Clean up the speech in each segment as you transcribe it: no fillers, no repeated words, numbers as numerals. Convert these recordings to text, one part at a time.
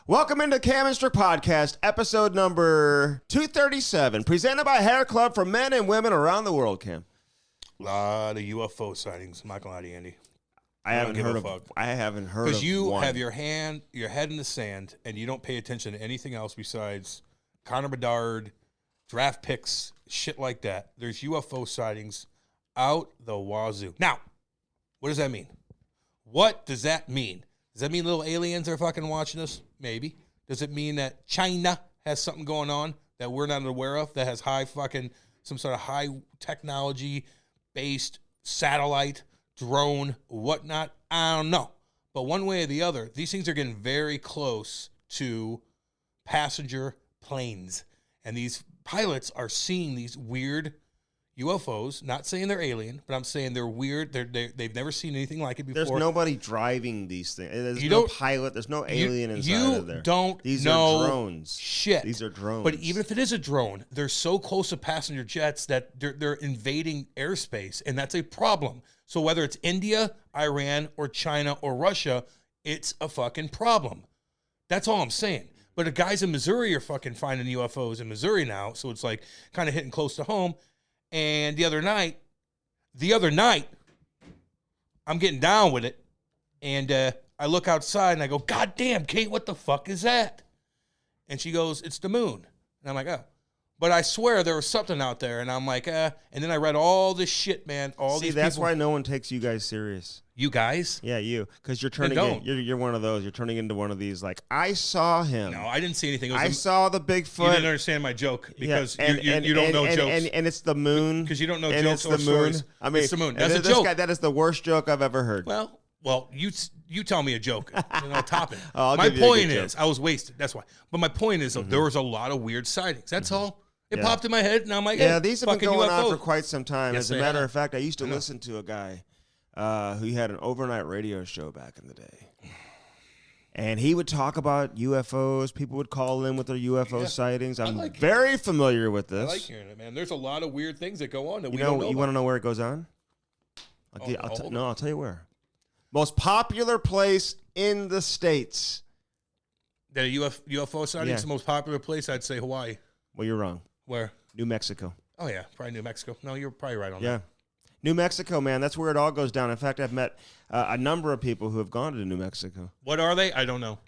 Welcome into Cam Strick Podcast, episode number 237, presented by Hair Club for men and women around the world, Cam. A lot of UFO sightings. I'm not gonna lie to you, Andy. I haven't heard of one. Because you have your head in the sand, and you don't pay attention to anything else besides Connor Bedard, draft picks, shit like that. There's UFO sightings out the wazoo. Now, what does that mean? What does that mean? Does that mean little aliens are fucking watching us? Maybe. Does it mean that China has something going on that we're not aware of, that has some sort of high technology based satellite, drone, whatnot? I don't know. But one way or the other, these things are getting very close to passenger planes. And these pilots are seeing these weird UFOs, not saying they're alien, but I'm saying they're weird. They've never seen anything like it before. There's nobody driving these things. There's no pilot. There's no alien inside of there. These are drones. Shit. These are drones. But even if it is a drone, they're so close to passenger jets that they're invading airspace, and that's a problem. So whether it's India, Iran, or China, or Russia, it's a fucking problem. That's all I'm saying. But the guys in Missouri are fucking finding UFOs in Missouri now, so it's like kind of hitting close to home. And the other night, I'm getting down with it, and I look outside and I go, "God damn, Kate, what the fuck is that?" And she goes, "It's the moon." And I'm like, "Oh." But I swear there was something out there, and I'm like, And then I read all this shit, man. That's why no one takes you guys serious. You guys? Yeah, you. Because you're you're one of those. You're turning into one of these, like, I saw him. No, I didn't see anything. I saw the Bigfoot. You didn't understand my joke because you don't know jokes. And it's the moon. Because you don't know jokes or stories. I mean, it's the moon. That's a joke. That is the worst joke I've ever heard. Well, you tell me a joke, and I'll top it. My point is, I was wasted. That's why. But my point is, there was a lot of weird sightings. That's all. It popped in my head, and I'm like, yeah, these have been going UFO. on for quite some time. Yes, As a matter of fact, I used to listen to a guy who had an overnight radio show back in the day. And he would talk about UFOs. People would call in with their UFO sightings. I'm very familiar with this. I like hearing it, man. There's a lot of weird things that go on that we don't know. You want to know where it goes on? I'll tell you where. Most popular place in the States. The UFO sighting is the most popular place? I'd say Hawaii. Well, you're wrong. Where? New Mexico. Oh, yeah. Probably New Mexico. No, you're probably right on that. Yeah. New Mexico, man. That's where it all goes down. In fact, I've met a number of people who have gone to New Mexico. What are they? I don't know.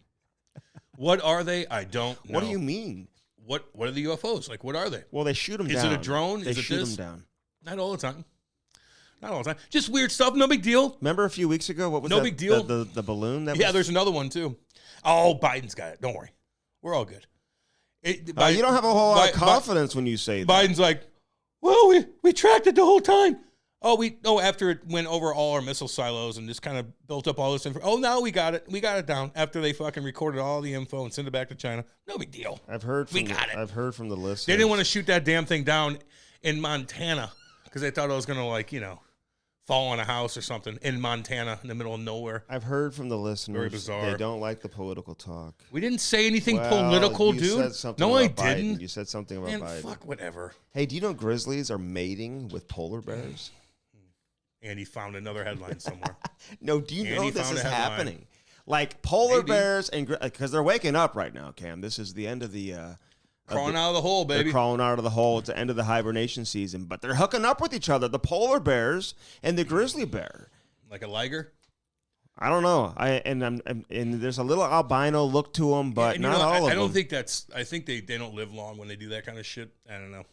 What are they? I don't know. What do you mean? What are the UFOs? Like, what are they? Well, they shoot them down. Is it a drone? They shoot them down. Not all the time. Not all the time. Just weird stuff. No big deal. Remember a few weeks ago? What was that? No big deal. The balloon? There's another one, too. Oh, Biden's got it. Don't worry. We're all good. You don't have a whole lot of confidence when you say that. Biden's like, well, we tracked it the whole time. After it went over all our missile silos and just kind of built up all this info. Oh, now we got it. We got it down after they fucking recorded all the info and sent it back to China. No big deal. I've heard from the listeners. They didn't want to shoot that damn thing down in Montana because they thought it was going to, fall on a house or something in Montana in the middle of nowhere. I've heard from the listeners. Very bizarre. They don't like the political talk. We didn't say anything political, dude. You said something about Biden. You said something about Biden. Fuck whatever. Hey, do you know grizzlies are mating with polar bears? And he found another headline somewhere. No, do you know this is happening? Like polar bears because they're waking up right now, Cam. This is the end of the crawling out of the hole, baby. They're crawling out of the hole. It's the end of the hibernation season, but they're hooking up with each other. The polar bears and the grizzly bear. Like a liger? I don't know. And there's a little albino look to them, but not all of them. I don't think that's. I think they don't live long when they do that kind of shit. I don't know.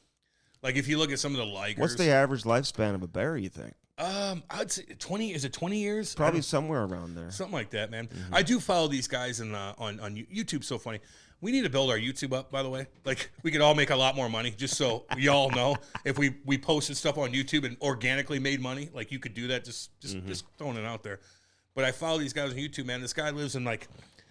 Like if you look at some of the ligers. What's the average lifespan of a bear? You think? I'd say 20. Is it 20 years? Probably somewhere around there. Something like that, man. Mm-hmm. I do follow these guys on YouTube. So funny. We need to build our YouTube up, by the way. Like, we could all make a lot more money, just so we all know. If we posted stuff on YouTube and organically made money, like, you could do that, just throwing it out there. But I follow these guys on YouTube, man. This guy lives in, like,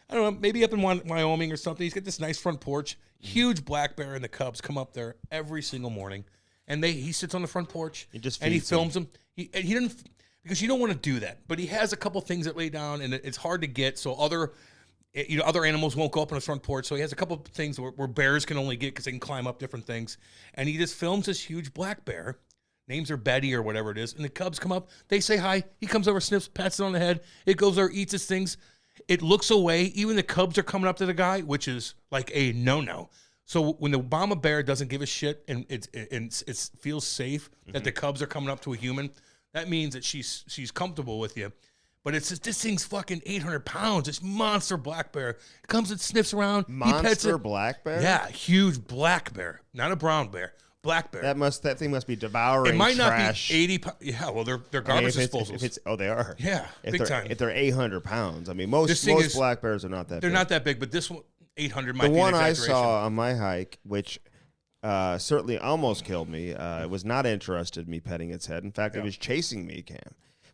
I don't know, maybe up in Wyoming or something. He's got this nice front porch. Huge black bear and the cubs come up there every single morning. And he sits on the front porch, and he films them. He doesn't, because you don't want to do that. But he has a couple things that lay down, and it's hard to get, so other animals won't go up on his front porch. So he has a couple of things where bears can only get because they can climb up different things. And he just films this huge black bear. Names her Betty or whatever it is. And the cubs come up. They say hi. He comes over, sniffs, pats it on the head. It goes over, eats its things. it looks away. Even the Cubs are coming up to the guy, which is like a no-no. So when the Obama bear doesn't give a shit and it feels safe that the Cubs are coming up to a human, that means that she's comfortable with you. But it's just, this thing's fucking 800 pounds. It's monster black bear. It comes and sniffs around. Monster black bear? Yeah, huge black bear. Not a brown bear. Black bear. That thing must be devouring. It might trash. not be 80 pounds. Yeah, well, they're garbage disposals. They are. Yeah, big time. If they're 800 pounds, I mean, most black bears are not that big. They're not that big, but this one, 800 might be an exaggeration. The one I saw on my hike, which certainly almost killed me, was not interested in me petting its head. In fact, it was chasing me, Cam,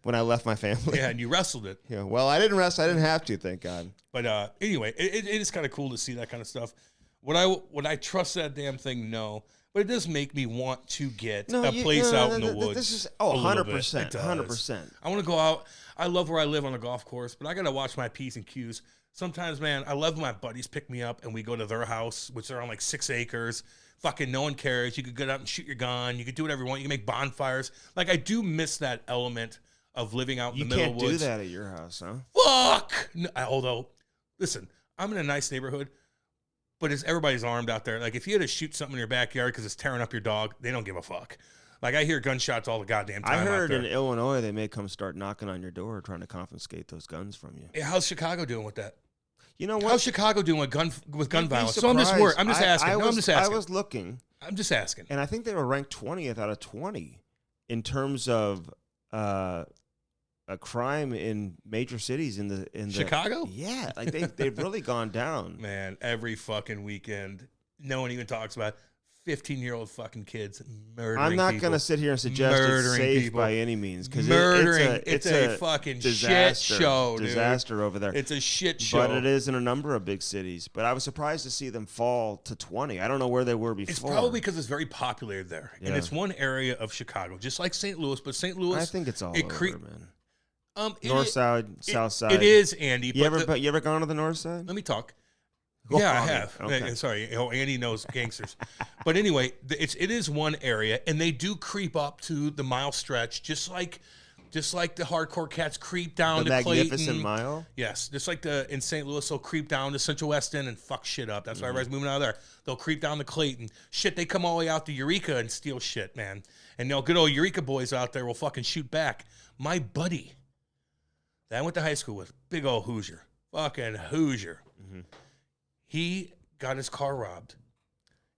when I left my family. Yeah, and you wrestled it. Yeah, well, I didn't wrestle. I didn't have to, thank God. But anyway, it is kind of cool to see that kind of stuff. Would I trust that damn thing? No. But it does make me want to get a place out in the woods. This is 100%. 100%. I want to go out. I love where I live on the golf course, but I got to watch my P's and Q's. Sometimes, man, I love when my buddies pick me up and we go to their house, which are on like 6 acres. Fucking no one cares. You could get out and shoot your gun. You could do whatever you want. You can make bonfires. Like, I do miss that element of living out in the middle of the woods. You can't do that at your house, huh? Fuck! No, although, listen, I'm in a nice neighborhood. But everybody's armed out there. Like, if you had to shoot something in your backyard because it's tearing up your dog, they don't give a fuck. Like, I hear gunshots all the goddamn time. I heard in Illinois they may come start knocking on your door trying to confiscate those guns from you. Yeah, how's Chicago doing with that? You know what? How's Chicago doing with gun violence? So I'm just worried. I'm just asking. I'm just asking. I was looking. I'm just asking. And I think they were ranked 20th out of 20 in terms of a crime in major cities in the Chicago? Yeah, like they've really gone down. Man, every fucking weekend, no one even talks about 15-year-old fucking kids murdering I'm not going to sit here and suggest it's safe by any means because it's a fucking disaster, shit show, dude. Disaster over there. It's a shit show. But it is in a number of big cities. But I was surprised to see them fall to 20. I don't know where they were before. It's probably because it's very popular there. Yeah. And it's one area of Chicago, just like St. Louis. But St. Louis, I think it's all over, man. North side, south side. It is, Andy. You ever gone to the north side? Let me talk. Oh, yeah, I have. Okay. Sorry, Andy knows gangsters. But anyway, it is one area, and they do creep up to the mile stretch, just like the hardcore cats creep down to Clayton. The Magnificent Mile? Yes, just like in St. Louis, they'll creep down to Central West End and fuck shit up. That's why everybody's moving out of there. They'll creep down to Clayton. Shit, they come all the way out to Eureka and steal shit, man. And good old Eureka boys out there will fucking shoot back. My buddy that I went to high school with, big old Hoosier, fucking Hoosier. Mm-hmm. He got his car robbed,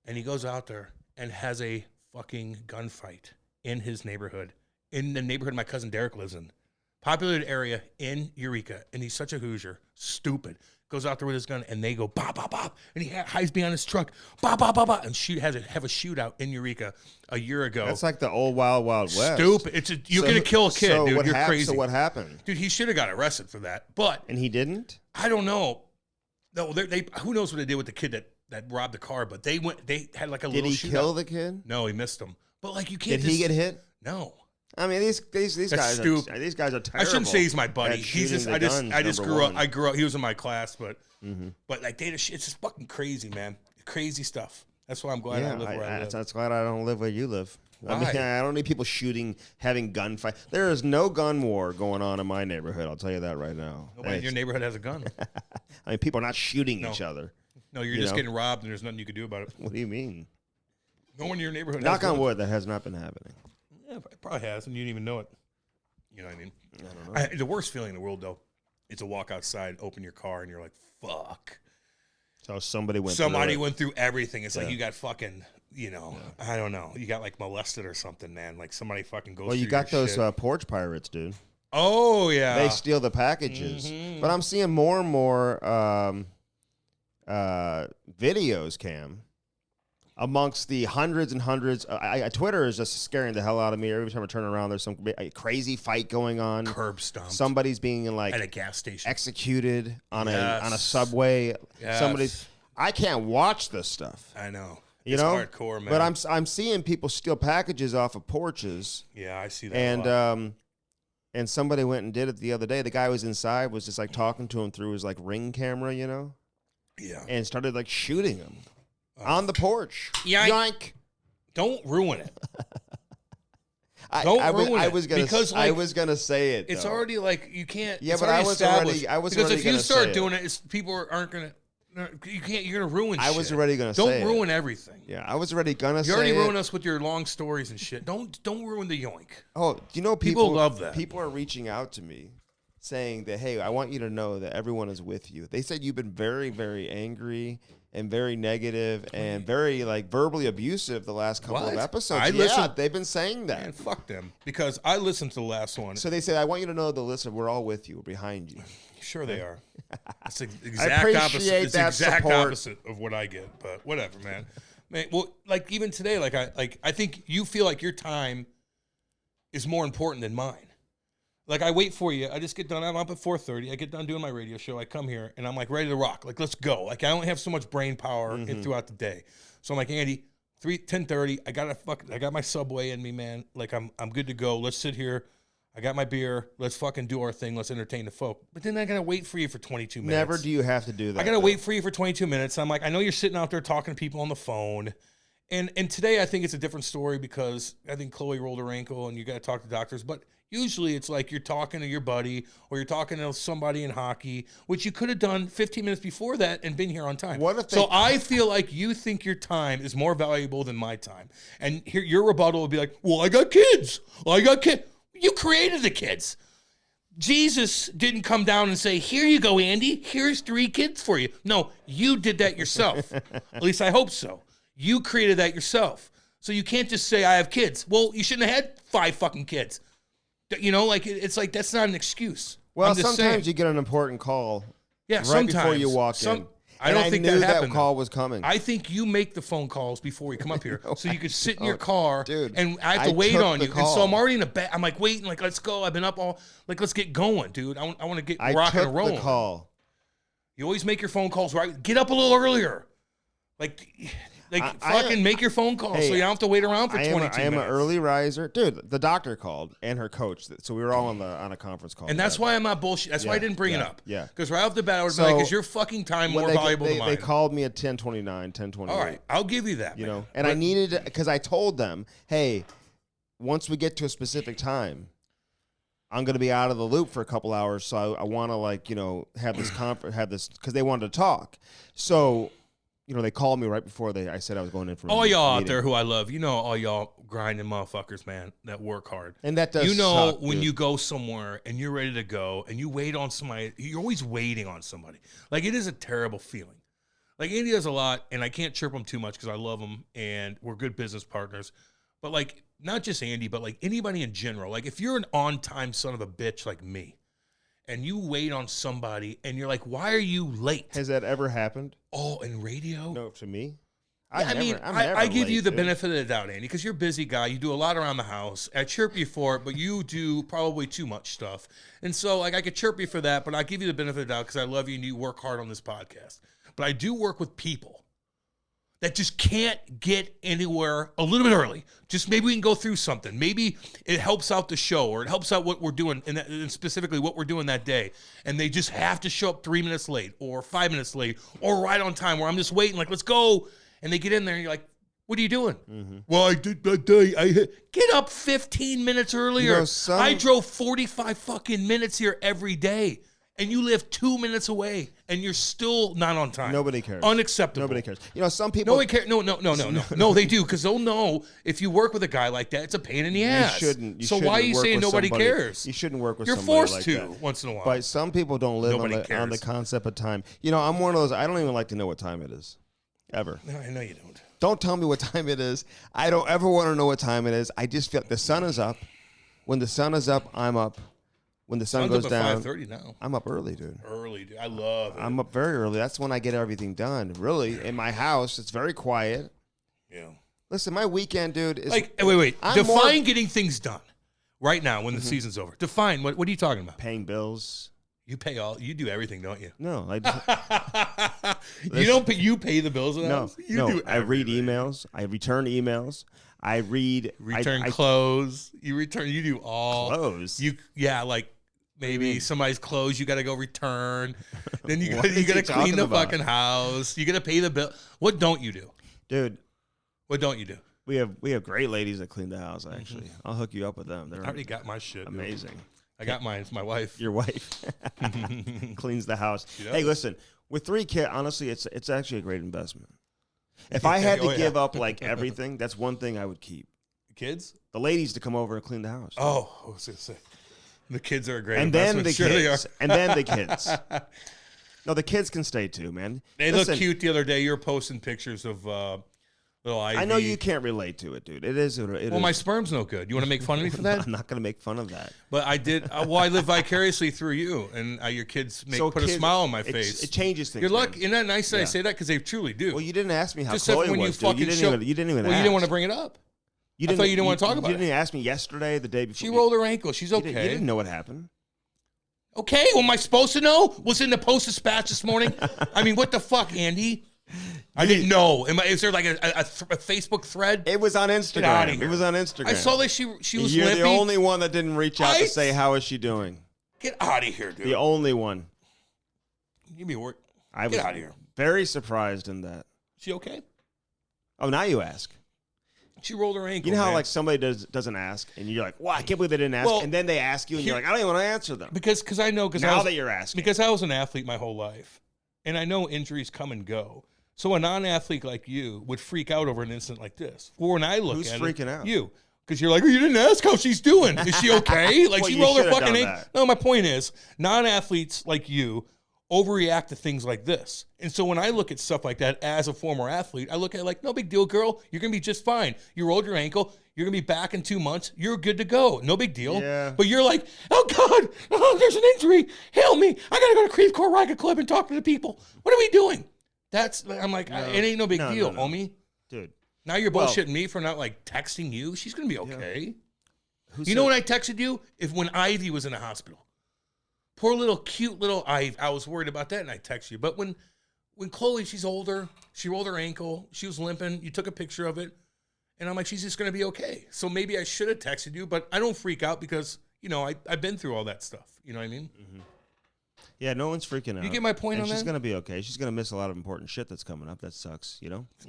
and he goes out there and has a fucking gunfight in his neighborhood, in the neighborhood my cousin Derek lives in. Populated area in Eureka, and he's such a Hoosier. Stupid. Goes out there with his gun, and they go, bop, bop, bop, and he hides behind his truck, bop, bop, bop, bop, and have a shootout in Eureka a year ago. That's like the old Wild Wild West. Stupid. You're going to kill a kid, dude. You're crazy. So what happened? Dude, he should have got arrested for that, but... And he didn't? I don't know. No, they who knows what they did with the kid that robbed the car, but they had like a little shootout. Did he kill the kid? No, he missed him. But like you can't Did he get hit? No. I mean, these guys are terrible. I shouldn't say he's my buddy. He's just I just grew up. I grew up. He was in my class, but like it's just fucking crazy, man. Crazy stuff. That's why I'm glad I live where I live. That's glad I don't live where you live. Why? I mean, I don't need people having gunfight. There is no gun war going on in my neighborhood. I'll tell you that right now. Nobody in your neighborhood has a gun. I mean, people are not shooting each other. No, you're just getting robbed, and there's nothing you can do about it. What do you mean? No one in your neighborhood. Knock on wood, that has not been happening. Yeah, it probably has, and you didn't even know it. You know what I mean? I don't know. The worst feeling in the world, though, is to walk outside, open your car, and you're like, fuck. So somebody went through everything. It's like you got fucking, I don't know. You got like molested or something, man. Like somebody fucking goes through your shit. Well, you got those porch pirates, dude. Oh, yeah. They steal the packages. Mm-hmm. But I'm seeing more and more videos, Cam, amongst the hundreds and hundreds. Twitter is just scaring the hell out of me. Every time I turn around, there's some crazy fight going on. Curb stomped. Somebody's being at a gas station executed on a subway. Yes. I can't watch this stuff. I know. It's hardcore, man. But I'm seeing people steal packages off of porches. Yeah, I see that. And somebody went and did it the other day. The guy who was inside was just like talking to him through his like Ring camera, Yeah. And started like shooting him on the porch. Yoink. Don't ruin it. I was gonna say it. It's already like you can't. Yeah, but I was already because if you start doing it, people aren't gonna. You can't. You're gonna ruin. I was already gonna say. Don't ruin everything. Yeah, I was already gonna say. You already ruined us with your long stories and shit. Don't ruin the yoink. Oh, you know people love that. People are reaching out to me, saying that, hey, I want you to know that everyone is with you. They said you've been very, very angry and very negative and very verbally abusive the last couple of episodes. They've been saying that. Man, fuck them, because I listened to the last one. So they said, I want you to know, we're all with you. We're behind you. Sure they are. It's the exact opposite. It's the exact opposite of what I get. But whatever, man. Well, even today, I think you feel like your time is more important than mine. I wait for you. I just get done. I'm up at 4:30. I get done doing my radio show. I come here and I'm ready to rock. Let's go. I don't have so much brain power throughout the day. So I'm like, Andy, 10:30. I got my Subway in me, man. I'm good to go. Let's sit here. I got my beer. Let's fucking do our thing. Let's entertain the folk. But then I got to wait for you for 22 minutes. Never do you have to do that. I got to wait for you for 22 minutes. I'm like, I know you're sitting out there talking to people on the phone. And today I think it's a different story because I think Chloe rolled her ankle and you got to talk to doctors. But usually it's like you're talking to your buddy or you're talking to somebody in hockey, which you could have done 15 minutes before that and been here on time. So I feel like you think your time is more valuable than my time. And here your rebuttal would be like, well, I got kids. You created the kids. Jesus didn't come down and say, here you go, Andy. Here's 3 kids for you. No, you did that yourself. At least I hope so. You created that yourself. So you can't just say, I have kids. Well, you shouldn't have had 5 fucking kids. It's like that's not an excuse. Well, sometimes you get an important call before you walk in. I don't think that happened. That call was coming. I think you make the phone calls before you come up here, so you could sit in your car, dude, and I have to wait on you. And so I'm already in a bed. I'm waiting, let's go. I've been up all, let's get going, dude. I want to get rocking and rolling. The call. You always make your phone calls right. Get up a little earlier, fucking make your phone call so you don't have to wait around for 22 minutes. I am an early riser. Dude, the doctor called and her coach. So we were all on a conference call. And that's why I'm not bullshit. That's why I didn't bring it up. Yeah. Because right off the bat, I was is your fucking time more valuable than mine? They called me at 10:29, 10:28. All right. I'll give you that, And I needed, because I told them, hey, once we get to a specific time, I'm going to be out of the loop for a couple hours. So I want to, have this conference, because they wanted to talk. So... they called me right before I said I was going in for all y'all out there who I love. All y'all grinding motherfuckers, man, that work hard. And that does suck, when you go somewhere and you're ready to go and you wait on somebody, you're always waiting on somebody. It is a terrible feeling. Andy does a lot, and I can't chirp him too much because I love him and we're good business partners. But, not just Andy, but, anybody in general. If you're an on-time son of a bitch like me, and you wait on somebody, and you're like, why are you late? Has that ever happened? Oh, in radio? No, to me? I give you the benefit of the doubt, Andy, because you're a busy guy. You do a lot around the house. I chirp you for it, but you do probably too much stuff. And so, I could chirp you for that, but I give you the benefit of the doubt because I love you and you work hard on this podcast. But I do work with people that just can't get anywhere a little bit early. Just maybe we can go through something. Maybe it helps out the show or it helps out what we're doing, and specifically what we're doing that day. And they just have to show up 3 minutes late or 5 minutes late or right on time where I'm just waiting, let's go. And they get in there and you're like, what are you doing? Mm-hmm. Well, I did that day. Get up 15 minutes earlier. I drove 45 fucking minutes here every day. And you live 2 minutes away, and you're still not on time. Nobody cares. Unacceptable. Nobody cares. Some people... Nobody cares. No, they do, because they'll know if you work with a guy like that, it's a pain in the ass. You shouldn't. So why are you saying nobody cares? You shouldn't work with somebody like that. You're forced to once in a while. But some people don't live on the concept of time. I'm one of those, I don't even like to know what time it is. Ever. No, I know you don't. Don't tell me what time it is. I don't ever want to know what time it is. I just feel the sun is up. When the sun is up, I'm up. When the sun goes down, 5:30 now. I'm up early, dude. Early, dude. I love it. I'm up very early. That's when I get everything done. Really, in my house, it's very quiet. Yeah. Listen, my weekend, dude, is wait. Define getting things done right now when the season's over. Define what are you talking about? Paying bills. You pay you do everything, don't you? No, you don't pay. You pay the bills. No, I read emails. I return emails. I return clothes. You do all clothes. Maybe somebody's clothes you got to go return. Then you got to clean the fucking house. You got to pay the bill. What don't you do? Dude. What don't you do? We have great ladies that clean the house. Actually, I'll hook you up with them. They're I already got my shit. amazing. Dude. I got mine. It's my wife. Your wife cleans the house. Hey, listen, with 3 kids, honestly, it's actually a great investment. If I had to give up like everything, that's one thing I would keep. Kids? The ladies to come over and clean the house. Oh, I was gonna say, the kids are a great and then investment. the Sure kids, and then the kids. No, the kids can stay too, man. They look cute the other day. You're posting pictures of little Ivy. I know you can't relate to it, dude. It is. My sperm's no good. You want to make fun of me for that? I'm not going to make fun of that. But I did. Well, I live vicariously through you, and your kids put a smile on my face. It changes things. You're lucky. Isn't that nice that I say that? Because they truly do. Well, you didn't ask me how Just Chloe when was, you fucking you didn't even Well, ask. you didn't want to bring it up. I thought you didn't want to talk about it. You didn't ask me yesterday, the day before. She rolled her ankle. She's okay. You didn't know what happened. Okay, well, am I supposed to know? Was in the Post-Dispatch this morning? I mean, what the fuck, Andy? I didn't know. Is there like a Facebook thread? It was on Instagram. It was on Instagram. I saw that she was You're limpy. the only one that didn't reach out to say, how is she doing? Get out of here, dude. The only one. Give me a word. Get out of here. Very surprised in that. She okay? Oh, now you ask. She rolled her ankle. You know how man. like somebody doesn't ask, and you're like, "Wow, I can't believe they didn't ask," and then they ask you, and you're like, "I don't even want to answer them." Because I know now that you're asking, because I was an athlete my whole life, and I know injuries come and go. So a non-athlete like you would freak out over an incident like this. Or when I look Who's at freaking it, out? You. Because you're like, oh, you didn't ask how she's doing. Is she okay? Like, Well, she you rolled her should have fucking done ankle. that. No, my point is, non-athletes like you overreact to things like this. And so when I look at stuff like that as a former athlete, I look at it like, no big deal, girl. You're going to be just fine. You rolled your ankle. You're going to be back in 2 months. You're good to go. No big deal. Yeah. But you're like, oh, God, there's an injury. Help me. I got to go to Creve Coeur Riga Club and talk to the people. What are we doing? I'm like, it ain't no big deal, homie. Dude. Now you're bullshitting me for not, like, texting you. She's going to be okay. Yeah. You know when I texted you? When Ivy was in the hospital. Poor little, cute little Ivy. I was worried about that, and I texted you. But when Chloe, she's older, she rolled her ankle, she was limping, you took a picture of it, and I'm like, she's just going to be okay. So maybe I should have texted you, but I don't freak out because, I've been through all that stuff. You know what I mean? Mm-hmm. Yeah, no one's freaking out. You get my point on that? She's going to be okay. She's going to miss a lot of important shit that's coming up. That sucks,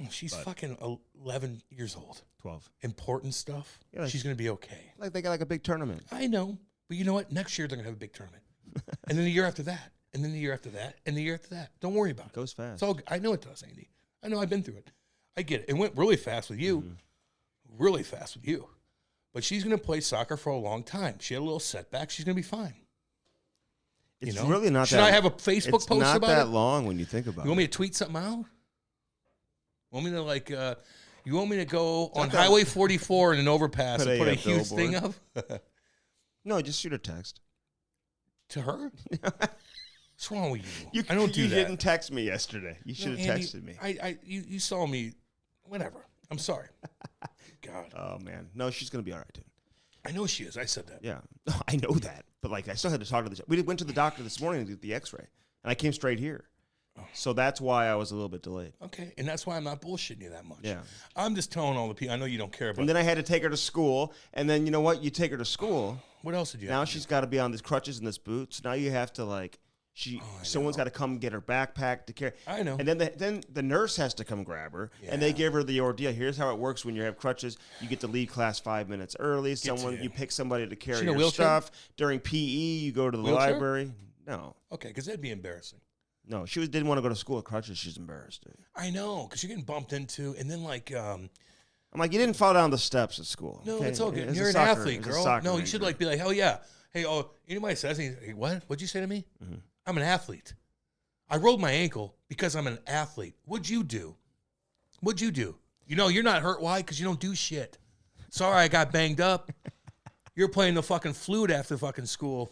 She's fucking 11 years old. 12. Important stuff. Yeah, she's going to be okay. Like they got like a big tournament. I know. But you know what? Next year they're going to have a big tournament. And then the year after that. And then the year after that. And the year after that. Don't worry about it. It goes fast. It's all, I know it does, Andy. I know I've been through it. I get it. It went really fast with you. Mm-hmm. Really fast with you. But she's going to play soccer for a long time. She had a little setback. She's going to be fine. It's really not Should that. I have a Facebook post about it? It's not that long when you think about it. You want me to tweet something out? Want me to you want me to go on Highway 44 in an overpass and put a huge thing up? No, just shoot a text. To her? What's wrong with you? I don't do that. You didn't text me yesterday. You should have texted me. You saw me. Whatever. I'm sorry. God. Oh, man. No, she's going to be all right, dude. I know she is. I said that. Yeah. I know that. But, I still had to talk to the... We went to the doctor this morning to get the x-ray, and I came straight here. Oh. So that's why I was a little bit delayed. Okay. And that's why I'm not bullshitting you that much. Yeah. I'm just telling all the people. I know you don't care about. And then I had to take her to school, and then you know what? You take her to school. What else did you Now she's got to be on these crutches and this boots. Now you have to, someone's got to come get her backpack to carry. I know. And then the nurse has to come grab her, and they give her the ordeal. Here's how it works when you have crutches. You get to leave class 5 minutes early. You pick somebody to carry your stuff. During PE, you go to the library. No. Okay, because that'd be embarrassing. No, she didn't want to go to school with crutches. She's embarrassed, dude. I know, because you're getting bumped into, and then I'm like, you didn't fall down the steps at school. No, okay? it's all good. It's You're an athlete, girl. No, you should injury. be like, hell yeah. Hey, anybody says anything, hey, what? What'd you say to me? Mm-hmm. I'm an athlete. I rolled my ankle because I'm an athlete. What'd you do? You're not hurt. Why? Because you don't do shit. Sorry, I got banged up. You're playing the fucking flute after fucking school.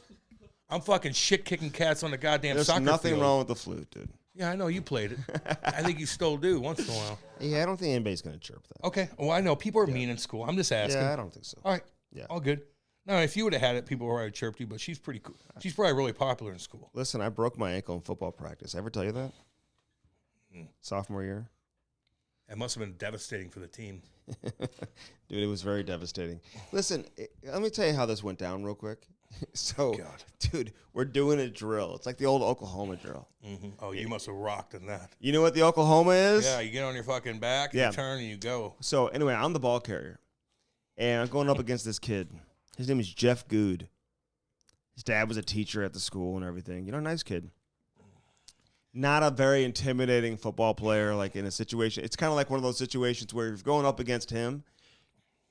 I'm fucking shit kicking cats on the goddamn soccer field. There's nothing wrong with the flute, dude. Yeah, I know. You played it. I think you still do once in a while. Yeah, I don't think anybody's going to chirp that. Okay. Well, I know. People are mean in school. I'm just asking. Yeah, I don't think so. All right. Yeah. All good. No, if you would have had it, people would have chirped you, but she's pretty cool. She's probably really popular in school. Listen, I broke my ankle in football practice. Ever tell you that? Sophomore year? It must have been devastating for the team. Dude, it was very devastating. Listen, let me tell you how this went down real quick. So, dude, we're doing a drill. It's like the old Oklahoma drill. Mm-hmm. Oh, you must have rocked in that. You know what the Oklahoma is? Yeah, you get on your fucking back, you turn, and you go. So, anyway, I'm the ball carrier. And I'm going up against this kid. His name is Jeff Good. His dad was a teacher at the school and everything. You know, nice kid. Not a very intimidating football player, like in a situation. It's kind of like one of those situations where if you're going up against him,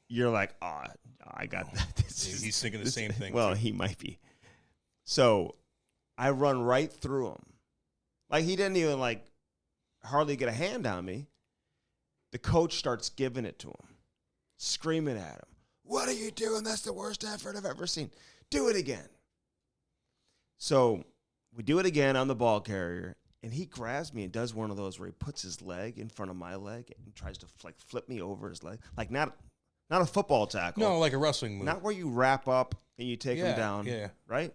you're like, oh, I got that. He's thinking the same thing. Well, he might be. So I run right through him. Like, he didn't even, like, hardly get a hand on me. The coach starts giving it to him, screaming at him. What are you doing? That's the worst effort I've ever seen. Do it again. So we do it again on the ball carrier, and he grabs me and does one of those where he puts his leg in front of my leg and tries to, like, flip me over his leg. Like, not a football tackle. No, like a wrestling move. Not where you wrap up and you take him down, yeah. right?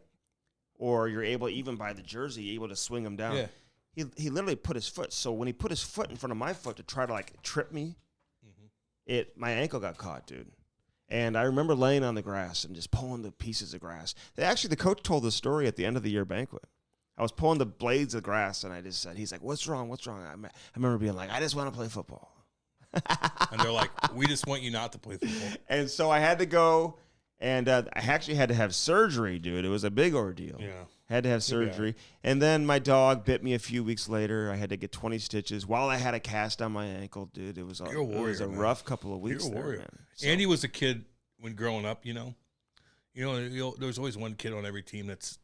Or you're able, even by the jersey, able to swing him down. Yeah. He literally put his foot. So when he put his foot in front of my foot to try to, like, trip me, my ankle got caught, dude. And I remember laying on the grass and just pulling the pieces of grass. Actually, the coach told the story at the end of the year banquet. I was pulling the blades of grass, and I just said, he's like, what's wrong? What's wrong? I remember being like, I just want to play football. And they're like, we just want you not to play football. And so I had to go, and I actually had to have surgery, dude. It was a big ordeal. Yeah. Had to have surgery. And then my dog bit me a few weeks later. I had to get 20 stitches while I had a cast on my ankle, dude. It was a rough couple of weeks there, man. So, Andy was a kid when growing up, you know. There's always one kid on every team that's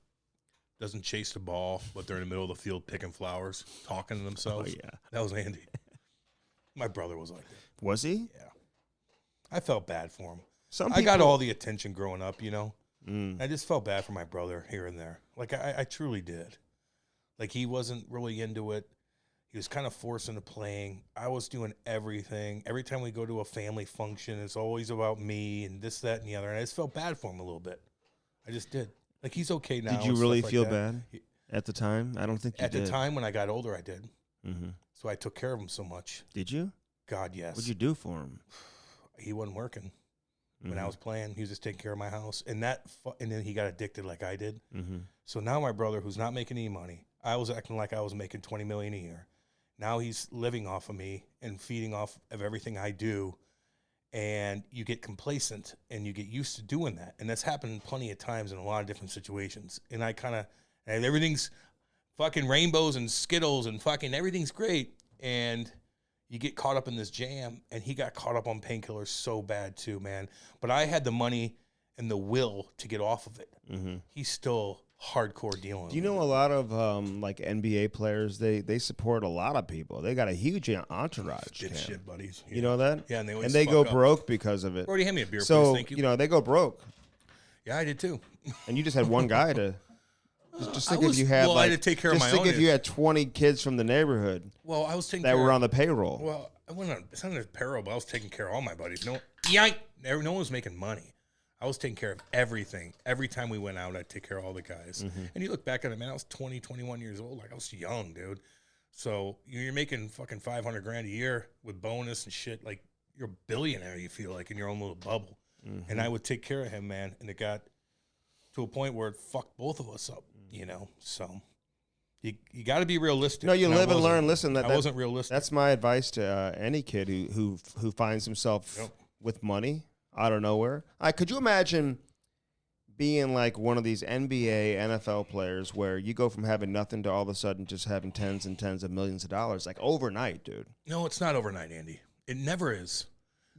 doesn't chase the ball, but they're in the middle of the field picking flowers, talking to themselves. Oh, yeah. That was Andy. My brother was like that. Was he? Yeah. I felt bad for him. I got all the attention growing up, you know. Mm. I just felt bad for my brother here and there. Like, I truly did. Like, he wasn't really into it. He was kind of forced into playing. I was doing everything. Every time we go to a family function, it's always about me and this, that, and the other. And I just felt bad for him a little bit. I just did. Like, he's okay now. Did you really feel bad at the time? I don't think you did. At the time when I got older, I did. Mm-hmm. So I took care of him so much. Did you? God, yes. What'd you do for him? He wasn't working. When I was playing, he was just taking care of my house. And then he got addicted like I did. Mm-hmm. So now my brother, who's not making any money, I was acting like I was making $20 million a year. Now he's living off of me and feeding off of everything I do. And you get complacent and you get used to doing that. And that's happened plenty of times in a lot of different situations. And and everything's fucking rainbows and Skittles and fucking everything's great. And you get caught up in this jam, and he got caught up on painkillers so bad too, man. But I had the money and the will to get off of it. Mm-hmm. He's still hardcore dealing. Do you know a lot of like NBA players? They support a lot of people. They got a huge entourage. Shit buddies. You know that? Yeah, and they go broke because of it. Brody, hand me a beer, so, please. Thank you. They go broke. Yeah, I did too. And you just had one guy to. Just think if you had I had to take care of my own. Just think if you had 20 kids from the neighborhood. Well, I was taking that were on the payroll. Well, I went on. It's not a payroll, but I was taking care of all my buddies. No one was making money. I was taking care of everything. Every time we went out, I'd take care of all the guys. Mm-hmm. And you look back at it, man, I was 20, 21 years old. Like, I was young, dude. So you're making fucking $500,000 a year with bonus and shit. Like, you're a billionaire, you feel like, in your own little bubble. Mm-hmm. And I would take care of him, man. And it got to a point where it fucked both of us up, you know? So you got to be realistic. No, you live and learn. Listen, I wasn't realistic. That's my advice to any kid who finds himself with money out of nowhere. Could you imagine being like one of these NBA, NFL players where you go from having nothing to all of a sudden just having tens and tens of millions of dollars, like overnight, dude? No, it's not overnight, Andy. It never is.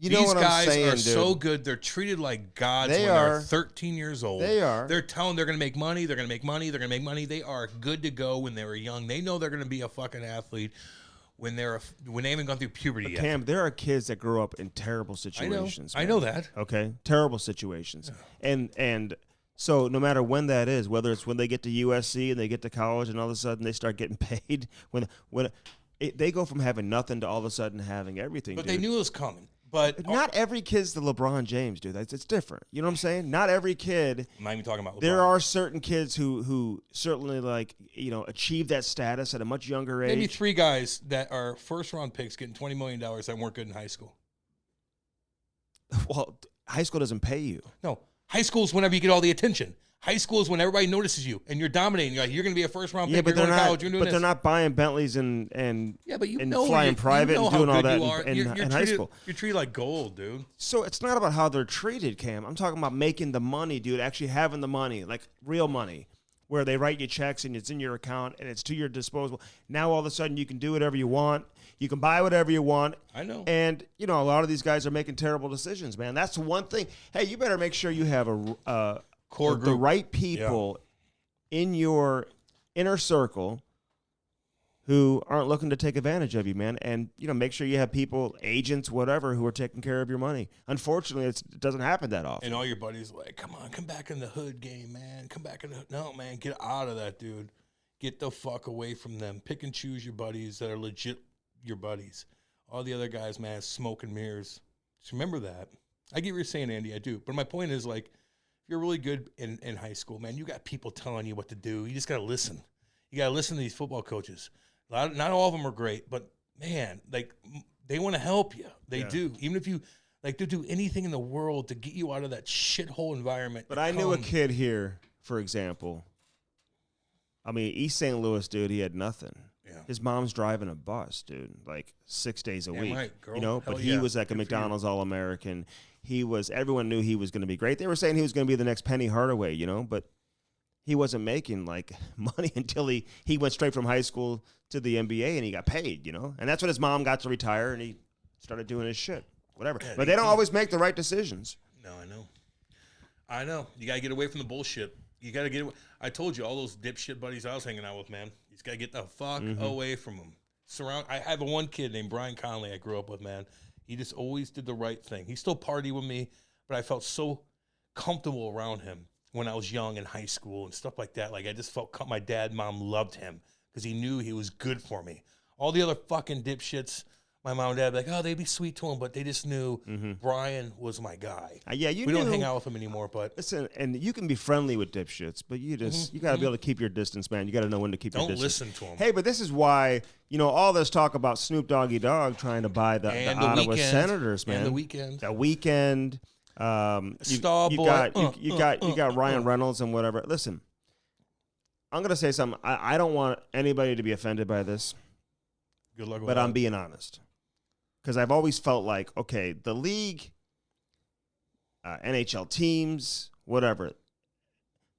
You know what I'm saying, These guys are so good. They're treated like gods when they're 13 years old. They are. They're telling they're going to make money. They're going to make money. They're going to make money. They are good to go when they were young. They know they're going to be a fucking athlete when they haven't gone through puberty yet. Cam, there are kids that grow up in terrible situations. I know that. Okay, terrible situations. Yeah. And so no matter when that is, whether it's when they get to USC and they get to college and all of a sudden they start getting paid, they go from having nothing to all of a sudden having everything. But dude. they knew it was coming. But not every kid's the LeBron James, dude. It's different. You know what I'm saying? Not every kid. I'm not even talking about LeBron. There are certain kids who certainly achieve that status at a much younger age. Maybe 3 guys that are first-round picks getting $20 million that weren't good in high school. Well, high school doesn't pay you. No. High school's whenever you get all the attention. High school is when everybody notices you and you're dominating. You're like, you're going to be a first-round pick. But you're going to college. You're doing but this. they're not buying Bentleys and flying private and doing all that in high school. You're treated like gold, dude. So it's not about how they're treated, Cam. I'm talking about making the money, dude, actually having the money, like real money, where they write you checks and it's in your account and it's to your disposal. Now all of a sudden you can do whatever you want. You can buy whatever you want. I know. And, a lot of these guys are making terrible decisions, man. That's one thing. Hey, you better make sure you have a core the group. right people in your inner circle who aren't looking to take advantage of you, man. And, make sure you have people, agents, whatever, who are taking care of your money. Unfortunately, it doesn't happen that often. And all your buddies are like, come on, come back in the hood game, man. Come back in the hood. No, man, get out of that, dude. Get the fuck away from them. Pick and choose your buddies that are legit your buddies. All the other guys, man, smoke and mirrors. Just remember that. I get what you're saying, Andy, I do. But my point is, like, if you're really good in high school, man, you got people telling you what to do. You just got to listen. You got to listen to these football coaches. Not all of them are great, but, man, like, they want to help you. They do. Even if you, like, they'll do anything in the world to get you out of that shithole environment. But I knew a kid here, for example. I mean, East St. Louis, dude, he had nothing. Yeah. His mom's driving a bus, dude, like 6 days a week. Right, girl. But he was like a McDonald's All-American. Everyone knew he was going to be great. They were saying he was going to be the next Penny Hardaway, but he wasn't making like money until he went straight from high school to the NBA and he got paid, And that's when his mom got to retire and he started doing his shit, whatever. But they don't always make the right decisions. No, I know. You got to get away from the bullshit. You got to get away. I told you, all those dipshit buddies I was hanging out with, man. You just got to get the fuck away from them. I have one kid named Brian Conley I grew up with, man. He just always did the right thing. He still partied with me, but I felt so comfortable around him when I was young in high school and stuff like that. Like, I just felt my dad, mom loved him because he knew he was good for me. All the other fucking dipshits, my mom and dad be like, oh, they'd be sweet to him, but they just knew Brian was my guy. We don't hang out with him anymore, but listen, and you can be friendly with dipshits, but you got to be able to keep your distance, man. You got to know when to keep your distance. Don't listen to him. Hey, but this is why all this talk about Snoop Doggy Dogg trying to buy the Ottawa Senators, man. And the weekend. The weekend. You got Ryan Reynolds and whatever. Listen, I'm gonna say something. I don't want anybody to be offended by this. Good luck with but that. I'm being honest. Because I've always felt like, okay, the league, NHL teams, whatever,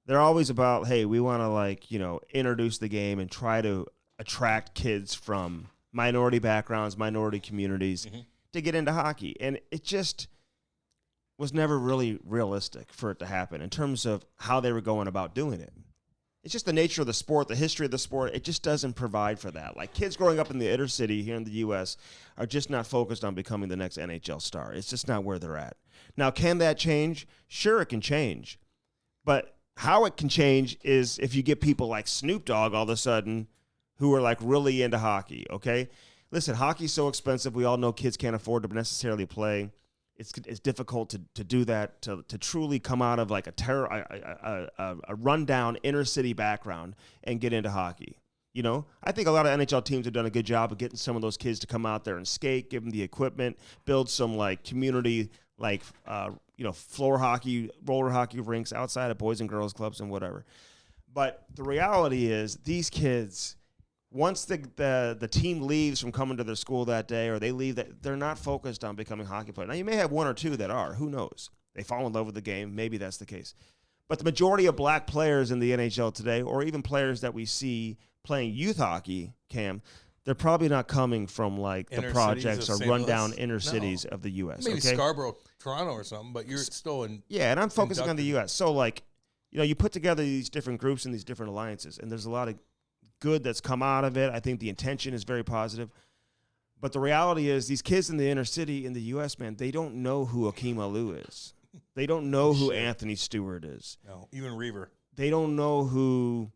they're always about, hey, we want to introduce the game and try to attract kids from minority backgrounds, minority communities to get into hockey. And it just was never really realistic for it to happen in terms of how they were going about doing it. It's just the nature of the sport, the history of the sport. It just doesn't provide for that. Like, kids growing up in the inner city here in the U.S. are just not focused on becoming the next NHL star. It's just not where they're at. Now, can that change? Sure, it can change. But how it can change is if you get people like Snoop Dogg all of a sudden who are, really into hockey, okay? Listen, hockey's so expensive. We all know kids can't afford to necessarily play. It's difficult to do that, to truly come out of a rundown inner city background and get into hockey. I think a lot of NHL teams have done a good job of getting some of those kids to come out there and skate, give them the equipment, build some community floor hockey, roller hockey rinks outside of boys and girls clubs and whatever. But the reality is these kids, once the team leaves from coming to their school that day or they leave, that they're not focused on becoming hockey players. Now, you may have one or two that are. Who knows? They fall in love with the game. Maybe that's the case. But the majority of black players in the NHL today, or even players that we see playing youth hockey, Cam, they're probably not coming from the projects or rundown inner cities of the U.S. Maybe Scarborough, Toronto or something, but you're still in. Yeah, and I'm focusing on the U.S. So, you put together these different groups and these different alliances, and there's a lot of good that's come out of it. I think the intention is very positive. But the reality is these kids in the inner city in the U.S., man, they don't know who Akeem Alou is. They don't know who Anthony Stewart is. No, even Reaver. They don't know who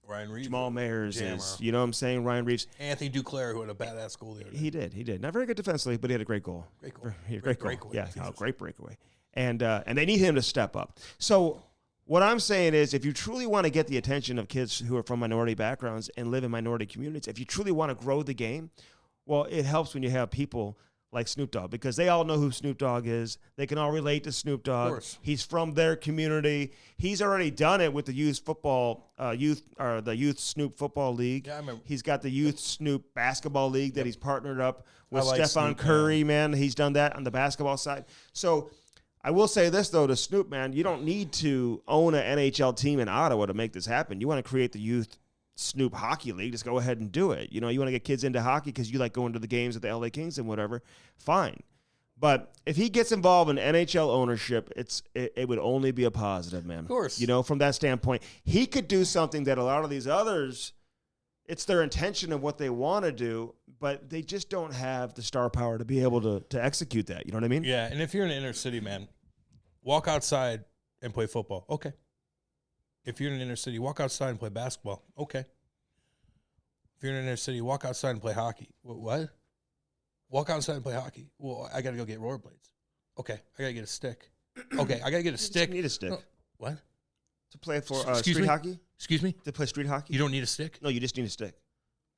Ryan Reeves, Jamal Mayers is. You know what I'm saying? Ryan Reeves. Anthony Duclair, who had a badass goal the other day. He did. Not very good defensively, but he had a great goal. Great goal. Great breakaway. Yeah, great breakaway. And they need him to step up. So what I'm saying is, if you truly want to get the attention of kids who are from minority backgrounds and live in minority communities, if you truly want to grow the game, well, it helps when you have people like Snoop Dogg, because they all know who Snoop Dogg is. They can all relate to Snoop Dogg. He's from their community. He's already done it with the youth Snoop Football League. Yeah, I remember. He's got the youth Snoop Basketball League that he's partnered up with like Stephen Snoop, Curry, man. He's done that on the basketball side. So I will say this, though, to Snoop, man, you don't need to own an NHL team in Ottawa to make this happen. You want to create the youth Snoop Hockey League, just go ahead and do it. You know, you want to get kids into hockey because you like going to the games at the LA Kings and whatever, fine. But if he gets involved in NHL ownership, it would only be a positive, man. Of course. You know, from that standpoint, he could do something that a lot of these others, it's their intention of what they want to do, but they just don't have the star power to be able to execute that. You know what I mean? Yeah, and if you're in the inner city, man, walk outside and play football. Okay. If you're in an inner city, walk outside and play basketball. Okay. If you're in an inner city, walk outside and play hockey. What? Walk outside and play hockey. Well, I got to go get rollerblades. Okay. I got to get a stick. Okay. I got to get a stick. You need a stick. No. What? To play for street hockey? Excuse me? To play street hockey? You don't need a stick? No, you just need a stick.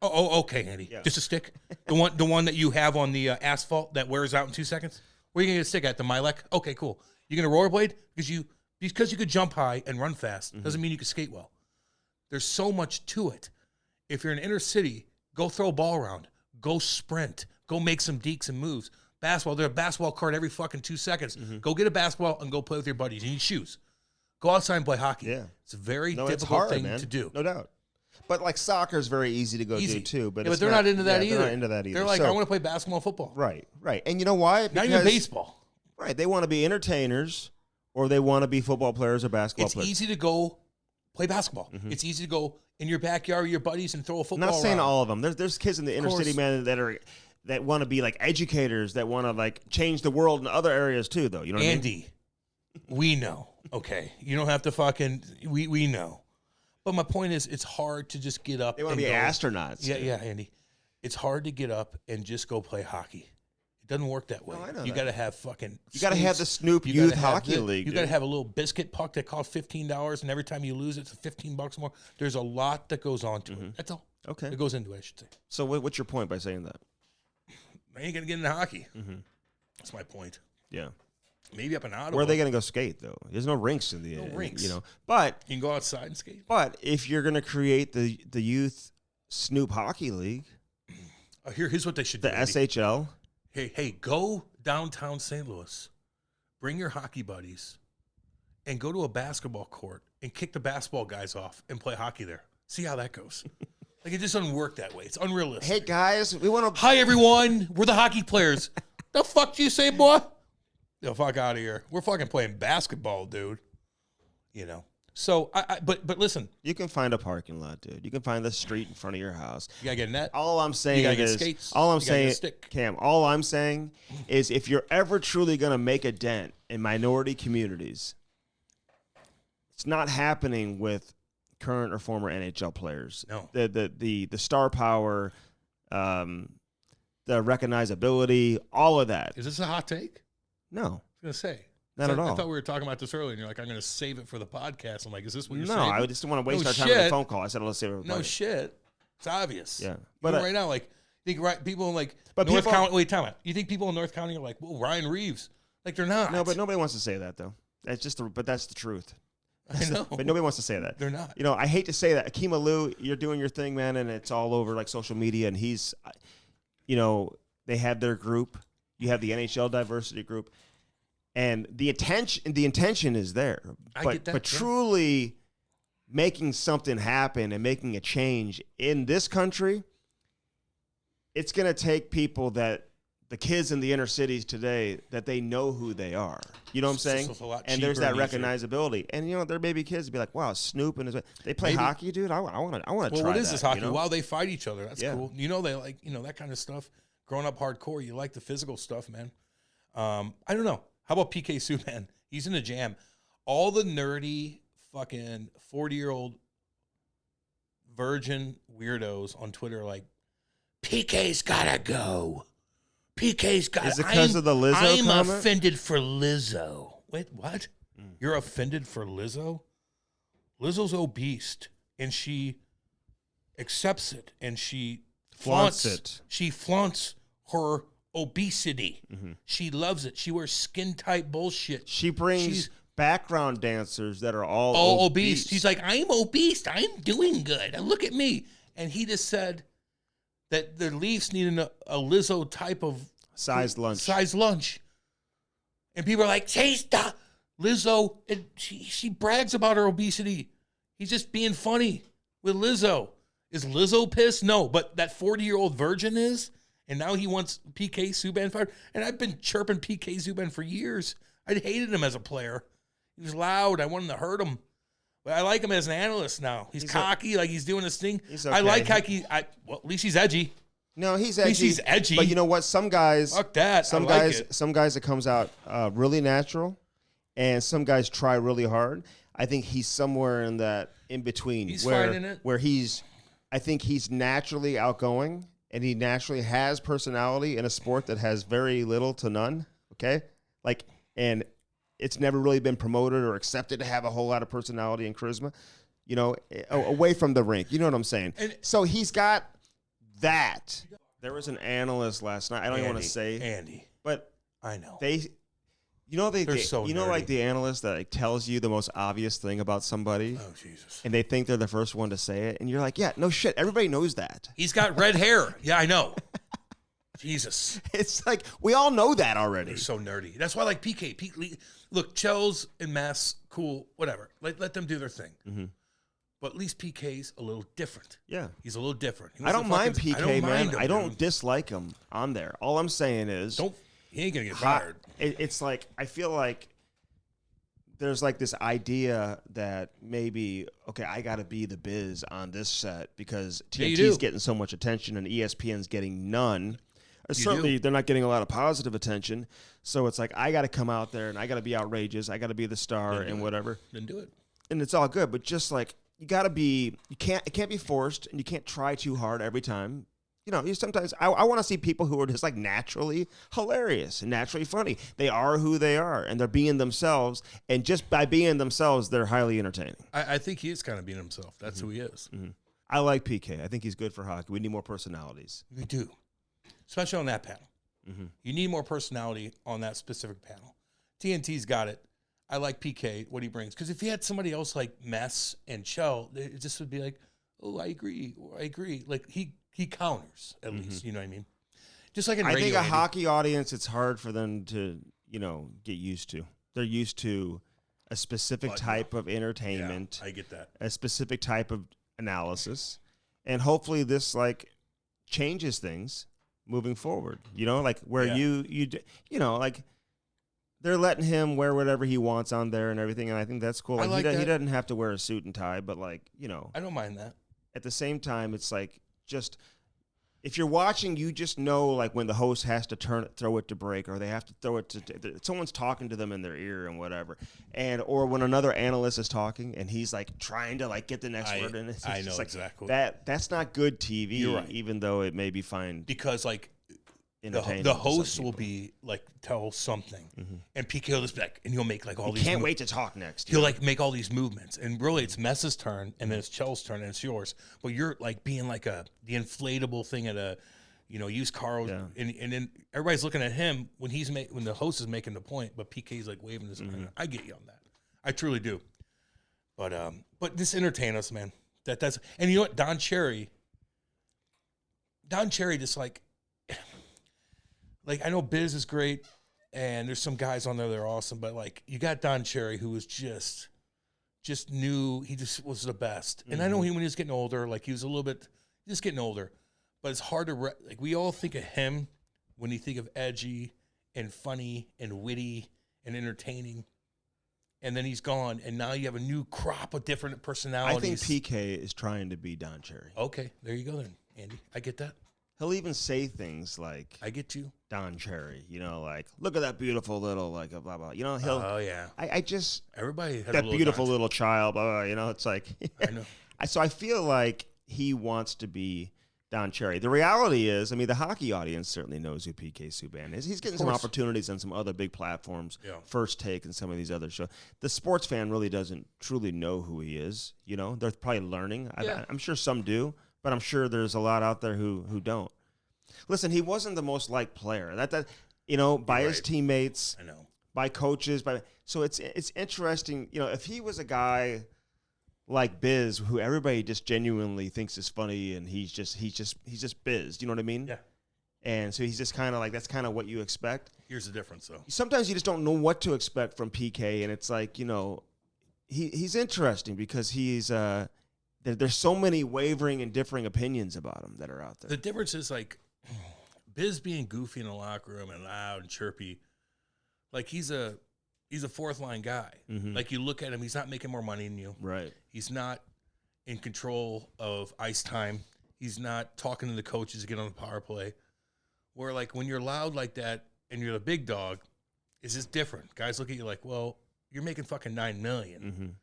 Oh, okay, Andy. Yeah. Just a stick? the one that you have on the asphalt that wears out in 2 seconds? Where are you going to get a stick at? The Milek? Okay, cool. You're going to rollerblade? Because you could jump high and run fast doesn't mean you can skate well. There's so much to it. If you're in inner city, go throw a ball around. Go sprint. Go make some dekes and moves. Basketball, there's a basketball court every fucking 2 seconds. Go get a basketball and go play with your buddies. You need shoes. Go outside and play hockey. Yeah. It's a very difficult thing to do. No doubt. But like soccer is very easy to go do too. But, but they're not into that either. They're not into that either. They're like, I want to play basketball and football. Right. And you know why? Not even baseball. Right. They want to be entertainers or they want to be football players or basketball players. It's easy to go play basketball. It's easy to go in your backyard with your buddies and throw a football I'm not saying around. all of them. There's kids in the inner city, man, that want to be like educators, that want to like change the world in other areas too, though. You know what Andy, I mean? We know. Okay. You don't have to fucking, we know. But my point is, it's hard to just get up. They want to be astronauts. Yeah, Andy. It's hard to get up and just go play hockey. It doesn't work that way. No, I know you got to have fucking. You got to have the Snoop Youth Hockey League. You got to have a little biscuit puck that costs $15, and every time you lose, it's $15 more. There's a lot that goes on to it. That's all. Okay. It goes into it, I should say. So what's your point by saying that? I ain't gonna get into hockey. That's my point. Yeah. Maybe up in Ottawa. Where are they going to go skate, though? There's no rinks in the rinks. You know, but you can go outside and skate. But if you're going to create the youth Snoop Hockey League, here's what they should do. The SHL. Hey, go downtown St. Louis, bring your hockey buddies, and go to a basketball court and kick the basketball guys off and play hockey there. See how that goes. Like, it just doesn't work that way. It's unrealistic. Hey, guys, we want to... Hi, everyone. We're the hockey players. The fuck do you say, boy? The fuck out of here. We're fucking playing basketball, dude. You know. So, but listen. You can find a parking lot, dude. You can find the street in front of your house. You got to get a net. All I'm saying is... skates. All I'm saying, stick. Cam, all I'm saying is if you're ever truly going to make a dent in minority communities, it's not happening with current or former NHL players. No. The star power, the recognizability, all of that. Is this a hot take? No. I was going to say. Not at all. I thought we were talking about this earlier, and you're like, I'm going to save it for the podcast. I'm like, is this what you're saying? No, I just didn't want to waste our time on the phone call. I said, let's save it for the podcast. No shit. It's obvious. Yeah. But right now, like, think people in like but North County. Wait, time out. You think people in North County are like, well, Ryan Reeves? Like, they're not. No, but nobody wants to say that, though. But that's the truth. I know. But nobody wants to say that. They're not. You know, I hate to say that. Akeem Alou, you're doing your thing, man, and it's all over like social media, and he's, you know, they have their group. You have the NHL diversity group, and the intention is there. But truly making something happen and making a change in this country, it's going to take people that the kids in the inner cities today, that they know who they are. You know what I'm saying? And there's that recognizability. And, you know, their baby kids be like, wow, Snoop and they play hockey, dude. I want to try that. Well, what is this hockey? You know? Wow, they fight each other. That's cool. You know, they like, you know, that kind of stuff. Growing up hardcore, you like the physical stuff, man. I don't know. How about PK Subban? He's in a jam. All the nerdy fucking 40-year-old virgin weirdos on Twitter are like, PK's gotta go. PK's got. Is it because of the Lizzo I'm comment? offended for Lizzo. Wait, what? You're offended for Lizzo? Lizzo's obese, and she accepts it, and she flaunts it. She flaunts her obesity. Mm-hmm. She loves it. She wears skin tight bullshit. She brings background dancers that are all obese. She's like, I'm obese. I'm doing good. Look at me. And he just said that the Leafs need a Lizzo type of size lunch. And people are like, she's the Lizzo. And she brags about her obesity. He's just being funny with Lizzo. Is Lizzo pissed? No, but that 40-year-old virgin is. And now he wants PK Subban fired. And I've been chirping PK Subban for years. I hated him as a player. He was loud. I wanted to hurt him. But I like him as an analyst now. He's cocky, like he's doing his thing. Okay. I like how at least he's edgy. No, he's edgy. At least he's edgy. But you know what? Some guys, fuck that. Some guys it comes out really natural, and some guys try really hard. I think he's somewhere in that in between. He's finding it. Where I think he's naturally outgoing, and he naturally has personality in a sport that has very little to none. Okay, and it's never really been promoted or accepted to have a whole lot of personality and charisma, away from the rink. You know what I'm saying? So he's got that. There was an analyst last night. I don't even want to say Andy, but I know they're so nerdy. Like the analyst that tells you the most obvious thing about somebody. Oh Jesus! And they think they're the first one to say it, and you're like, yeah, no shit. Everybody knows that. He's got red hair. Yeah, I know. Jesus. It's like we all know that already. They're so nerdy. That's why I like PK. Look, Chels and Mass, cool, whatever. Let them do their thing. Mm-hmm. But at least PK's a little different. Yeah. He's a little different. I don't mind PK, man. I don't dislike him on there. All I'm saying is... He ain't going to get fired. It's like, I feel like there's like this idea that maybe, okay, I got to be the biz on this set because TNT's getting so much attention and ESPN's getting none. Certainly, they're not getting a lot of positive attention. So it's like, I got to come out there and I got to be outrageous. I got to be the star and whatever. Then do it. And it's all good. But just like, it can't be forced and you can't try too hard every time. Sometimes I want to see people who are just like naturally hilarious and naturally funny. They are who they are and they're being themselves. And just by being themselves, they're highly entertaining. I think he is kind of being himself. That's who he is. Mm-hmm. I like PK. I think he's good for hockey. We need more personalities. We do. Especially on that panel. Mm-hmm. You need more personality on that specific panel. TNT's got it. I like PK, what he brings. Because if you had somebody else like Mess and Chell, it just would be like, oh, I agree. Like, he counters, at least. You know what I mean? Just like in radio. I think a hockey audience, it's hard for them to, get used to. They're used to a specific type of entertainment. Yeah, I get that. A specific type of analysis. And hopefully this, changes things moving forward, where like they're letting him wear whatever he wants on there and everything. And I think that's cool. He doesn't have to wear a suit and tie, but I don't mind that. At the same time, it's like, just if you're watching, you just know when the host has to throw it to break, or they have to throw it to someone's talking to them in their ear and whatever, or when another analyst is talking and he's trying to get the next word in. I know exactly that's not good TV. You're right. Even though it may be fine because the host will be tell something, and PK will just be and he'll make all these. Can't wait to talk next. He'll make all these movements, and really it's Mess's turn, and then it's Chell's turn, and it's yours. But you're being the inflatable thing at a, used car, and then everybody's looking at him when when the host is making the point, but PK's waving his. I get you on that, I truly do. But this entertain us, man. That's and you know what, Don Cherry just I know Biz is great, and there's some guys on there that are awesome, but you got Don Cherry, who was just knew he just was the best. And I know when he was getting older, he was a little bit just getting older, but it's hard to we all think of him when you think of edgy and funny and witty and entertaining, and then he's gone, and now you have a new crop of different personalities. I think PK is trying to be Don Cherry. Okay, there you go then, Andy. I get that. He'll even say things like, I get you. Don Cherry, look at that beautiful little, blah, blah. He'll. Oh, yeah. I just. Everybody has that beautiful little child, blah, blah, it's I know. So I feel like he wants to be Don Cherry. The reality is, the hockey audience certainly knows who PK Subban is. He's getting some opportunities on some other big platforms, First Take and some of these other shows. The sports fan really doesn't truly know who he is. They're probably learning. Yeah. I'm sure some do. But I'm sure there's a lot out there who don't. Listen, he wasn't the most liked player. That by his teammates, I know, by coaches, so it's interesting. If he was a guy like Biz, who everybody just genuinely thinks is funny, and he's just Biz. You know what I mean? Yeah. And so he's just kind of like, that's kind of what you expect. Here's the difference, though. Sometimes you just don't know what to expect from PK, and it's like, he's interesting because he's there's so many wavering and differing opinions about him that are out there. The difference is like Biz being goofy in the locker room and loud and chirpy, like he's a fourth line guy. Mm-hmm. Like you look at him, he's not making more money than you. Right. He's not in control of ice time. He's not talking to the coaches to get on the power play. Where like when you're loud like that and you're the big dog, it's just different. Guys look at you like, well, you're making fucking $9 million,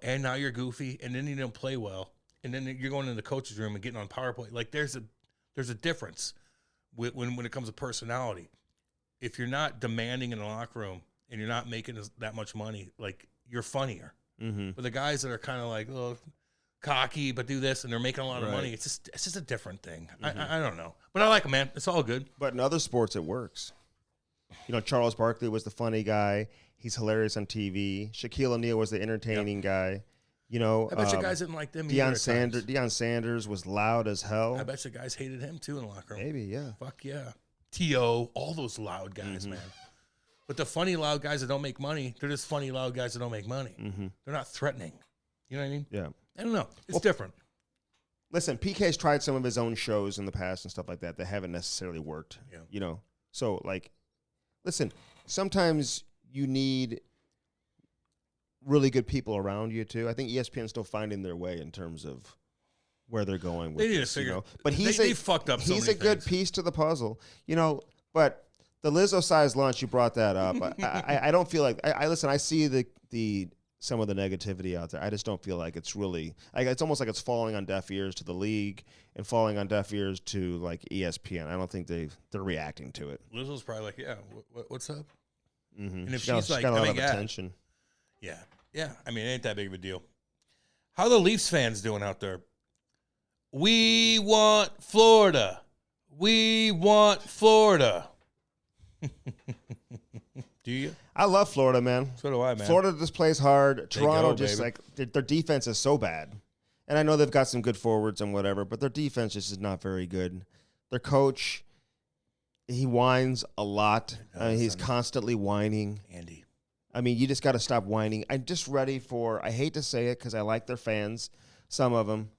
and now you're goofy, and then you don't play well, and then you're going in the coach's room and getting on power play. Like there's a difference when it comes to personality. If you're not demanding in the locker room and you're not making that much money, like you're funnier. Mm-hmm. But the guys that are kind of like, oh, cocky, but do this, and they're making a lot of money. It's just a different thing. Mm-hmm. I don't know, but I like him, man. It's all good. But in other sports, it works. Charles Barkley was the funny guy. He's hilarious on TV. Shaquille O'Neal was the entertaining guy. I bet you guys didn't like them. Deion Sanders was loud as hell. I bet you guys hated him too in the locker room. Maybe, yeah. Fuck yeah. T.O., all those loud guys, man. But the funny loud guys that don't make money, they're just funny loud guys that don't make money. Mm-hmm. They're not threatening. You know what I mean? Yeah. I don't know. It's different. Listen, PK's tried some of his own shows in the past and stuff like that haven't necessarily worked. Yeah. So like, listen, sometimes you need really good people around you too. I think ESPN's still finding their way in terms of where they're going with they need this, to figure. But they fucked up. He's a good piece to the puzzle, But the Lizzo-sized lunch, you brought that up. I don't feel like listen. I see the some of the negativity out there. I just don't feel like it's really. It's almost like it's falling on deaf ears to the league and falling on deaf ears to like ESPN. I don't think they're reacting to it. Lizzo's probably like, yeah, what's up? Mm-hmm. And if she's like, got a lot of attention. Yeah. I mean, it ain't that big of a deal. How are the Leafs fans doing out there? We want Florida. We want Florida. Do you? I love Florida, man. So do I, man. Florida just plays hard. Toronto just baby. like their defense is so bad. And I know they've got some good forwards and whatever, but their defense just is not very good. Their coach, he whines a lot. He's constantly whining. Andy. I mean, you just got to stop whining. I'm just ready for, I hate to say it because I like their fans, some of them,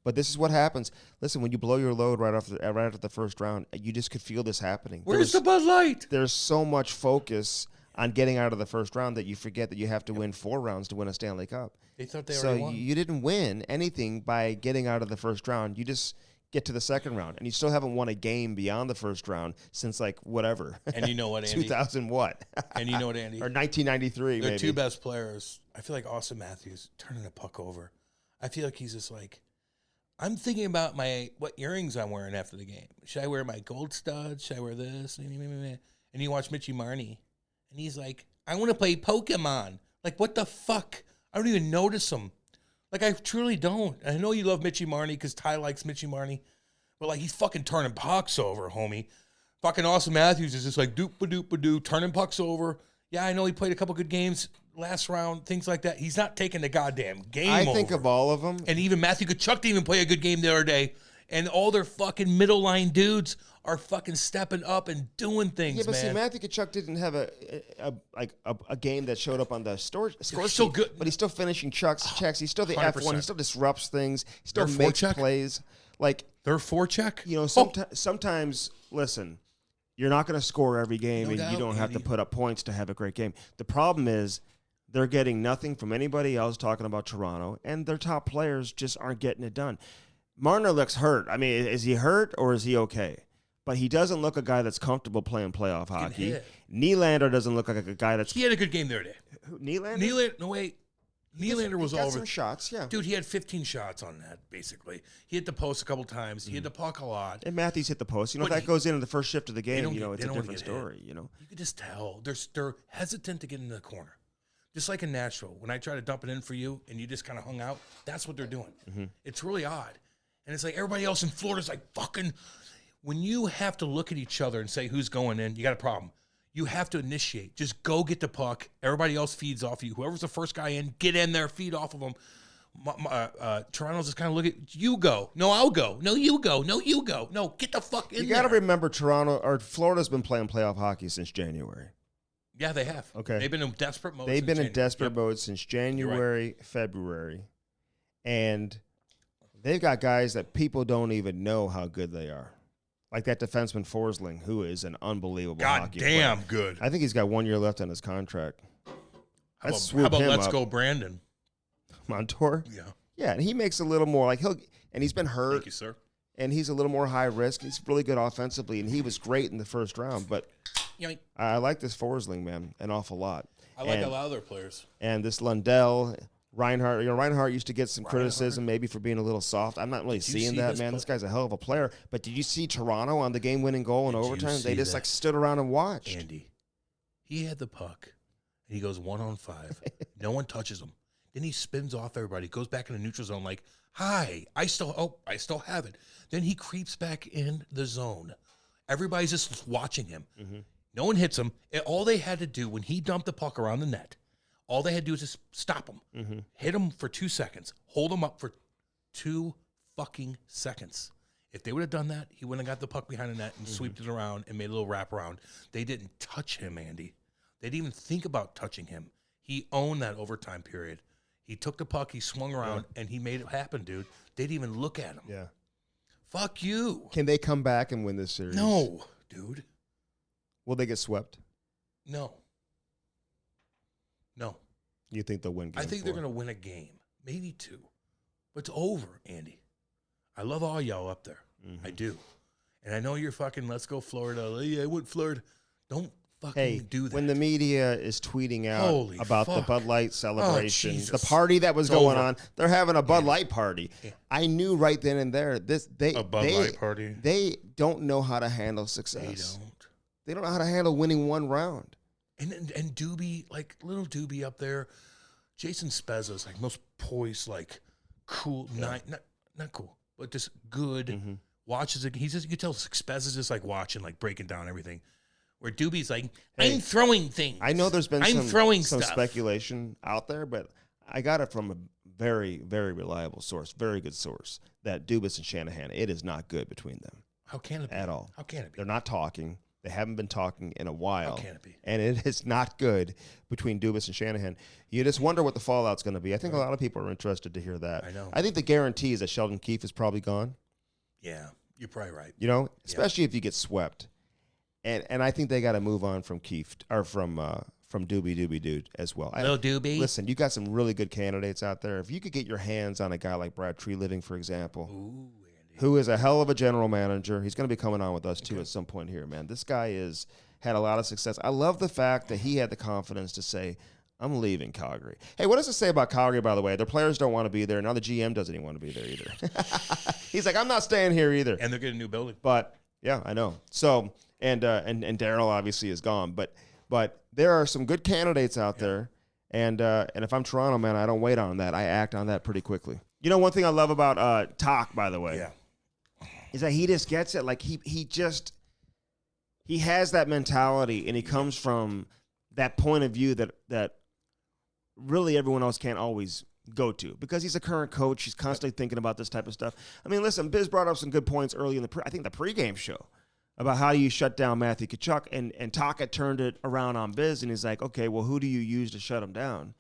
but this is what happens. Listen, when you blow your load right after the first round, you just could feel this happening. Where's the Bud Light? There's so much focus on getting out of the first round that you forget that you have to win 4 rounds to win a Stanley Cup. They thought they already won. So you didn't win anything by getting out of the first round. You just get to the second round, and you still haven't won a game beyond the first round since like whatever. And you know what, Andy? 2000 what? And you know what, Andy? Or 1993, Their maybe. 2 best players. I feel like Austin Matthews turning the puck over. I feel like he's just like, I'm thinking about what earrings I'm wearing after the game. Should I wear my gold studs? Should I wear this? And you watch Mitchie Marnie, and he's like, I want to play Pokemon. Like, what the fuck? I don't even notice him. Like, I truly don't. I know you love Mitchie Marnie because Ty likes Mitchie Marnie, but like, he's fucking turning pucks over, homie. Fucking Austin Matthews is just like doop-a-doop-a-doo, turning pucks over. Yeah, I know he played a couple good games last round, things like that. He's not taking the goddamn game over. I think of all of them. And even Matthew Tkachuk didn't even play a good game the other day. And all their fucking middle line dudes are fucking stepping up and doing things, but man. see, Matthew Tkachuk didn't have a game that showed up on the score sheet. Still good. But he's still finishing checks. He's still the 100%. F1. He still disrupts things. He still Their makes forecheck? plays. Like, Their forecheck? Sometimes, listen, you're not going to score every game, No and doubt, you don't have to Andy. put up points to have a great game. The problem is they're getting nothing from anybody else talking about Toronto, and their top players just aren't getting it done. Marner looks hurt. I mean, is he hurt or is he okay? But he doesn't look a guy that's comfortable playing playoff hockey. Nylander doesn't look like a guy that's... He had a good game the other day. Who, Nylander? Nylander was got all some over. shots, yeah. Dude, he had 15 shots on that, basically. He hit the post a couple times. He hit the puck a lot. And Matthews hit the post. If But that goes in the first shift of the game, don't it's get- a they don't different get story, You could just tell. They're hesitant to get into the corner. Just like in Nashville. When I try to dump it in for you and you just kind of hung out, that's what they're doing. It's really odd. And it's like everybody else in Florida's like, fucking, when you have to look at each other and say who's going in, you got a problem. You have to initiate. Just go get the puck. Everybody else feeds off you. Whoever's the first guy in, get in there, feed off of them. Toronto's just kind of look at you go. No, I'll go. No, you go. No, you go. No, get the fuck in there. You got to remember Florida's been playing playoff hockey since January. Yeah, they have. Okay. They've been in desperate mode. They've been in desperate mode since January, February. And they've got guys that people don't even know how good they are. Like that defenseman Forsling, who is an unbelievable hockey player. God damn good. I think he's got 1 year left on his contract. How about let's go Brandon? Montour? Yeah. Yeah, and he makes a little more like he's been hurt. Thank you, sir. And he's a little more high risk. He's really good offensively, and he was great in the first round. But I like this Forsling, man, an awful lot. I like a lot of their players. And this Lundell, Reinhart. Reinhart used to get some criticism maybe for being a little soft. I'm not really seeing that, man. This guy's a hell of a player. But did you see Toronto on the game-winning goal in overtime? They just stood around and watched. Andy, he had the puck, and he goes 1-on-5. No one touches him. Then he spins off everybody, goes back in the neutral zone like, hi, I still have it. Then he creeps back in the zone. Everybody's just watching him. Mm-hmm. No one hits him. All they had to do when he dumped the puck around the net, all they had to do is just stop him, hit him for 2 seconds, hold him up for 2 fucking seconds. If they would have done that, he wouldn't have got the puck behind the net and swept it around and made a little wraparound. They didn't touch him, Andy. They didn't even think about touching him. He owned that overtime period. He took the puck, he swung around, and he made it happen, dude. They didn't even look at him. Yeah. Fuck you. Can they come back and win this series? No, dude. Will they get swept? No. You think they'll win game I think 4? they're going to win a game, maybe 2. But it's over, Andy. I love all y'all up there. I do. And I know you're fucking, let's go Florida. Yeah, I went Florida. Don't fucking do that. When the media is tweeting out about the Bud Light celebration, the party that was going on, they're having a Bud Light party. Yeah. I knew right then and there, a Bud Light party. They don't know how to handle success. They don't know how to handle winning one round. And Doobie, like little Doobie up there, Jason Spezza's like most poised, like cool, not cool, but just good. Watches it. He's just, you can tell Spezza's just like watching, like breaking down everything. Where Doobie's like, I'm throwing things. I know there's been some speculation out there, but I got it from a very, very reliable source, very good source, that Dubas and Shanahan, it is not good between them. How can it be? At all. How can it be? They're not talking. They haven't been talking in a while. How can it be? And it is not good between Dubas and Shanahan. You just wonder what the fallout's going to be. I think a lot of people are interested to hear that. I know. I think the guarantee is that Sheldon Keefe is probably gone. Yeah, you're probably right. You know, especially if you get swept. And I think they got to move on from Keefe or from Doobie Dude as well. Little Doobie. Listen, you got some really good candidates out there. If you could get your hands on a guy like Brad Treliving, for example, who is a hell of a general manager. He's going to be coming on with us too at some point here, man. This guy had a lot of success. I love the fact that he had the confidence to say, I'm leaving Calgary. Hey, what does it say about Calgary, by the way? Their players don't want to be there. Now the GM doesn't even want to be there either. He's like, I'm not staying here either. And they're getting a new building. But yeah, I know. So and Daryl obviously is gone. But there are some good candidates out there. And if I'm Toronto, man, I don't wait on that. I act on that pretty quickly. You know, one thing I love about Dach, by the way, is that he just gets it. Like he has that mentality, and he comes from that point of view that really everyone else can't always go to, because he's a current coach. He's constantly thinking about this type of stuff. I mean, listen, Biz brought up some good points early in the pregame show about how do you shut down Matthew Tkachuk, and Taka turned it around on Biz, and he's like, okay, well, who do you use to shut him down?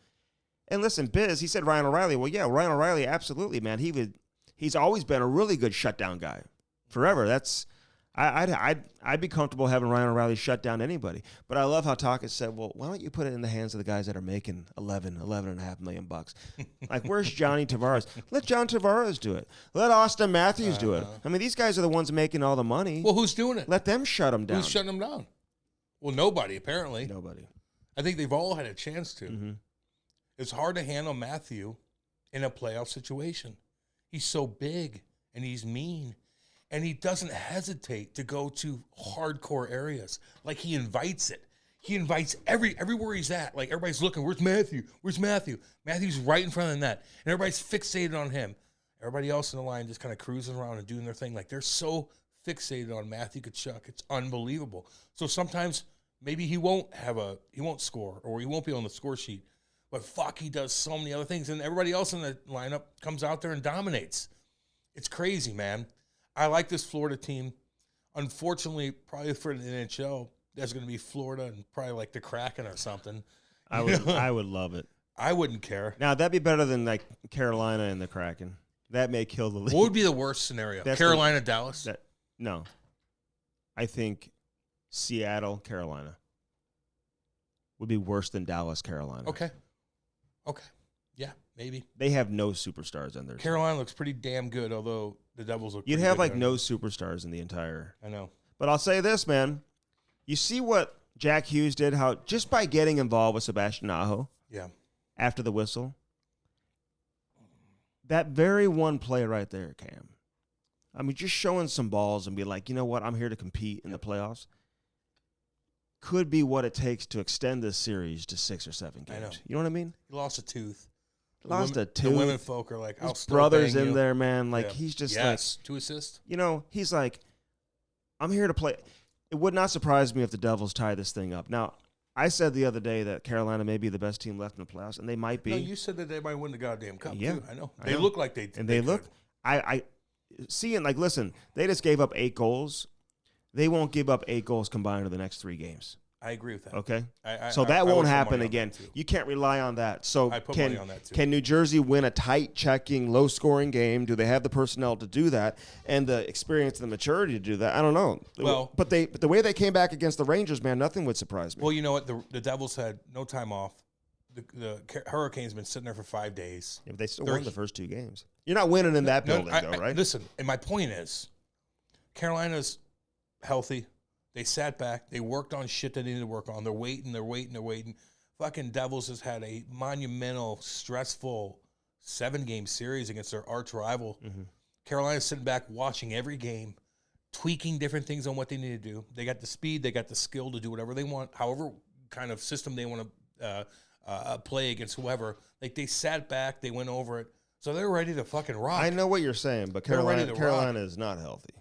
And listen, Biz, he said Ryan O'Reilly. Well, yeah, Ryan O'Reilly, absolutely, man. He's always been a really good shutdown guy. Forever. I'd be comfortable having Ryan O'Reilly shut down anybody. But I love how Taka said, well, why don't you put it in the hands of the guys that are making $11.5 million? Like, where's Johnny Tavares? Let John Tavares do it. Let Austin Matthews do it. I mean, these guys are the ones making all the money. Well, who's doing it? Let them shut them down. Who's shutting them down? Well, nobody, apparently. Nobody. I think they've all had a chance to. Mm-hmm. It's hard to handle Matthew in a playoff situation. He's so big, and he's mean. And he doesn't hesitate to go to hardcore areas. Like, he invites it. He invites everywhere he's at. Like, everybody's looking, where's Matthew? Where's Matthew? Matthew's right in front of the net. And everybody's fixated on him. Everybody else in the line just kind of cruising around and doing their thing. Like, they're so fixated on Matthew Tkachuk. It's unbelievable. So sometimes maybe he won't score, or he won't be on the score sheet. But fuck, he does so many other things, and everybody else in the lineup comes out there and dominates. It's crazy, man. I like this Florida team. Unfortunately, probably for the NHL, there's going to be Florida and probably like the Kraken or something. I would love it. I wouldn't care. Now, that'd be better than like Carolina and the Kraken. That may kill the league. What would be the worst scenario? Carolina, Dallas? No. I think Seattle, Carolina would be worse than Dallas, Carolina. Okay. Yeah, maybe. They have no superstars on their team. Carolina looks pretty damn good, although the Devils look You'd pretty have good like there. no superstars in the entire. I know. But I'll say this, man. You see what Jack Hughes did? How just by getting involved with Sebastian Aho after the whistle, that very one play right there, Cam. I mean, just showing some balls and be like, you know what? I'm here to compete in the playoffs. Could be what it takes to extend this series to 6 or 7 games. I know. You know what I mean? He lost a tooth. The women folk are like, I'll his still brother's bang in you. there, man. Like, he's just like, 2 assists. you know, he's like, I'm here to play. It would not surprise me if the Devils tie this thing up. Now, I said the other day that Carolina may be the best team left in the playoffs, and they might be. No, you said that they might win the goddamn cup, Yeah, too. I know. I They know. look like they And they look. could. I seeing, like, listen, they just gave up 8 goals. They won't give up 8 goals combined in the next 3 games. I agree with that. Okay? So that would won't put happen money on again. that, too. You can't rely on that. So I put money on that, too. Can New Jersey win a tight, checking, low-scoring game? Do they have the personnel to do that and the experience and the maturity to do that? I don't know. Well, but the way they came back against the Rangers, man, nothing would surprise me. Well, you know what? The Devils had no time off. The Hurricanes been sitting there for 5 days. Yeah, but they still They're- won the first 2 games. You're not winning in that building, though, right? Listen, and my point is, Carolina's healthy. They sat back. They worked on shit they needed to work on. They're waiting. Fucking Devils has had a monumental, stressful 7-game series against their arch rival. Mm-hmm. Carolina's sitting back watching every game, tweaking different things on what they need to do. They got the speed. They got the skill to do whatever they want, however kind of system they want to play against whoever. Like, they sat back. They went over it. So they're ready to fucking rock. I know what you're saying, but They're ready to Carolina is not healthy.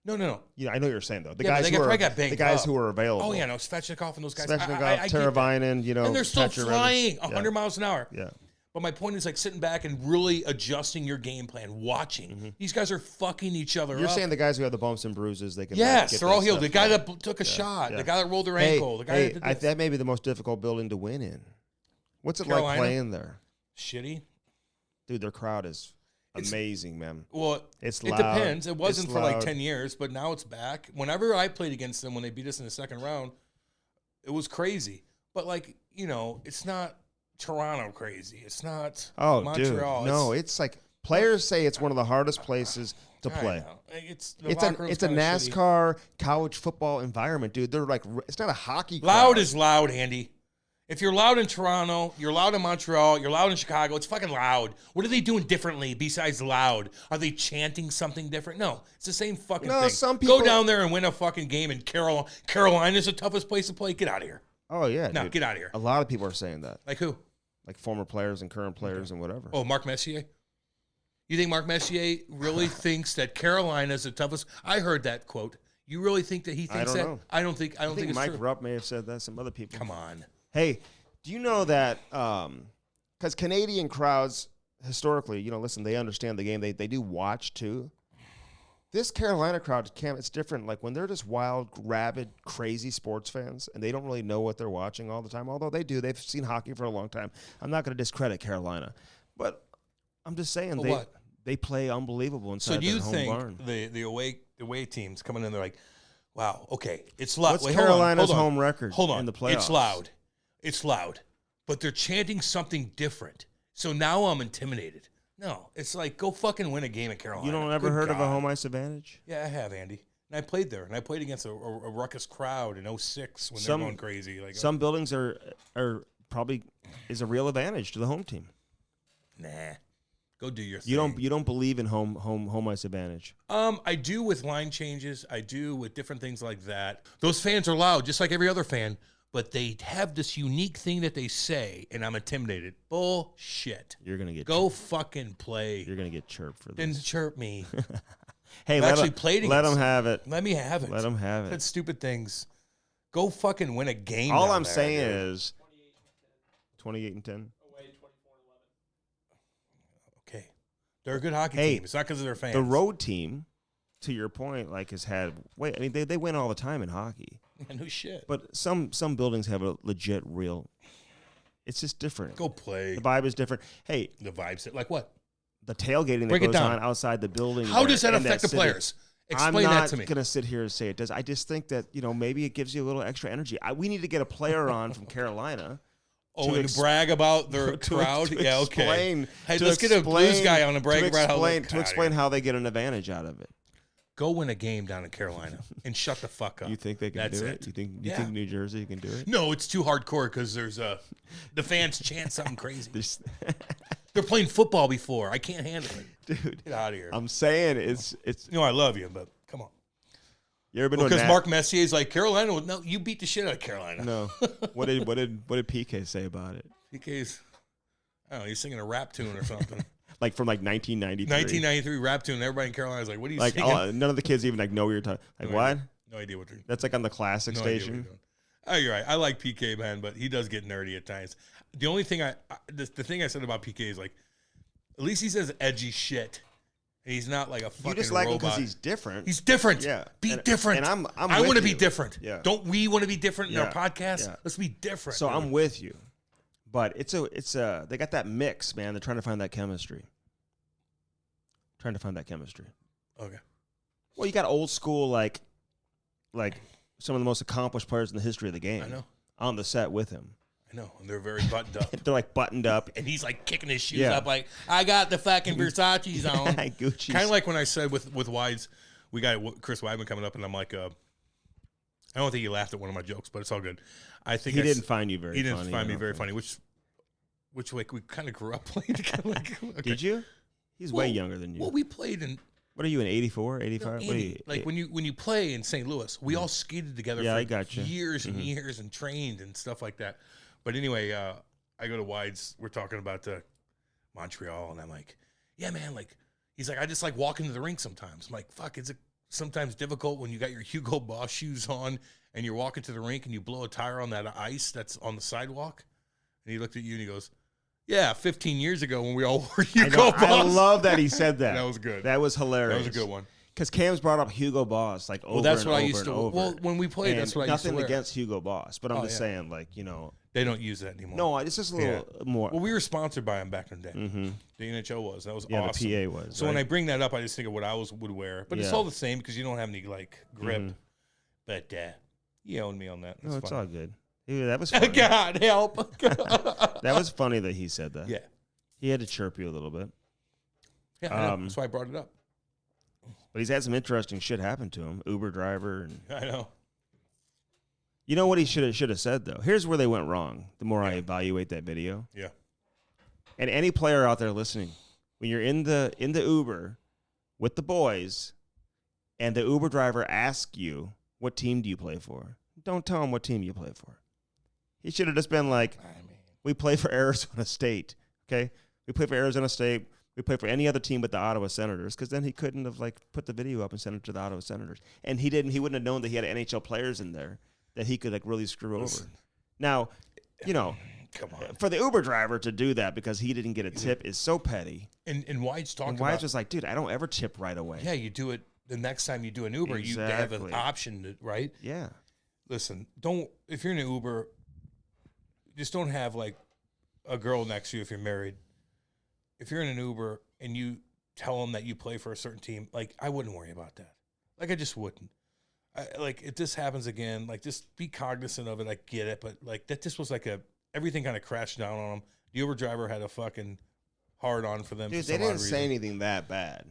No. Yeah, I know what you're saying, though. The Yeah, but guys they who probably are got banged the guys up. who are available. Oh, yeah, no, Svechnikov and those guys. Svechnikov, I get that. Teravainen, you know. And they're still Petrovich. flying 100 miles an hour. Yeah. But my point is, like, sitting back and really adjusting your game plan, watching. Mm-hmm. These guys are fucking each other You're up. saying the guys who have the bumps and bruises, they can Yes, get they're all that healed. stuff The guy done. that took a shot, yeah. the guy that rolled their ankle, the guy that did this. that may be the most difficult building to win in. What's it Carolina? like playing there? Shitty. Dude, their crowd is amazing, man. Well, It's it loud. depends. It wasn't It's for like loud. 10 years, but now it's back. Whenever I played against them when they beat us in the second round, it was crazy. But, like, you know, it's not Toronto crazy. It's not Montreal. Dude. No, it's like players say it's one of the hardest places to I play. know. It's It's a NASCAR college football environment, dude. They're like, it's not a hockey crowd. Loud is loud, Andy. If you're loud in Toronto, you're loud in Montreal, you're loud in Chicago, it's fucking loud. What are they doing differently besides loud? Are they chanting something different? No, it's the same fucking thing. some people Go down there and win a fucking game in Carolina. Carolina's the toughest place to play. Get out of here. Oh, yeah. No, dude. get out of here. A lot of people are saying that. Like who? Like former players and current players and whatever. Oh, Mark Messier? You think Mark Messier really thinks that Carolina's the toughest? I heard that quote. You really think that he thinks that? know. I don't think it's Mike true. Rupp may have said that. Some other people. Come on. Hey, do you know that because Canadian crowds historically, you know, listen, they understand the game. They do watch too. This Carolina crowd, Cam, it's different. Like when they're just wild, rabid, crazy sports fans and they don't really know what they're watching all the time, although they do. They've seen hockey for a long time. I'm not going to discredit Carolina, but I'm just saying they play unbelievable inside So do you their home think barn. the away teams coming in, they're like, wow, okay, it's loud. What's Wait, Carolina's hold on. home record Hold on. in the playoffs? It's loud. But they're chanting something different. So now I'm intimidated. No, it's like, go fucking win a game at Carolina. You don't ever Good heard of a God. home ice advantage? Yeah, I have, Andy. And I played there. And I played against a ruckus crowd in 06 when Some- they're going crazy. Like, Some buildings are probably is a real advantage to the home team. nah. Go do your thing. You don't believe in home ice advantage. I do with line changes. I do with different things like that. Those fans are loud, just like every other fan, but they have this unique thing that they say, and I'm intimidated. Bullshit. You're gonna get Go fucking play. You're gonna get chirped for this. Then chirp me. Hey, let them have it. Let me have it. Let them have Said it. stupid things. Go fucking win a game. All I'm there, saying dude. is 28-10. Okay. They're a good hockey team. It's not because of their fans. The road team, to your point, like has had. I mean, they win all the time in hockey. No shit. But some buildings have a legit real. It's just different. Go play. The vibe is different. Hey, The vibes. Like what? the tailgating that goes on outside the building. How does that in affect the city, players? Explain that to me. I'm not going to sit here and say it does. I just think that, maybe it gives you a little extra energy. We need to get a player on from Carolina. And brag about their crowd? Yeah, okay. Hey, let's get a explain- Blues guy on to brag about to explain how they get an advantage out of it. Go win a game down in Carolina and shut the fuck up. You think they can do it? You think New Jersey can do it? No, it's too hardcore because there's the fans chant something crazy. They're playing football before. I can't handle it. Dude, get out of here. I'm saying it's. I love you, but come on. You ever been because Mark Messier's like Carolina? No, you beat the shit out of Carolina. No. What did PK say about it? PK's, I don't know. He's singing a rap tune or something. Like from 1993. 1993 rap tune. Everybody in Carolina's like, what are you singing? None of the kids even know what you're talking. Like what? No idea what you're. That's like on the classic station. Oh, you're right. I like PK, man, but he does get nerdy at times. The only thing the thing I said about PK is like, at least he says edgy shit. And he's not like a fucking robot. You just like him because he's different. He's different. Yeah. Be different. And I want to be different. Yeah. Don't we want to be different in our podcast? Yeah. Let's be different. So I'm with you. But they got that mix, man. They're trying to find that chemistry. Okay. Well, you got old school like some of the most accomplished players in the history of the game. I know. On the set with him. I know, and they're very buttoned up. They're like buttoned up. And he's like kicking his shoes up like, I got the fucking Versace's on. Gucci's. Kind of like when I said with Wides, we got Chris Wideman coming up, and I'm like, I don't think he laughed at one of my jokes, but it's all good. I think he didn't find you very funny. He didn't find me very funny, which like we kind of grew up playing together. Like, okay. Did you? He's way younger than you. Well, we played in. What are you in 84, 85? No, 80. Like when you play in St. Louis, we all skated together for years and years and trained and stuff like that. But anyway, I go to Wides. We're talking about Montreal, and I'm like, yeah, man. Like he's like, I just like walking to the rink sometimes. I'm like, fuck, is it sometimes difficult when you got your Hugo Boss shoes on and you're walking to the rink and you blow a tire on that ice that's on the sidewalk? And he looked at you and he goes, yeah, 15 years ago when we all wore Hugo Boss. I love that he said that. That was good. That was hilarious. That was a good one. Because Cam's brought up Hugo Boss like over well, that's and what over I used to. and over. Well, when we played, that's what I used to wear. Nothing against Hugo Boss, but I'm just saying, like, they don't use that anymore. No, it's just a little more. Well, we were sponsored by them back in the day. Mm-hmm. The NHL was. That was awesome. Yeah, the PA was. So when I bring that up, I just think of what I would wear. But it's all the same because you don't have any like grip. Mm-hmm. But you own me on that. That's it's all good. Yeah, that was funny. God help. That was funny that he said that. Yeah. He had to chirp you a little bit. Yeah, that's why I brought it up. But he's had some interesting shit happen to him. Uber driver. And I know. You know what he should have said, though? Here's where they went wrong, the more I evaluate that video. Yeah. And any player out there listening, when you're in the Uber with the boys and the Uber driver asks you, what team do you play for? Don't tell him what team you play for. He should have just been like, we play for Arizona State, okay? We play for Arizona State. We play for any other team but the Ottawa Senators, because then he couldn't have like put the video up and sent it to the Ottawa Senators. And he wouldn't have known that he had NHL players in there that he could like really screw over. Now, come on, for the Uber driver to do that because he didn't get a tip is so petty. And White's talking about. White's just like, dude, I don't ever tip right away. Yeah, you do it the next time you do an Uber. Exactly. You have an option, right? Yeah. Listen, if you're in an Uber, just don't have like a girl next to you if you're married. If you're in an Uber and you tell them that you play for a certain team, like I wouldn't worry about that. Like I just wouldn't. Like if this happens again, like just be cognizant of it. I get it, but like that just was like everything kind of crashed down on them. The Uber driver had a fucking hard on for them. Dude, they didn't say anything that bad.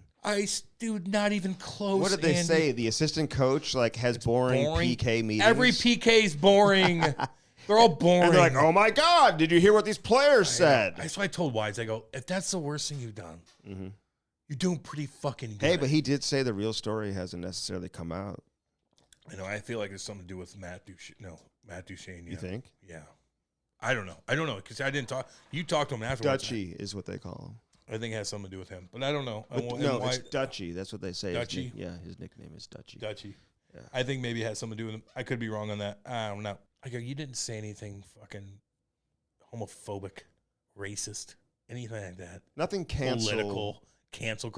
Dude, not even close. What did they say? The assistant coach like has boring PK meetings. Every PK's boring. They're all boring. And they're like, oh my God, did you hear what these players said? That's why I told Wides, I go, if that's the worst thing you've done, you're doing pretty fucking good. Hey, but he did say the real story hasn't necessarily come out. I feel like it's something to do with Matt Duchene. No, Matt Duchene. Yeah. You think? Yeah. I don't know because I didn't talk. You talked to him afterwards. Dutchy is what they call him. I think it has something to do with him, but I don't know. No, it's Dutchy. That's what they say. Dutchy? His nickname is Dutchy. Dutchy. Yeah. I think maybe it has something to do with him. I could be wrong on that. I don't know. I go, you didn't say anything fucking homophobic, racist, anything like that. Nothing political, cancel.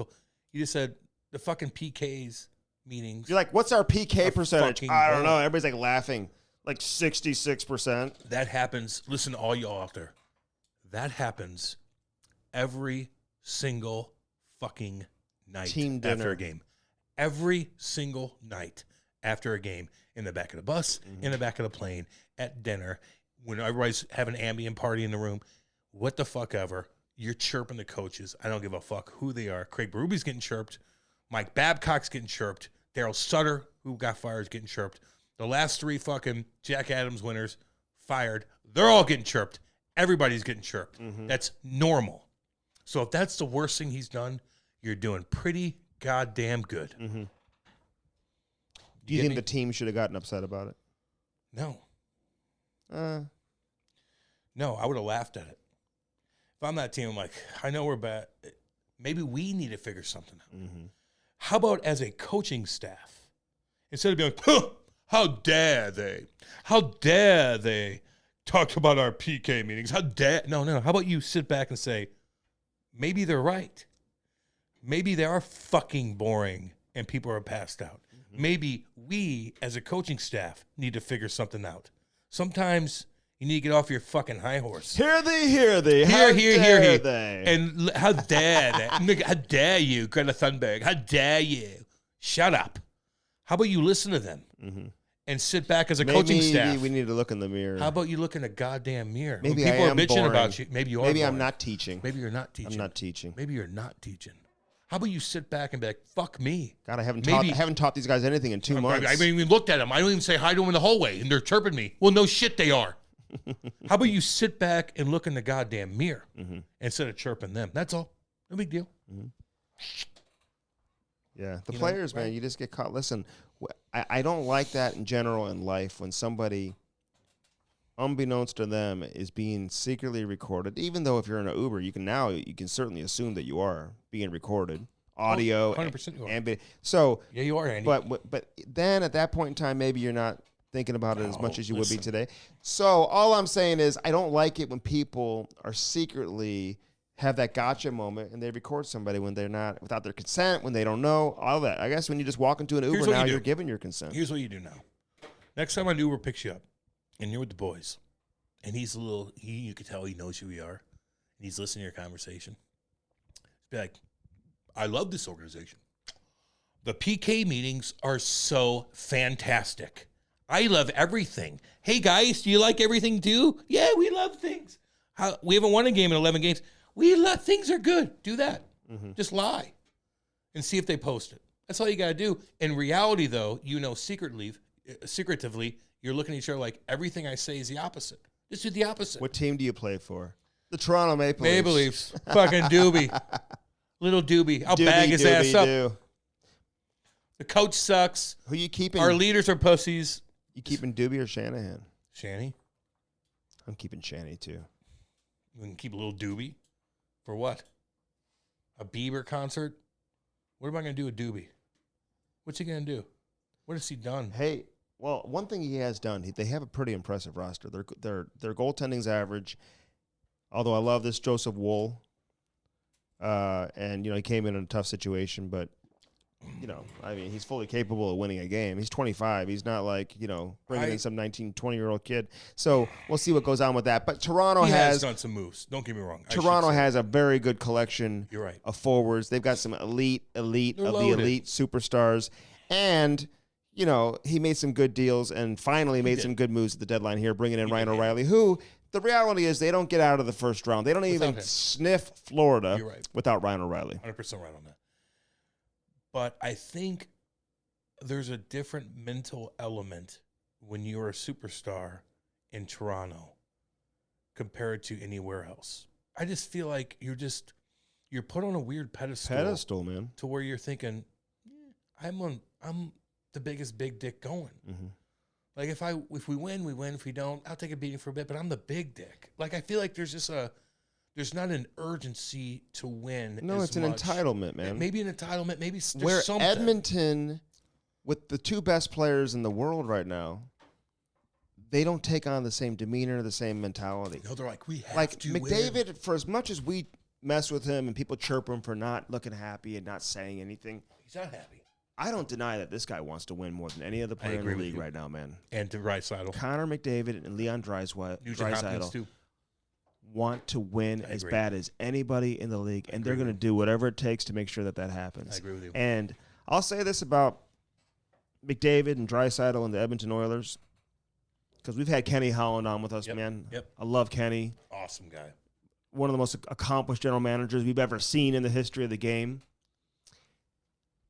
You just said the fucking PKs meetings. You're like, what's our PK percentage? I don't know. Everybody's like laughing. Like 66%. That happens. Listen to all y'all out there. That happens every single fucking night Team dinner. after a game. Every single night after a game. In the back of the bus, in the back of the plane, at dinner, when everybody's having an ambient party in the room, what the fuck ever. You're chirping the coaches. I don't give a fuck who they are. Craig Berube's getting chirped. Mike Babcock's getting chirped. Daryl Sutter, who got fired, is getting chirped. The last 3 fucking Jack Adams winners fired. They're all getting chirped. Everybody's getting chirped. That's normal. So if that's the worst thing he's done, you're doing pretty goddamn good. Do you think the team should have gotten upset about it? No. No, I would have laughed at it. If I'm that team, I'm like, I know we're bad. Maybe we need to figure something out. How about as a coaching staff, instead of being like, huh, how dare they? How dare they talk about our PK meetings? How dare? No. How about you sit back and say, maybe they're right. Maybe they are fucking boring and people are passed out. Maybe we, as a coaching staff, need to figure something out. Sometimes you need to get off your fucking high horse. Hear thee. How dare they? And how dare they? How dare you, Greta Thunberg? How dare you? Shut up. How about you listen to them and sit back as a coaching staff? Maybe we need to look in the mirror. How about you look in a goddamn mirror? Maybe when people I am are bitching boring. about you. Maybe you are. Maybe boring. I'm not teaching. Maybe you're not teaching. I'm not teaching. Maybe you're not teaching. How about you sit back and be like, fuck me. God, I haven't taught these guys anything in 2 months. I mean, we looked at them. I don't even say hi to them in the hallway, and they're chirping me. Well, no shit, they are. How about you sit back and look in the goddamn mirror instead of chirping them? That's all. No big deal. Yeah, the players, man, you just get caught. Listen, I don't like that in general in life when somebody, unbeknownst to them, is being secretly recorded. Even though if you're in an Uber, you can certainly assume that you are being recorded, audio, 100% you are. and so Yeah, you are, Andy. But then at that point in time, maybe you're not thinking about it as much as you would be listen. today. So all I'm saying is I don't like it when people are secretly have that gotcha moment and they record somebody when they're not, without their consent, when they don't know, all that. I guess when you just walk into an Uber now, you're giving your consent. Here's what you do now. Next time an Uber picks you up and you're with the boys and he's a little, you can tell he knows who you are and he's listening to your conversation. Be like, I love this organization. The PK meetings are so fantastic. I love everything. Hey, guys, do you like everything too? Yeah, we love things. We haven't won a game in 11 games. We love things are good. Do that. Just lie and see if they post it. That's all you got to do. In reality, though, secretively, you're looking at each other like everything I say is the opposite. Just do the opposite. What team do you play for? The Toronto Maple Leafs. Maple Leafs. Fucking Doobie. Little Doobie. I'll bag his ass up. The coach sucks. Who you keeping? Our leaders are pussies. You keeping Doobie or Shanahan? Shanny. I'm keeping Shanny too. We can keep a little Doobie. For what? A Bieber concert? What am I going to do with Doobie? What's he going to do? What has he done? Hey, well, one thing he has done, they have a pretty impressive roster. Their goaltending's average. Although I love this Joseph Wool, and he came in a tough situation, but he's fully capable of winning a game. He's 25. He's not like bringing in some 19, 20-year-old kid. So we'll see what goes on with that. But Toronto has done some moves. Don't get me wrong. Toronto has a very good collection. You're right. Of forwards. They've got some elite They're of loaded. the elite superstars, and he made some good deals and finally made some good moves at the deadline here, bringing in Ryan O'Reilly, who. The reality is they don't get out of the first round. They don't even sniff Florida without Ryan O'Reilly. 100% right on that. But I think there's a different mental element when you're a superstar in Toronto compared to anywhere else. I just feel like you're put on a weird pedestal, man, to where you're thinking, I'm the biggest big dick going. Like if we win, we win. If we don't, I'll take a beating for a bit. But I'm the big dick. Like I feel like there's there's not an urgency to win. No, it's an entitlement, man. Maybe an entitlement. Maybe there's where something. Edmonton, with the two best players in the world right now, they don't take on the same demeanor, the same mentality. No, they're like, we have to McDavid, win. for as much as we mess with him and people chirp him for not looking happy and not saying anything, he's not happy. I don't deny that this guy wants to win more than any other player in the league right now, man. And to Draisaitl. Connor McDavid and Leon Draisaitl want to win as bad as anybody in the league, and they're going to do whatever it takes to make sure that happens. I agree with you. And I'll say this about McDavid and Draisaitl and the Edmonton Oilers, because we've had Kenny Holland on with us, man. Yep. I love Kenny. Awesome guy. One of the most accomplished general managers we've ever seen in the history of the game.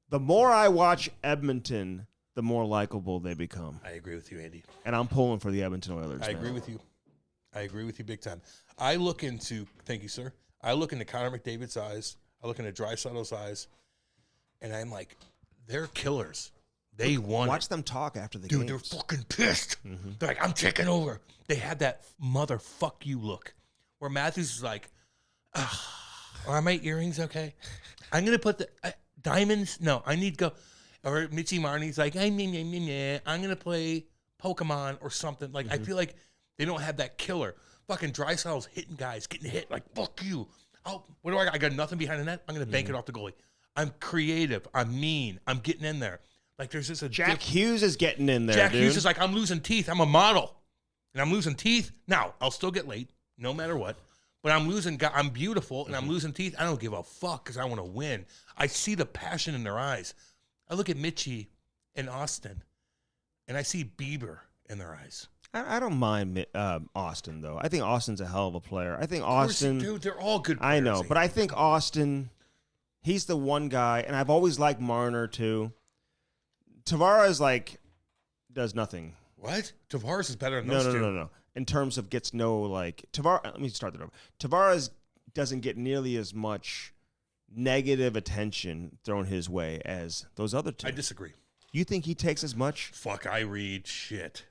The more I watch Edmonton, the more likable they become. I agree with you, Andy. And I'm pulling for the Edmonton Oilers. I agree with you. I agree with you big time. I look into, thank you, sir. I look into Connor McDavid's eyes. I look into Draisaitl's eyes. And I'm like, they're killers. They won. Watch them talk after the game. games. Dude, they're fucking pissed. Mm-hmm. They're like, I'm taking over. They had that motherfuck you look where Matthews is like, are my earrings okay? I'm going to put the diamonds. No, I need to go. Or Mitchie Marnie's like, I'm going to play Pokemon or something. Like, I feel like they don't have that killer. Fucking Draisaitl's hitting guys, getting hit. Like, fuck you. Oh, what do I got? I got nothing behind the net. I'm going to bank it off the goalie. I'm creative. I'm mean. I'm getting in there. Like, there's just a Jack Hughes is getting in there. Jack Hughes is like, I'm losing teeth. I'm a model, and I'm losing teeth. Now I'll still get late, no matter what. But I'm losing. I'm beautiful, and I'm losing teeth. I don't give a fuck because I want to win. I see the passion in their eyes. I look at Mitchie and Austin, and I see Bieber in their eyes. I don't mind Austin though. I think Austin's a hell of a player. I think Austin, dude, they're all good players. I know, but I think Austin, he's the one guy, and I've always liked Marner too. Tavares does nothing. What? Tavares is better than those two. No. In terms of gets no Tavares. Let me start that over. Tavares doesn't get nearly as much negative attention thrown his way as those other two. I disagree. You think he takes as much? Fuck, I read shit.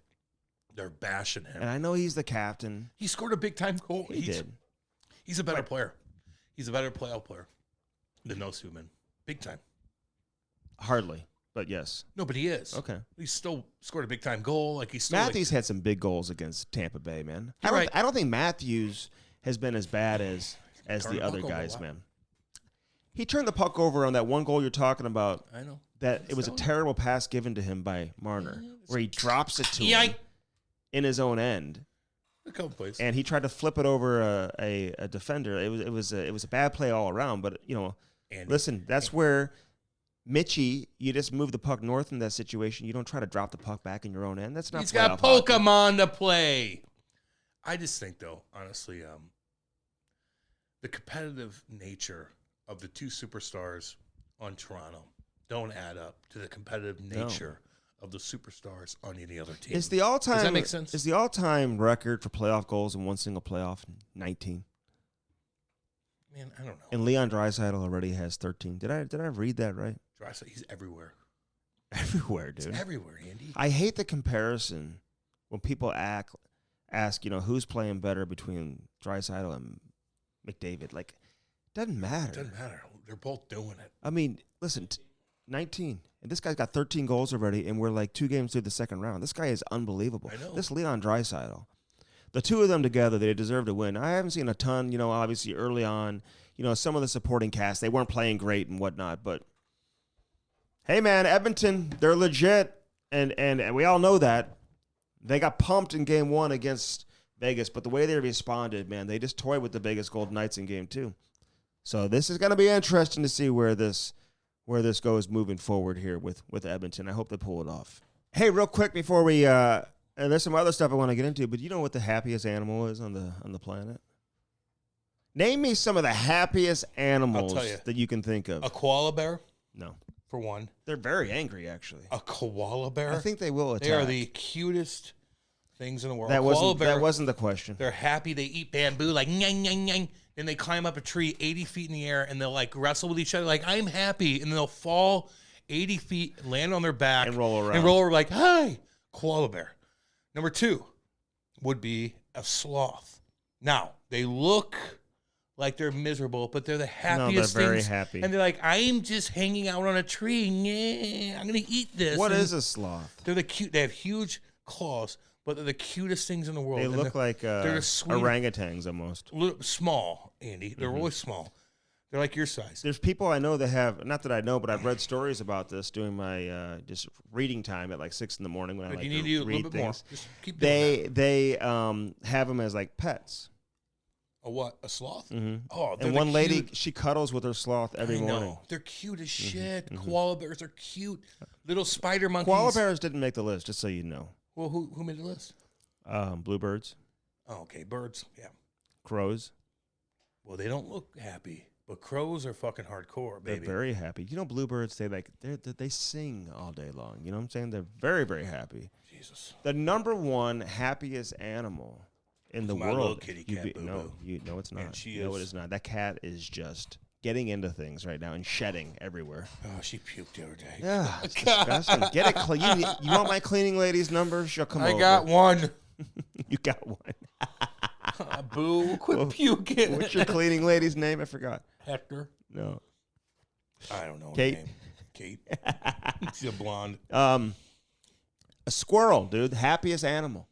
They're bashing him. And I know he's the captain. He scored a big-time goal. He did. He's a better player. He's a better playoff player than those two men. Big time. Hardly, but yes. No, but he is. Okay. He still scored a big-time goal. Like he's still Matthews had some big goals against Tampa Bay, man. Right. I don't think Matthews has been as bad as the other guys, man. He turned the puck over on that one goal you're talking about. I know. That it was a terrible pass given to him by Marner, where he drops it to him in his own end. A couple plays. And he tried to flip it over a defender. It was a bad play all around. But listen, that's where Mitchie, you just move the puck north in that situation. You don't try to drop the puck back in your own end. That's not. He's got Pokemon to play. I just think, though, honestly, the competitive nature of the two superstars on Toronto don't add up to the competitive nature of the superstars on any other team. It's the all-time. Does that make sense? Is the all-time record for playoff goals in one single playoff 19? Man, I don't know. And Leon Draisaitl already has 13. Did I read that right? Draisaitl, he's everywhere. Everywhere, dude. It's everywhere, Andy. I hate the comparison when people ask, who's playing better between Draisaitl and McDavid. Like, doesn't matter. It doesn't matter. They're both doing it. I mean, listen, 19. And this guy's got 13 goals already, and we're 2 games through the second round. This guy is unbelievable. I know. This Leon Draisaitl. The two of them together, they deserve to win. I haven't seen a ton, obviously early on, some of the supporting cast, they weren't playing great and whatnot. But, hey, man, Edmonton, they're legit, and we all know that. They got pumped in Game 1 against Vegas, but the way they responded, man, they just toyed with the Vegas Golden Knights in Game 2. So this is going to be interesting to see where this goes moving forward here with Edmonton. I hope they pull it off. Hey, real quick before we and there's some other stuff I want to get into, but you know what the happiest animal is on the planet? Name me some of the happiest animals that you can think of. A koala bear? No. For one. They're very angry, actually. A koala bear? I think they will attack. They are the cutest things in the world. That wasn't the question. They're happy. They eat bamboo like nyang, nyang, nyang. And they climb up a tree 80 feet in the air, and they'll wrestle with each other like, I'm happy. And they'll fall 80 feet, land on their back. And roll around. And roll over like, hi, koala bear. Number 2 would be a sloth. Now, they look like they're miserable, but they're the happiest No, they're very things. happy. And they're like, I'm just hanging out on a tree. Yeah, I'm going to eat this. What is a sloth? They're the cute. They have huge claws, but they're the cutest things in the world. They look like they're the sweet, orangutans almost. Small, Andy. They're really small. They're like your size. There's people I know that have, not that I know, but I've read stories about this doing my just reading time at like 6 a.m. when I like you need to to do a read little bit more. things. Just keep doing They have them as like pets. A what? A sloth? Mm-hmm. Oh, and one lady, she cuddles with her sloth every morning. They're cute as shit. Koala bears are cute. Little spider monkeys. Koala bears didn't make the list, just so you know. Well, who made the list? Bluebirds. Oh, okay. Birds. Yeah. Crows. Well, they don't look happy, but crows are fucking hardcore, baby. They're very happy. You know, bluebirds, they sing all day long. You know what I'm saying? They're very, very happy. Jesus. The number one happiest animal in the my world. little kitty cat, No, it's not. And she no, is. it is not. That cat is just getting into things right now and shedding everywhere. Oh, she puked the other day. Yeah, it's disgusting. Get it clean. You want my cleaning lady's number? She'll come over. I got one. You got one. Boo, quit puking. What's your cleaning lady's name? I forgot. Hector? No. I don't know. Kate. Her name. Kate. She's a blonde. A squirrel, dude. The happiest animal.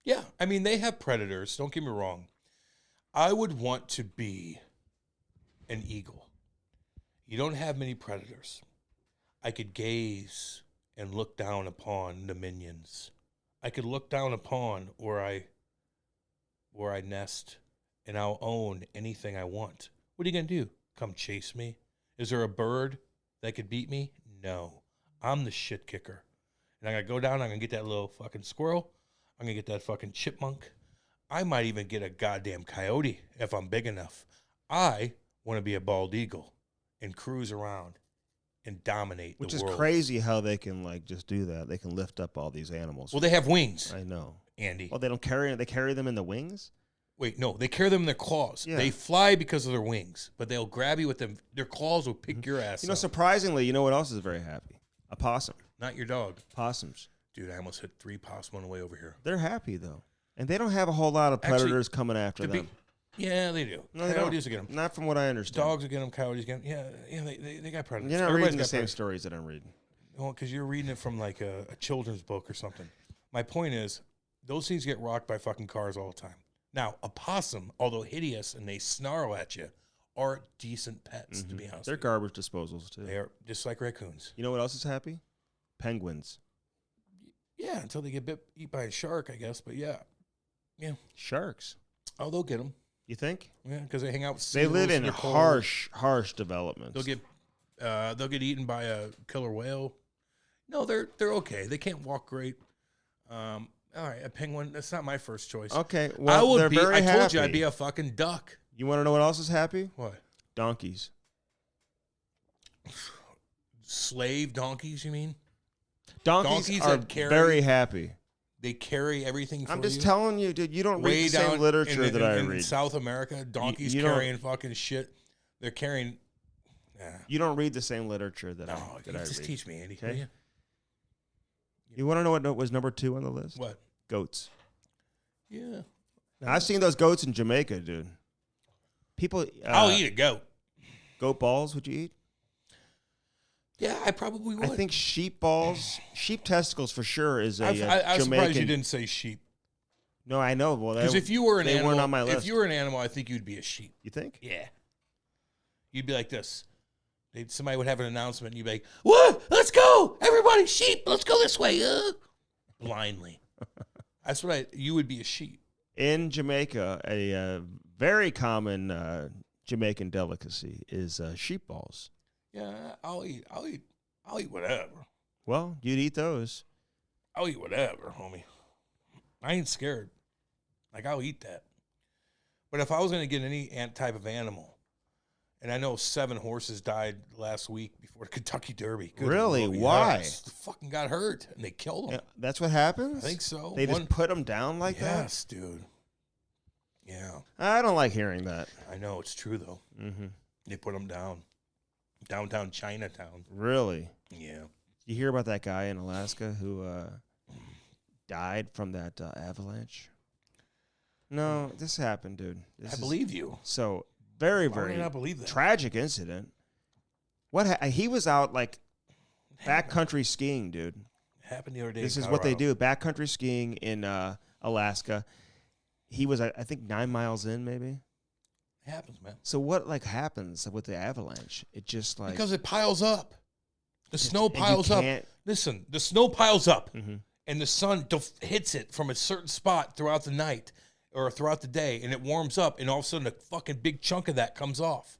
Yeah, I mean, they have predators. Don't get me wrong. I would want to be an eagle. You don't have many predators. I could gaze and look down upon the minions. I could look down upon where I nest, and I'll own anything I want. What are you going to do? Come chase me? Is there a bird that could beat me? No. I'm the shit kicker. And I'm going to go down, I'm going to get that little fucking squirrel. I'm going to get that fucking chipmunk. I might even get a goddamn coyote if I'm big enough. I want to be a bald eagle and cruise around and dominate the world. Which is crazy how they can like just do that. They can lift up all these animals. Well, they have wings, I know. Andy. Well, they carry them in the wings? Wait, no, they carry them in their claws. Yeah. They fly because of their wings, but they'll grab you with them. Their claws will pick your ass up. Surprisingly, you know what else is very happy? A possum. Not your dog. Possums. Dude, I almost hit 3 possum on the way over here. They're happy, though. And they don't have a whole lot of predators coming after them. Yeah, they do. No, they Coyotes don't. will get them. Not from what I understand. Dogs will get them. Coyotes get them. Yeah, they got predators. You're not Everybody's reading the got same predators. stories that I'm reading. Well, because you're reading it from like a children's book or something. My point is, those things get rocked by fucking cars all the time. Now, a possum, although hideous and they snarl at you, are decent pets, to be honest. They're with you. garbage disposals, too. They are just like raccoons. You know what else is happy? Penguins. Yeah, until they get eat by a shark, I guess. But yeah. Sharks. Oh, they'll get them. You think? Yeah, because they hang out with They live seals in and they're harsh developments. They'll get eaten by a killer whale. No, they're okay. They can't walk great. All right, a penguin. That's not my first choice. Okay, well, they're very happy. I told you I'd be a fucking duck. You want to know what else is happy? What? Donkeys. Slave donkeys, you mean? Donkeys are that carry- very happy. They carry everything for you. I'm just telling you, dude. You don't Way read the same down literature in that I in read. South America, donkeys you don't- carrying fucking shit. They're carrying. You don't read the same literature that No, I just read. teach me, Andy. Okay. Yeah. You want to know what was number 2 on the list? What? Goats. Yeah. Now, I've seen those goats in Jamaica, dude. People. I'll eat a goat. Goat balls? Would you eat? Yeah, I probably would. I think sheep balls, sheep testicles for sure is a I was Jamaican. surprised you didn't say sheep. No, I know. Well, Because if you were an they animal, weren't on my if list. you were an animal, I think you'd be a sheep. You think? Yeah. You'd be like this. Somebody would have an announcement, and you'd be like, "What? Let's go, everybody! Sheep, let's go this way!" Blindly. That's what you would be a sheep. In Jamaica, a very common Jamaican delicacy is sheep balls. Yeah, I'll eat whatever. Well, you'd eat those. I'll eat whatever, homie. I ain't scared. Like, I'll eat that. But if I was going to get any type of animal, and I know 7 horses died last week before the Kentucky Derby. Good Really? Lord, Why? Yes. They fucking got hurt, and they killed them. Yeah, that's what happens? I think so. They just put them down like that? Yes, dude. Yeah. I don't like hearing that. I know. It's true, though. Mm-hmm. They put them down. Downtown Chinatown. Really? Yeah. You hear about that guy in Alaska who died from that avalanche? No, this happened, dude. I believe you. So Very, Why very would I not believe that? tragic incident. He was out like backcountry skiing, dude. It happened the other day. This in is what they Colorado. do. Backcountry skiing in Alaska. He was, I think, 9 miles in, maybe. It happens, man. So what happens with the avalanche? It just because it piles up. The snow and you piles up. can't- Listen, the snow piles up, Mhm. and the sun hits it from a certain spot throughout the night or throughout the day, and it warms up, and all of a sudden a fucking big chunk of that comes off.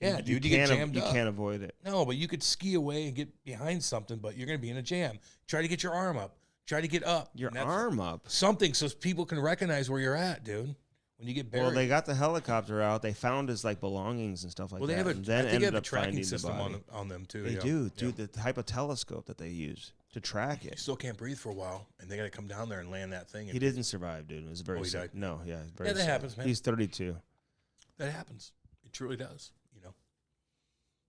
Yeah, dude, you get jammed You up. can't avoid it. No, but you could ski away and get behind something, but you're going to be in a jam. Try to get your arm up. Try to get up. Your And that's arm up. something so people can recognize where you're at, dude. When you get buried. Well, they got the helicopter out. They found his belongings and stuff like Well, that. they have and then I think they ended have a up tracking finding the system body. on them too. They yeah. do, Yeah. dude. The type of telescope that they use to track You it. still can't breathe for a while, and they got to come down there and land that thing. He didn't survive, dude. It was very he sad. died? No, yeah, very Yeah, that sad. happens, man. He's 32. That happens. It truly does.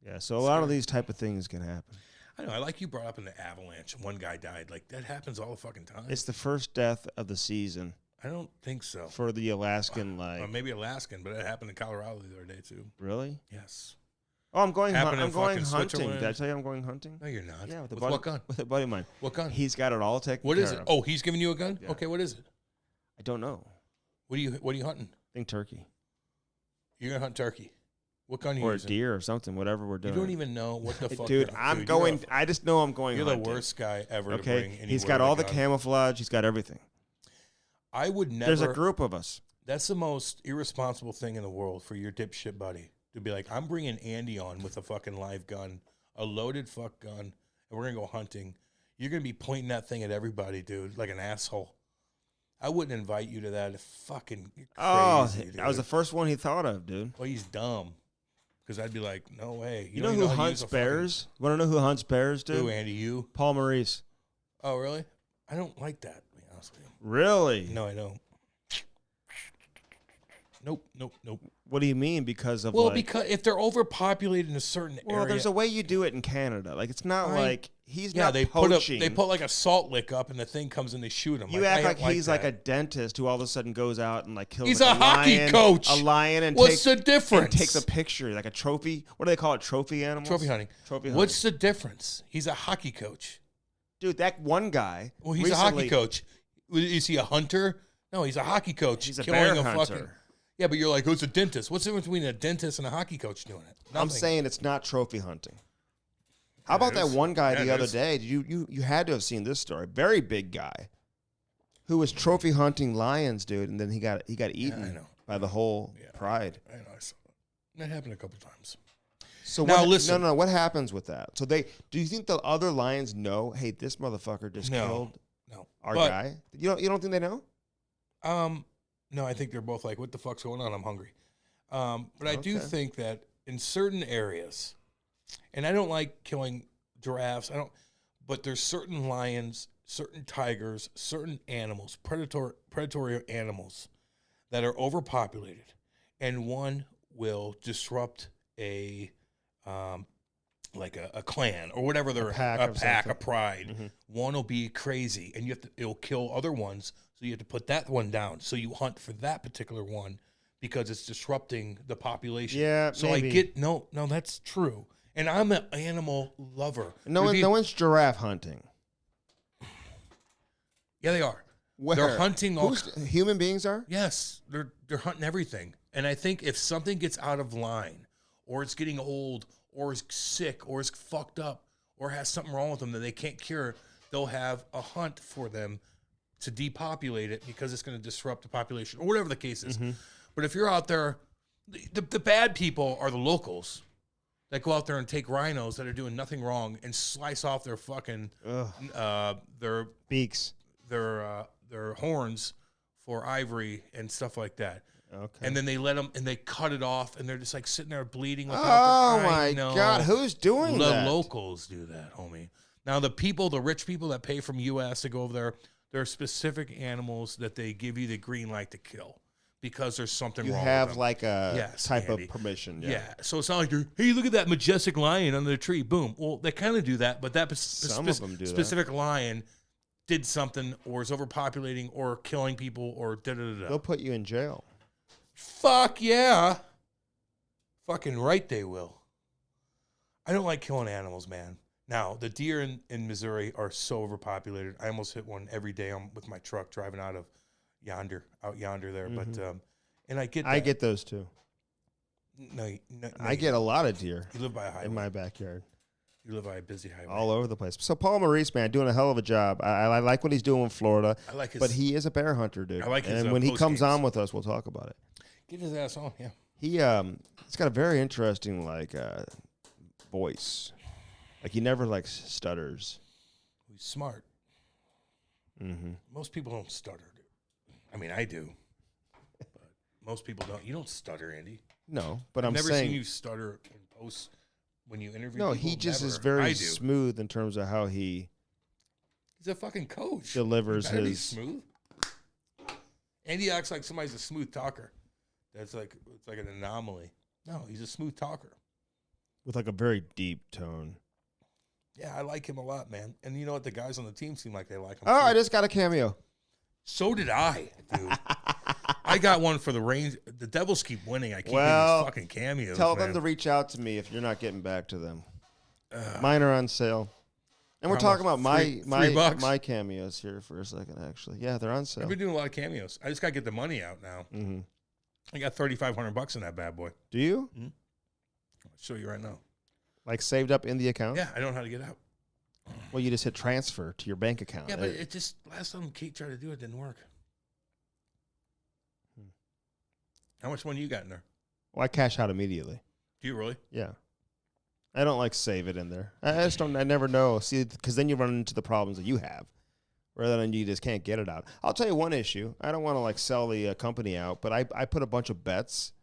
Yeah, so a lot of these type of things can happen. I know. I like you brought up in the avalanche. One guy died. Like that happens all the fucking time. It's the first death of the season I don't think so. for the Alaskan, Maybe Alaskan, but it happened in Colorado the other day too. Really? Yes. Oh, I'm going Happened in I'm going fucking hunting. Switzerland. Did I tell you I'm going hunting? No, you're not. Yeah, with With what gun? With a buddy of mine. What gun? He's got it all taken What care is it? of. Oh, he's giving you a gun? Yeah. Okay, what is it? I don't know. What are you hunting? I think turkey. You're gonna hunt turkey. What gun are you Or a using? deer or something, whatever we're You doing. don't even know what the fuck. Dude, you're- I'm dude, going. I just know I'm going You're the hunting. worst guy ever to Okay? bring anywhere He's got with all a the gun. camouflage. He's got everything. I would never. There's a group of us. That's the most irresponsible thing in the world for your dipshit buddy to be like, I'm bringing Andy on with a fucking live gun, a loaded fuck gun, and we're gonna go hunting. You're gonna be pointing that thing at everybody, dude, like an asshole. I wouldn't invite you to that. If fucking crazy, Oh, dude. I was the first one he thought of, dude. Well, he's dumb. Because I'd be like, no way. You know don't who how to hunts use a bears? Want to know who hunts bears, Fucking, dude? who, Andy? You? Paul Maurice. Oh, really? I don't like that, to be honest with you. Really? No, I don't. Nope. What do you mean? Because of Well, like, because if they're overpopulated in a certain well, area. there's a way you do it in Canada. Like it's not like he's Yeah, not they poaching. put like a salt lick up, and the thing comes and they shoot him. You I act don't like he's like a that. dentist who all of a sudden goes out and like kills. He's like a hockey lion, coach. A lion and What's takes the difference? and takes a picture like a trophy. What do they call it? Trophy animals. Trophy hunting. Trophy hunting. What's the difference? He's a hockey coach. Dude, that one guy. Well, he's a hockey coach. Is he a hunter? No, he's a hockey coach. He's a killing bear hunter. Fucking, yeah, but you're like, who's a dentist? What's the difference between a dentist and a hockey coach doing it? I'm Nothing. saying it's not trophy hunting. How about that is. one guy Yeah, the it other is. day? You had to have seen this story. Very big guy, who was trophy hunting lions, dude, and then he got eaten I know. by the whole Yeah. pride. I know. I saw that. That happened a couple times. So Now, what, listen. No. What happens with that? So do you think the other lions know? Hey, this motherfucker just killed No. our But, guy. You don't think they know? No, I think they're both like, what the fuck's going on? I'm hungry. But I do Okay. think that in certain areas, and I don't like killing giraffes. But there's certain lions, certain tigers, certain animals, predatory animals that are overpopulated, and one will disrupt a clan or whatever they're pack of something. a pride. Mhm. One will be crazy, and it'll kill other ones. So you have to put that one down. So you hunt for that particular one because it's disrupting the population. Yeah, So maybe. I get no, that's true. And I'm an animal lover. No one's giraffe hunting. Yeah, they are. Where? They're hunting all. Human beings are? Yes, they're hunting everything. And I think if something gets out of line, or it's getting old, or is sick, or is fucked up, or has something wrong with them that they can't cure, they'll have a hunt for them to depopulate it because it's going to disrupt the population, or whatever the case is. Mm-hmm. But if you're out there, the bad people are the locals that go out there and take rhinos that are doing nothing wrong and slice off their fucking their Beaks. their horns for ivory and stuff like that. Okay. And then they let them and they cut it off and they're just like sitting there bleeding. Oh my God! Who's doing the that? locals do that, homie. Now the rich people that pay from U.S. to go over there are specific animals that they give you the green light to kill because there's something You wrong. have with them. like a type Andy. of permission. Yeah. So it's not like you're, hey, look at that majestic lion under the tree. Boom. Well, they kind of do that, but that Some of them do that. specific lion did something or is overpopulating or killing people or da-da-da-da. They'll put you in jail. Fuck yeah. Fucking right they will. I don't like killing animals, man. Now, the deer in Missouri are so overpopulated. I almost hit one every day with my truck driving out yonder there. But and I get those too. No, I get a lot of deer. You live by a highway. In my backyard. You live by a busy highway. All over the place. So Paul Maurice, man, doing a hell of a job. I like what he's doing in Florida. I like his, but he is a bear hunter, dude. I like his and when he comes games. on with us, we'll talk about it. Get his ass on, yeah. He's got a very interesting voice. Like he never stutters. He's smart. Mm-hmm. Most people don't stutter. Dude. I mean, I do. But most people don't. You don't stutter, Andy. No, but I've I'm never saying seen you stutter in posts when you interview no, people. he just Never. is very smooth in terms of how He's a fucking coach. delivers He better be his smooth. Andy acts like somebody's a smooth talker. It's like an anomaly. No, he's a smooth talker. with a very deep tone. Yeah, I like him a lot, man. And you know what? The guys on the team seem like they like him. Oh, too. I just got a cameo. So did I, dude. I got one for the Rangers. The Devils keep winning. I keep getting these fucking cameos. Tell man. them to reach out to me if you're not getting back to them. Mine are on sale. And we're talking about my cameos here for a second, actually. Yeah, they're on sale. I've been doing a lot of cameos. I just got to get the money out now. Mm-hmm. I got $3,500 in that bad boy. Do you? Mm-hmm. I'll show you right now. Like saved up in the account? Yeah, I don't know how to get out. Well, you just hit transfer to your bank account. Yeah, but it just, last time Kate tried to do it, didn't work. How much money you got in there? Well, I cash out immediately. Do you really? Yeah. I don't save it in there. I just don't, I never know. See, because then you run into the problems that you have. Rather than you just can't get it out. I'll tell you one issue. I don't want to sell the company out, but I put a bunch of bets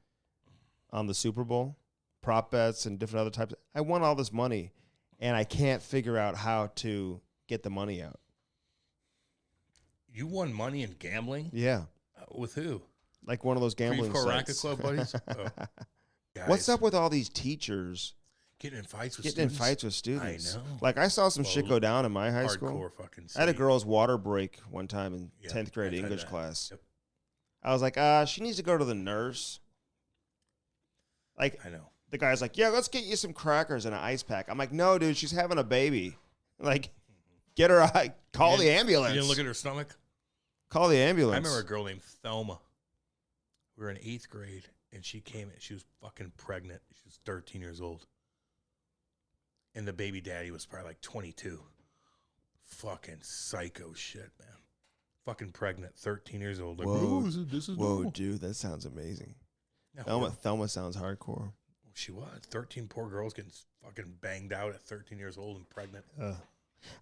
on the Super Bowl, prop bets and different other types. I won all this money, and I can't figure out how to get the money out. You won money in gambling? Yeah. With who? Like one of those gambling sites. Racket Club buddies? Oh. What's up with all these teachers getting in fights with students? I know. Like I saw some shit go down in my high school. Fucking I had a girl's water break one time in 10th grade English class. Yep. I was like, she needs to go to the nurse. I know. The guy's like, yeah, let's get you some crackers and an ice pack. I'm like, no, dude, she's having a baby. Get her, call the ambulance. You didn't look at her stomach? Call the ambulance. I remember a girl named Thelma. We were in 8th grade, and she came in. She was fucking pregnant. She was 13 years old. And the baby daddy was probably 22. Fucking psycho shit, man. Fucking pregnant, 13 years old. Whoa, this is whoa, normal. dude, that sounds amazing. No, Thelma sounds hardcore. She was. 13 poor girls getting fucking banged out at 13 years old and pregnant.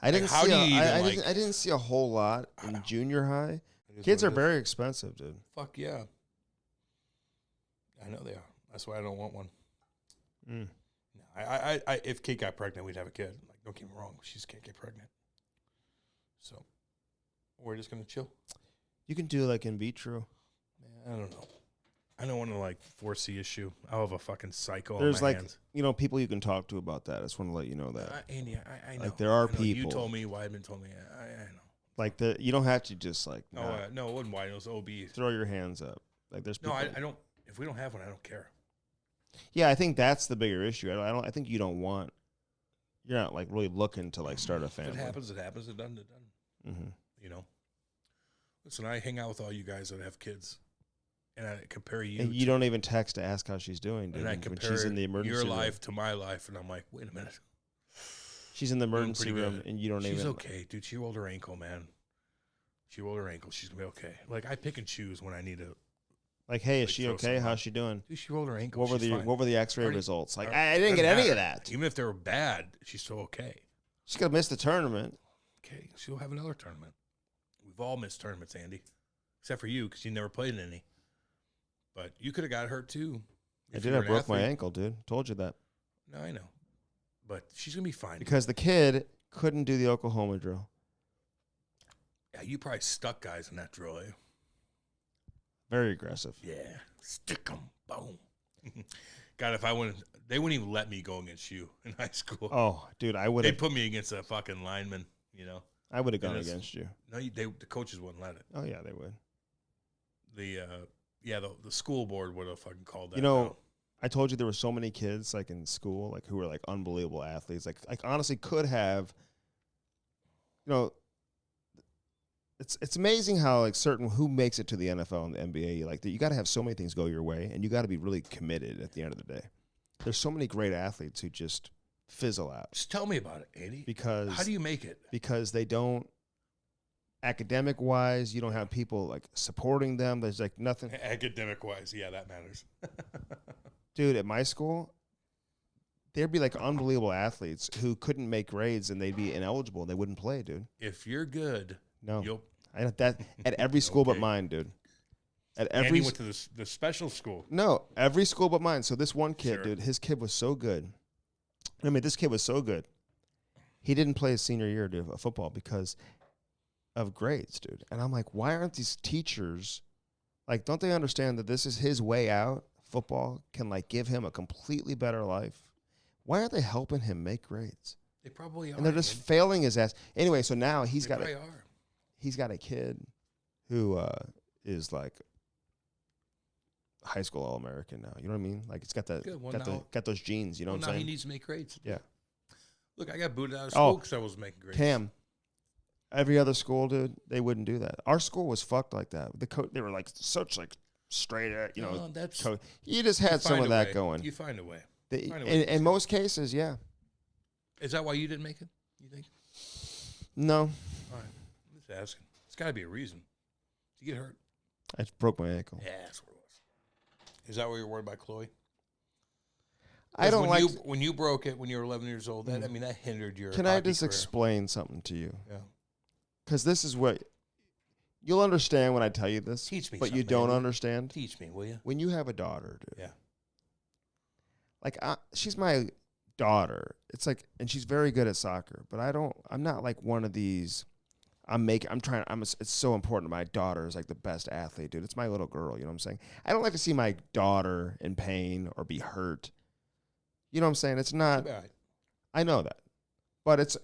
I didn't see a whole lot in junior high. Kids are very expensive, dude. Fuck yeah. I know they are. That's why I don't want one. Mm. No, I if Kate got pregnant, we'd have a kid. Don't get me wrong, she just can't get pregnant. So we're just gonna chill. You can do in vitro. I don't know. I don't want to force the issue. I'll have a fucking psycho There's on my hands. People you can talk to about that. I just want to let you know that. Andy, I know. There are people. people. You told me, Wideman told me. I know. You don't have to just no, it wasn't Wideman. It was OB. Throw your hands up. There's people. No, I don't. If we don't have one, I don't care. Yeah, I think that's the bigger issue. I think you don't want. You're not really looking to start a family. If it happens. It happens. It done. Mm-hmm. You know. Listen, I hang out with all you guys that have kids, and I compare you. And you don't even text to ask how she's doing, dude. And I when compare she's in the emergency your room. life to my life, and I'm like, wait a minute. She's in the emergency room, and you don't even. She's okay, dude. She rolled her ankle, man. She rolled her ankle. She's gonna be okay. I pick and choose when I need to. Hey, is she okay? How's she doing? Dude, she rolled her ankle. What were the X-ray results? I didn't get any of that. Even if they were bad, she's still okay. She's gonna miss the tournament. Okay, she'll have another tournament. We've all missed tournaments, Andy, except for you because you never played in any. But you could have got hurt too. I did. I broke my ankle, dude. Told you that. No, I know, but she's gonna be fine. Because the kid couldn't do the Oklahoma drill. Yeah, you probably stuck guys in that drill, eh? Very aggressive. Yeah, stick 'em, boom. God, if I wouldn't, they wouldn't even let me go against you in high school. Oh, dude, I would. They put me against a fucking lineman. I would have gone against you. No, the coaches wouldn't let it. Oh yeah, they would. The school board would have fucking called that. I told you there were so many kids like in school, like who were like unbelievable athletes, like honestly could have, you know, it's amazing how like certain who makes it to the NFL and the NBA, like you got to have so many things go your way, and you got to be really committed at the end of the day. There's so many great athletes who just fizzle out. Just tell me about it, Andy. Because how do you make it? Because they don't, academic wise, you don't have people like supporting them. There's like nothing. Academic wise, yeah, that matters. Dude, at my school, there'd be like unbelievable athletes who couldn't make grades and they'd be ineligible and they wouldn't play, dude. If you're good, no. I that at every school but mine, dude. At every and he went to the special school. No, every school but mine. So this one kid, dude, his kid was so good. I mean, this kid was so good. He didn't play his senior year of football because of grades, dude. And I'm like, why aren't these teachers, like, don't they understand that this is his way out? Football can, like, give him a completely better life. Why aren't they helping him make grades? They probably are. And they're just failing his ass. Anyway, so now he's got a kid who is like high school All-American now. You know what I mean? Like it's got got those genes. You know what I'm saying? Now he needs to make grades. Yeah. Look, I got booted out of school because I was making grades. Cam, every other school, dude, they wouldn't do that. Our school was fucked like that. They were like such like straight at you just had some of that going. You find a way. In most cases, yeah. Is that why you didn't make it? You think? No. All right. I'm just asking. It's got to be a reason. Did you get hurt? I broke my ankle. Yeah, that's what it was. Is that why you're worried about Chloe? I don't like when you broke it when you were 11 years old. That that hindered your. Can I just career. Explain something to you? Yeah. Because this is what you'll understand when I tell you this. Teach me, but you don't understand. Teach me, will you? When you have a daughter, dude. Yeah. Like she's my daughter. It's like, and she's very good at soccer. But I'm not like one of these. It's so important. My daughter is like the best athlete, dude. It's my little girl. You know what I'm saying? I don't like to see my daughter in pain or be hurt. You know what I'm saying? It's not. I know that, but it's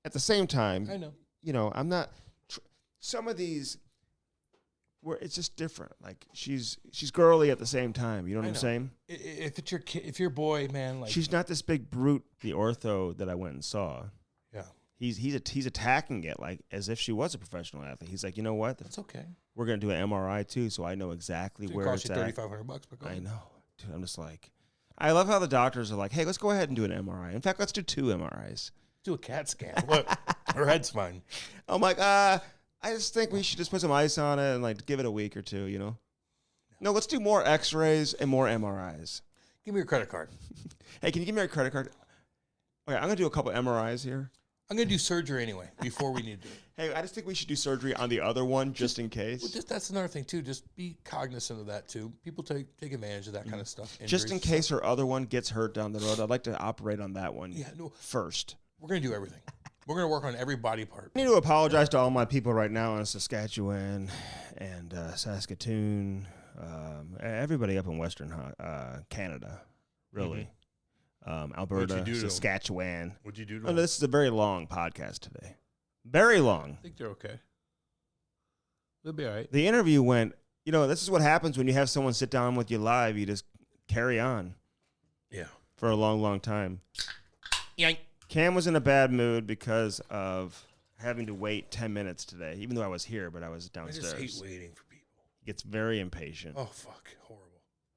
at the same time. I know. You know, I'm not. Some of these, where it's just different. Like she's girly at the same time. You know what I'm saying? If it's your kid, if your boy, man, like she's not this big brute. The ortho that I went and saw. Yeah. He's attacking it like as if she was a professional athlete. He's like, you know what? That's okay. We're gonna do an MRI too, so I know exactly where it's at. $3,500. I know, dude. I'm just like, I love how the doctors are like, hey, let's go ahead and do an MRI. In fact, let's do 2 MRIs. Do a CAT scan. Look, her head's fine. I'm like, I just think we should just put some ice on it and like give it a week or 2. You know? No, let's do more X-rays and more MRIs. Give me your credit card. Hey, can you give me your credit card? Okay, I'm gonna do a couple MRIs here. I'm going to do surgery anyway before we need to do it. Hey, I just think we should do surgery on the other one just in case. Well, that's another thing, too. Just be cognizant of that, too. People take advantage of that kind of stuff. Injuries, just in case her other one gets hurt down the road, I'd like to operate on that one first. We're going to do everything. We're going to work on every body part. I need to apologize to all my people right now in Saskatchewan and Saskatoon, everybody up in Western Canada, really. Mm-hmm. Alberta, Saskatchewan. What'd you do to them? This is a very long podcast today. Very long. I think they're okay. They'll be all right. The interview went, this is what happens when you have someone sit down with you live. You just carry on. Yeah. For a long, long time. Yank. Cam was in a bad mood because of having to wait 10 minutes today, even though I was here, but I was downstairs. I just hate waiting for people. He gets very impatient. Oh, fuck. Horrible.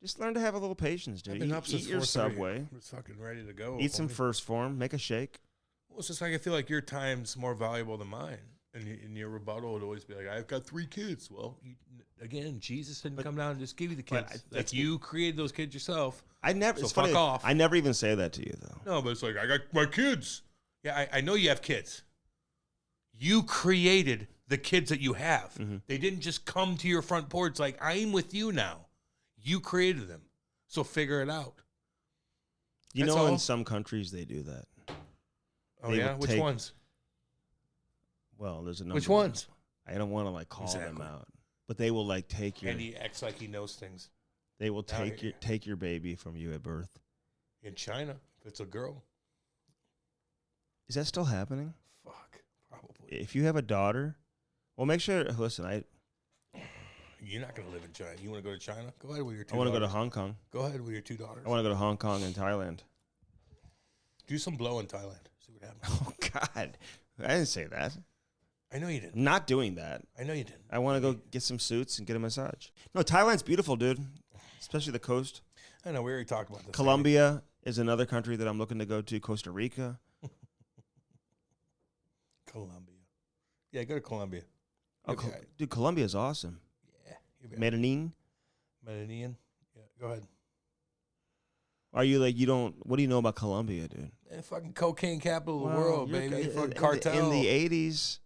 Just learn to have a little patience, dude. I've been up since eat your Subway. I'm just fucking ready to go. Eat some First Form. Make a shake. Well, it's just like I feel like your time's more valuable than mine. And your rebuttal would always be like, I've got 3 kids. Well, again, Jesus didn't come down and just give you the kids. You created those kids yourself. Fuck off. I never even say that to you, though. No, but it's like, I got my kids. Yeah, I know you have kids. You created the kids that you have. Mm-hmm. They didn't just come to your front porch like, I'm with you now. You created them, so figure it out. In some countries they do that. Oh, yeah? Which ones? Well, there's a number. Which ones? I don't want to call them out, but they will take your. And he acts like he knows things. They will take your baby from you at birth. In China, if it's a girl. Is that still happening? Fuck, probably. If you have a daughter, well, make sure. Listen, You're not going to live in China. You want to go to China? Go ahead with your 2 daughters. I want to go to Hong Kong. Go ahead with your 2 daughters. I want to go to Hong Kong and Thailand. Do some blow in Thailand. See what happens. Oh, God. I didn't say that. I know you didn't. I'm not doing that. I know you didn't. I want to go get some suits and get a massage. No, Thailand's beautiful, dude. Especially the coast. I know. We already talked about this. Colombia is another country that I'm looking to go to. Costa Rica. Colombia. Yeah, go to Colombia. Oh, dude, Colombia is awesome. Yeah. Medellin. Medellin. Yeah, go ahead. Are you like, you don't, what do you know about Colombia, dude? Fucking cocaine capital of the world, baby. Fucking cartel. In the 80s.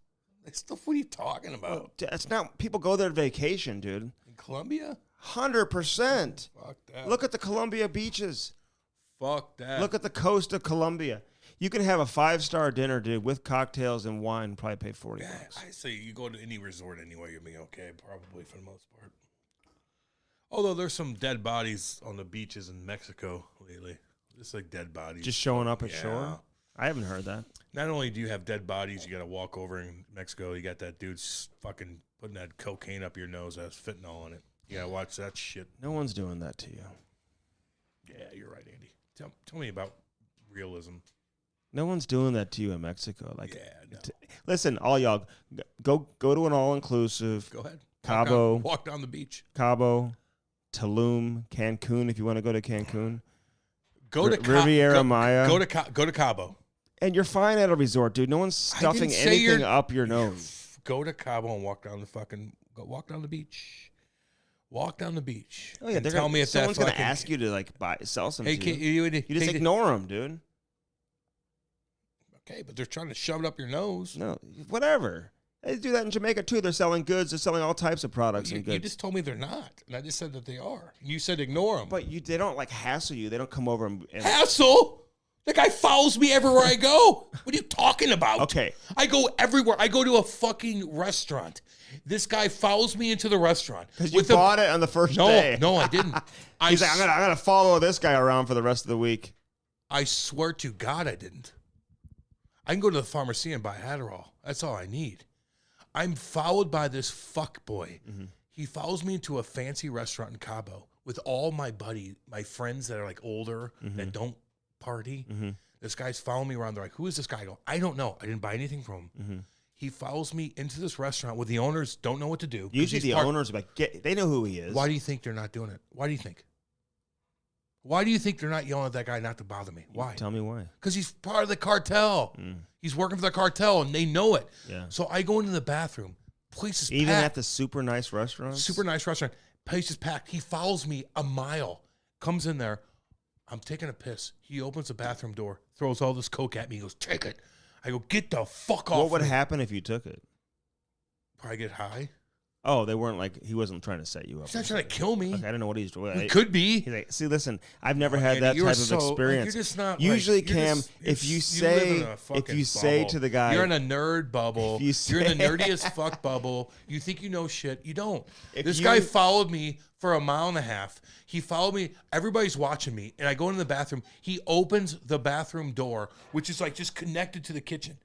Stuff, what are you talking about? That's not, people go there to vacation, dude. In Colombia? 100%. Fuck that. Look at the Colombia beaches. Fuck that. Look at the coast of Colombia. You can have a 5-star dinner, dude, with cocktails and wine and probably pay $40. I say you go to any resort anyway, you'll be okay, probably for the most part. Although there's some dead bodies on the beaches in Mexico lately. Just like dead bodies. Just showing up at shore? I haven't heard that. Not only do you have dead bodies, you got to walk over in Mexico. You got that dude fucking putting that cocaine up your nose that has fentanyl in it. You got to watch that shit. No one's doing that to you. Yeah, you're right, Andy. Tell me about realism. No one's doing that to you in Mexico. Like, yeah, no. Listen, all y'all, go to an all-inclusive. Go ahead. Cabo. Walk down the beach. Cabo, Tulum, Cancun, if you want to go to Cancun. Go to Riviera Maya. Go to Cabo. And you're fine at a resort, dude. No one's stuffing anything up your nose. Go to Cabo and walk down the beach. Walk down the beach. Oh yeah, they're tell me if someone's gonna ask you to like sell some. Hey, you just ignore them, dude. Okay, but they're trying to shove it up your nose. No, whatever. They do that in Jamaica too. They're selling goods. They're selling all types of products and goods. You just told me they're not, and I just said that they are. You said ignore them. But they don't like hassle you. They don't come over and hassle. The guy follows me everywhere I go. What are you talking about? Okay. I go everywhere. I go to a fucking restaurant. This guy follows me into the restaurant. Because you bought it on the first day. No, I didn't. He's like, I'm gonna follow this guy around for the rest of the week. I swear to God I didn't. I can go to the pharmacy and buy Adderall. That's all I need. I'm followed by this fuck boy. Mm-hmm. He follows me into a fancy restaurant in Cabo with all my friends that are like older, that don't party. Mm-hmm. This guy's following me around. They're like, who is this guy? I go, I don't know. I didn't buy anything from him. Mm-hmm. He follows me into this restaurant where the owners don't know what to do. Usually the owners are like, they know who he is. Why do you think they're not doing it? Why do you think? Why do you think they're not yelling at that guy not to bother me? Why? Tell me why. Because he's part of the cartel. He's working for the cartel, and they know it. Yeah. So I go into the bathroom. Place is packed. Even at the super nice restaurant? Super nice restaurant. Place is packed. He follows me a mile. Comes in there. I'm taking a piss. He opens the bathroom door. Throws all this coke at me. He goes, take it. I go, get the fuck off. What would happen if you took it? Probably get high. Oh, they weren't like, he wasn't trying to set you up. He's not trying to kill me. Okay, I don't know what he's doing. It could be. He's like, see, listen, I've never had that type of experience. You're just not. Usually, Cam, if you say to the guy, you're in a nerd bubble. You're in the nerdiest fuck bubble. You think you know shit. You don't. This guy followed me for 1.5 miles. He followed me. Everybody's watching me, and I go into the bathroom. He opens the bathroom door, which is like just connected to the kitchen.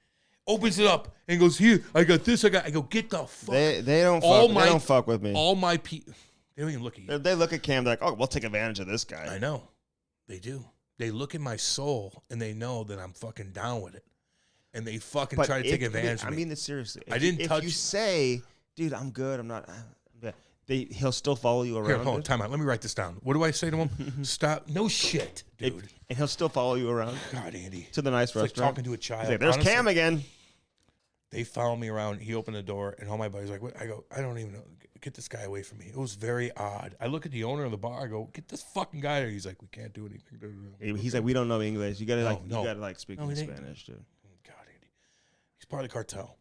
Opens it up and goes, here, I got this, I go, get the fuck. They don't fuck with me. All my people, they don't even look at you. They look at Cam, they're like, oh, we'll take advantage of this guy. I know. They do. They look at my soul and they know that I'm fucking down with it. And they fucking try to take advantage of me. I mean this seriously. If you say, dude, I'm good, I'm not, he'll still follow you around. Here, hold on, time out. Let me write this down. What do I say to him? Stop. No shit, dude. And he'll still follow you around. God, Andy. To the nice restaurant. Like talking to a child. He's like, there's honestly, Cam again. They follow me around. He opened the door, and all my buddies like, what? I go, I don't even know. Get this guy away from me. It was very odd. I look at the owner of the bar. I go, get this fucking guy there. He's like, we can't do anything. He's like, we don't know English. You gotta speak in Spanish, dude. God, Andy. He's part of the cartel.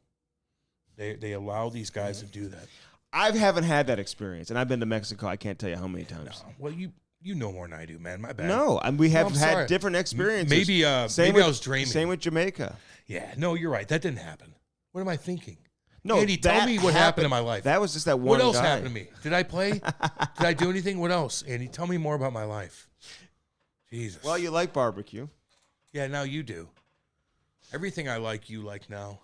They allow these guys to do that. I haven't had that experience, and I've been to Mexico. I can't tell you how many times. No. Well, you know more than I do, man. My bad. No, and we have had different experiences. Maybe I was dreaming. Same with Jamaica. Yeah, no, you're right. That didn't happen. What am I thinking? No, Andy, tell me what happened in my life. That was just that one guy. What else happened to me? Did I play? Did I do anything? What else? Andy, tell me more about my life. Jesus. Well, you like barbecue. Yeah, now you do. Everything I like, you like now.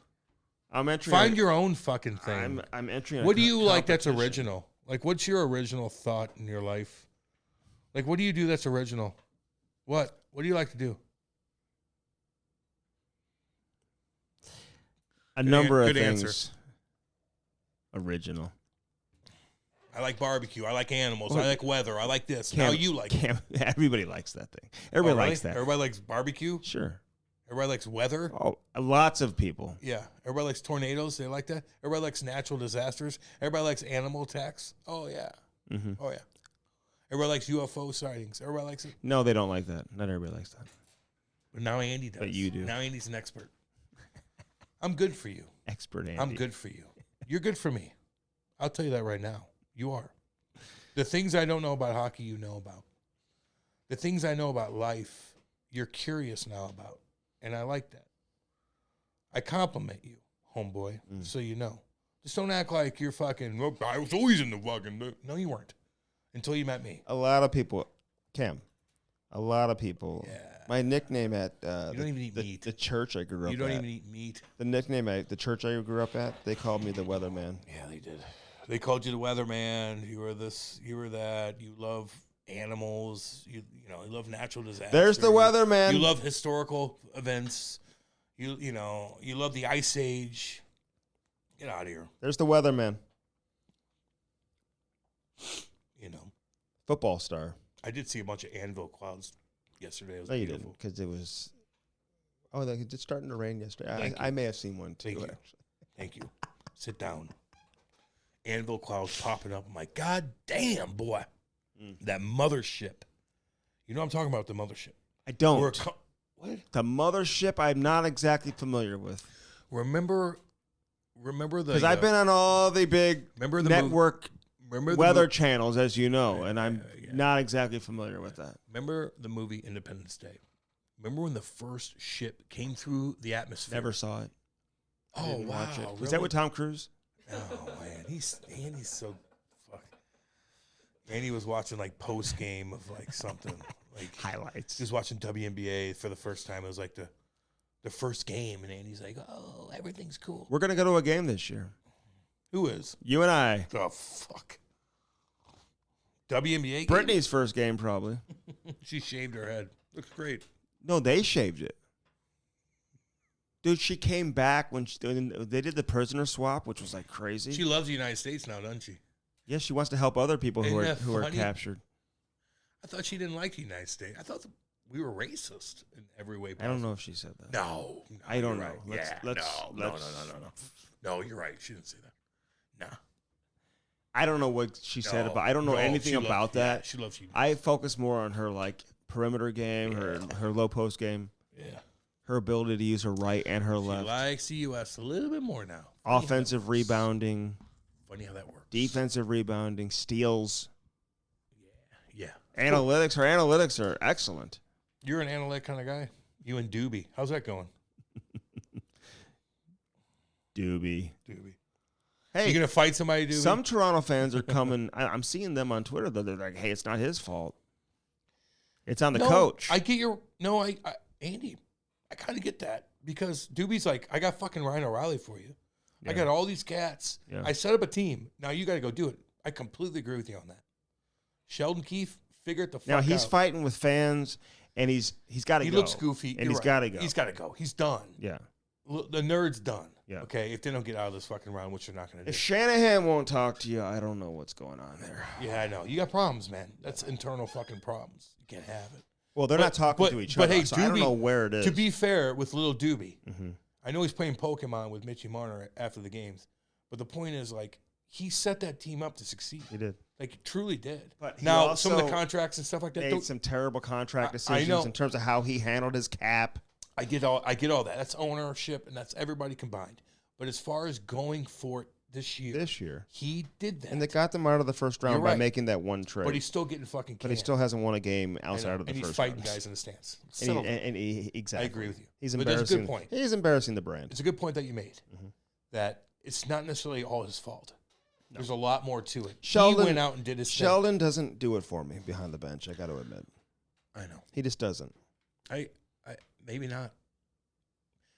I'm entering. Find your own fucking thing. I'm entering. What do you like that's original? Like, what's your original thought in your life? Like, what do you do that's original? What? What do you like to do? A number of good things. answer. Original. I like barbecue. I like animals. I like weather. I like this. Cam, now you like it. Everybody likes that thing. Everybody Really? likes that. Everybody likes barbecue? Sure. Everybody likes weather? Oh, lots of people. Yeah. Everybody likes tornadoes. They like that. Everybody likes natural disasters. Everybody likes animal attacks. Oh, yeah. Mm-hmm. Oh, yeah. Everybody likes UFO sightings. Everybody likes it. No, they don't like that. Not everybody likes that. But now Andy does. But you do. Now Andy's an expert. I'm good for you. Expert Andy. I'm good for you. You're good for me. I'll tell you that right now. You are. The things I don't know about hockey, you know about. The things I know about life, you're curious now about. And I like that. I compliment you, homeboy, so you know. Just don't act like you're fucking, well, I was always in the fucking... No, you weren't. Until you met me. A lot of people, Cam, a lot of people. Yeah. My nickname at You don't even eat meat. the church I grew up at. You don't even eat meat. The nickname at the church I grew up at, they called me the weatherman. Yeah, they did. They called you the weatherman. You were this, you were that. You love animals. You love natural disasters. There's the weatherman. You love historical events. You love the Ice Age. Get out of here. There's the weatherman. You know. Football star. I did see a bunch of anvil clouds yesterday. It was No, you beautiful. didn't, because it was. Oh, it's starting to rain yesterday. Thank I may have seen one too. Thank you. Thank you. Sit down. Anvil clouds popping up. I'm like, God damn, boy. That mothership. You know what I'm talking about, the mothership. I don't. What? The mothership I'm not exactly familiar with. Remember the... Because I've been on all the big remember the network remember the weather channels, as you know, and I'm yeah. not exactly familiar with that. Remember the movie Independence Day? Remember when the first ship came through the atmosphere? Never saw it. Oh, Didn't wow. watch it. Really? Was that with Tom Cruise? Oh, man. Andy's so... Fuck. Andy was watching, like, post-game of, like, something. Like Highlights. He was watching WNBA for the first time. It was, like, the first game, and Andy's like, oh, everything's cool. We're going to go to a game this year. Who is? You and I. Oh, fuck. WNBA game? Brittany's first game, probably. She shaved her head. Looks great. No, they shaved it. Dude, she came back when they did the prisoner swap, which was like crazy. She loves the United States now, doesn't she? Yeah, she wants to help other people who Isn't that are funny? captured. I thought she didn't like the United States. I thought we were racist in every way possible. I don't know if she said that. No, I don't know. Right. No, No. No, you're right. She didn't say that. Nah. I don't know what she said about. I don't know anything about that. Yeah, she loves you. I focus more on her like perimeter game, her low post game. Yeah. Her ability to use her right and her left. She likes the U.S. a little bit more now. Offensive rebounding. Funny how that works. Defensive rebounding. Steals. Yeah. Analytics. Her analytics are excellent. You're an analytic kind of guy. You and Doobie. How's that going? Doobie. Hey, you gonna fight somebody, Doobie? Some Toronto fans are coming. I'm seeing them on Twitter. They're like, "Hey, it's not his fault. It's on the coach." I get your Andy. I kind of get that because Doobie's like, I got fucking Ryan O'Reilly for you. Yeah. I got all these cats. Yeah. I set up a team. Now you got to go do it. I completely agree with you on that. Sheldon Keefe, figure it the fuck out. Now he's fighting with fans, and he's got to go. He looks goofy, and he's got to go. He's got to go. He's done. Yeah. The nerd's done. Yeah. Okay, if they don't get out of this fucking round, which they're not going to do. If Shanahan won't talk to you, I don't know what's going on there. Yeah, I know. You got problems, man. That's internal fucking problems. You can't have it. Well, they're not talking to each other, hey, so I don't know where it is. To be fair with little Doobie, Mm-hmm. I know he's playing Pokemon with Mitchie Marner after the games, but the point is, like, he set that team up to succeed. He did. Like, he truly did. But he now, some of the also contracts and stuff like that. made some terrible contract I decisions know. in terms of how he handled his cap. I get all that. That's ownership, and that's everybody combined. But as far as going for it this year, he did that. And they got them out of the first round You're by right. making that one trade. But he's still getting fucking canned. But he still hasn't won a game outside of the and first he's fighting round. guys in the stands. Exactly. I agree with you. He's But embarrassing. that's a good point. He's embarrassing the brand. It's a good point that you made. Mm-hmm. That it's not necessarily all his fault. No. There's a lot more to it. Sheldon he went out and did his thing. Sheldon doesn't do it for me behind the bench, I got to admit. I know. He just doesn't. I maybe not.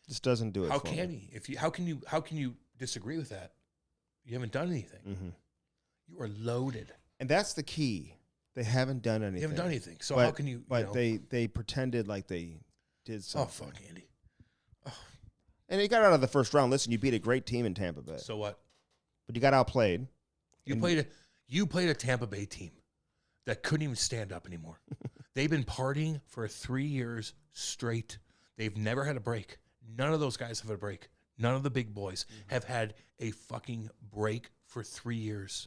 Just doesn't do it How for can me. he? How can you disagree with that? You haven't done anything. Mm-hmm. You are loaded. And that's the key. They haven't done anything. They haven't done anything. So how can you? But they pretended like they did something. Oh, fuck, Andy. Oh. And you got out of the first round. Listen, you beat a great team in Tampa Bay. So what? But you got outplayed. You played a Tampa Bay team that couldn't even stand up anymore. They've been partying for 3 years straight. They've never had a break. None of those guys have had a break. None of the big boys have had a fucking break for 3 years.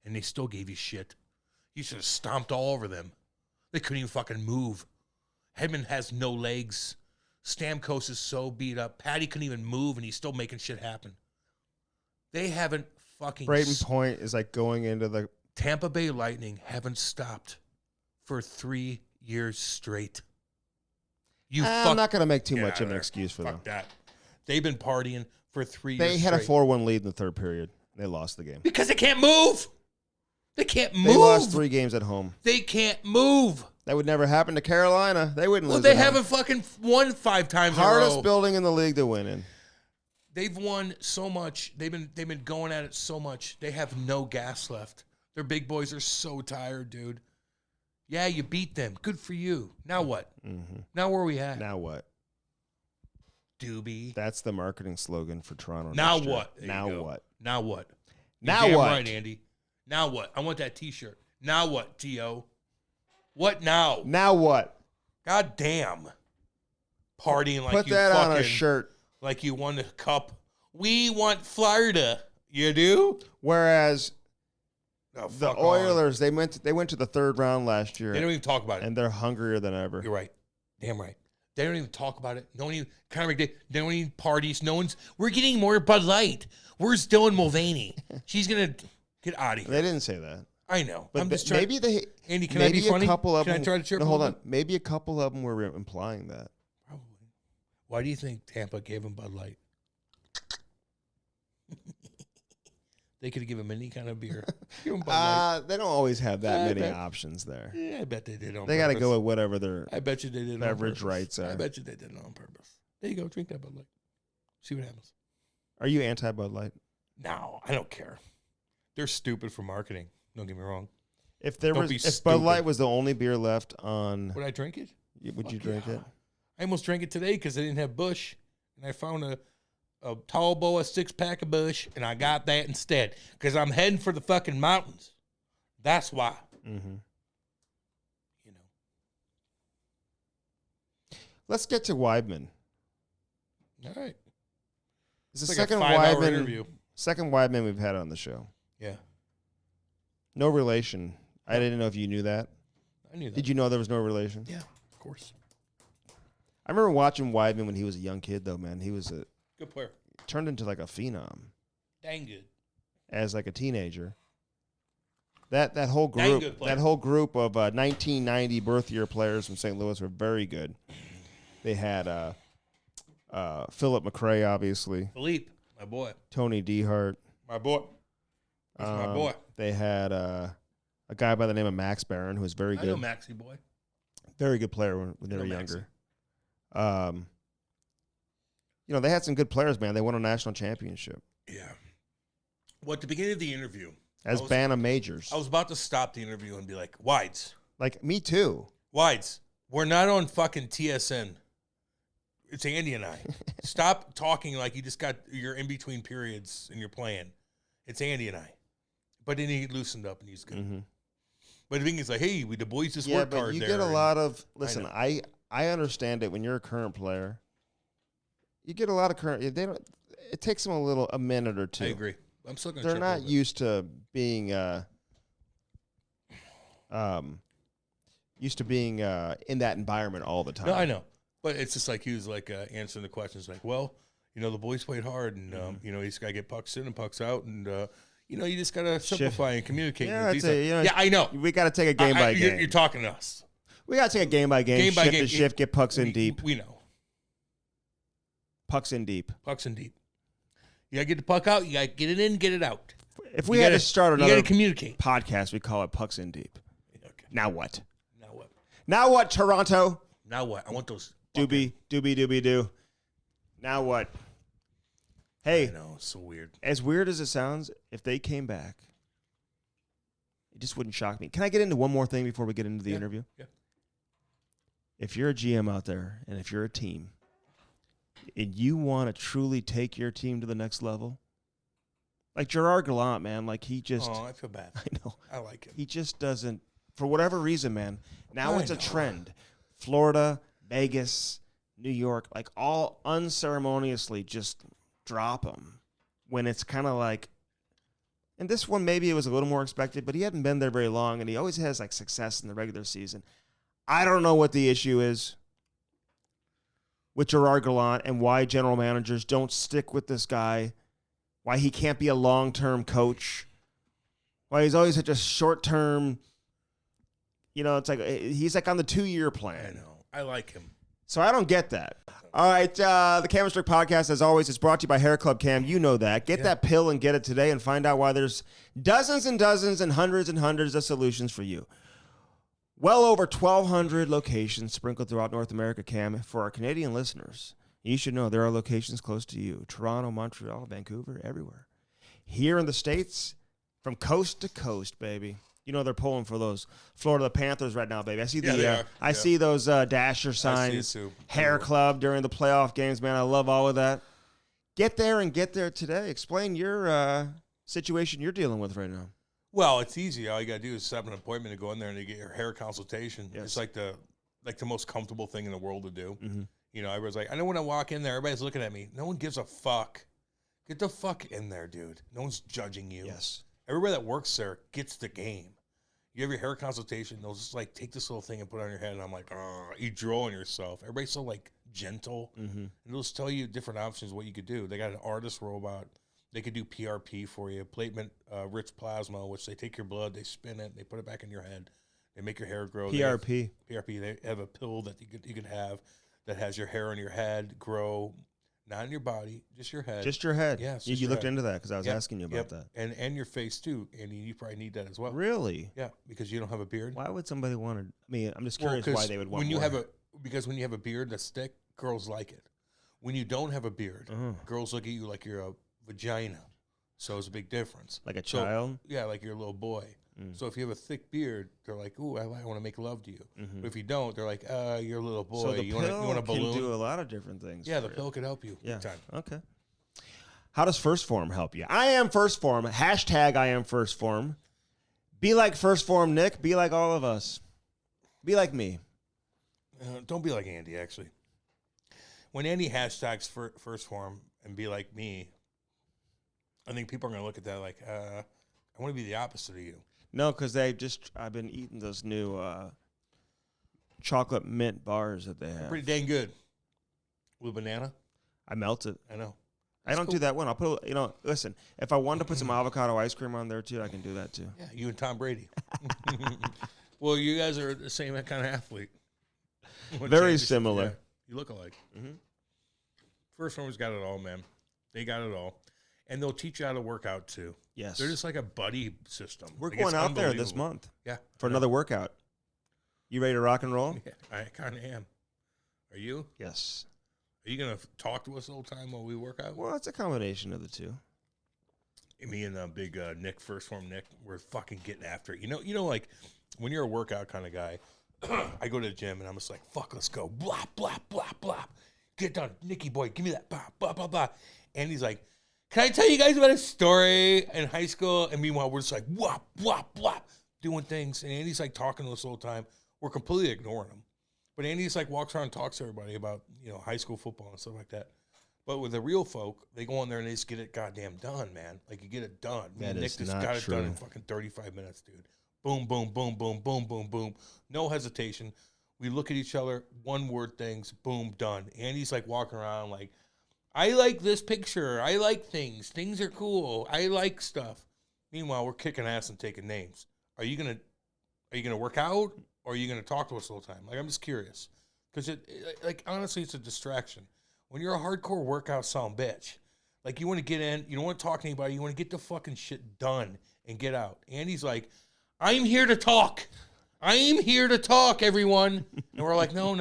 And they still gave you shit. You should have stomped all over them. They couldn't even fucking move. Hedman has no legs. Stamkos is so beat up. Patty couldn't even move, and he's still making shit happen. They haven't fucking... Brayton Point is like going into the... Tampa Bay Lightning haven't stopped for 3 years straight. I'm not going to make too much of an excuse for them. Fuck that. They've been partying for 3 years They had straight. a 4-1 lead in the third period. They lost the game. Because they can't move. They can't move. They lost 3 games at home. They can't move. That would never happen to Carolina. They wouldn't lose. Well, they haven't fucking won 5 times in a row. Hardest building in the league to win in. They've won so much. They've been going at it so much. They have no gas left. Their big boys are so tired, dude. Yeah, you beat them. Good for you. Now what? Mm-hmm. Now where are we at? Now what? Doobie. That's the marketing slogan for Toronto. Now what? Now what? Now what? Now You're what? damn right, Andy. Now what? I want that T-shirt. Now what, T.O.? What now? Now what? God damn. Partying like Put you that fucking... on a shirt. Like you won a cup. We want Florida. You do? Whereas Oh, the Oilers, they went to the third round last year. They don't even talk about it. And they're hungrier than ever. You're right. Damn right. They don't even talk about it. No one even they don't even parties. No one's. We're getting more Bud Light. Where's Dylan Mulvaney? She's gonna get out of here. They didn't say that. I know. But I'm just trying. maybe they. Andy, can maybe I be funny? A couple of can them, I try to cheer? No, hold on. Maybe a couple of them were implying that. Probably. Why do you think Tampa gave him Bud Light? They could have given him any kind of beer. Give him Bud Light. They don't always have that many options there. Yeah, I bet they did on They got to go with whatever their I bet you they did beverage rights are. I bet you they did it on purpose. There you go. Drink that Bud Light. See what happens. Are you anti-Bud Light? No, I don't care. They're stupid for marketing. Don't get me wrong. If Bud Light was the only beer left on... Would I drink it? Would you drink it? I almost drank it today because I didn't have Busch. And I found a tall boa 6-pack of Busch, and I got that instead because I'm heading for the fucking mountains. That's why. Mm-hmm. You know. Let's get to Wideman. All right. It's the like second a 5-hour Wideman interview. Second Wideman we've had on the show. Yeah. No relation. I didn't know if you knew that. I knew that. Did you know there was no relation? Yeah, of course. I remember watching Wideman when he was a young kid, though, man. He was Good player. turned into like a phenom Dang good. as like a teenager. That whole Dang group, good player. that whole group of 1990 birth year players from St. Louis were very good. They had Philip McRae, obviously. Philippe, my boy. Tony Dehart. My boy. That's my boy. They had a guy by the name of Max Barron, who was very I good. know Maxie boy. Very good player when they were Maxie. younger. You know, they had some good players, man. They won a national championship. Yeah. Well, at the beginning of the interview, As Bantam Majors. I was about to stop the interview and be like, Wides. Like, me too. Wides, we're not on fucking TSN. It's Andy and I. Stop talking like you just got your in-between periods and you're playing. It's Andy and I. But then he loosened up and he's good. Mm-hmm. But the thing is like, hey, the boys just Yeah, work but hard you there. get a lot of... Listen, know. I understand it when you're a current player. You get a lot of current... They don't. It takes them a minute or two. I agree. I'm still going to They're not used to being... used to being in that environment all the time. No, I know. But it's just like he was like answering the questions like, well, you know, the boys played hard and, you know, you just got to get pucks in and pucks out. And, you know, you just got to simplify and communicate. Yeah, yeah, I know. We got to take a game by game. You're talking to us. We got to take a game by game, by shift game. to shift, get pucks in deep. We know. Pucks in deep. Pucks in deep. You got to get the puck out. You got to get it in, get it out. If we had to start another you got to communicate. podcast, we call it Pucks in Deep. Okay. Now what? Now what? Now what, Toronto? Now what? I want those. Doobie-doo. Now what? Hey. I know, it's so weird. As weird as it sounds, if they came back just wouldn't shock me. Can I get into one more thing before we get into the interview? Yeah. If you're a GM out there and if you're a team and you want to truly take your team to the next level, like Gerard Gallant, man, like he just... Oh, I feel bad. I know. I like him. He just doesn't, for whatever reason, man. Now it's a trend. Florida, Vegas, New York, like all unceremoniously just drop him when it's kind of like, and this one maybe it was a little more expected, but he hadn't been there very long, and he always has like success in the regular season. I don't know what the issue is with Gerard Gallant and why general managers don't stick with this guy, why he can't be a long-term coach, why he's always such a short-term, it's like he's like on the 2-year plan. I know. I like him. So I don't get that. All right, the Cam Strick Podcast, as always, is brought to you by Hair Club Cam. You know that. Get that pill and get it today and find out why there's dozens and dozens and hundreds of solutions for you. Well over 1,200 locations sprinkled throughout North America, Cam. For our Canadian listeners, you should know there are locations close to you. Toronto, Montreal, Vancouver, everywhere. Here in the States, from coast to coast, baby. They're pulling for those Florida Panthers right now, baby. I see I see those Dasher signs. Hair Club during the playoff games, man. I love all of that. Get there and get there today. Explain your situation you're dealing with right now. Well, it's easy. All you got to do is set up an appointment to go in there and to get your hair consultation. Yes. It's like the most comfortable thing in the world to do. Mm-hmm. Everybody's like, I know when I walk in there, everybody's looking at me. No one gives a fuck. Get the fuck in there, dude. No one's judging you. Yes. Everybody that works there gets the game. You have your hair consultation, they'll just like take this little thing and put it on your head, and I'm like, you draw on yourself. Everybody's so like gentle, and they'll just tell you different options what you could do. They got an artist robot. They could do PRP for you, platelet rich plasma, which they take your blood, they spin it, they put it back in your head, they make your hair grow. PRP. They have a pill that you could have that has your hair on your head grow. Not in your body, just your head. Just your head. Yes. You looked into that because I was asking you about that. And your face too, and you probably need that as well. Really? Yeah, because you don't have a beard. Why would somebody want to? I mean, I'm just curious why they would want. Because when you have a beard that's thick, girls like it. When you don't have a beard, girls look at you like you're a vagina. So it's a big difference. Like a child? Yeah, like you're a little boy. So if you have a thick beard, they're like, ooh, I want to make love to you. But if you don't, they're like, you're a little boy. So the you pill want a balloon? can do a lot of different things. Yeah, the pill could help you. Yeah. Time. Okay. How does First Form help you? I am First Form. Hashtag I am First Form. Be like First Form, Nick. Be like all of us. Be like me. Don't be like Andy, actually. When Andy hashtags First Form and be like me, I think people are going to look at that like, I want to be the opposite of you. No, because I've been eating those new chocolate mint bars that they have. Pretty dang good. With banana? I melt it. I know. I don't do that one. I'll put, listen, if I wanted to put some avocado ice cream on there too, I can do that too. Yeah, you and Tom Brady. Well, you guys are the same kind of athlete. Very similar. Yeah, you look alike. Mm-hmm. First Form's got it all, man. They got it all. And they'll teach you how to work out, too. Yes. They're just like a buddy system. We're going out there this month. Yeah. For another workout. You ready to rock and roll? Yeah, I kind of am. Are you? Yes. Are you going to talk to us the whole time while we work out? Well, it's a combination of the two. Me and big Nick, First Form Nick, we're fucking getting after it. You know, like, when you're a workout kind of guy, I go to the gym and I'm just like, fuck, let's go. Blah, blah, blah, blah. Get done. Nicky boy, give me that. Blah, blah, blah, blah. And he's like, can I tell you guys about a story in high school? And meanwhile, we're just like, whop, whop, whop, doing things. And Andy's like talking to us the whole time. We're completely ignoring him. But Andy's like walks around and talks to everybody about, high school football and stuff like that. But with the real folk, they go in there and they just get it goddamn done, man. Like, you get it done. Nick just got it done in fucking 35 minutes, dude. Boom, boom, boom, boom, boom, boom, boom. No hesitation. We look at each other, one-word things, boom, done. Andy's like walking around like, I like this picture. I like things. Things are cool. I like stuff. Meanwhile, we're kicking ass and taking names. Are you gonna work out, or are you gonna talk to us the whole time? Like, I'm just curious, because honestly, it's a distraction. When you're a hardcore workout son bitch, like, you want to get in, you don't want to talk to anybody, you want to get the fucking shit done and get out. Andy's like, I'm here to talk. I'm here to talk, everyone. And we're like, no,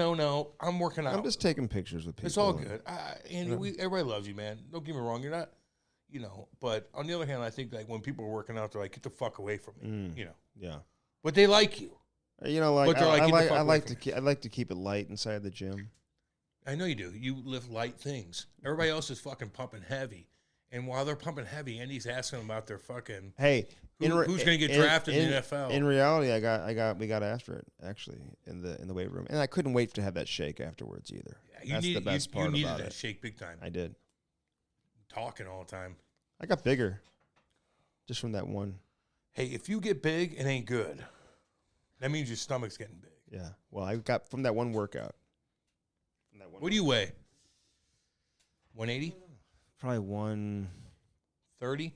I'm working out. I'm just taking pictures with people. It's all good. Andy, everybody loves you, man. Don't get me wrong. You're you know. But on the other hand, I think like when people are working out, they're like, get the fuck away from me, you know. Yeah. But they like you. You know, like, But they're like, I like to keep it light inside the gym. I know you do. You lift light things. Everybody else is fucking pumping heavy. And while they're pumping heavy, Andy's asking them about their fucking who's going to get drafted in the NFL. In reality, we got after it actually in the weight room, and I couldn't wait to have that shake afterwards either. Yeah, that's the best part about it. You needed that shake big time. I did. Talking all the time. I got bigger, just from that one. Hey, if you get big, it ain't good. That means your stomach's getting big. Yeah. Well, I got from that one workout. What do you weigh? 180? Probably 130.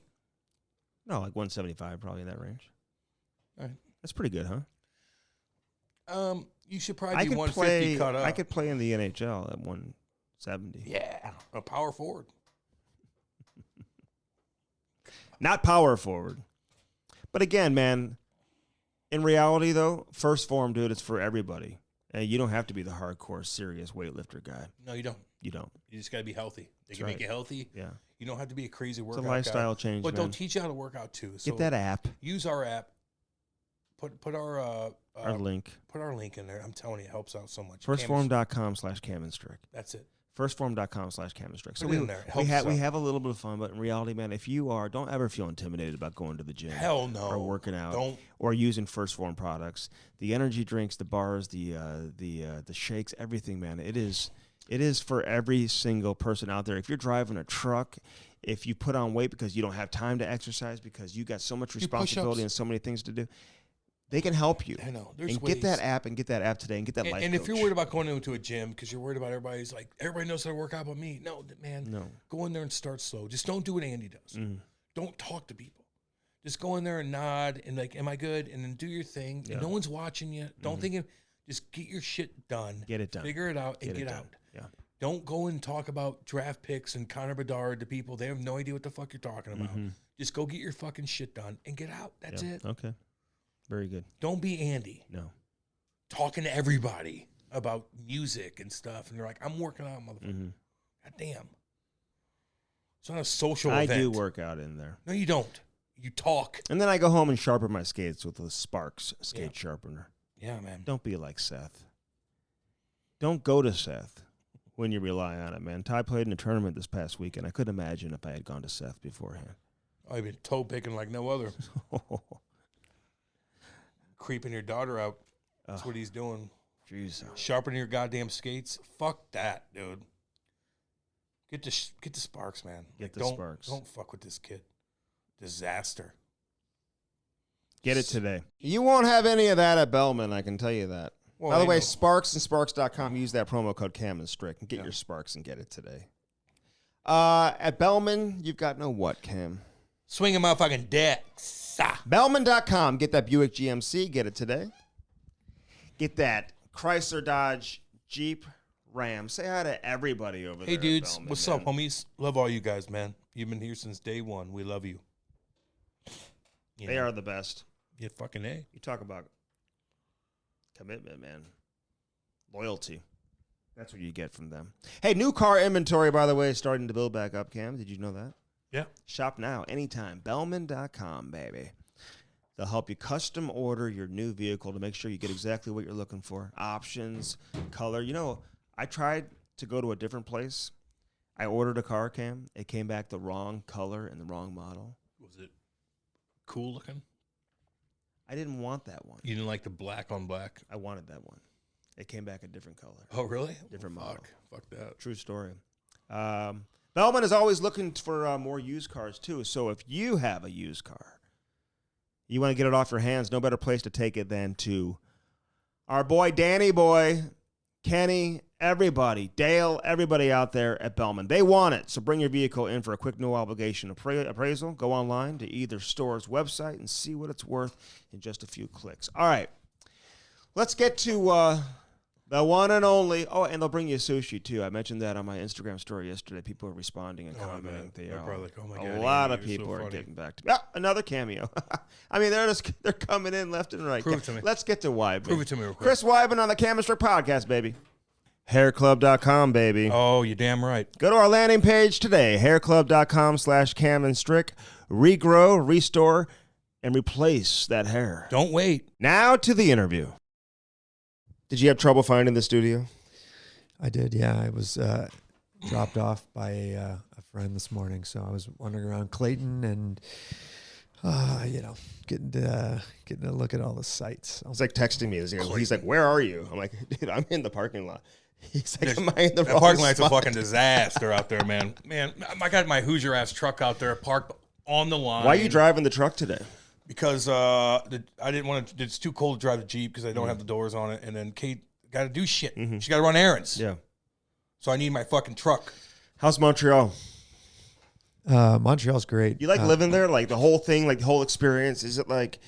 No, like 175, probably in that range. All right. That's pretty good, huh? You should probably be 150 cut up. I could play in the NHL at 170. Yeah, a power forward. Not power forward. But again, man, in reality, though, first form, dude, it's for everybody. And you don't have to be the hardcore, serious weightlifter guy. No, you don't. You don't. You just got to be healthy. They can make you healthy. Yeah. You don't have to be a crazy workout It's a lifestyle change, but man. they'll teach you how to work out, too. So get that app. Use our app. Put our link. Put our link in there. I'm telling you, it helps out so much. Firstform.com/Cam Strick. That's it. Firstform.com/Cam Strick. So we have a little bit of fun, but in reality, man, if you don't ever feel intimidated about going to the gym. Hell no. Or working out. Or using First Form products. The energy drinks, the bars, the shakes, everything, man. It is for every single person out there. If you're driving a truck, if you put on weight because you don't have time to exercise because you got so much responsibility and so many things to do, they can help you. I know. Get that app and get that app today and get that life coach. And if you're worried about going into a gym because you're worried about everybody knows how to work out but me. No, man. No. Go in there and start slow. Just don't do what Andy does. Mm. Don't talk to people. Just go in there and nod and like, am I good? And then do your thing. Yeah. And no one's watching you. Don't think of, just get your shit done. Get it done. Figure it out and get out. Yeah. Don't go and talk about draft picks and Connor Bedard to people. They have no idea what the fuck you're talking about. Mm-hmm. Just go get your fucking shit done and get out. That's it. Okay. Very good. Don't be Andy. No. Talking to everybody about music and stuff. And they're like, I'm working out, motherfucker. Mm-hmm. God damn. It's not a social event. I do work out in there. No, you don't. You talk. And then I go home and sharpen my skates with a Sparks skate sharpener. Yeah, man. Don't be like Seth. Don't go to Seth when you rely on it, man. Ty played in a tournament this past weekend. I couldn't imagine if I had gone to Seth beforehand. I've been toe picking like no other. Creeping your daughter out. That's what he's doing. Jesus. Sharpening your goddamn skates. Fuck that, dude. Get the Sparks, man. Get the Sparks. Don't fuck with this kid. Disaster. Get it today. You won't have any of that at Bellman, I can tell you that. Well, by the way, Sparks and Sparks.com, use that promo code Cam and Strick and get your Sparks and get it today. At Bellman, you've got no what, Cam? Swinging motherfucking decks. Bellman.com, get that Buick GMC, get it today. Get that Chrysler, Dodge, Jeep, Ram. Say hi to everybody over there. Hey, dudes, Bellman, what's up, homies? Love all you guys, man. You've been here since day one. We love you. They are the best. Yeah, fucking A. You talk about commitment, man. Loyalty. That's what you get from them. Hey, new car inventory, by the way, is starting to build back up, Cam. Did you know that? Yeah. Shop now, anytime. Bellman.com, baby. They'll help you custom order your new vehicle to make sure you get exactly what you're looking for. Options, color. You know, I tried to go to a different place. I ordered a car, Cam. It came back the wrong color and the wrong model. Was it cool looking? I didn't want that one. You didn't like the black on black? I wanted that one. It came back a different color. Oh, really? Different model. Fuck that. True story. Bellman is always looking for more used cars, too. So if you have a used car, you want to get it off your hands, no better place to take it than to our boy, Danny Boy, Kenny, everybody, Dale, everybody out there at Bellman. They want it. So bring your vehicle in for a quick no obligation appraisal. Go online to either store's website and see what it's worth in just a few clicks. All right. Let's get to the one and only. Oh, and they'll bring you sushi, too. I mentioned that on my Instagram story yesterday. People are responding and commenting. They're probably like, oh my God. A lot of people are getting back to me. Another cameo. I mean, they're coming in left and right. Prove it to me. Let's get to Wideman. Prove it to me real quick. Chris Wideman on the Cam Strick Podcast, baby. Hairclub.com, baby. Oh, you're damn right. Go to our landing page today, hairclub.com/Cam Strick. Regrow, restore, and replace that hair. Don't wait. Now to the interview. Did you have trouble finding the studio? I did, yeah. I was dropped off by a friend this morning, so I was wandering around Clayton and, getting to look at all the sites. It's like texting me. He's like, "Where are you?" I'm like, "Dude, I'm in the parking lot." He's like, "Am I in the wrong parking lot's spot?" a fucking disaster out there, man. Man, I got my Hoosier ass truck out there parked on the line. Why are you driving the truck today? Because I didn't want to. It's too cold to drive the Jeep because I don't have the doors on it. And then Kate got to do shit. Mm-hmm. She got to run errands. Yeah. So I need my fucking truck. How's Montreal? Montreal's great. You like living there? Like the whole thing, like the whole experience? Is it like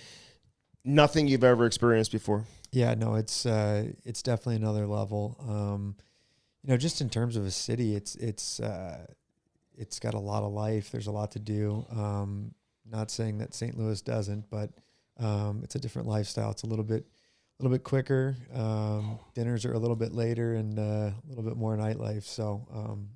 nothing you've ever experienced before? Yeah, no, it's definitely another level. Just in terms of a city, it's got a lot of life. There's a lot to do. Not saying that St. Louis doesn't, but it's a different lifestyle. It's a little bit quicker. Dinners are a little bit later and a little bit more nightlife. So,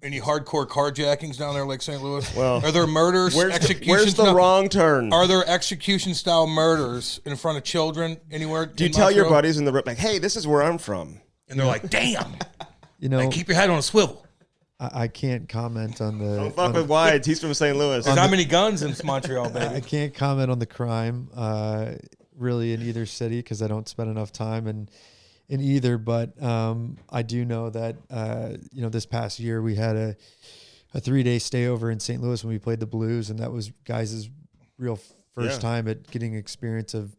any hardcore carjackings down there like St. Louis? Well, are there murders? Where's the wrong turn? Are there execution style murders in front of children anywhere? Do you tell your buddies in the rip like, "Hey, this is where I'm from," and they're like, "Damn, like, keep your head on a swivel." I can't comment on the. Don't fuck with Wides. He's from St. Louis. There's not many guns in Montreal, baby. I can't comment on the crime. Really in either city because I don't spend enough time in either. But I do know that this past year we had a 3-day stay over in St. Louis when we played the Blues, and that was guys' real first time at getting experience of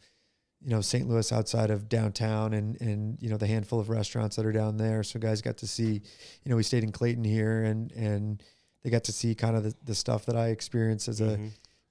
St. Louis outside of downtown and the handful of restaurants that are down there. So guys got to see. We stayed in Clayton here and they got to see kind of the stuff that I experienced as a.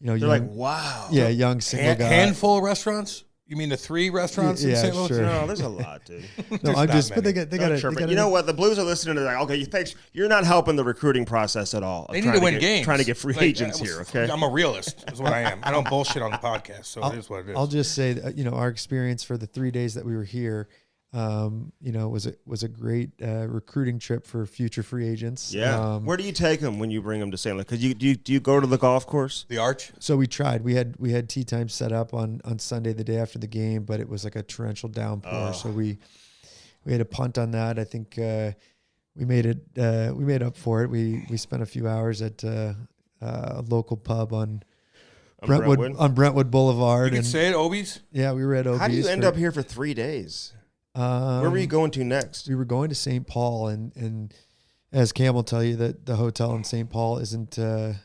They're young, like, wow. Yeah, young single guy. Handful of restaurants? You mean the 3 restaurants in St. Louis? Sure. No, there's a lot, dude. No, I'm just, but they got it. You know what? The Blues are listening to that. Okay, thanks. You're not helping the recruiting process at all. They need to win games. Trying to get free agents here, okay? I'm a realist, is what I am. I don't bullshit on the podcast, so it is what it is. I'll just say that, our experience for the 3 days that we were here, was a great recruiting trip for future free agents. Yeah. Where do you take them when you bring them to St. Louis? Because do you go to the golf course? The Arch? So we tried. We had tee time set up on Sunday, the day after the game, but it was like a torrential downpour. So we had a punt on that. I think we made up for it. We spent a few hours at a local pub on Brentwood Boulevard. You can say it, Obies? Yeah, we were at Obies. How do you end up here for 3 days? Where were you going to next? We were going to St. Paul, and as Cam will tell you, that the hotel in St. Paul isn't the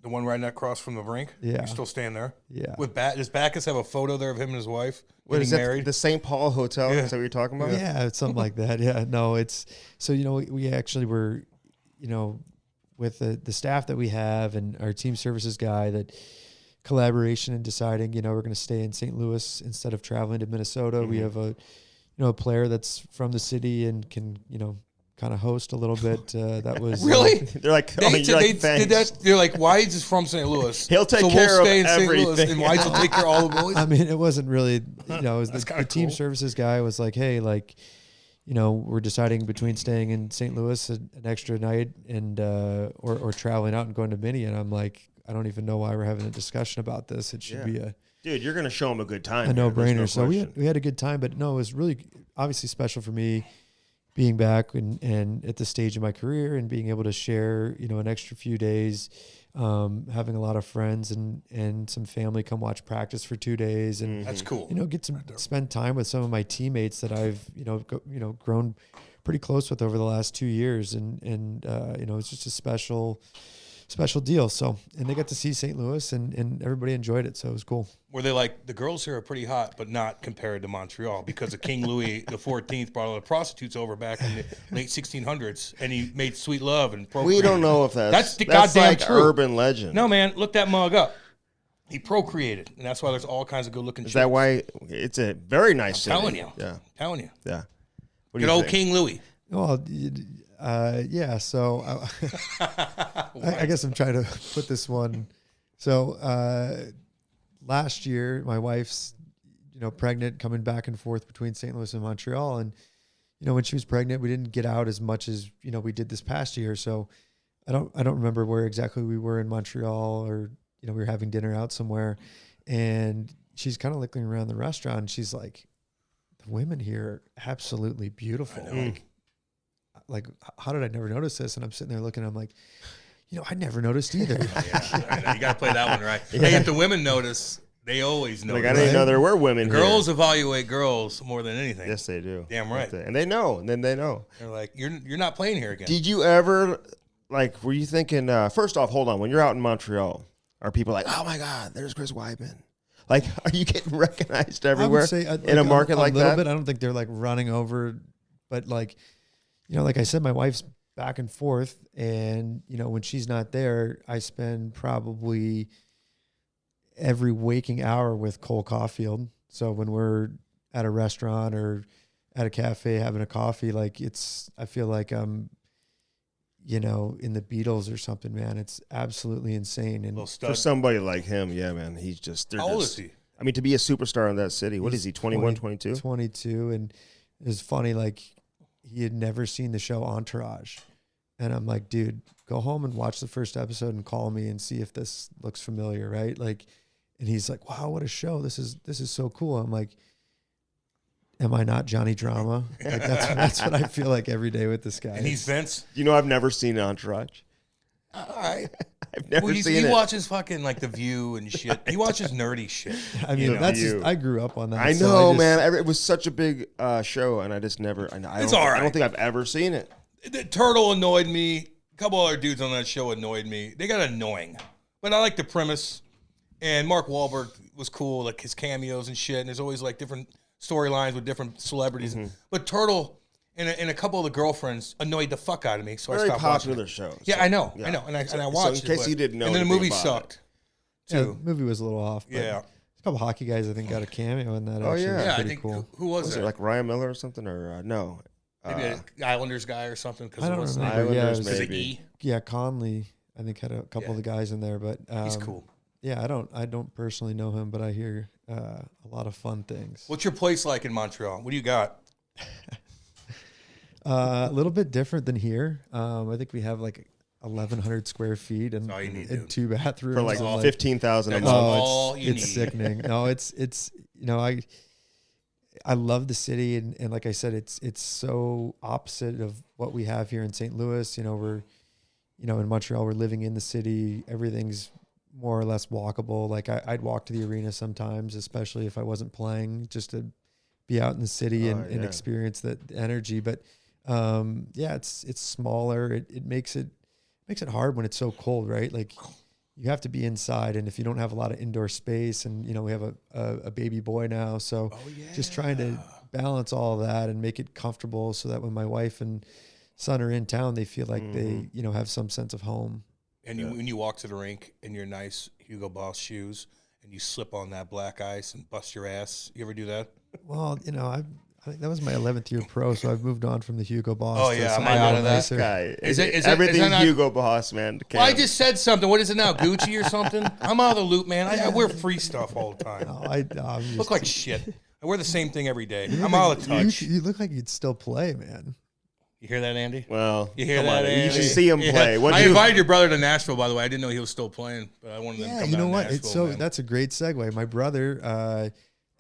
one right across from the rink. Yeah, you're still staying there. Yeah. Does Backus have a photo there of him and his wife getting married? The St. Paul Hotel? Yeah. Is that what you're talking about? Yeah, it's something like that. Yeah, no, it's so we actually were, with the staff that we have and our team services guy that. Collaboration and deciding, we're going to stay in St. Louis instead of traveling to Minnesota. Mm-hmm. We have a player that's from the city and can, kind of host a little bit. That was really. They're like, they did that. They're like, Wides is from St. Louis. He'll take care of everything. St. Louis, and Wides will take care of all the boys. I mean, it wasn't really, it was the team services guy was like, hey, we're deciding between staying in St. Louis an extra night and or traveling out and going to Minnie, and I'm like. I don't even know why we're having a discussion about this. It should be dude. You're gonna show them a good time. A no-brainer. No so we had a good time, but no, it was really obviously special for me being back and at this stage of my career and being able to share an extra few days, having a lot of friends and some family come watch practice for 2 days and that's cool. Get to spend time with some of my teammates that I've grown pretty close with over the last 2 years and it's just a special deal. So, and they got to see St. Louis and everybody enjoyed it. So it was cool. Were they like, the girls here are pretty hot, but not compared to Montreal because of King Louis the 14th brought all the prostitutes over back in the late 1600s and he made sweet love and procreated. We don't know if that's goddamn like true. Urban legend. No, man, look that mug up. He procreated, and that's why there's all kinds of good-looking chicks. Is that why it's a very nice city? Telling you. Yeah. Telling you. Yeah. Good old King Louis. Well, yeah, so I guess I'm trying to put this one. So last year, my wife's, pregnant, coming back and forth between St. Louis and Montreal, and when she was pregnant, we didn't get out as much as, we did this past year. So I don't remember where exactly we were in Montreal, or, we were having dinner out somewhere, and she's kind of looking around the restaurant, and she's like, the women here are absolutely beautiful. Like, how did I never notice this? And I'm sitting there looking, I'm like, I never noticed either. Yeah, you got to play that one right. Hey, if the women notice, they always know. Like, I didn't know there were women here. Girls evaluate girls more than anything. Yes, they do. Damn right. And they know. And then they know. They're like, you're not playing here again. Did you ever, were you thinking, first off, hold on, when you're out in Montreal, are people like, oh, my God, there's Chris Wideman? Like, are you getting recognized everywhere in a market like that? A little bit. I don't think they're, running over. But, like I said, my wife's back and forth. And, when she's not there, I spend probably every waking hour with Cole Caufield. So when we're at a restaurant or at a cafe having a coffee, I feel like I'm, in the Beatles or something, man. It's absolutely insane. And for somebody like him, yeah, man, he's just, how old is he? I mean, to be a superstar in that city, what is he, 21, 22? 22. And it's funny, he had never seen the show Entourage. And I'm like, dude, go home and watch the first episode and call me and see if this looks familiar, right? And he's like, wow, what a show. This is so cool. I'm like, am I not Johnny Drama? That's what I feel like every day with this guy. And he's Vince. I've never seen Entourage. All right. I've never seen it. He watches fucking The View and shit. He watches nerdy shit. I mean, I grew up on that. I know, man. It was such a big show, and I just never. It's all right. I don't think I've ever seen it. The Turtle annoyed me. A couple other dudes on that show annoyed me. They got annoying, but I like the premise. And Mark Wahlberg was cool, like his cameos and shit. And there's always different storylines with different celebrities. Mm-hmm. But Turtle and a couple of the girlfriends annoyed the fuck out of me, so I stopped watching. Very popular show. Yeah, I know, and I watched it. In case you didn't know, and then the movie sucked. Yeah, the movie was a little off. Yeah, a couple hockey guys I think got a cameo in that. Oh yeah, I think cool. Who was it? Like Ryan Miller or something, or no? Maybe an Islanders guy or something. I don't remember. Islanders, yeah, maybe. Yeah, Conley I think had a couple of the guys in there, but he's cool. Yeah, I don't personally know him, but I hear a lot of fun things. What's your place like in Montreal? What do you got? A little bit different than here. I think we have 1,100 square feet and, and 2 bathrooms for 15,000 a month. All you need. It's sickening. No, it's I love the city, and like I said, it's so opposite of what we have here in St. Louis. We're in Montreal, we're living in the city. Everything's more or less walkable. I'd walk to the arena sometimes, especially if I wasn't playing, just to be out in the city and experience that energy. But it's smaller. It makes it hard when it's so cold, right? You have to be inside, and if you don't have a lot of indoor space, and we have a baby boy now, so just trying to balance all of that and make it comfortable so that when my wife and son are in town, they feel like they have some sense of home. And when you walk to the rink in your nice Hugo Boss shoes and you slip on that black ice and bust your ass, you ever do that? Well, I think that was my 11th year pro, so I've moved on from the Hugo Boss. Oh yeah, I'm out of that guy. Is everything Hugo Boss, man? Well, I just said something. What is it now? Gucci or something? I'm out of the loop, man. I wear free stuff all the time. No, I look like shit. I wear the same thing every day. I'm out of touch. You look like you'd still play, man. You hear that, Andy? Well, you hear that, Andy? You should see him play. I invited your brother to Nashville, by the way. I didn't know he was still playing, but I wanted them to come down to Nashville. What? That's a great segue. My brother,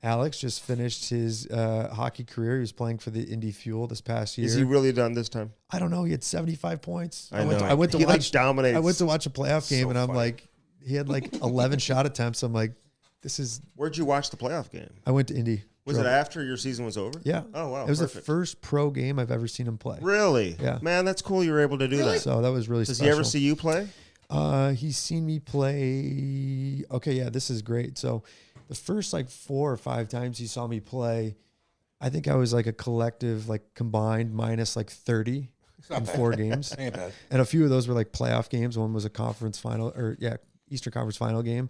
Alex, just finished his hockey career. He was playing for the Indy Fuel this past year. Is he really done this time? I don't know. He had 75 points. I know. I went to watch dominates. I went to watch a playoff game, and I'm funny. like, he had 11 shot attempts. I'm like, this is. Where'd you watch the playoff game? I went to Indy. Was it after your season was over? Yeah. Oh, wow. It was the first pro game I've ever seen him play. Really? Yeah. Man, that's cool you were able to do that. So that was really Does special. he ever see you play? He's seen me play. Okay, yeah, this is great. So the first 4 or 5 times he saw me play, I think I was a collective, combined minus 30 in 4 games. Ain't bad. And a few of those were playoff games. One was a conference final, Eastern Conference final game.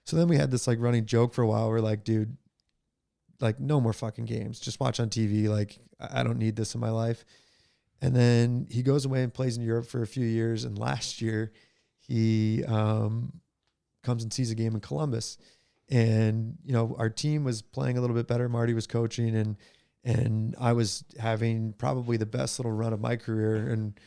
So then we had this running joke for a while. We're like, dude, no more fucking games. Just watch on TV. I don't need this in my life. And then he goes away and plays in Europe for a few years. And last year he comes and sees a game in Columbus. And, our team was playing a little bit better. Marty was coaching, And I was having probably the best little run of my career. And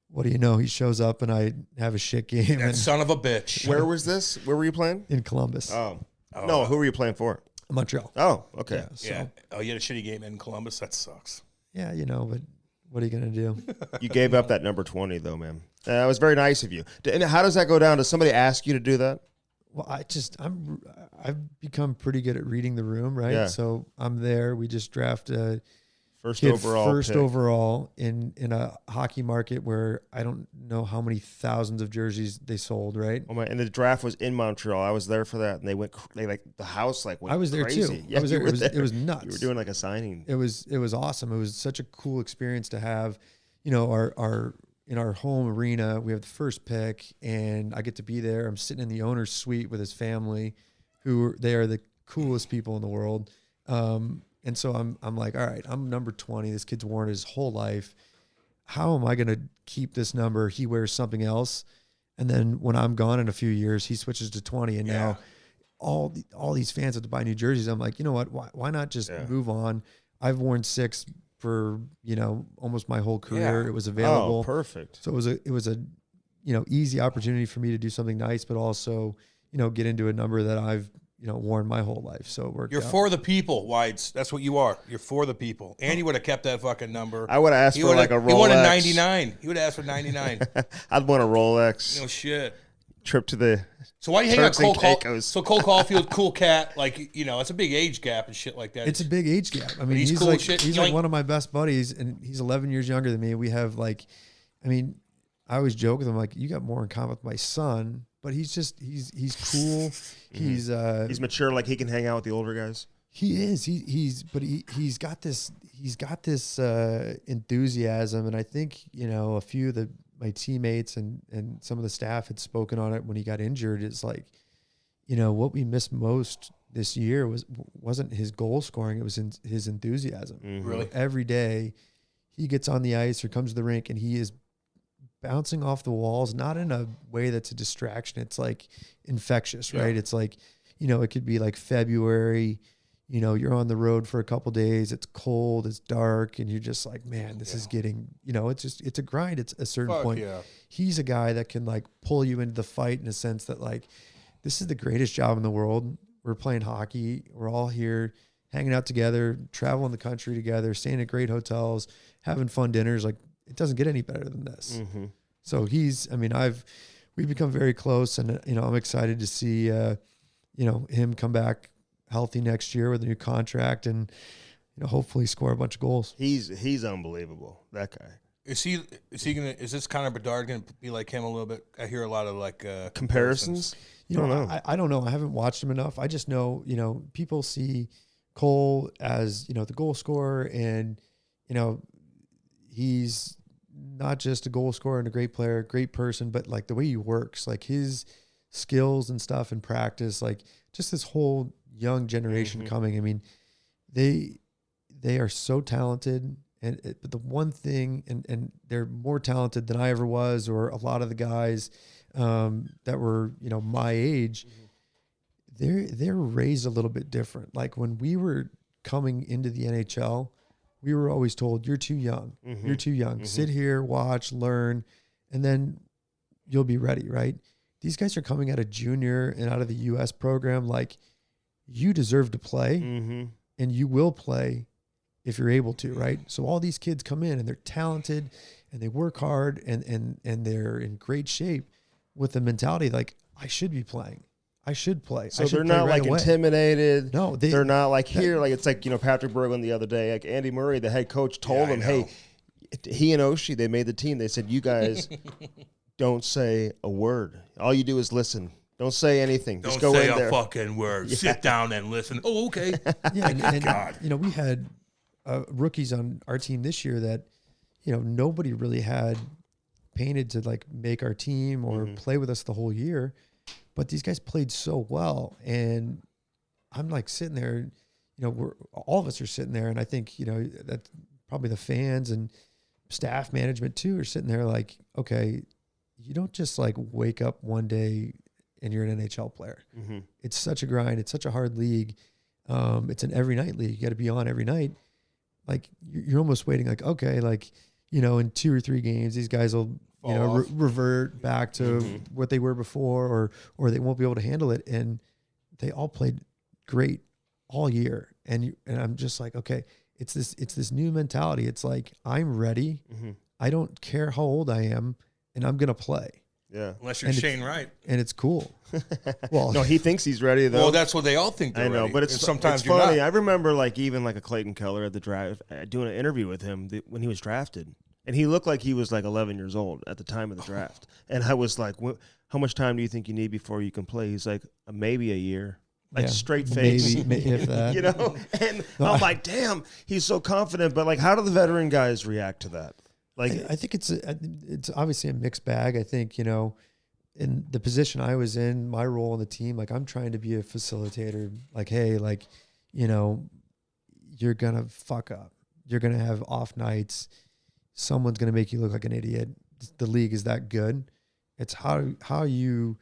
what do you know? He shows up and I have a shit game. That son of a bitch. Where was this? Where were you playing? In Columbus. No, who were you playing for? Montreal. Oh, okay. Yeah, so, Yeah. Oh, you had a shitty game in Columbus? That sucks. yeah, but what are you going to do? You gave up that number 20, though, man. That was very nice of you. And how does that go down? Does somebody ask you to do that? Well, I've become pretty good at reading the room, right? Yeah. So I'm there. We just draft a First kid overall pick. overall in a hockey market where I don't know how many thousands of jerseys they sold, right? Oh my! And the draft was in Montreal. I was there for that, and the house went I was there crazy. too. Yeah, I was you there. were It was nuts. You were doing like a signing. It was awesome. It was such a cool experience to have. Our in our home arena, we have the first pick, and I get to be there. I'm sitting in the owner's suite with his family, they are the coolest people in the world. And so I'm like, all right, I'm number 20. This kid's worn his whole life. How am I going to keep this number? He wears something else. And then when I'm gone in a few years, he switches to 20. And now all these fans have to buy new jerseys. I'm like, you know what? Why not just move on? I've worn 6 for, almost my whole career. Yeah. It was available. Oh, perfect. So it was a easy opportunity for me to do something nice, but also, get into a number that I've, worn my whole life. So it worked You're out. for the people, Wides. That's what you are. You're for the people. And he would have kept that fucking number. I would have asked for like a Rolex. He wanted 99. He would have asked for 99. I'd want a Rolex. No shit. Trip to the. So why do you hang out Turks and Cole Caicos. So Cole Caufield, cool cat, it's a big age gap and shit like that. It's a big age gap. I mean, he's he's cool like shit. he's like one of my best buddies, and he's 11 years younger than me. We have I always joke with him like, you got more in common with my son, but he's cool. He's mature, like he can hang out with the older guys. He is. He's got this enthusiasm, and I think a few of my teammates and some of the staff had spoken on it when he got injured. It's like, what we missed most this year wasn't his goal scoring; it was his enthusiasm. Mm-hmm. Really, every day he gets on the ice or comes to the rink, and he is bouncing off the walls, not in a way that's a distraction. It's like infectious, right? It's like, it could be like February, you're on the road for a couple days. It's cold, it's dark, and you're just like, man, this is getting, it's a grind. It's a certain point. Yeah. He's a guy that can like pull you into the fight in a sense that like, this is the greatest job in the world. We're playing hockey. We're all here hanging out together, traveling the country together, staying at great hotels, having fun dinners. Like, it doesn't get any better than this. Mm-hmm. So we've become very close, and I'm excited to see him come back healthy next year with a new contract and hopefully score a bunch of goals. He's unbelievable, that guy. Is this Connor Bedard gonna be like him a little bit? I hear a lot of like comparisons. I don't know. I haven't watched him enough. I just know, people see Cole as, the goal scorer, and he's not just a goal scorer and a great player, great person, but like the way he works, like his skills and stuff in practice, like just this whole young generation coming. I mean, they are so talented, but the one thing, and they're more talented than I ever was, or a lot of the guys that were, my age, they're raised a little bit different. Like when we were coming into the NHL, we were always told, you're too young. Mm-hmm. You're too young. Mm-hmm. Sit here, watch, learn, and then you'll be ready, right? These guys are coming out of junior and out of the U.S. program. Like, you deserve to play, and you will play if you're able to, right? So all these kids come in, and they're talented, and they work hard, and they're in great shape with the mentality like, I should be playing. I should play. So they're not like intimidated. No, they're not like here. Like it's like Patrick Berglund the other day. Like Andy Murray, the head coach, told him, "Hey, he and Oshie, they made the team. They said, you guys don't say a word. All you do is listen. Don't say anything. Just go in there. Don't say a fucking word. Yeah. Sit down and listen. Oh, okay. Yeah, and God. We had rookies on our team this year that nobody really had painted to like make our team or play with us the whole year. But these guys played so well, and I'm like sitting there, all of us are sitting there, and I think, that probably the fans and staff management too are sitting there like, okay, you don't just like wake up one day and you're an NHL player. Mm-hmm. It's such a grind. It's such a hard league. It's an every night league. You got to be on every night. like you're almost waiting like, okay, like, you know, in 2 or 3 games, these guys will, you know, revert back to what they were before, or they won't be able to handle it. And they all played great all year. And I'm just like, okay, it's this new mentality. It's like, I'm ready. I don't care how old I am, and I'm going to play. Yeah. Unless you're Shane Wright. And it's cool. Well, no, he thinks he's ready, though. Well, that's what they all think they're I know, ready. but it's sometimes it's funny. not. I remember, like, even like a Clayton Keller at the draft, doing an interview with him when he was drafted. And he looked like he was like 11 years old at the time of the draft. And I was like, how much time do you think you need before you can play? He's like, maybe a year. Like, straight face. Maybe if that. You know? And I'm like, damn, he's so confident. But, like, how do the veteran guys react to that? Like, I think it's obviously a mixed bag. I think, you know, in the position I was in, my role on the team, like, I'm trying to be a facilitator. Like, hey, like, you know, you're going to fuck up. You're going to have off nights. Someone's going to make you look like an idiot. The league is that good. It's how you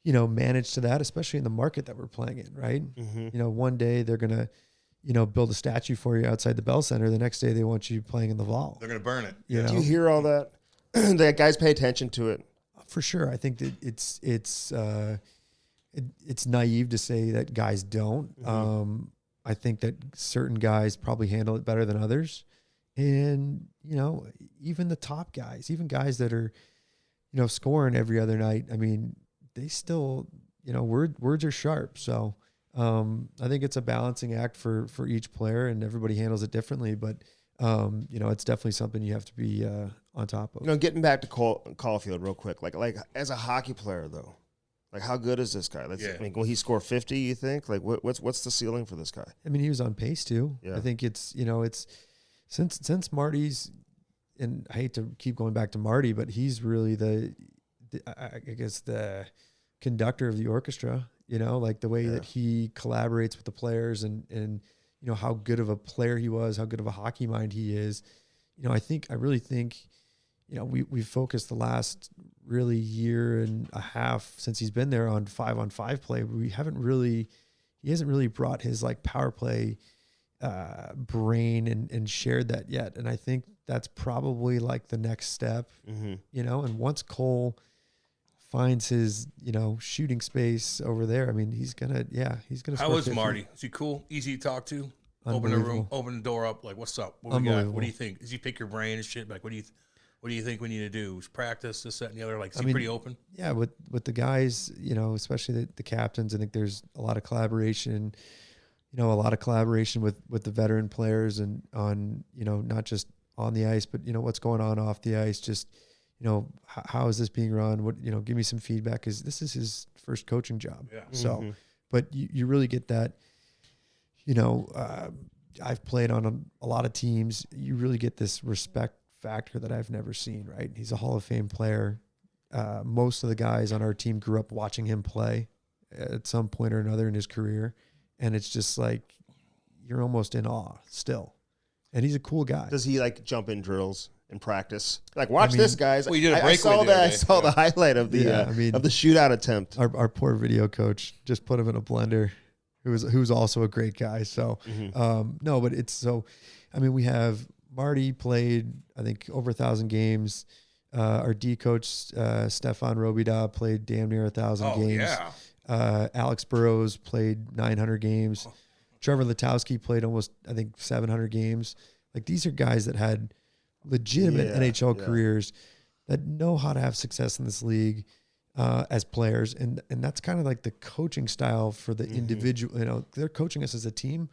know, manage to that, especially in the market that we're playing in, right? You know, one day they're going to, you know, build a statue for you outside the Bell Center. The next day they want you playing in the Vol. They're going to burn it. You know? Do you hear all that? That guys pay attention to it. For sure. I think that it's naive to say that guys don't. I think that certain guys probably handle it better than others. And, you know, even the top guys, even guys that are, you know, scoring every other night, I mean, they still, you know, words are sharp. So I think it's a balancing act for each player, and everybody handles it differently. But, you know, it's definitely something you have to be on top of. You know, getting back to Cole Caufield real quick, like as a hockey player, though, like, how good is this guy? I mean, will he score 50, you think? Like, what's the ceiling for this guy? I mean, he was on pace too. Yeah. I think it's, you know, it's since Marty's, and I hate to keep going back to Marty, but he's really I guess the conductor of the orchestra, you know, like the way that he collaborates with the players and, you know, how good of a player he was, how good of a hockey mind he is. You know, I really think, you know, we've focused the last really year and a half since he's been there on 5-on-5 play. He hasn't really brought his like power play brain and shared that yet. And I think that's probably like the next step, you know, and once Cole finds his, you know, shooting space over there, I mean, he's going to How is Marty? Is he cool? Easy to talk to? Open the room, open the door up. Like, what's up? What we got? What do you think? Does he pick your brain and shit? Like, what do you think we need to do? Practice this, that, and the other? Like, is he pretty open? Yeah, with the guys, you know, especially the captains, I think there's a lot of collaboration, you know, with the veteran players and on, you know, not just on the ice, but, you know, what's going on off the ice. Just, you know, how is this being run? What, you know, give me some feedback, because this is his first coaching job. Yeah. So, but you really get that, you know, I've played on a lot of teams. You really get this respect factor that I've never seen, right? He's a Hall of Fame player. Most of the guys on our team grew up watching him play at some point or another in his career. And it's just like, you're almost in awe still. And he's a cool guy. Does he like jump in drills in practice? Like, watch this, guys. Well, you did a I saw breakaway that. I saw the highlight of the of the shootout attempt. Our poor video coach just put him in a blender. Who's also a great guy. So no, but it's so. I mean, we have Marty played, I think, over 1,000 games. Our D coach Stefan Robida played damn near 1,000 games. Yeah. Alex Burrows played 900 games. Trevor Letowski played almost, I think, 700 games. Like, these are guys that had legitimate NHL careers that know how to have success in this league as players. And that's kind of like the coaching style for the individual. You know, they're coaching us as a team,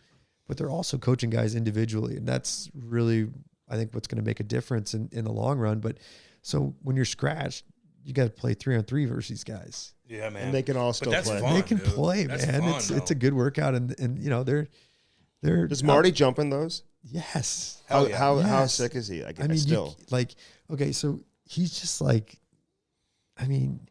but they're also coaching guys individually. And that's really, I think, what's going to make a difference in the long run. But so when you're scratched, you got to play 3-on-3 versus these guys. Yeah, man. And they can all still play. Fun, they can dude. play, That's man. Fun, It's a good workout, and you know they're. Does Marty jump in those? Yes. How sick is he? I mean, okay, so he's just like, I mean,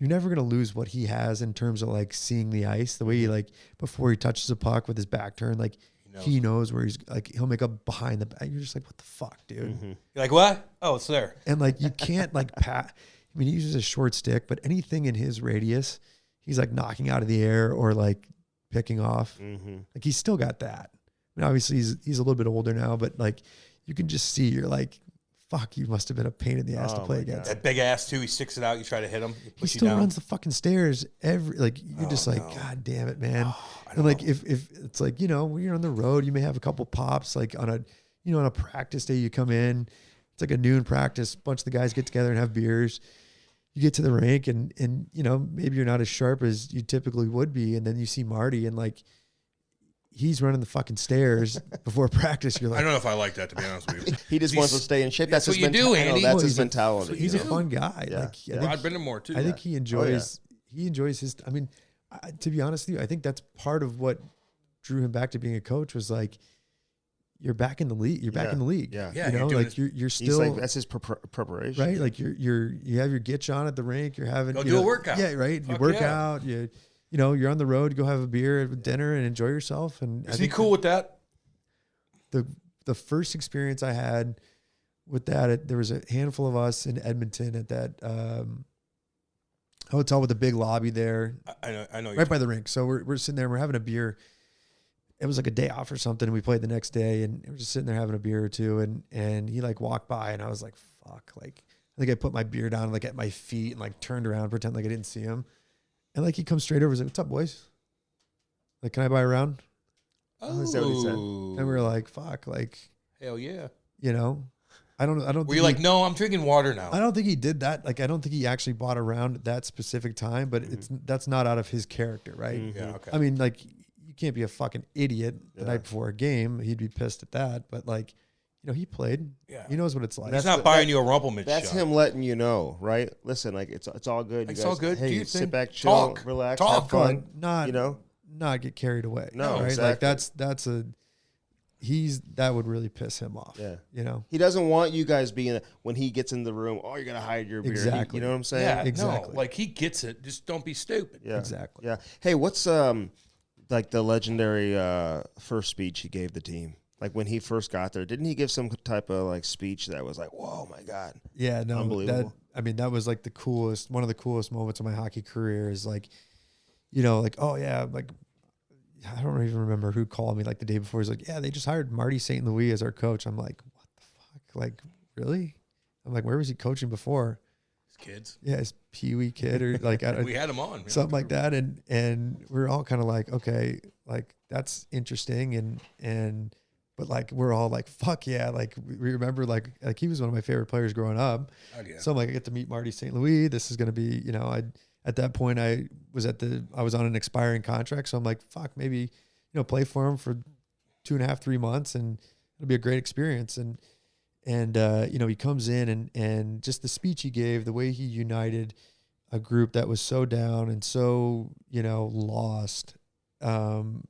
you're never gonna lose what he has in terms of like seeing the ice, the way he like before he touches a puck with his back turned, like he knows where he's like he'll make up behind the back. You're just like, what the fuck, dude? You're like, what? Oh, it's there. And like you can't like pat. I mean, he uses a short stick, but anything in his radius, he's like knocking out of the air or like picking off. Like, he's still got that. I mean, obviously he's a little bit older now, but like you can just see you're like, fuck, you must have been a pain in the ass to play against. That big ass too. He sticks it out. You try to hit him. He still runs the fucking stairs you're just like, God damn it, man. And like if it's like, when you're on the road, you may have a couple pops like on a practice day. You come in, it's like a noon practice. A bunch of the guys get together and have beers. You get to the rink and maybe you're not as sharp as you typically would be, and then you see Marty and like he's running the fucking stairs before practice. You're like, I don't know if I like that, to be honest with you. He just wants to stay in shape. That's what you do, Andy. That's his mentality. He's a fun guy. Yeah. Like, I've been to more too. I think he enjoys his. I mean, to be honest with you, I think that's part of what drew him back to being a coach was like, you're back in the league. You're back in the league. Yeah. You're still like, that's his preparation. right. Like you have your gitch on at the rink. You're having do a workout. Yeah, right. You work out. You're on the road. Go have a beer at dinner and enjoy yourself. And is he cool with that? The first experience I had with that, there was a handful of us in Edmonton at that hotel with a big lobby there. I know. Right by the rink. So we're sitting there. We're having a beer. It was like a day off or something. And we played the next day, and we were just sitting there having a beer or two. And he like walked by, and I was like, "Fuck!" Like I think I put my beer down like at my feet and like turned around, pretend like I didn't see him. And like he comes straight over, he's like, "What's up, boys? Like, can I buy a round?" Oh, is that what he said? And we were like, "Fuck!" Like, hell yeah. I don't. Were you like, "No, I'm drinking water now"? I don't think he did that. Like, I don't think he actually bought a round at that specific time. But that's not out of his character, right? Mm-hmm. Yeah. Okay. I mean, like, you can't be a fucking idiot the night before a game. He'd be pissed at that. But like, he played. Yeah. He knows what it's like. He's not buying you a Rumpelman That's shot. him letting you know, right? Listen, like it's all good. It's all good. Hey, Do you sit think? back, chill, Talk. relax, Talk. have fun. Not get carried away. No, right? exactly. Like that would really piss him off. Yeah. He doesn't want you guys being when he gets in the room. Oh, you're gonna hide your beer. Exactly. You know what I'm saying? Yeah, exactly. No, like he gets it. Just don't be stupid. Yeah. Exactly. Yeah. Hey, what's like the legendary first speech he gave the team? Like when he first got there, didn't he give some type of like speech that was like, "Whoa, my God"? Yeah, no, unbelievable. That was like one of the coolest moments of my hockey career is like, like, oh yeah, like I don't even remember who called me like the day before. He's like, yeah, they just hired Marty St. Louis as our coach. I'm like, what the fuck? Like, really? I'm like, where was he coaching before? His kids. Yeah, his Pee-wee kid or like we had him on. Something like that. And we're all kind of like, okay, like that's interesting. But like, we're all like, fuck yeah. Like we remember like he was one of my favorite players growing up. Oh, yeah. So I'm like, I get to meet Marty St. Louis. This is going to be, at that point I was on an expiring contract. So I'm like, fuck, maybe, play for him for 2.5, 3 months and it'll be a great experience. And he comes in and just the speech he gave, the way he united a group that was so down and so, lost. I'll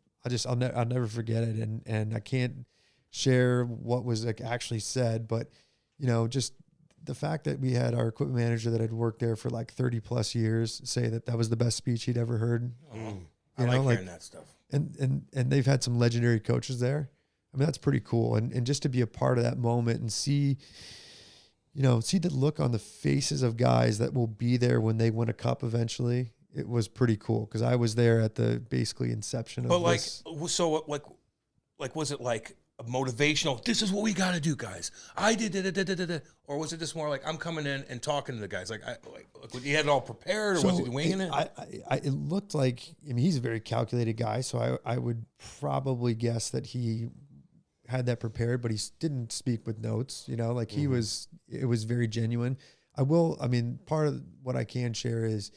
never forget it. And I can't share what was like actually said, but just the fact that we had our equipment manager that had worked there for like 30 plus years say that was the best speech he'd ever heard. I like hearing that stuff. And they've had some legendary coaches there. I mean, that's pretty cool. And just to be a part of that moment and see the look on the faces of guys that will be there when they win a cup eventually. It was pretty cool because I was there at the basically inception of this. But was it like a motivational? This is what we got to do, guys. I did it, or was it just more like I'm coming in and talking to the guys? Like he had it all prepared, or was he winging it? It looked like. I mean, he's a very calculated guy, so I would probably guess that he had that prepared, but he didn't speak with notes. Like it was very genuine. Part of what I can share is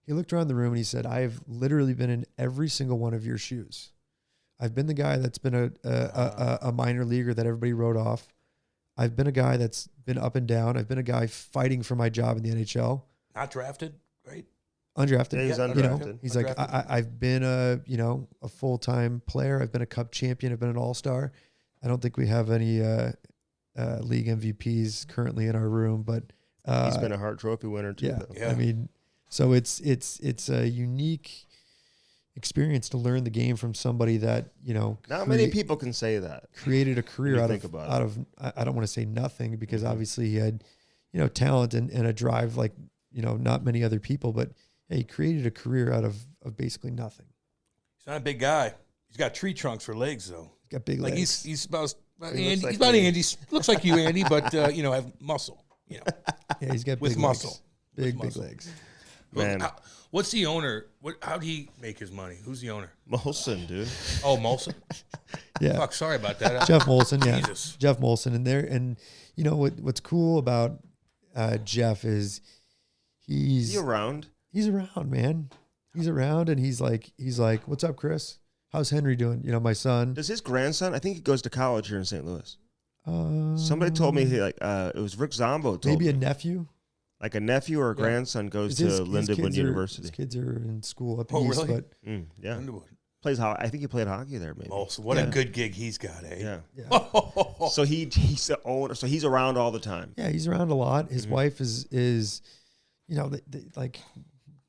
he looked around the room and he said, "I've literally been in every single one of your shoes. I've been the guy that's been a minor leaguer that everybody wrote off. I've been a guy that's been up and down. I've been a guy fighting for my job in the NHL. Not drafted, right? Undrafted. Yeah, he's undrafted. He's like, I've been a full-time player. I've been a cup champion. I've been an all-star. I don't think we have any league MVPs currently in our room, but he's been a Hart Trophy winner too. Yeah, though. I mean, so it's a unique experience to learn the game from somebody that not many people can say that created a career out of I don't want to say nothing because obviously he had talent and a drive like not many other people, but he created a career out of basically nothing. He's not a big guy. He's got tree trunks for legs though. got big Like legs. he's about Andy. looks like He's about me. Andy. Looks like you, Andy, but have muscle. Yeah, he's got with big muscle. legs. Big muscle. legs. Man. What's the owner? How'd he make his money? Who's the owner? Molson, dude. Oh, Molson. Yeah. Fuck, sorry about that. Jeff Molson, yeah. Jesus. Jeff Molson in there. And you know what's cool about Jeff is he's around? He's around, man. He's around, and he's like, "What's up, Chris? How's Henry doing? You know, my son." Does his grandson? I think he goes to college here in St. Louis. Somebody told me it was Rick Zombo. Told maybe me. a nephew. Like a nephew or a grandson goes to Lindenwood University. His kids are in school up Oh, east, really? but Yeah, Lindenwood. plays. I think he played hockey there. Maybe. Molson. What a good gig he's got, eh? Yeah. So he's the owner. So he's around all the time. yeah, he's around a lot. His wife is like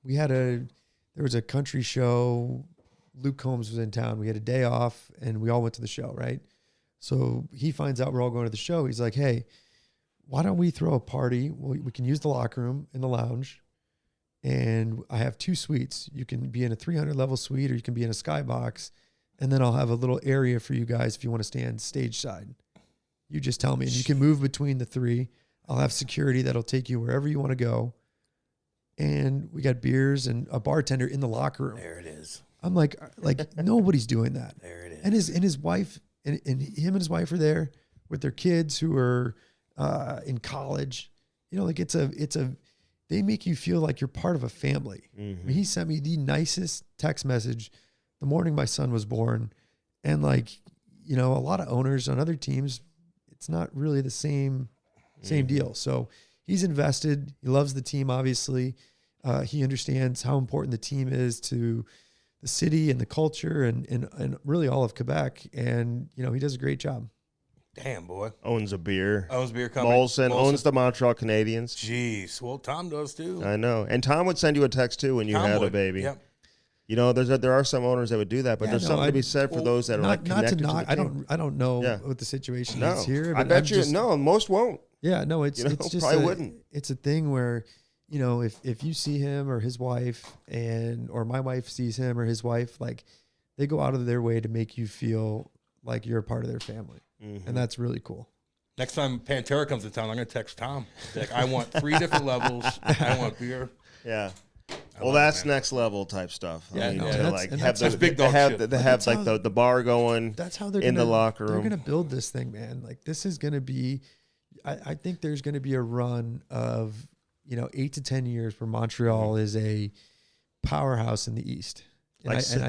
we had there was a country show. Luke Combs was in town. We had a day off, and we all went to the show, right? So he finds out we're all going to the show. He's like, "Hey, why don't we throw a party? We can use the locker room in the lounge, and I have 2 suites. You can be in a 300 level suite, or you can be in a skybox, and then I'll have a little area for you guys if you want to stand stage side. You just tell me, and you can move between the 3. I'll have security that'll take you wherever you want to go, and we got beers and a bartender in the locker room." There it is. I'm like nobody's doing that. There it is. And his wife and him and his wife are there with their kids who are in college. You know, like they make you feel like you're part of a family. Mm-hmm. I mean, he sent me the nicest text message the morning my son was born. And like, you know, a lot of owners on other teams, it's not really the same deal. So he's invested. He loves the team, obviously. He understands how important the team is to the city and the culture and really all of Quebec. And, you know, he does a great job. Damn, boy. Owns a beer. Owns beer company. Molson owns the Montreal Canadiens. Jeez. Well, Tom does too. I know. And Tom would send you a text too when you Tom had would. a baby. Yep. You know, there are some owners that would do that, but Yeah, there's no, something to be said for those that are like connected to the team. I don't know Yeah. what the situation No, is here. I but bet most won't. Yeah, no, it's You know, just probably wouldn't. It's a thing where, you know, if you see him or his wife or my wife sees him or his wife, like they go out of their way to make you feel like you're a part of their family. Mm-hmm. And that's really cool. Next time Pantera comes to town, I'm going to text Tom. Like, I want 3 different levels. I want beer. Yeah. Well, that's next level type stuff. Yeah, I mean, no, to that's- like and have that's big dog shit. they have like the bar going. That's how they're in the locker They're room. gonna build this thing, man. Like this is gonna be. I think there's gonna be a run of 8 to 10 years where Montreal is a powerhouse in the East.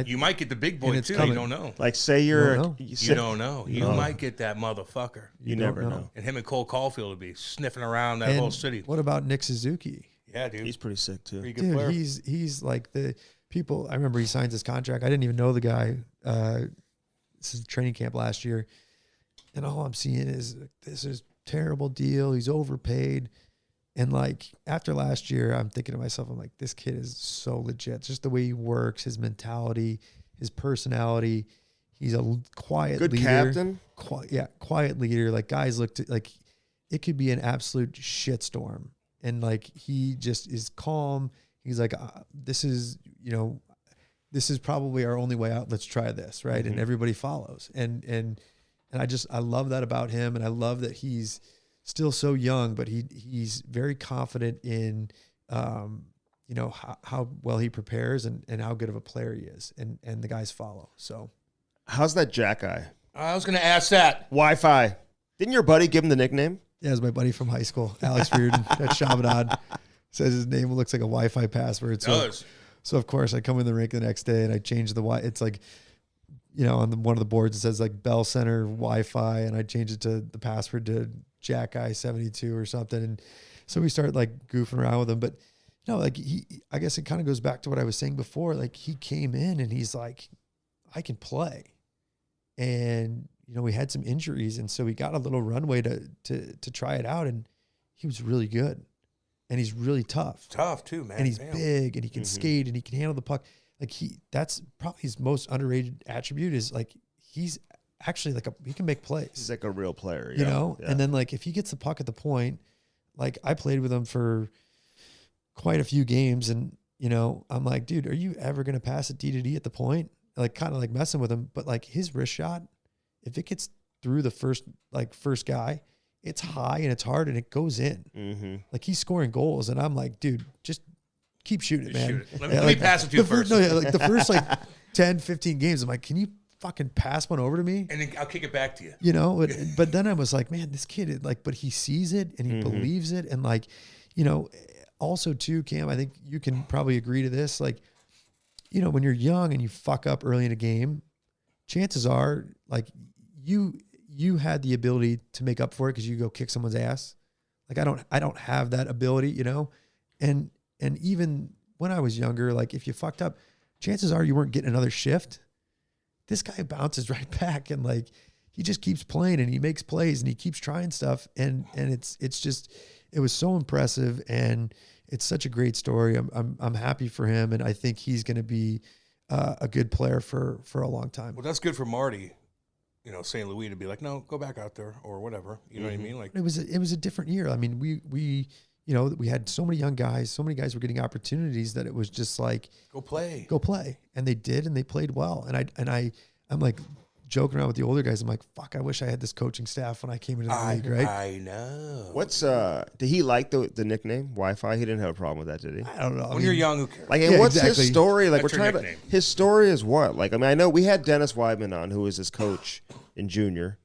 You might get the big boy, it's too. coming. You don't know. Like say You don't You don't know. You might get that motherfucker. You don't never know. And him and Cole Caufield would be sniffing around that And whole city. What about Nick Suzuki? Yeah, dude. He's pretty sick too. Pretty good Dude, player. he's like the people. I remember he signs his contract. I didn't even know the guy. This is training camp last year, and all I'm seeing is this is terrible deal. He's overpaid, and like after last year, I'm thinking to myself, I'm like, this kid is so legit. Just the way he works, his mentality, his personality. He's a quiet Good leader. captain. Quiet leader. Like guys look to like it could be an absolute shitstorm. And like he just is calm. He's like, this is probably our only way out. Let's try this, right? And everybody follows. And I love that about him. And I love that he's still so young, but he's very confident in how well he prepares and how good of a player he is. And the guys follow. So How's that Jack guy? I was going to ask that. Wi-Fi. Didn't your buddy give him the nickname? yeah, it was my buddy from high school, Alex Reardon at Chaminade. Says his name looks like a Wi-Fi password. So of course I come in the rink the next day and I change the It's like, on one of the boards it says like Bell Center Wi-Fi, and I change it to the password to Jack Guy 72 or something. And so we start like goofing around with him. But I guess it kind of goes back to what I was saying before. Like he came in and he's like, I can play, and we had some injuries, and so we got a little runway to try it out, and he was really good. And he's really tough. Tough too, man. And he's big, and he can skate, and he can handle the puck. Like that's probably his most underrated attribute is like he's actually he can make plays. He's like a real player, Yeah. And then like if he gets the puck at the point, like I played with him for quite a few games, and I'm like, dude, are you ever gonna pass it D to D at the point? Like kind of like messing with him, but like his wrist shot if it gets through the first guy, it's high and it's hard and it goes in. Mm-hmm. Like he's scoring goals and I'm like, dude, just keep shooting, man. Shoot it. Let me pass it to you first. Like the first 10, 15 games, I'm like, can you fucking pass one over to me? And then I'll kick it back to you. You know, but then I was like, man, this kid, but he sees it and he believes it. And like, you know, also too, Cam, I think you can probably agree to this. Like, you know, when you're young and you fuck up early in a game, chances are like you had the ability to make up for it because you go kick someone's ass. Like I don't have that ability, you know? And even when I was younger, like if you fucked up, chances are you weren't getting another shift. This guy bounces right back and like he just keeps playing and he makes plays and he keeps trying stuff. And it's just, it was so impressive and it's such a great story. I'm happy for him and I think he's going to be a good player for a long time. Well, that's good for Marty. You know, St. Louis to be like, no, go back out there or whatever. You know what I mean? Like it was a different year. I mean, we you know, we had so many young guys, so many guys were getting opportunities that it was just like go play, and they did, and they played well. And I'm like joking around with the older guys. I'm like, fuck, I wish I had this coaching staff when I came into the league, right? I know. What's did he like the nickname Wi-Fi? He didn't have a problem with that, did he? I don't know. When you're young, who cares? Like, and what's exactly. his story? Like, That's we're your trying to. nickname. His story is what? Like, I mean, I know we had Dennis Wideman on, who was his coach in junior,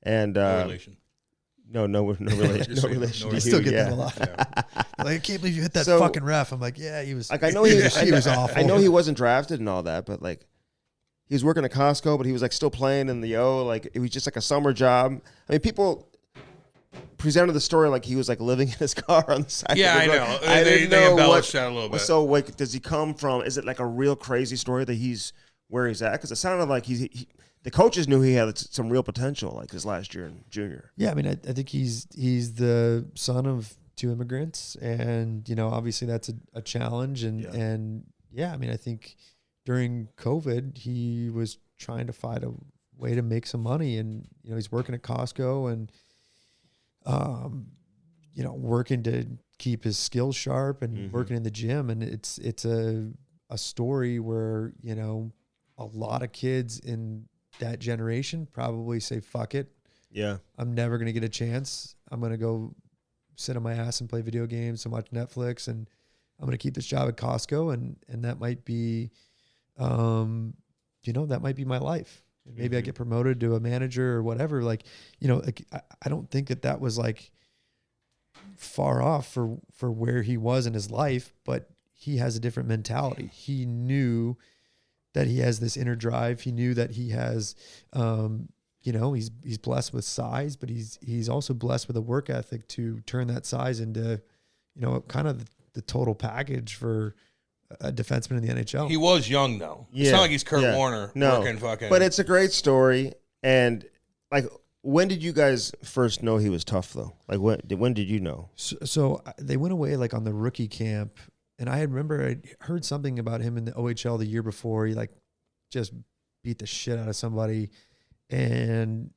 and No relation. No relation. No relation. I still get that a lot. Like, I can't believe you hit that fucking ref. I'm like, yeah, he was. Like, I know he was awful. I know he wasn't drafted and all that, but like, he was working at Costco, but he was like still playing in the O. Like, it was just like a summer job. I mean, people presented the story like he was like living in his car on the side. Yeah, of I the road. know. I They didn't know embellished that a little bit. So, like, does he come from? Is it like a real crazy story that he's where he's at? Because it sounded like the coaches knew he had some real potential, like his last year in junior. Yeah, I mean, I think he's the son of two immigrants, and you know, obviously that's a challenge, and yeah, I mean, I think during COVID he was trying to find a way to make some money, and you know, he's working at Costco and you know, working to keep his skills sharp and working in the gym, and it's a story where, you know, a lot of kids in that generation probably say, fuck it. Yeah. I'm never going to get a chance. I'm going to go sit on my ass and play video games and watch Netflix, and I'm going to keep this job at Costco. And that might be, you know, that might be my life. Maybe I get promoted to a manager or whatever. Like, you know, like, I don't think that was like far off for where he was in his life, but he has a different mentality. He knew that he has this inner drive. He knew that he has, you know, he's blessed with size, but he's also blessed with a work ethic to turn that size into, you know, kind of the total package for a defenseman in the NHL. He was young though. Yeah. It's not like he's Kurt Warner working fucking. But it's a great story. And like, when did you guys first know he was tough though? Like, when did you know? So they went away like on the rookie camp. And I heard something about him in the OHL the year before. He like just beat the shit out of somebody. And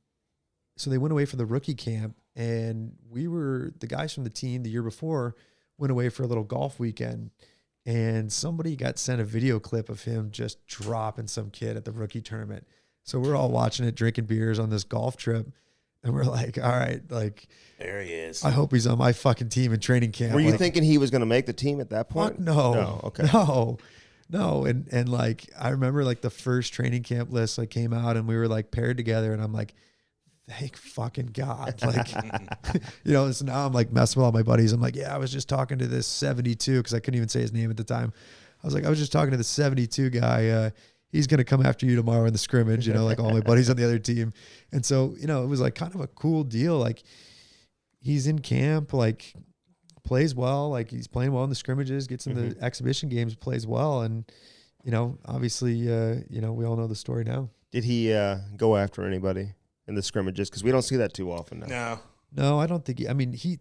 so they went away for the rookie camp, and the guys from the team the year before went away for a little golf weekend, and somebody got sent a video clip of him just dropping some kid at the rookie tournament. So we're all watching it, drinking beers on this golf trip. And we're like, all right, like, there he is. I hope he's on my fucking team in training camp. Were you thinking he was going to make the team at that point? No. Okay. No. And like, I remember like the first training camp list like came out, and we were like paired together, and I'm like, thank fucking God. Like, you know, so now I'm like messing with all my buddies. I'm like, yeah, I was just talking to this 72, because I couldn't even say his name at the time. I was just talking to the 72 guy. He's going to come after you tomorrow in the scrimmage, you know, like all my buddies on the other team. And so, you know, it was like kind of a cool deal. Like, he's in camp, like plays well, like he's playing well in the scrimmages, gets in the exhibition games, plays well. And, you know, obviously, you know, we all know the story now. Did he go after anybody in the scrimmages? Because we don't see that too often now. No, I don't think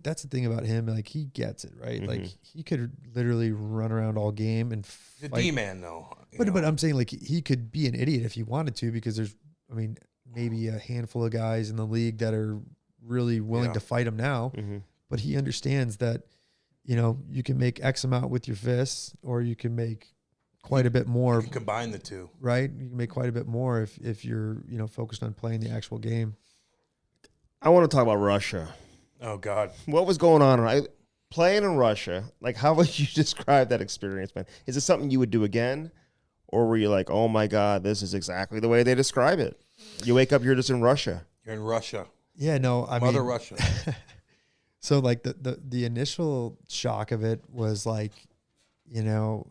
that's the thing about him. Like, he gets it, right? Like, he could literally run around all game and the D-man though. But I'm saying, like, he could be an idiot if he wanted to, because there's, I mean, maybe a handful of guys in the league that are really willing to fight him now. But he understands that, you know, you can make X amount with your fists, or you can make quite a bit more. You can combine the two, right? You can make quite a bit more if you're focused on playing the actual game. I want to talk about Russia. Oh God, what was going on? Playing in Russia, like how would you describe that experience, man? Is it something you would do again, or were you like, oh my God, this is exactly the way they describe it? You wake up, you're just in Russia. You're in Russia. Yeah, no, I Mother mean, Russia. So like the initial shock of it was like, you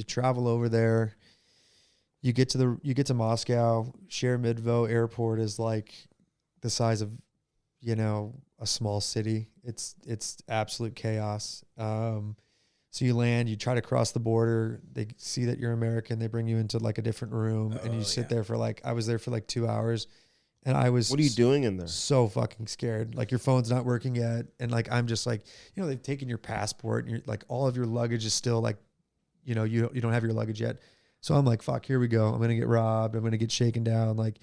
travel over there, you get to Moscow. Sheremetyevo Airport is like the size of, a small city. It's absolute chaos. So you land, you try to cross the border. They see that you're American. They bring you into like a different room, and you sit there for I was there for like 2 hours, and I was. What are you doing in there? So fucking scared. Like your phone's not working yet, and like I'm just like, they've taken your passport, and you're like all of your luggage is still like, you don't have your luggage yet. So I'm like, fuck, here we go. I'm gonna get robbed. I'm gonna get shaken down. Like,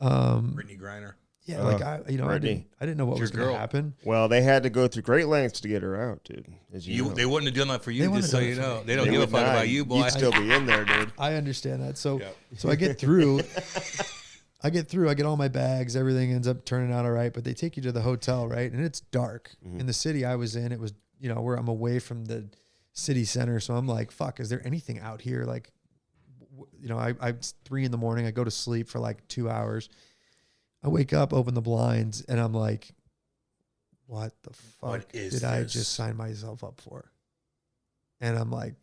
Brittany Griner. Yeah, I didn't know what was going to happen. Well, they had to go through great lengths to get her out, dude. They wouldn't have done that for you, just so you know. They don't give a fuck about you, boy. You'd still be in there, dude. I understand that. So I get through. I get all my bags. Everything ends up turning out all right. But they take you to the hotel, right? And it's dark. In the city I was in, it was, where I'm away from the city center. So I'm like, fuck, is there anything out here? Like, it's 3 a.m. I go to sleep for like 2 hours. I wake up, open the blinds, and I'm like, what the fuck did I just sign myself up for? And I'm like,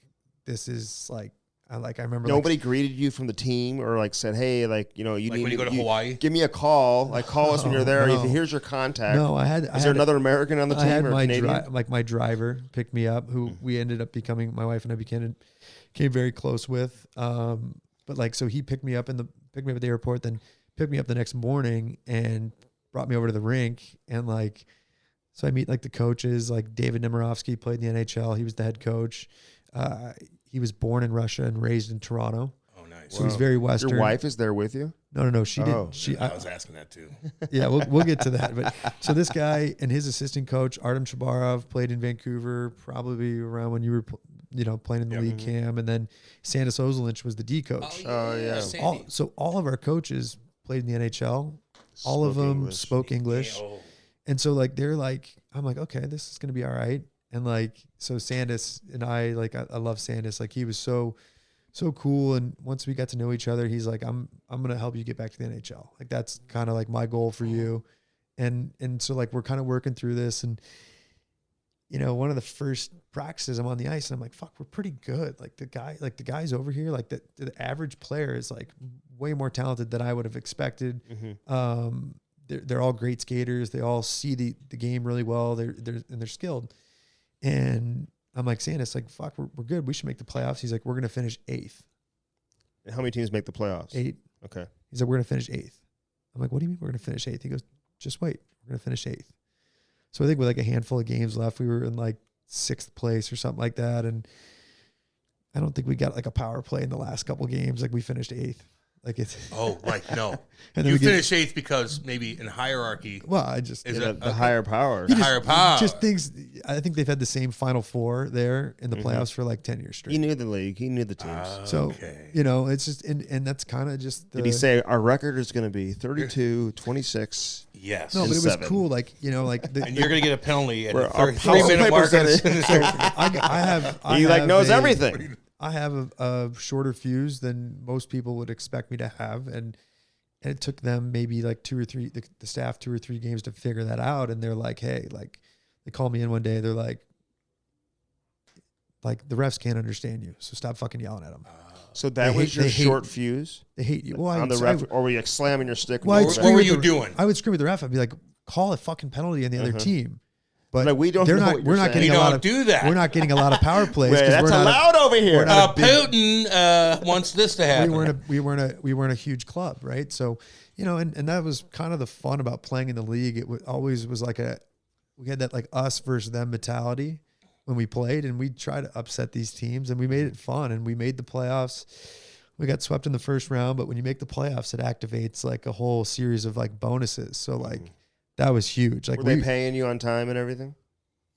this is like, I remember. Nobody greeted you from the team or like said, hey, like, you need when you go to Hawaii, give me a call. Like, call us when you're there. No. Here's your contact. No, Is there another American on the team? I had or Canadian? my driver picked me up, who we ended up becoming, my wife and I became very close with. But like, so he picked me up at the airport, then picked me up the next morning and brought me over to the rink. And like, so I meet like the coaches, like David Nemirovsky played in the NHL. He was the head coach. He was born in Russia and raised in Toronto. Oh, nice. So he's very Western. Your wife is there with you? No. She didn't. I was asking that too. Yeah, we'll get to that. But so this guy and his assistant coach, Artem Chabarov, played in Vancouver, probably around when you were playing in the league, Cam. And then Sandis Ozelinch was the D coach. Oh, yeah. So all of our coaches played in the NHL. All of them spoke English. And so like, they're like, I'm like, okay, this is going to be all right. And like, so Sandis and I love Sandis. Like he was so cool. And once we got to know each other, he's like, I'm going to help you get back to the NHL. Like, that's kind of like my goal for you. And so like, we're kind of working through this, and one of the first practices I'm on the ice and I'm like, fuck, we're pretty good. Like the guys over here, like the average player is like way more talented than I would have expected. Mm-hmm. They're all great skaters. They all see the game really well. They're skilled. And I'm like, Sandis, like, fuck, we're good. We should make the playoffs. He's like, we're going to finish 8th. And how many teams make the playoffs? 8. Okay. He's like, we're going to finish 8th. I'm like, what do you mean we're going to finish 8th? He goes, just wait. We're going to finish 8th. So I think with like a handful of games left, we were in like 6th place or something like that. And I don't think we got like a power play in the last couple of games. Like we finished 8th. Like it's no. And you finished 8th because maybe in hierarchy. Well, I just the higher power. Higher power. Just things. I think they've had the same Final Four there in the playoffs for like 10 years straight. He knew the league. He knew the teams. So it's just and that's kind of just. Did he say our record is going to be 32, 26? Yes. No, but it was 7. cool. Like like. And you're going to get a penalty at the 3-minute mark. He knows everything. I have a shorter fuse than most people would expect me to have, and it took them maybe like 2 or 3, the staff 2 or 3 games to figure that out. And they're like, hey, like they called me in one day. They're like the refs can't understand you, so stop fucking yelling at them. So that was your short fuse? They hate you. Well, on the ref, or were you like slamming your stick? What were you doing? I would scream at the ref. I'd be like, call a fucking penalty on the other team. But like, we don't. We're not getting a lot of. We're not getting a lot of power plays. That's allowed over here. Putin wants this to happen. We weren't a huge club, right? So, and that was kind of the fun about playing in the league. It always was like we had that like us versus them mentality when we played, and we tried to upset these teams, and we made it fun, and we made the playoffs. We got swept in the first round, but when you make the playoffs, it activates like a whole series of like bonuses. So like. That was huge. Like, were they paying you on time and everything?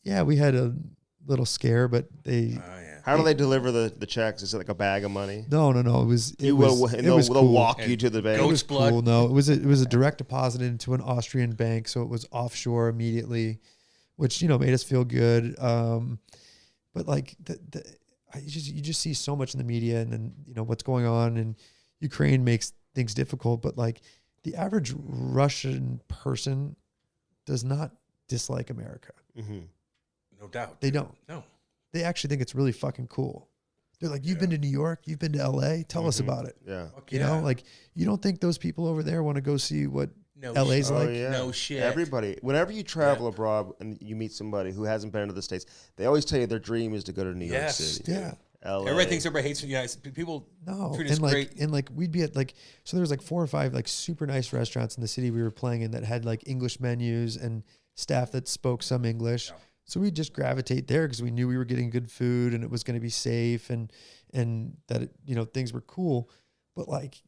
Yeah, we had a little scare, but they. How do they deliver the checks? Is it like a bag of money? No. They'll walk you to the bank. Goat's It was blood. cool. No, it was a direct deposit into an Austrian bank, so it was offshore immediately, which made us feel good. But like you just see so much in the media, and then what's going on in Ukraine makes things difficult. But like the average Russian person does not dislike America. Mm-hmm. No doubt. They don't. No. They actually think it's really fucking cool. They're like, you've been to New York, you've been to LA, tell us about it. Yeah. You know, like you don't think those people over there want to go see what LA's like? Yeah. No shit. Everybody, whenever you travel abroad and you meet somebody who hasn't been to the States, they always tell you their dream is to go to New York City. Yeah. LA. Everybody thinks everybody hates. Yeah, people. No, treat us and like great. and like we'd be at like, so there was like 4 or 5 like super nice restaurants in the city we were playing in that had like English menus and staff that spoke some English. Yeah. So we'd just gravitate there because we knew we were getting good food and it was going to be safe and that it, things were cool. But like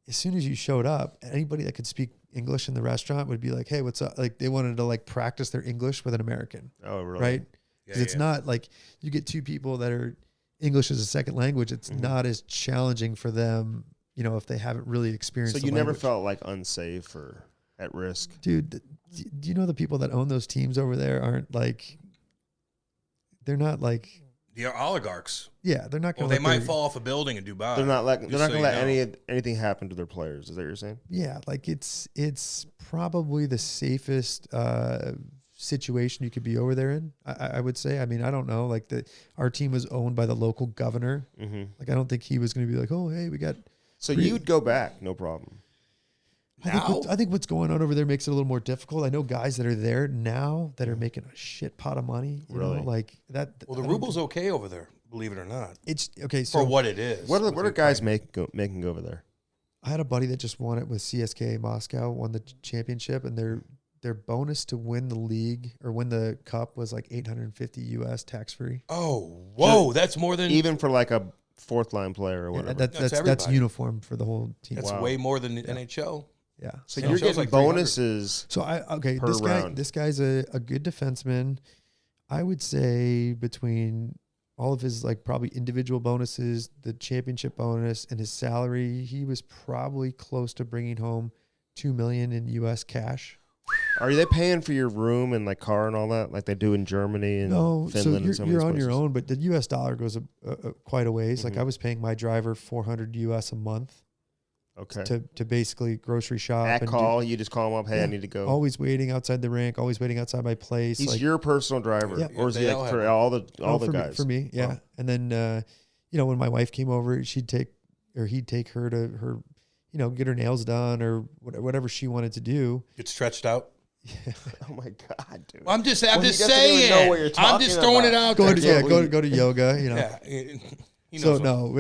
as soon as you showed up, anybody that could speak English in the restaurant would be like, "Hey, what's up?" Like they wanted to like practice their English with an American. Oh, really? Right? Because it's not like you get 2 people that are English as a second language. It's not as challenging for them, if they haven't really experienced. So you never felt like unsafe or at risk, dude. Do you know the people that own those teams over there aren't like? They're not like the oligarchs. Yeah, they're not going. Well, they might fall off a building in Dubai. They're not going to let anything happen to their players. Is that what you're saying? Yeah, like it's probably the safest situation you could be over there in. I would say. I mean, I don't know. Like our team was owned by the local governor. Mm-hmm. Like I don't think he was going to be like, oh, hey, we got. So you'd go back, no problem. I think what's going on over there makes it a little more difficult. I know guys that are there now that are making a shit pot of money. You know, like that. Well, the ruble's okay over there, believe it or not. It's okay. So for what it is. What are guys making over there? I had a buddy that just won it with CSKA Moscow, won the championship, and their bonus to win the league or win the cup was like $850 US tax free. Oh, whoa! That's more than even for like a 4th line player or whatever. That's uniform for the whole team. That's way more than the NHL. Yeah. So you're getting like bonuses. So this guy's a good defenseman. I would say between all of his like probably individual bonuses, the championship bonus, and his salary, he was probably close to bringing home $2 million in US cash. Are they paying for your room and like car and all that, like they do in Germany and Finland? So you're on your own, but the US dollar goes quite a ways. Mm-hmm. Like I was paying my driver $400 US a month. Okay. To basically grocery shop. You just call him up. Hey, I need to go. Always waiting outside the rink. Always waiting outside my place. He's your personal driver, or is he like for all the guys? For me, yeah. Wow. And then when my wife came over, he'd take her to her, get her nails done or whatever she wanted to do. Get stretched out. Oh my God, dude! I'm just saying. Know what you're I'm just throwing it out. Go to yoga. Yeah. So no,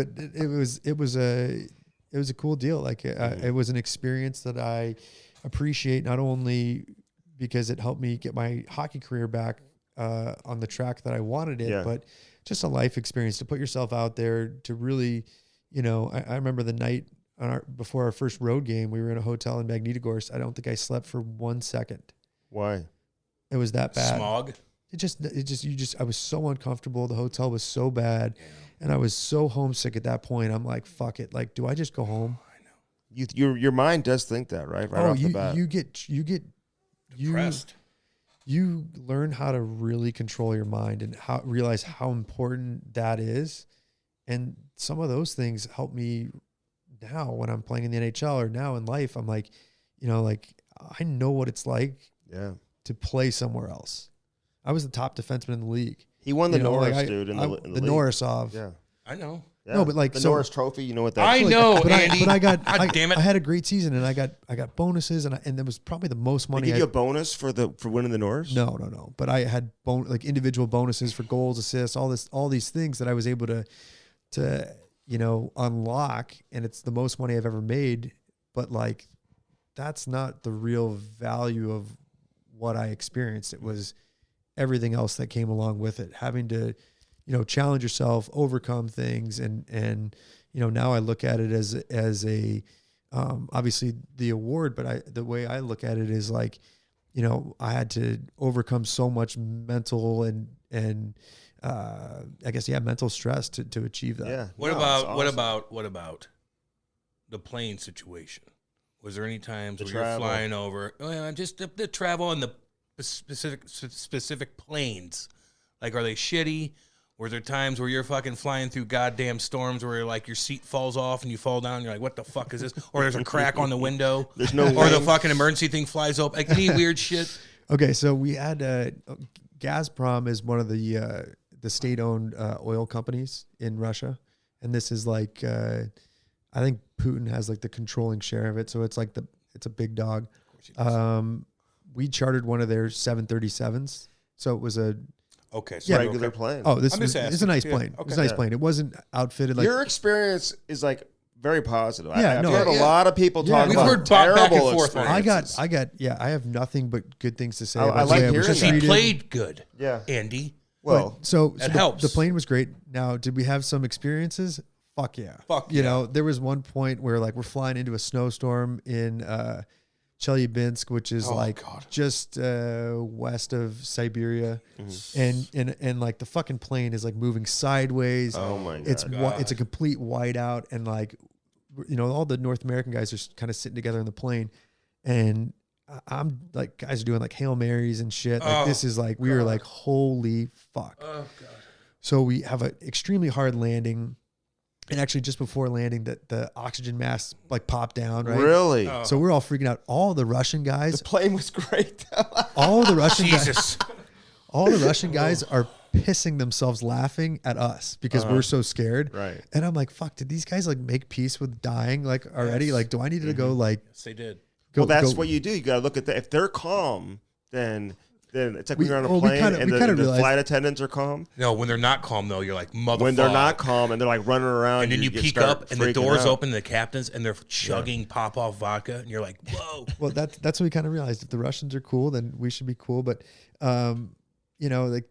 it was a cool deal. Like it was an experience that I appreciate not only because it helped me get my hockey career back on the track that I wanted it, but just a life experience to put yourself out there to really, I remember the night before our first road game, we were in a hotel in Magnitogorsk. I don't think I slept for 1 second. Why? It was that bad. Smog. I was so uncomfortable. The hotel was so bad. Yeah. And I was so homesick at that point. I'm like, fuck it. Like, do I just go home? I know. Your mind does think that, right? Right off the bat. You get depressed. You learn how to really control your mind and realize how important that is. And some of those things help me now when I'm playing in the NHL or now in life. I'm like, I know what it's like to play somewhere else. I was the top defenseman in the league. He won the Norris, dude, in the league. Norrisov. Yeah. I know. Yeah. No, but like the Norris Trophy, you know what that I is? know, but Andy. Damn it. I had a great season, and I got bonuses, and that was probably the most money. They give you a bonus for winning the Norris? No. But I had individual bonuses for goals, assists, all these things that I was able to unlock, and it's the most money I've ever made. But like, that's not the real value of what I experienced. It was everything else that came along with it, having to, challenge yourself, overcome things. And, now I look at it as a, obviously the award, but the way I look at it is like, I had to overcome so much mental and I guess mental stress to achieve that. Yeah. What about the plane situation? Was there any times where you're flying over? Just the travel on the specific planes. Like, are they shitty? Were there times where you're fucking flying through goddamn storms where like your seat falls off and you fall down and you're like, what the fuck is this? Or there's a crack on the window. There's no or the fucking emergency thing flies open. Like any weird shit. Okay, so we had Gazprom is one of the state-owned oil companies in Russia, and this is like I think Putin has like the controlling share of it, so it's like it's a big dog. We chartered one of their 737s, so it was a regular plane. Oh, it's a nice plane. Okay. It's a nice plane. It wasn't outfitted like your experience is like very positive. Yeah, I've heard a lot of people talk We've about heard terrible experiences. I have nothing but good things to say. I like hearing because he played good. Yeah, Andy. Well, so helps. The plane was great. Now, did we have some experiences? Fuck yeah. You know, there was one point where like we're flying into a snowstorm in Chelyabinsk, which is just west of Siberia, and like the fucking plane is like moving sideways. Oh my god! It's a complete whiteout, and like all the North American guys are kind of sitting together in the plane, and I'm like guys are doing like Hail Marys and shit. Like this is like we were like holy fuck. Oh god! So we have an extremely hard landing. And actually, just before landing, the oxygen mask like popped down, right? Really? Oh. So we're all freaking out. All the Russian guys. The plane was great. all the Russian guys. All the Russian guys are pissing themselves laughing at us because we're so scared. Right. And I'm like, fuck, did these guys like make peace with dying like already? Yes. Like, do I need to go like? Yes, they did. That's what you do. You got to look at if they're calm, then it's like when you're on a plane and the flight attendants are calm. No, when they're not calm, though, you're like, motherfucker. When they're not calm and they're like running around. And then you peek up and the doors open to the captains and they're chugging pop-off vodka. And you're like, whoa. Well, that's what we kind of realized. If the Russians are cool, then we should be cool. But, like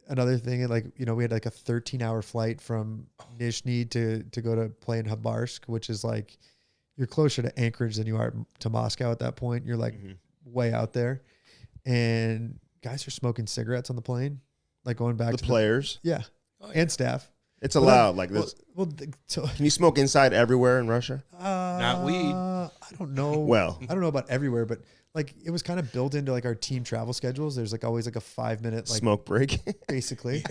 another thing, like, we had like a 13-hour flight from Nizhny to go to play in Khabarovsk, which is like, you're closer to Anchorage than you are to Moscow at that point. You're like way out there. And guys are smoking cigarettes on the plane, like going back to players. And staff. It's allowed like this. So, can you smoke inside everywhere in Russia? Not weed. I don't know. Well, I don't know about everywhere, but like it was kind of built into like our team travel schedules. There's like always like a 5-minute like smoke break, basically.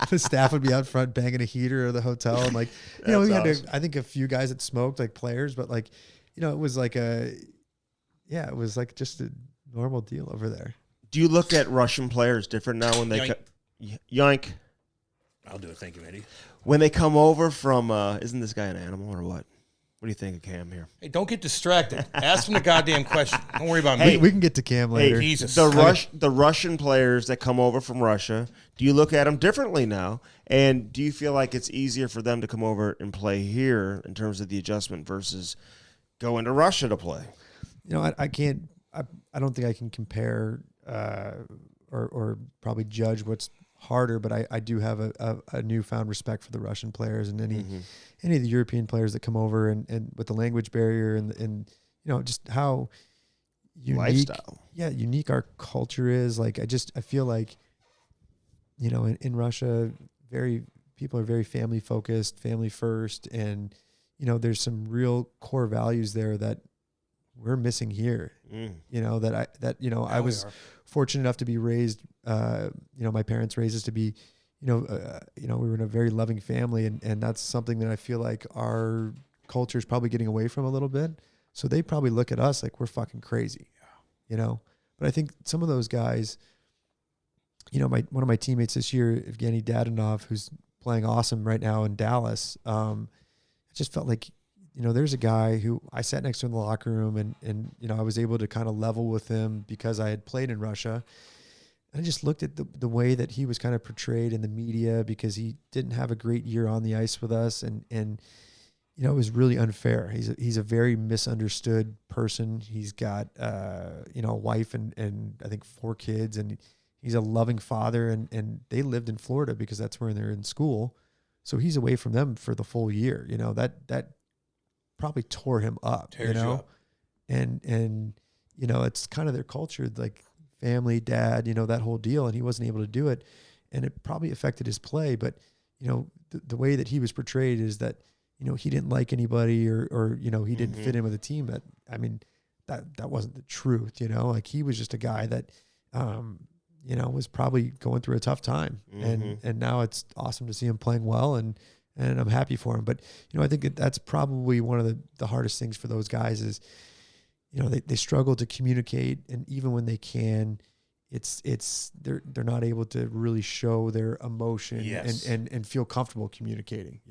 The staff would be out front banging a heater of the hotel, and like we had I think a few guys that smoked, like players, but like it was like it was like just a normal deal over there. Do you look at Russian players different now when they yoink? I'll do it. Thank you, Eddie. When they come over from, isn't this guy an animal or what? What do you think of Cam here? Hey, don't get distracted. Ask him the goddamn question. Don't worry about me. me. We can get to Cam later. Hey, Jesus. The Russian players that come over from Russia, do you look at them differently now? And do you feel like it's easier for them to come over and play here in terms of the adjustment versus go into Russia to play? I can't. I don't think I can compare or probably judge what's harder, but I do have a newfound respect for the Russian players and any of the European players that come over and with the language barrier and just how unique unique our culture is. Like I feel like in Russia people are very family focused, family first, and there's some real core values there that we're missing here. I was fortunate enough to be raised, my parents raised us to be, we were in a very loving family, and that's something that I feel like our culture is probably getting away from a little bit. So they probably look at us like we're fucking crazy, but I think some of those guys, one of my teammates this year, Evgeny Dadonov, who's playing awesome right now in Dallas. I just felt like, there's a guy who I sat next to in the locker room and I was able to kind of level with him because I had played in Russia. And I just looked at the way that he was kind of portrayed in the media because he didn't have a great year on the ice with us. And it was really unfair. He's a very misunderstood person. He's got, a wife and I think 4 kids, and he's a loving father, and they lived in Florida because that's where they're in school. So he's away from them for the full year. That probably tore him up, Tears you up. And it's kind of their culture. Like, family, dad, that whole deal, and he wasn't able to do it, and it probably affected his play. But the way that he was portrayed is that he didn't like anybody, or he didn't fit in with a team. That wasn't the truth. Like he was just a guy that was probably going through a tough time, and now it's awesome to see him playing well, and I'm happy for him. But I think that's probably one of the hardest things for those guys is they struggle to communicate, and even when they can, they're not able to really show their emotion and feel comfortable communicating.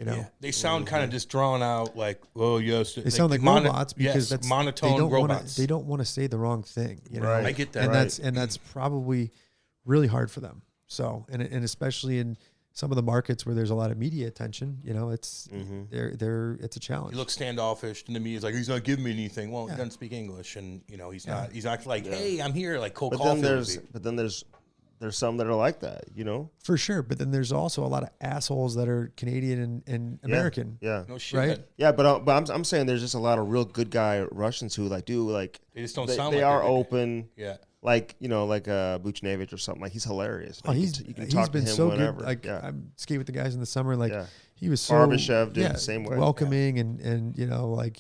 They sound kind of just drawn out, like, oh yes, they sound like robots because that's monotone robots. They don't want to say the wrong thing. Right. I get that, and that's probably really hard for them. So and especially in some of the markets where there's a lot of media attention, it's it's a challenge. He looks standoffish, and to me, he's like, he's not giving me anything. Well, he doesn't speak English, and he's not like, hey, I'm here, like Cole Caufield. But then there's some that are like that, For sure, but then there's also a lot of assholes that are Canadian and American. Yeah. No shit. Right? Yeah, but I'm saying there's just a lot of real good guy Russians who they just don't sound. They like are open. Yeah. Like Buchnevich or something. Like he's hilarious. Oh, you can talk to him so whenever. good. Like I skate with the guys in the summer. Like he was so Barbashev did the same way. Welcoming and like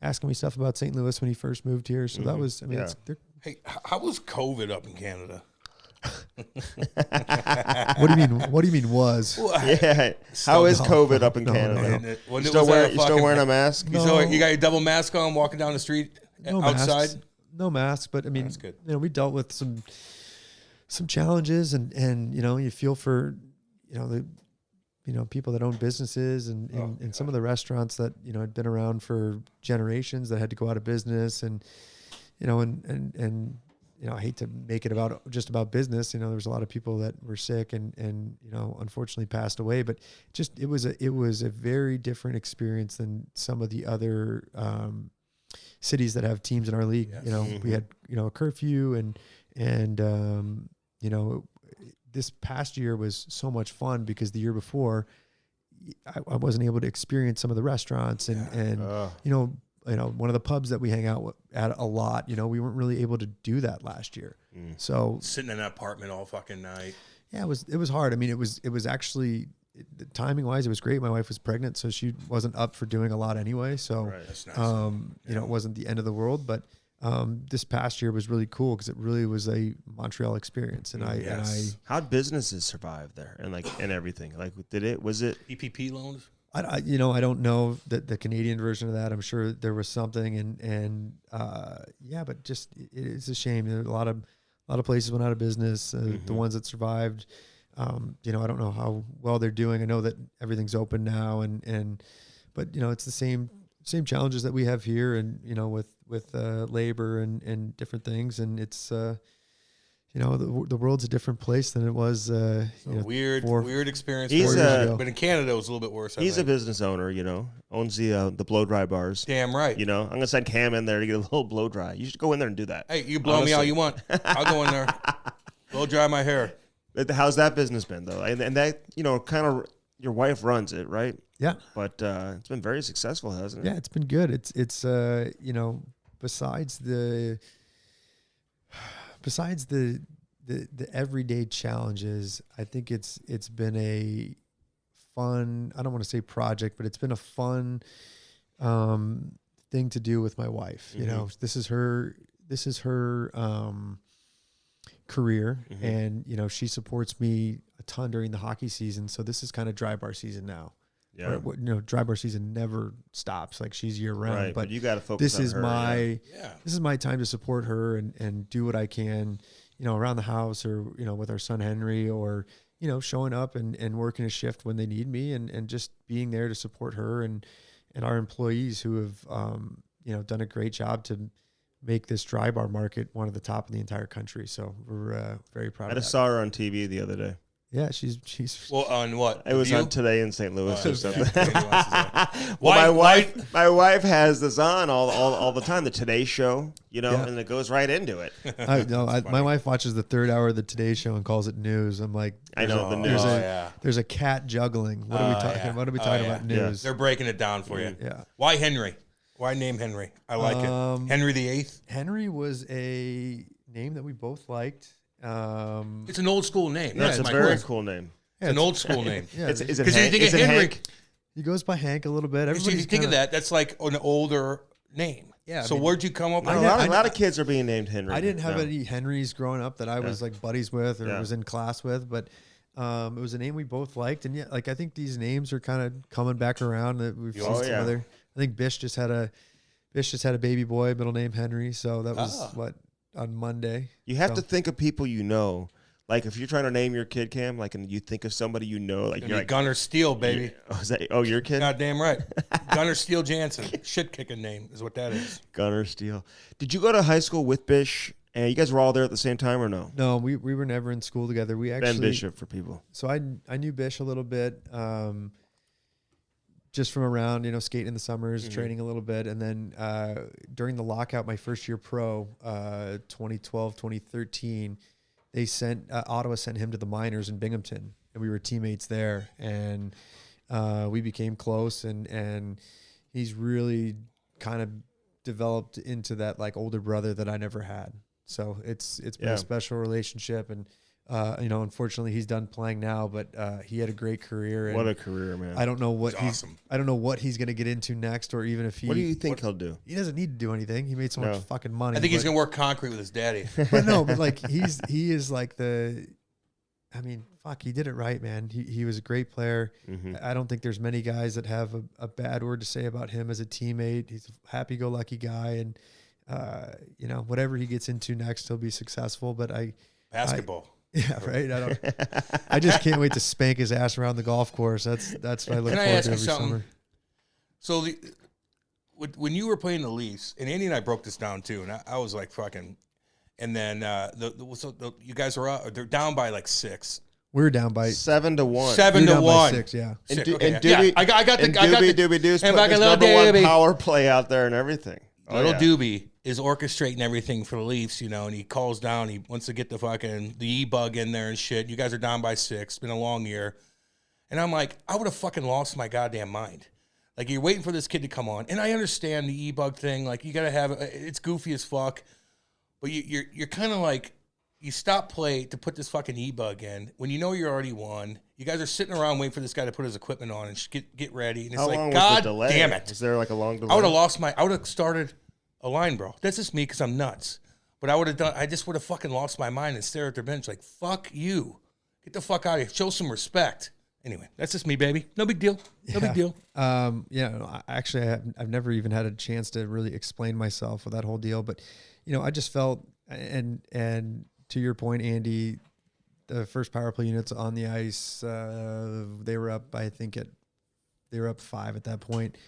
asking me stuff about St. Louis when he first moved here. So that was Hey, how was COVID up in Canada? What do you mean was? Yeah. How is COVID up in Canada? No. You still wearing a mask? No. You got your double mask on, walking down the street outside. Masks. No mask, but I mean, that's good. We dealt with some challenges, and you feel for the people that own businesses and some of the restaurants that had been around for generations that had to go out of business, and I hate to make it just about business. There was a lot of people that were sick and unfortunately passed away, but it was a very different experience than some of the other cities that have teams in our league. Yes. We had a curfew, and this past year was so much fun because the year before I wasn't able to experience some of the restaurants and one of the pubs that we hang out at a lot, we weren't really able to do that last year. So sitting in an apartment all fucking night. Yeah, it was hard. I mean, it was actually, timing wise, it was great. My wife was pregnant, so she wasn't up for doing a lot anyway. So, that's nice. It wasn't the end of the world, but this past year was really cool because it really was a Montreal experience. And how'd businesses survive there and everything? Like, was it PPP loans? I don't know the Canadian version of that. I'm sure there was something, but just it's a shame. A lot of places went out of business. The ones that survived, I don't know how well they're doing. I know that everything's open now, but it's the same challenges that we have here, and with labor and different things, and it's. The world's a different place than it was. Weird experience. But in Canada, it was a little bit worse. He's a business owner, owns the blow dry bars. Damn right. I'm gonna send Cam in there to get a little blow dry. You should go in there and do that. Hey, you blow me all you want. I'll go in there, blow dry my hair. How's that business been though? And that kind of your wife runs it, right? Yeah. But it's been very successful, hasn't it? Yeah, it's been good. It's besides the everyday challenges, I think it's been a fun, I don't want to say project, but it's been a fun thing to do with my wife. This is her career, and she supports me a ton during the hockey season. So this is kind of dry bar season now. Yeah. Dry bar season never stops. Like, she's year round, right, but you got to focus this on is her. This is my time to support her and do what I can, around the house, or, with our son Henry, or, showing up and working a shift when they need me, and just being there to support her and our employees who have, done a great job to make this dry bar market one of the top in the entire country. So we're very proud of that. I just saw her on TV the other day. Yeah, she's well, on what? It was on Today in St. Louis or something. Well, my wife has this on all the time, the Today Show, and it goes right into it. My wife watches the third hour of the Today Show and calls it news. I'm like, I know the news. There's a cat juggling. What are we talking? Yeah. What are we talking about? News. They're breaking it down for you. Yeah. Why Henry? Why name Henry? I like it. Henry VIII. Henry was a name that we both liked. It's an old school name. That's a my very question. cool name. It's an old school name. Yeah, Is it Because you Hank? think Is of it Henry. Hank? he goes by Hank a little bit. So Everybody's you think of kinda- that, that's like an older name. Yeah, So I mean, where'd you come up with A that? lot of kids are being named Henry. I didn't have now. any Henrys growing up that I was like buddies with or Yeah. was in class with, but it was a name we both liked. And yeah, like I think these names are kind of coming back around. That we've seen some other. I think Bish just had a baby boy, middle name Henry. So that was on Monday. You have to think of people you know. Like if you're trying to name your kid Cam, like and you think of somebody you know, like you're like Gunnar Steele, baby. Your kid? Goddamn right. Gunnar Steele Jansen. Shit kicking name is what that is. Gunnar Steele. Did you go to high school with Bish? And you guys were all there at the same time or no? No, we were never in school together. We actually Ben Bishop for people. So I knew Bish a little bit, just from around, skating in the summers, training a little bit. And then during the lockout, my first year pro, 2012, 2013, Ottawa sent him to the minors in Binghamton, and we were teammates there. And we became close, and he's really kind of developed into that like older brother that I never had. So it's been a special relationship, and unfortunately he's done playing now, but he had a great career. And what a career, man! I don't know what awesome. I don't know what he's going to get into next, or even if he. What do you think he'll do? He doesn't need to do anything. He made so much fucking money. I think he's gonna work concrete with his daddy. But no, but like he is like the. I mean, fuck, he did it right, man. He was a great player. Mm-hmm. I don't think there's many guys that have a bad word to say about him as a teammate. He's a happy-go-lucky guy, and whatever he gets into next, he'll be successful. But Basketball. Yeah, right. I just can't wait to spank his ass around the golf course. That's what I look forward to every summer. So when you were playing the Leafs, and Andy and I broke this down too, and I was like fucking, and then you guys are up, they're down by like 6. We're down by 7-1. 7-1. 6, yeah. And Doobie, I got the Doobie Doo's putting his number one power play out there and everything. Doobie is orchestrating everything for the Leafs, and he calls down. He wants to get the E-bug in there and shit. You guys are down by 6. It's been a long year. And I'm like, I would have fucking lost my goddamn mind. Like, you're waiting for this kid to come on. And I understand the E-bug thing. Like, you got to have it's goofy as fuck. But you're kind of like, you stop play to put this fucking E-bug in when you know you're already won. You guys are sitting around waiting for this guy to put his equipment on and get ready. And it's How like, long was God the delay? damn it. Is there like a long delay? I would have started a line, bro. That's just me because I'm nuts. But I just would have fucking lost my mind and stare at their bench like, fuck you. Get the fuck out of here. Show some respect. Anyway, that's just me, baby. No big deal. No big deal. Actually, I've never even had a chance to really explain myself with that whole deal. But, I just felt, and to your point, Andy, the first power play units on the ice, they were up, they were up 5 at that point.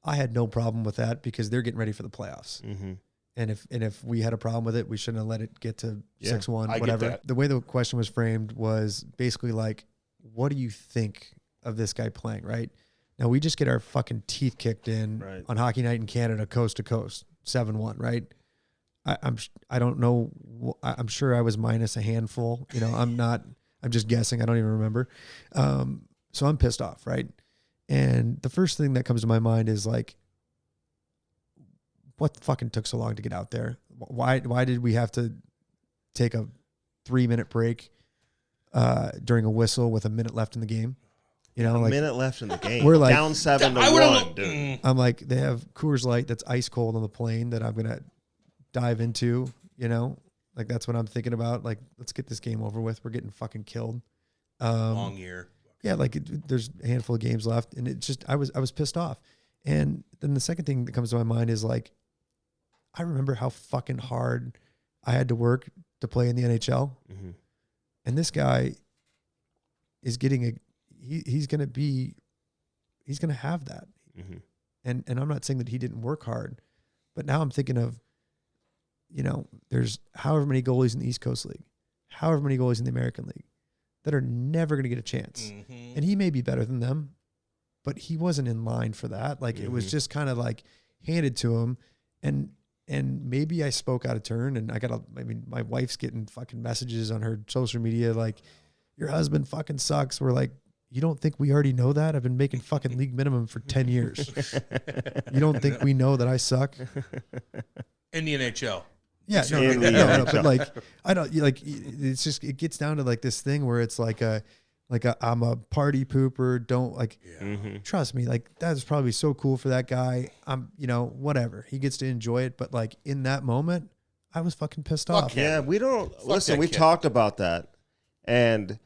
I had no problem with that because they're getting ready for the playoffs. Mm-hmm. And if we had a problem with it, we shouldn't have let it get to 6-1, whatever. Get that. The way the question was framed was basically like, what do you think of this guy playing, right? Now, we just get our fucking teeth kicked in on Hockey Night in Canada, coast to coast, 7-1, right? I don't know. I'm sure I was minus a handful. I'm just guessing. I don't even remember. So I'm pissed off, right? And the first thing that comes to my mind is like, what fucking took so long to get out there? Why did we have to take a 3-minute break during a whistle with a minute left in the game? A minute left in the game. We're like down 7-1, dude. I'm like, they have Coors Light that's ice cold on the plane that I'm gonna dive into. Like that's what I'm thinking about. Like, let's get this game over with. We're getting fucking killed. Long year. Yeah, like there's a handful of games left, and it just I was pissed off. And then the second thing that comes to my mind is like, I remember how fucking hard I had to work to play in the NHL, and this guy is getting he's gonna have that, and I'm not saying that he didn't work hard, but now I'm thinking of, there's however many goalies in the East Coast League, however many goalies in the American League that are never going to get a chance. And he may be better than them, but he wasn't in line for that. Like it was just kind of like handed to him. And maybe I spoke out of turn, and my wife's getting fucking messages on her social media like, your husband fucking sucks. We're like, you don't think we already know that? I've been making fucking league minimum for 10 years. You don't think we know that I suck? In the NHL. Yeah, no, but like I don't like. It's just it gets down to like this thing where it's like I'm a party pooper. Don't like. Trust me, like that is probably so cool for that guy. I'm whatever. He gets to enjoy it, but like in that moment, I was fucking pissed off. Yeah, we don't listen. We talked about that, and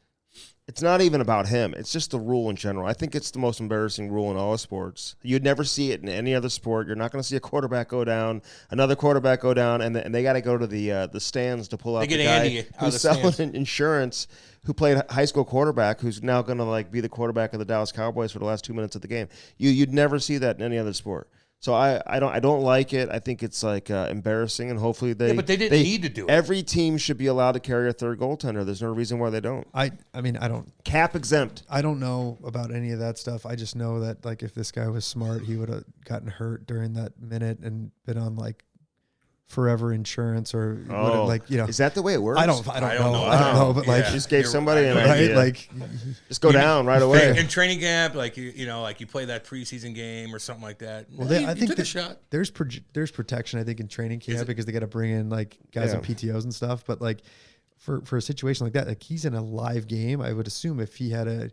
it's not even about him. It's just the rule in general. I think it's the most embarrassing rule in all sports. You'd never see it in any other sport. You're not going to see a quarterback go down, another quarterback go down, and they got to go to the stands to pull out the guy who's selling insurance, who played high school quarterback, who's now going to like be the quarterback of the Dallas Cowboys for the last 2 minutes of the game. You'd never see that in any other sport. So I don't like it. I think it's like embarrassing, and hopefully but they didn't need to do it. Every team should be allowed to carry a third goaltender. There's no reason why they don't. I mean I don't cap exempt. I don't know about any of that stuff. I just know that like if this guy was smart, he would have gotten hurt during that minute and been on like forever insurance or like is that the way it works? I don't know, but like just gave somebody an right, idea. like just go down right away in training camp, like like you play that preseason game or something like that. Well, I think took a shot. There's protection, I think, in training camp because they got to bring in like guys and PTOs and stuff. But like for a situation like that, like he's in a live game. I would assume if he had a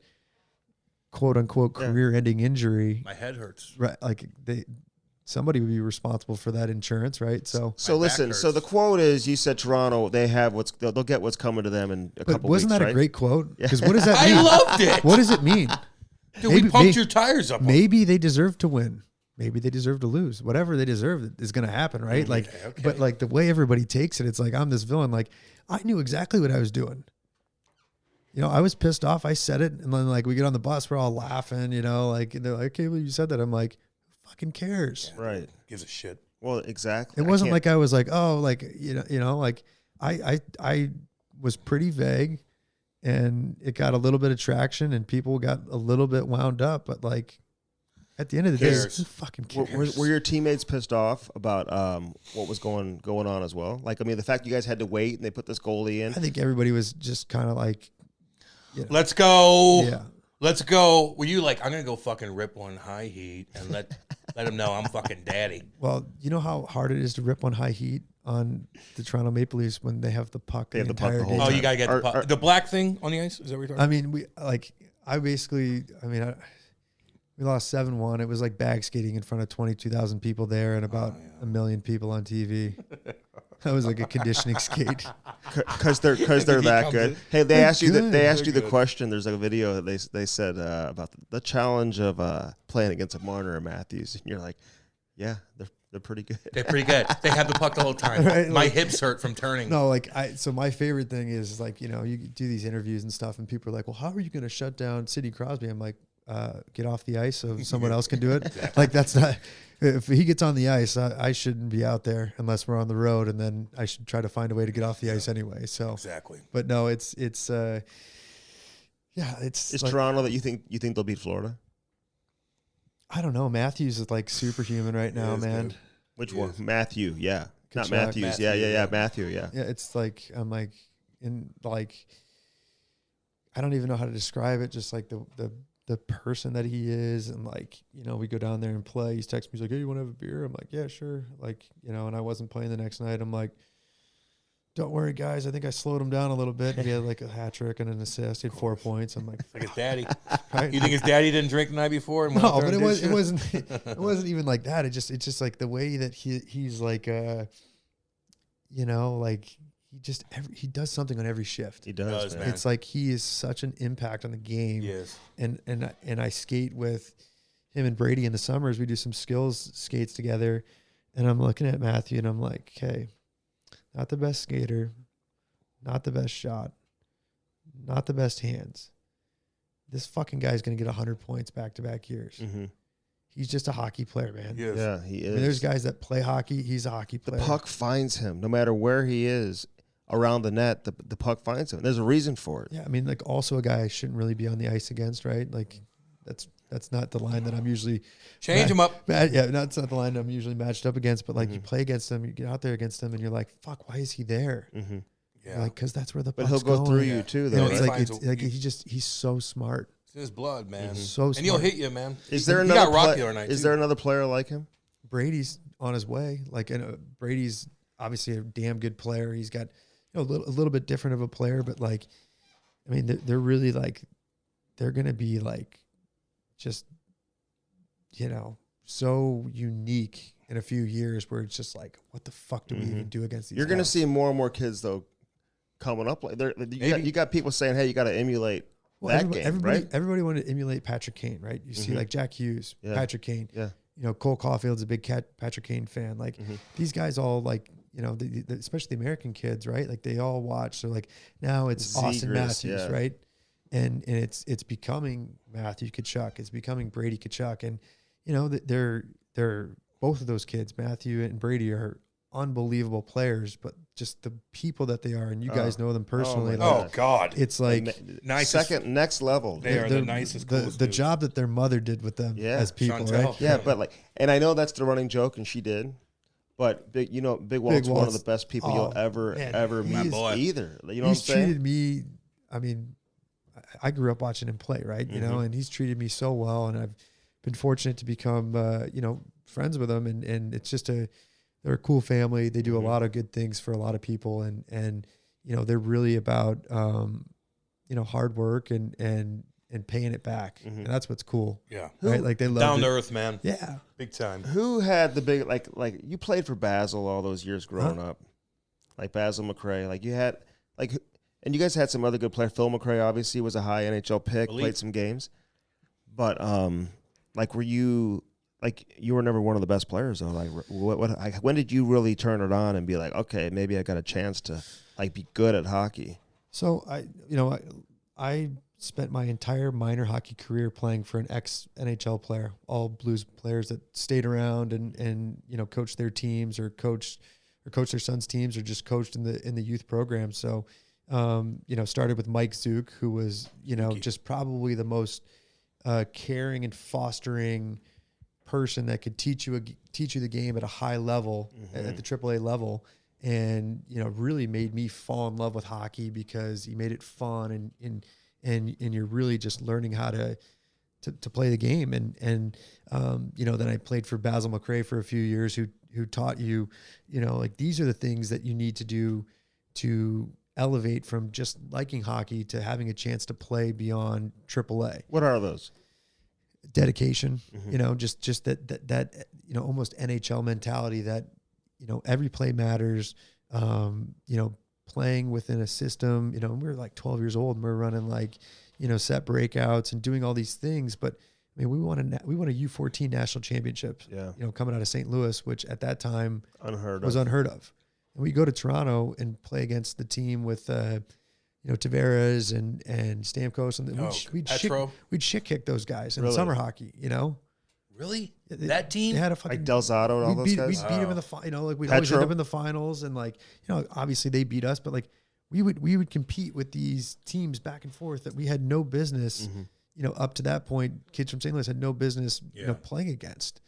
quote unquote career-ending injury, my head hurts. Right, like somebody would be responsible for that insurance, right? So listen. So the quote is: you said Toronto, they'll get what's coming to them in a couple weeks. Wasn't that right? a great quote? Because what does that mean? I loved it. What does it mean? Dude, we pumped your tires up. Maybe they deserve to win. Maybe they deserve to lose. Whatever they deserve is going to happen, right? Like, but like the way everybody takes it, it's like I'm this villain. Like I knew exactly what I was doing. I was pissed off. I said it, and then like we get on the bus, we're all laughing. Like they're like, "Okay, well, you said that." I'm like, fucking cares, right? Gives a shit. Well, exactly. It wasn't like I was like, oh, like like I was pretty vague, and it got a little bit of traction, and people got a little bit wound up. But like at the end of the day, who fucking cares? Were your teammates pissed off about what was going on as well? Like, I mean, the fact you guys had to wait and they put this goalie in. I think everybody was just kind of like, let's go. Yeah. Let's go. Were you like, I'm going to go fucking rip one high heat and let him know I'm fucking daddy? Well, you know how hard it is to rip one high heat on the Toronto Maple Leafs when they have the puck the entire game? Oh, you got to get the puck. The black thing on the ice? Is that what you're talking about? I mean, we lost 7-1. It was like bag skating in front of 22,000 people there and about 1 million people on TV. That was like a conditioning skate. Because they're that good. Hey, they asked you the question. There's like a video that they said about the challenge of playing against a Marner or Matthews, and you're like, yeah, they're pretty good. They're pretty good. They have the puck the whole time. Right? My hips hurt from turning. No, so my favorite thing is like, you do these interviews and stuff, and people are like, well, how are you going to shut down Sidney Crosby? I'm like, get off the ice so someone else can do it. Exactly. Like that's not. If he gets on the ice, I shouldn't be out there unless we're on the road, and then I should try to find a way to get off the ice anyway. So exactly. But no, it's like, Toronto that you think they'll beat Florida? I don't know. Matthews is like superhuman right now, man. Good. Which one? Matthew, yeah. Not Matthews. Yeah. Matthew, yeah. Yeah, it's like I'm like I don't even know how to describe it. Just like the person that he is, and like, we go down there and play. He's texting me, he's like, hey, you want to have a beer? I'm like, yeah, sure. Like, and I wasn't playing the next night. I'm like, don't worry, guys. I think I slowed him down a little bit. And he had like a hat trick and an assist. He had 4 points. I'm like his daddy. Right? You think his daddy didn't drink the night before? And no, but it wasn't even like that. It's just like the way that he's like, like he does something on every shift. He does, man. It's like he is such an impact on the game. Yes. And I skate with him and Brady in the summers. We do some skills skates together, and I'm looking at Matthew and I'm like, okay, not the best skater, not the best shot, not the best hands. This fucking guy's going to get 100 points back-to-back years. Mm-hmm. He's just a hockey player, man. Yes. Yeah, he is. I mean, there's guys that play hockey. He's a hockey player. The puck finds him no matter where he is. Around the net, the puck finds him. There's a reason for it. Yeah, I mean, like also a guy I shouldn't really be on the ice against, right? Like that's not the line that I'm usually change him up. Yeah, that's not the line I'm usually matched up against. But like you play against him, you get out there against him, and you're like, fuck, why is he there? Mm-hmm. Yeah, like because that's where the but puck's he'll go going. through you too, though. He's so smart. It's his blood, man. Mm-hmm. So smart. And he'll hit you, man. Is there another player like him? Brady's on his way. Like, and Brady's. obviously a damn good player. He's got, a little bit different of a player, but like, I mean, they're really like, they're going to be like, just, so unique in a few years where it's just like, what the fuck do we even do against these You're going to guys? see more and more kids though coming up. Like you got people saying, hey, you got to emulate everybody wanted to emulate Patrick Kane, right? You see like Jack Hughes, Patrick Kane. Yeah. Cole Caufield's a big Patrick Kane fan. Like these guys all like, especially the American kids, right? Like they all watch. So like now it's Austin Matthews, right? And it's becoming Matthew Tkachuk. It's becoming Brady Tkachuk. And, they're both of those kids, Matthew and Brady, are unbelievable players, but just the people that they are, and you guys know them personally. God. It's like next level. They are the nicest, coolest the dudes. job that their mother did with them as people, Chantel. right? Yeah, but like, and I know that's the running joke, and she did. But Big Walt's one of the best people you'll ever meet either. You know what I'm saying? Treated me. I mean, I grew up watching him play, right? And he's treated me so well, and I've been fortunate to become, friends with him, and it's just they're a cool family. They do a lot of good things for a lot of people, and they're really about, hard work and paying it back, and that's what's cool. Yeah, right. Like they love down to earth, man. Yeah, big time. Who had the big like you played for Basil all those years growing up, like Basil McRae. Like you had and you guys had some other good players. Phil McRae obviously was a high NHL pick, played some games, but were you? Like you were never one of the best players though. Like when did you really turn it on and be like, okay, maybe I got a chance to like be good at hockey? So I spent my entire minor hockey career playing for an ex-NHL player, all Blues players that stayed around and coached their teams or coached their sons' teams or just coached in the youth program. So started with Mike Zook, who was just probably the most caring and fostering person that could teach you the game at a high level, at the AAA level, and really made me fall in love with hockey because he made it fun and you're really just learning how to play the game, and then I played for Basil McRae for a few years, who taught you like these are the things that you need to do to elevate from just liking hockey to having a chance to play beyond AAA. What are those? Dedication, just that almost NHL mentality that every play matters. Playing within a system. We were like 12 years old and we're running like set breakouts and doing all these things. But I mean, we won a U14 national championship. Yeah, coming out of St. Louis, which at that time was unheard of. And we go to Toronto and play against the team with Tavares and Stamkos, and we'd shit kick those guys in summer hockey. Really? That team? They had a fucking like Del Zotto and all those guys. We'd beat them in the we'd always end up in the finals, and obviously they beat us, but like we would compete with these teams back and forth that we had no business. Up to that point, kids from St. Louis had no business playing against,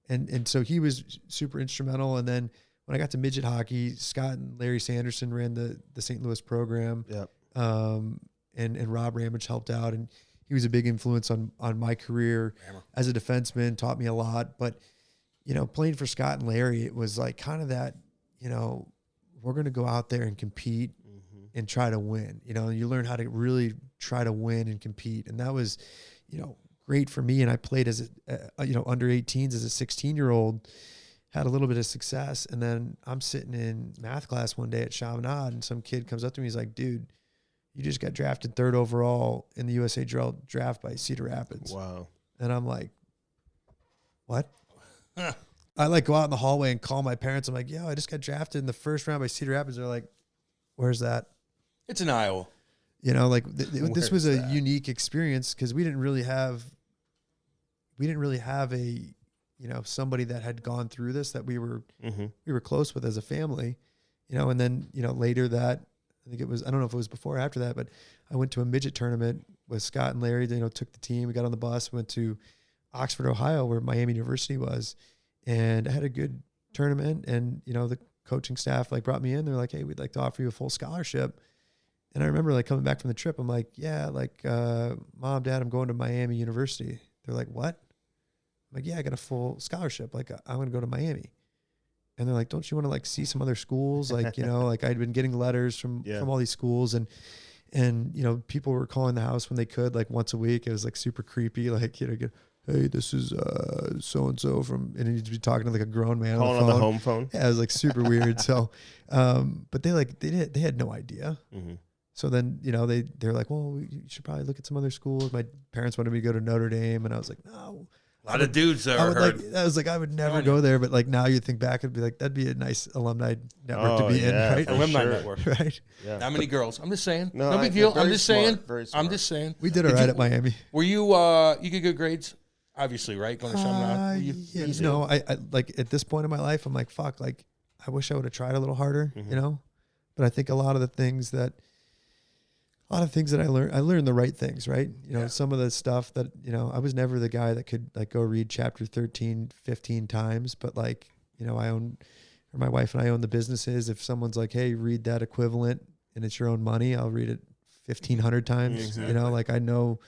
and so he was super instrumental. And then when I got to midget hockey, Scott and Larry Sanderson ran the St. Louis program. Yep. And Rob Ramage helped out, and he was a big influence on my career as a defenseman, taught me a lot. But, playing for Scott and Larry, it was like kind of that, we're going to go out there and compete and try to win, you learn how to really try to win and compete. And that was, great for me. And I played as under 18s as a 16-year-old, had a little bit of success. And then I'm sitting in math class one day at Chaminade, and some kid comes up to me. He's like, dude, you just got drafted 3rd overall in the USA draft by Cedar Rapids. Wow. And I'm like, what? I like go out in the hallway and call my parents. I'm like, yo, I just got drafted in the 1st round by Cedar Rapids. They're like, where's that? It's in Iowa. This was a unique experience because we didn't really have a, somebody that had gone through this that we were close with as a family, and then, later that, I think it was, I don't know if it was before or after that, but I went to a midget tournament with Scott and Larry. They, took the team. We got on the bus, went to Oxford, Ohio, where Miami University was, and I had a good tournament. And, the coaching staff brought me in. They're like, hey, we'd like to offer you a full scholarship. And I remember coming back from the trip. I'm like, yeah, Mom, Dad, I'm going to Miami University. They're like, what? I'm like, yeah, I got a full scholarship. I'm going to go to Miami. and they're like, don't you want to like see some other schools? Like, you know, like I'd been getting letters from all these schools, and you know, people were calling the house when they could, like once a week. It was like super creepy. Like, you know, hey, this is so-and-so from, and he'd be talking to like a grown man calling on the home phone. Yeah, it was like super weird. So, but they had no idea. Mm-hmm. So then, you know, they're like, well, you should probably look at some other schools. My parents wanted me to go to Notre Dame, and I was like, no. A lot of dudes there. I was like, I would never go there. But like now you think back, it'd be like, that'd be a nice alumni network to be in, right? Alumni network. Right. Yeah. How many girls? I'm just saying. No big deal. I'm just saying. I'm just saying. We did all right at Miami. Were you, you get good grades? Obviously, right? Going to Chaminade? You know, I like at this point in my life, I'm like, fuck, like I wish I would have tried a little harder, you know? But I think a lot of things that I learned the right things, right? You know, some of the stuff that, you know, I was never the guy that could like go read chapter 13, 15 times, but like, you know, my wife and I own the businesses. If someone's like, hey, read that equivalent and it's your own money, I'll read it 1,500 times, exactly. You know, like I know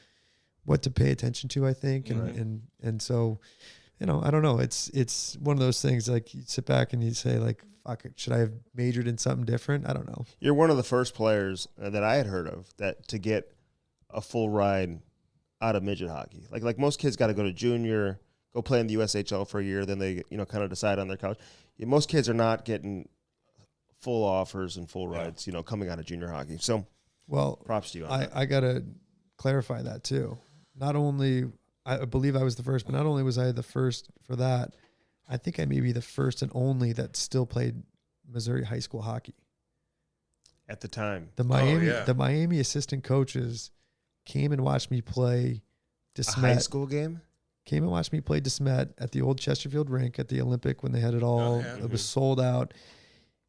what to pay attention to, I think. And so, you know, I don't know. It's one of those things like you sit back and you say like, fuck it, should I have majored in something different? I don't know. You're one of the first players that I had heard of that to get a full ride out of midget hockey. Like most kids got to go to junior, go play in the USHL for a year, then they, you know, kind of decide on their college. Most kids are not getting full offers and full rides, you know, coming out of junior hockey. So, well, props to you on that. I got to clarify that too. Not only, I believe I was the first, but not only was I the first for that, I think I may be the first and only that still played Missouri high school hockey. At the time. The Miami assistant coaches came and watched me play DeSmet. A high school game? Came and watched me play DeSmet at the old Chesterfield rink at the Olympic when they had it all. It was sold out.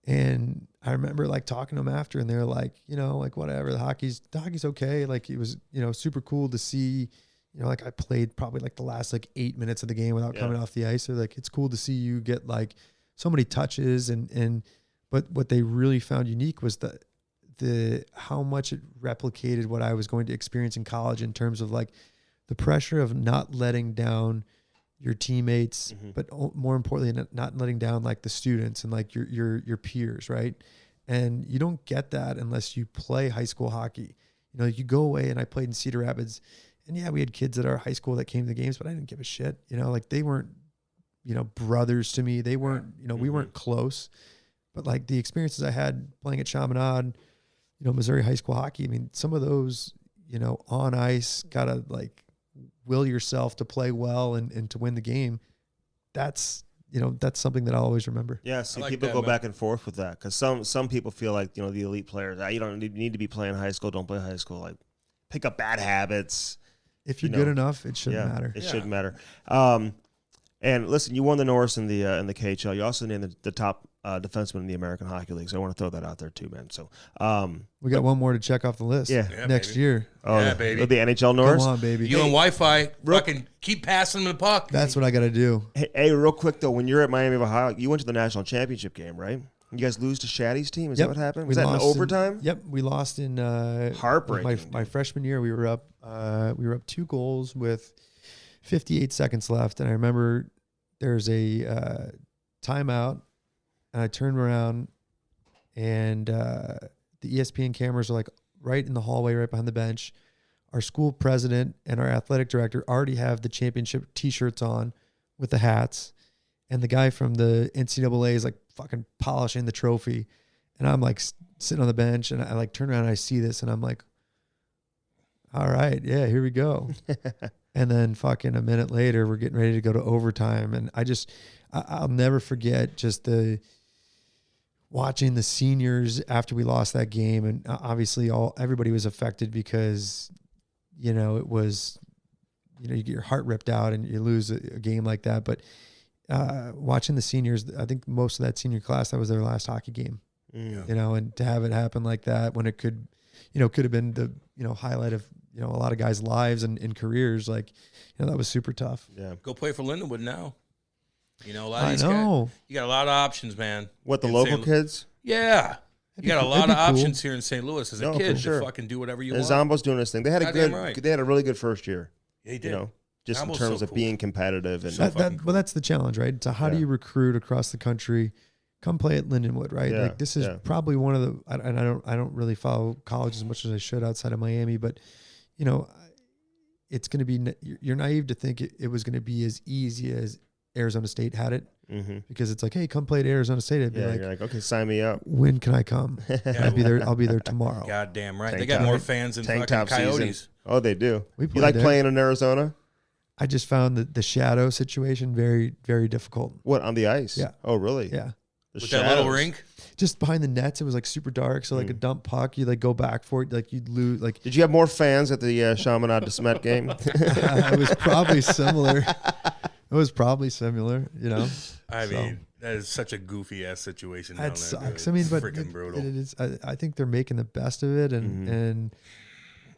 And I remember like talking to them after, and they were like, you know, like whatever, the hockey's okay. Like it was, you know, super cool to see. You know, like I played probably like the last like 8 minutes of the game without coming off the ice. So like, it's cool to see you get like so many touches but what they really found unique was the how much it replicated what I was going to experience in college in terms of like the pressure of not letting down your teammates, but more importantly, not letting down like the students and like your peers. Right. And you don't get that unless you play high school hockey. You know, you go away, and I played in Cedar Rapids. And yeah, we had kids at our high school that came to the games, but I didn't give a shit. You know, like they weren't, you know, brothers to me. They weren't, you know, we weren't close. But like the experiences I had playing at Chaminade, you know, Missouri high school hockey, I mean, some of those, you know, on ice, gotta like will yourself to play well and to win the game. That's, you know, that's something that I'll always remember. Yeah, see, like people go back and forth with that because some people feel like, you know, the elite players, you don't need to be playing high school, don't play high school, like pick up bad habits. If you're good enough, it shouldn't matter. It shouldn't matter. And listen, you won the Norris in the KHL. You also named the top defenseman in the American Hockey League. So I want to throw that out there too, man. So we got one more to check off the list. Yeah, next year. Oh, yeah, baby. The NHL Norris. Come on, baby. You and Wi-Fi, fucking keep passing the puck. That's what I got to do. Hey, real quick though, when you're at Miami of Ohio, you went to the national championship game, right? You guys lose to Shaddy's team? Is that what happened? Was that in overtime? Yep, we lost in heartbreaking. My freshman year. We were up 2 goals with 58 seconds left, and I remember there's a timeout, and I turned around, and the ESPN cameras are like right in the hallway, right behind the bench. Our school president and our athletic director already have the championship T-shirts on with the hats, and the guy from the NCAA is like fucking polishing the trophy, and I'm like sitting on the bench, and I like turn around and I see this, and I'm like, all right, yeah, here we go. And then fucking a minute later, we're getting ready to go to overtime, and I'll never forget just watching the seniors after we lost that game, and obviously everybody was affected because, you know, it was, you know, you get your heart ripped out and you lose a game like that, but watching the seniors, I think most of that senior class, that was their last hockey game, you know, and to have it happen like that when it could have been the, you know, highlight of, you know, a lot of guys' lives and careers, like, you know, that was super tough. Yeah. Go play for Lindenwood now. You know, a lot of these guys, you got a lot of options, man. What, the local kids? Yeah. You got a lot of options here in St. Louis as a kid to fucking do whatever you want. Zombo's doing this thing. They had They had a really good first year. They did. You know, just in Almost terms so of cool. being competitive. And Well, that's the challenge, right? So how do you recruit across the country? Come play at Lindenwood, right? Yeah, Like this is probably one of the. And I don't really follow college as much as I should outside of Miami, but you know, it's going to be. You're naive to think it was going to be as easy as Arizona State had it, because it's like, hey, come play at Arizona State. I'd be you're like, okay, sign me up. when can I come? I'll be there. I'll be there tomorrow. God damn right. Tank They got top. more fans than Tank fucking top Coyotes. season. Oh, they do. We You played like there. playing in Arizona? I just found the shadow situation very, very difficult. What, on the ice? Yeah. Oh, really? Yeah. The With that little shadows. rink. Just behind the nets, it was like super dark. So like a dump puck, you like go back for it, like you'd lose. Like Did you have more fans at the Chaminade de Smet game? it was probably similar. It was probably similar, you know. I mean, that is such a goofy ass situation. down That there, sucks. dude. I mean, but Freaking brutal. it is. I think they're making the best of it, and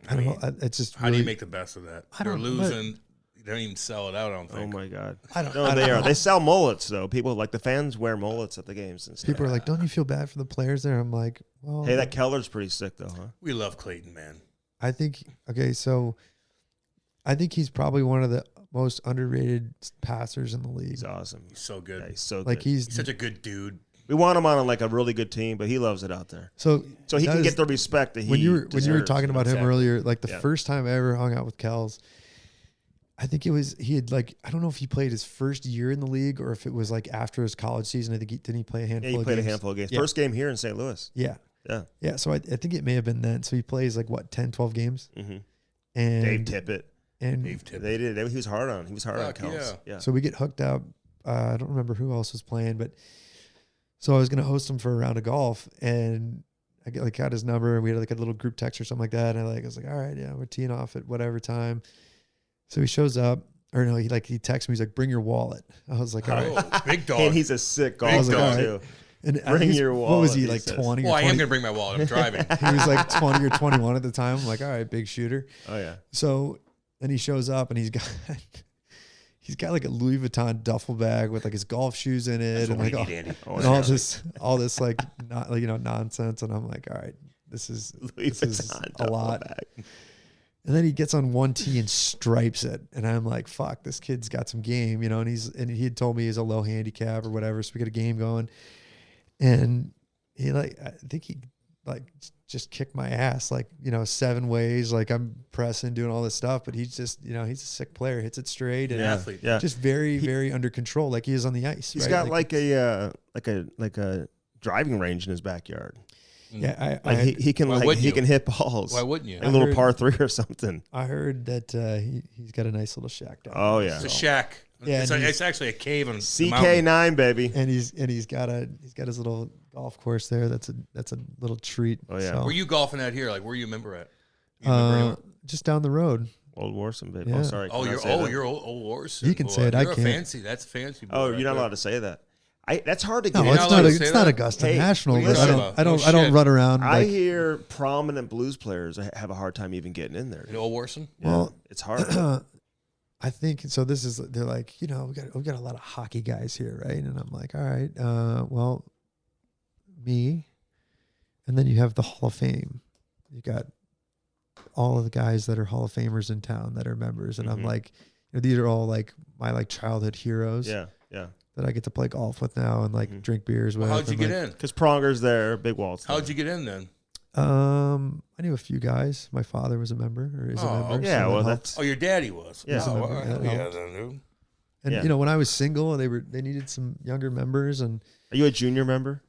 I don't know. It's just How do you make the best of that? I They're don't know, losing. They don't even sell it out. I don't Oh think. my God! I don't. No, they are. They sell mullets though. People like the fans wear mullets at the games and stuff. People are like, "Don't you feel bad for the players there?" I'm like, "Well, Hey, that Keller's pretty sick though, huh? We love Clayton, man. I think okay, so I think he's probably one of the most underrated passers in the league. He's awesome. He's so good. Yeah, he's so Like good. he's He's such a good dude. We want him on like a really good team, but he loves it out there. so He that can is- get the respect that he when you were deserves. talking about him Exactly. earlier, like the Yeah. first time I ever hung out with Kels, I think he had like, I don't know if he played his first year in the league or if it was like after his college season. I think didn't he play a handful Yeah, he of played games? a handful of games. Yeah. First game here in St. Louis. Yeah. Yeah. Yeah. So I think it may have been then. So he plays like what, 10, 12 games? Mm-hmm. And Dave Tippett. And Dave Tippett. They did. He was hard on. He was hard Fuck on Kels. yeah. Yeah. so we get hooked up. I don't remember who else was playing, but so I was going to host him for a round of golf, and I got his number, and we had like a little group text or something like that. And I was like, all right, yeah, we're teeing off at whatever time. So he shows up, or no, he texts me. He's like, bring your wallet. I was like, all right. Oh, big dog. And he's a sick Big golfer dog. too. And Bring your What was wallet, he, he like says. 20 well, or I 20? am gonna bring my wallet. I'm driving. He was like 20 or 21 at the time. I'm like, all right, big shooter. Oh yeah. So then he shows up, and he's got like a Louis Vuitton duffel bag with like his golf shoes in it, and like all, Andy. Oh, and all this like not like nonsense. And I'm like, all right, this is Louis this is Vuitton a duffel lot. bag. And then he gets on one tee and stripes it, and I'm like, fuck, this kid's got some game, you know. And he had told me he's a low handicap or whatever, so we got a game going, and he I think he just kicked my ass 7 ways, like I'm pressing, doing all this stuff, but he's just he's a sick player, hits it straight, and Athlete. Yeah. just very very under control, like he is on the ice. He's right? got like a driving range in his backyard. yeah, Like he can Why wouldn't he you? can hit balls. Why wouldn't you? A little heard- par 3 or something. I heard that he's got a nice little shack down Oh there. yeah. It's a shack. Yeah, it's, and it's actually a cave on the mountain. CK9 baby. And he's got his little golf course there. That's a little treat. Oh, yeah. So, Where you golfing at here? Like, where you a member at? You remember anywhere? just down the road. Old Warson baby. Yeah. Oh sorry. Oh, can I you're say that? you're old horse. You can say it, I You're a can't. fancy. That's fancy. Oh, boy you're not right allowed to say that. That's hard to No, get. You're it's not allowed not. to say It's not that? Augusta Hey, National. what are you But I talking don't. about? I don't. No I don't shit. run around. I Like, hear prominent blues players have a hard time even getting in there. there. In Old Warson? well, It's hard. I think so. This is. They're like, we got a lot of hockey guys here, right? And I'm like, all right. Well, me, and then you have the Hall of Fame. You got all of the guys that are Hall of Famers in town that are members, and I'm Mhm. like, these are all like my childhood heroes. Yeah, yeah. That I get to play golf with now and Mhm. drink beers with. Well, how'd you and, get like, in? Because Pronger's there, Big Walt's there. How'd you get in then? I knew a few guys. My father was a member or is a Oh, member. okay. Yeah, that well, helped. that's Oh, your daddy was. Yeah. Oh, Remember, hell that yeah, helped. then, dude. And yeah. when I was single, they needed some younger members, and Are you a junior member?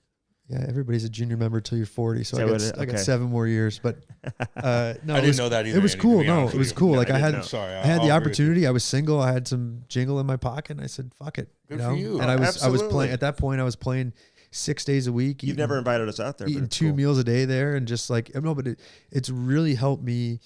yeah, everybody's a junior member till you're 40. So Is that what I got okay. 7 more years. But no, I it didn't was, know that either. it was Andy, cool. to be No, honest it with was you. cool. No, Like I I didn't had know. Sorry, I had the I'll agree with you. opportunity. I was single. I had some jingle in my pocket, and I said, "Fuck it." Good for you. And I was Absolutely. playing at that point. I was playing 6 days a week. You've never invited us out there. but eating it's 2 cool. meals a day there, and just but it's really helped me.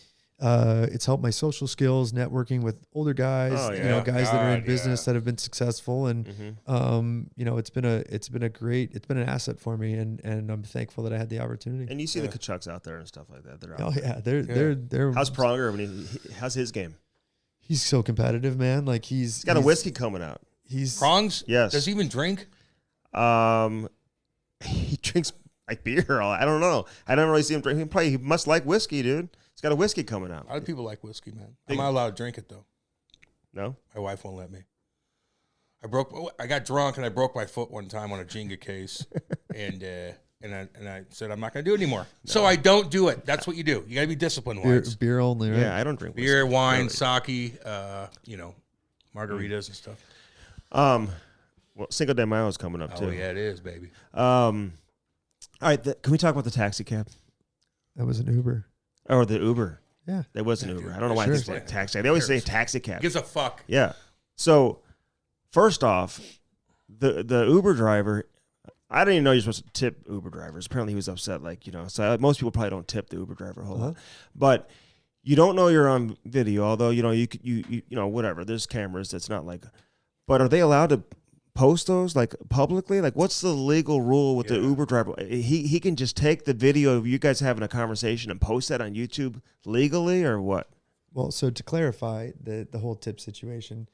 It's helped my social skills, networking with older guys, Oh, yeah. guys that are in God, business yeah. that have been successful, and it's been an asset for me, and I'm thankful that I had the opportunity. And you see the Kachucks out there and stuff like that. They're out Oh there. yeah, they're How's Pronger? How's his game? he's so competitive, man. Like He's got a whiskey coming out. He's Prongs? Yes. Does he even drink? He drinks like beer. I don't know. I don't really see him drinking. He must like whiskey, dude. He's got a whiskey coming out. A lot of people like whiskey, man. Big- I'm not allowed to drink it, though. No? My wife won't let me. I got drunk and I broke my foot one time on a Jenga case, and I said I'm not going to do it anymore. No. So I don't do it. That's what you do. You got to be disciplined. Beer only, right? Yeah, I don't drink beer, whiskey, wine, really. sake, margaritas and stuff. Well, Cinco de Mayo is coming up too. Oh yeah, it is, baby. All right, can we talk about the taxi cab? That was an Uber. Or the Uber? Yeah, that was an Uber. I don't know why it's like taxi. They always say taxi cab. Gives a fuck. Yeah. So, first off, the Uber driver, I didn't even know you're supposed to tip Uber drivers. Apparently, he was upset. So most people probably don't tip the Uber driver a whole lot. But you don't know you're on video, although you whatever. There's cameras. That's not like. But are they allowed to post those like publicly? Like, what's the legal rule with the Uber driver? He can just take the video of you guys having a conversation and post that on YouTube legally, or what? Well, so to clarify the whole tip situation,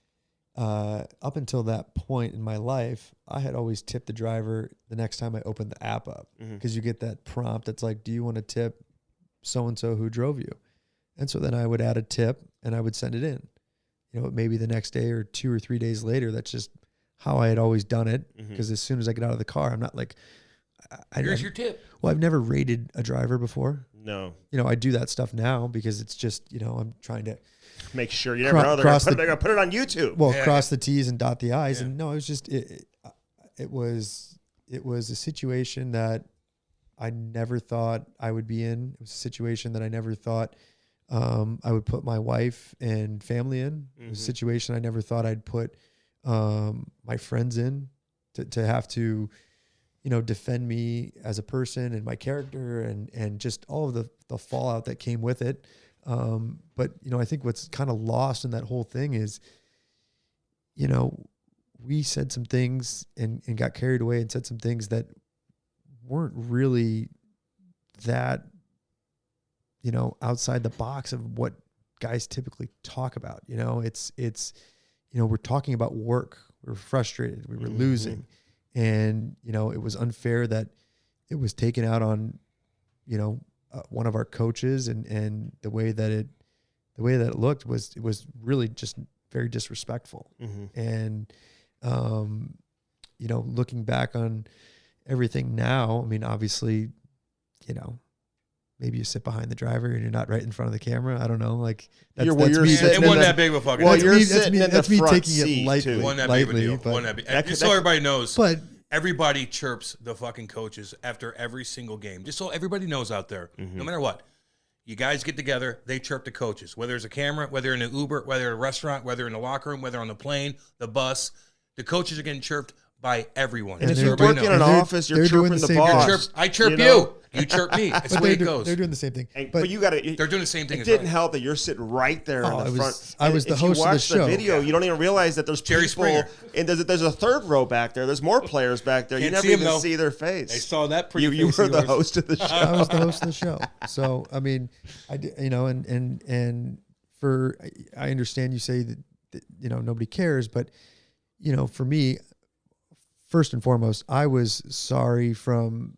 up until that point in my life, I had always tipped the driver the next time I opened the app up, because you get that prompt that's like, do you want to tip so-and-so who drove you? And so then I would add a tip and I would send it in. Maybe the next day or 2 or 3 days later. That's just how I had always done it, because as soon as I get out of the car, I'm not like, here's your tip. Well, I've never rated a driver before. No. I do that stuff now because it's just, I'm trying to make sure you never know they're going to put it on YouTube. Well, cross the T's and dot the I's. Yeah. And no, it was just, it was a situation that I never thought I would be in. It was a situation that I never thought I would put my wife and family in. It was a situation I never thought I'd put my friends in, to have to, defend me as a person and my character and just all of the fallout that came with it. But I think what's kind of lost in that whole thing is, we said some things and got carried away and said some things that weren't really that, outside the box of what guys typically talk about. It's we're talking about work. We were frustrated. We were losing. And, it was unfair that it was taken out on, one of our coaches, and the way that it looked was really just very disrespectful. And, looking back on everything now, I mean, obviously, maybe you sit behind the driver and you're not right in front of the camera. I don't know. Like it wasn't that big of a fucking. Well, that's me taking it lightly. Wasn't that big of a deal. Just so everybody knows. But everybody chirps the fucking coaches after every single game. Just so everybody knows out there, no matter what, you guys get together, they chirp the coaches. Whether there's a camera, whether in an Uber, whether in a restaurant, whether in the locker room, whether on the plane, the bus, the coaches are getting chirped by everyone. And if you're working in an office, you're chirping the boss. I chirp you. You chirp me. That's the way it goes. They're doing the same thing. But you got to. They're doing the same thing. It didn't help that you're sitting right there in the front. I was the host of the show. If you watch the video, you don't even realize that there's Jerry people. Springer. And there's a third row back there. There's more players back there. You never even see their face. I saw that pretty. You were the host of the show. I was the host of the show. So I mean, and I understand you say that nobody cares, but for me, first and foremost, I was sorry from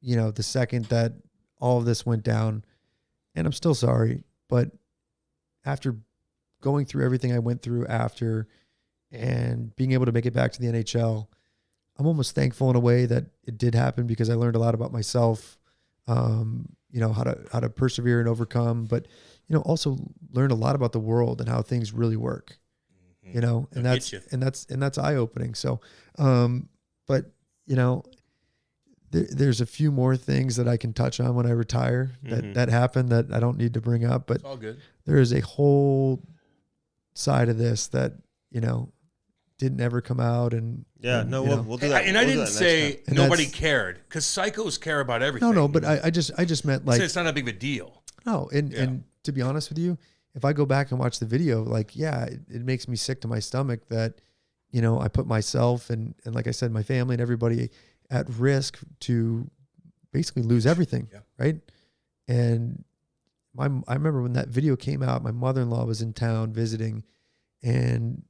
the second that all of this went down, and I'm still sorry. But after going through everything I went through after, and being able to make it back to the NHL, I'm almost thankful in a way that it did happen, because I learned a lot about myself, how to persevere and overcome, but also learned a lot about the world and how things really work. And that's eye-opening. So, but there's a few more things that I can touch on when I retire that happened that I don't need to bring up, but it's all good. There is a whole side of this that, didn't ever come out. And we'll do that. And I didn't say nobody cared, because psychos care about everything. No, but I just meant like, it's not that big of a deal. No. And to be honest with you, if I go back and watch the video, like, it makes me sick to my stomach that, I put myself and like I said, my family and everybody at risk to basically lose everything. Yeah. Right. And I remember when that video came out, my mother-in-law was in town visiting, and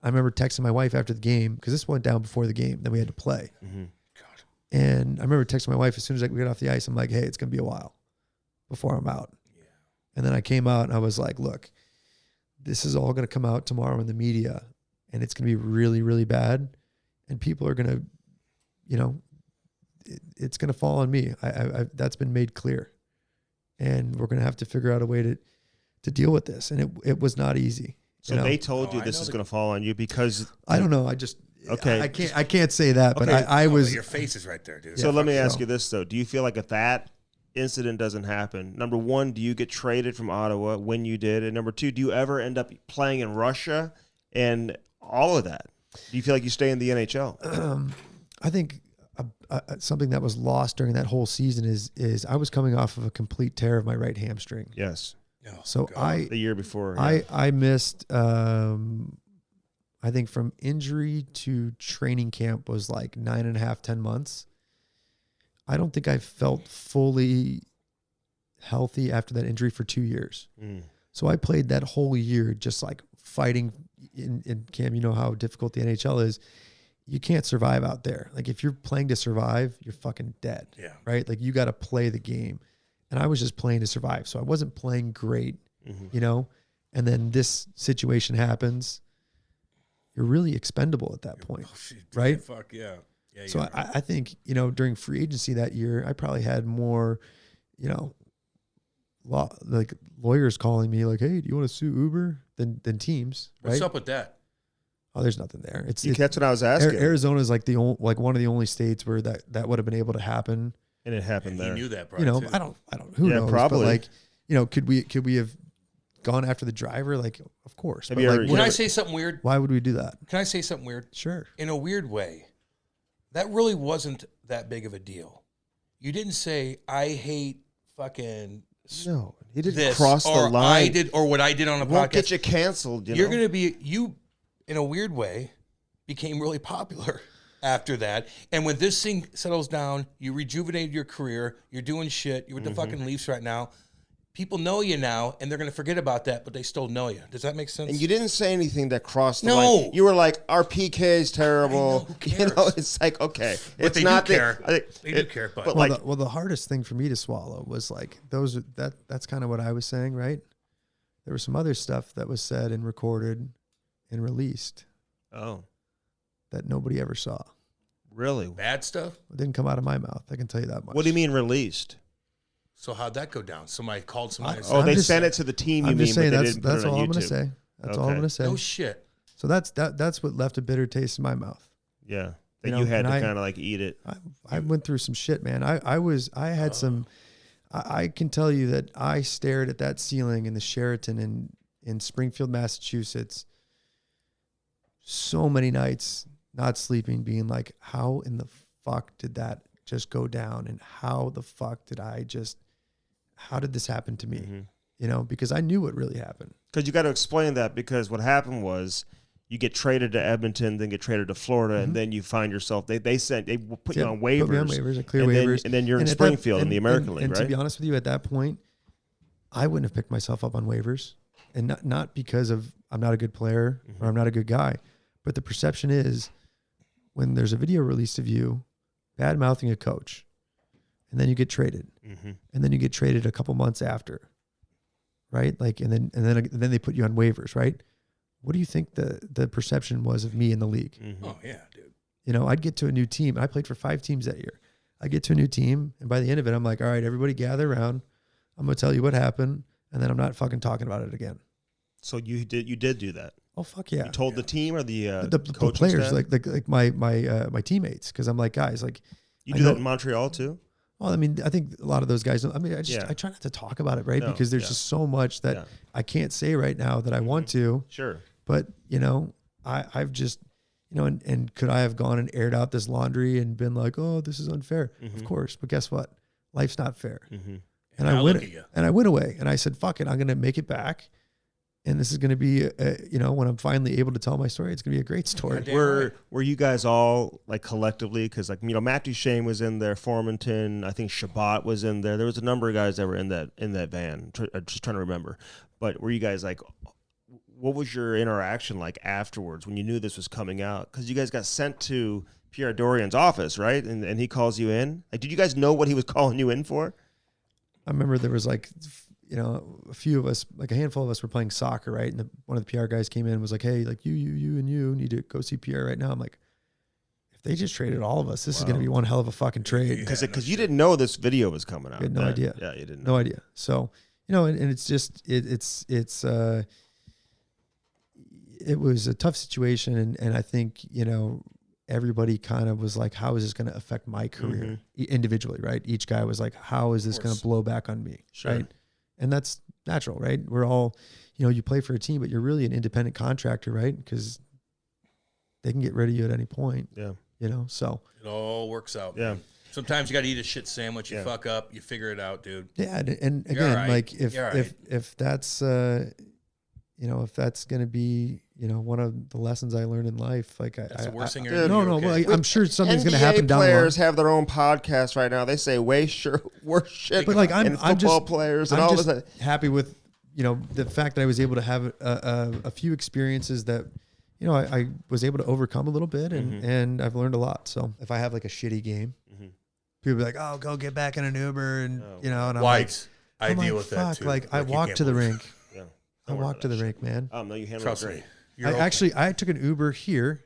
I remember texting my wife after the game, because this went down before the game, then we had to play. God. And I remember texting my wife as soon as we got off the ice. I'm like, hey, it's going to be a while before I'm out. And then I came out and I was like, look, this is all going to come out tomorrow in the media, and it's going to be really, really bad, and people are going to, you know, it's going to fall on me. I that's been made clear, and we're going to have to figure out a way to deal with this. And it was not easy. So they told you this is going to fall on you because I don't know. I just okay. I can't say that, but I was. Your face is right there, dude. So let me ask you this though: do you feel like if that incident doesn't happen, number one, do you get traded from Ottawa when you did, and number two, do you ever end up playing in Russia and all of that? Do you feel like you stay in the NHL? I think something that was lost during that whole season is I was coming off of a complete tear of my right hamstring. Yes. Oh, so God. The year before, I missed. I think from injury to training camp was like 9.5, 10 months. I don't think I felt fully healthy after that injury for 2 years. So I played that whole year just like fighting. In Cam, you know how difficult the NHL is. You can't survive out there. Like if you're playing to survive, you're fucking dead. Yeah. Right. Like you got to play the game. And I was just playing to survive. So I wasn't playing great, you know, and then this situation happens. You're really expendable at that point. Right. Fuck yeah. So I think, you know, during free agency that year, I probably had more, you know, lawyers calling me like, hey, do you want to sue Uber than teams? Right? What's up with that? Oh, there's nothing there. That's what I was asking. Arizona is like one of the only states where that would have been able to happen. And it happened there. You knew that, probably, you know, too. I don't. Who knows? Probably. But like, you know, could we have gone after the driver? Like, of course. But like, Can I say something weird? Why would we do that? Can I say something weird? Sure. In a weird way, that really wasn't that big of a deal. You didn't say, I hate fucking No, he didn't this, cross the or line. I did, or what I did on a Won't podcast. get you canceled. You're going to be, in a weird way, became really popular after that. And when this thing settles down, you rejuvenated your career, you're doing shit, you're with the fucking Leafs right now. People know you now, and they're going to forget about that, but they still know you. Does that make sense? And you didn't say anything that crossed the No. line. You were like, our PK is terrible. Who cares? You know, it's like, okay. But it's they not do care. They do care, but like, the hardest thing for me to swallow was like that's kind of what I was saying, right? There was some other stuff that was said and recorded and released that nobody ever saw. Really? bad stuff. It didn't come out of my mouth. I can tell you that much. What do you mean released? So how'd that go down? Somebody called somebody. Oh, I'm they just sent saying- it to the team. You I'm mean? just saying but they that's didn't put it on all I'm YouTube. going to say. That's all I'm Okay. going to say. No shit. So that's what left a bitter taste in my mouth. Yeah, that You know, you had and to I- kind of like eat it. I went through some shit, man. I had some. I can tell you that I stared at that ceiling in the Sheraton in Springfield, Massachusetts, so many nights not sleeping, being like, how in the fuck did that just go down? And how the fuck did how did this happen to me? Mm-hmm. You know, because I knew what really happened. Because you got to explain that, because what happened was you get traded to Edmonton, then get traded to Florida, and then you find yourself they put you on waivers, Put me on waivers, clear and waivers, and then you're in at Springfield in the American League, and right? to be honest with you, at that point, I wouldn't have picked myself up on waivers, and not because of I'm not a good player or I'm not a good guy, but the perception is when there's a video released of you bad mouthing a coach, and then you get traded, and then you get traded a couple months after, right? Like, and then they put you on waivers, right? What do you think the perception was of me in the league? Oh yeah, dude. You know, I'd get to a new team. I played for 5 teams that year. I get to a new team, and by the end of it, I'm like, all right, everybody gather around. I'm going to tell you what happened, and then I'm not fucking talking about it again. So you did do that. Oh, fuck yeah. You told the team or the the players, staff? like my teammates, because I'm like, guys, like. You do that in Montreal too? Well, I mean, I think a lot of those guys, I mean, I try not to talk about it, right? No, Because there's just so much that I can't say right now that I want to. Sure. But, you know, I've just, you know, and could I have gone and aired out this laundry and been like, oh, this is unfair? Of course. But guess what? Life's not fair. And I went away and I said, fuck it, I'm going to make it back. And this is going to be, you know, when I'm finally able to tell my story, it's going to be a great story. Were you guys all like collectively? Because like, you know, Matt Duchene was in there, Formanton, I think Shabbat was in there. There was a number of guys that were in that van. I'm just trying to remember. But were you guys like, what was your interaction like afterwards when you knew this was coming out? Because you guys got sent to Pierre Dorian's office, right? And he calls you in. Like, did you guys know what he was calling you in for? I remember there was like, a few of us, like a handful of us were playing soccer, right? And one of the PR guys came in and was like, hey, like you need to go see Pierre right now. I'm like, if they just traded all of us, this is going to be one hell of a fucking trade. Because you didn't know this video was coming out. You had no idea. Yeah, you didn't know. No idea. So, and it's just, it was a tough situation. And I think, everybody kind of was like, how is this going to affect my career individually, right? Each guy was like, how is this going to blow back on me, right? And that's natural, right? We're all, you play for a team, but you're really an independent contractor, right? Because they can get rid of you at any point. Yeah. So. It all works out. Yeah. Man. Sometimes you got to eat a shit sandwich. You fuck up, you figure it out, dude. Yeah. And again, right. like if that's, if that's going to be, one of the lessons I learned in life, like that's the worst thing you're doing. No, okay. well, I'm sure something's going to NBA happen down the line. players have their own podcast right now. They say worse shit. But like I'm just players and I'm all just this. Happy with the fact that I was able to have a few experiences that I was able to overcome a little bit, and I've learned a lot. So if I have like a shitty game, people be like, "Oh, go get back in an Uber," and and I'm Whites. like, I deal with that fuck, too. Like I walked to the rink. Yeah. I walked to the rink, man. No, you handled Trust it great. me. You're I took an Uber here,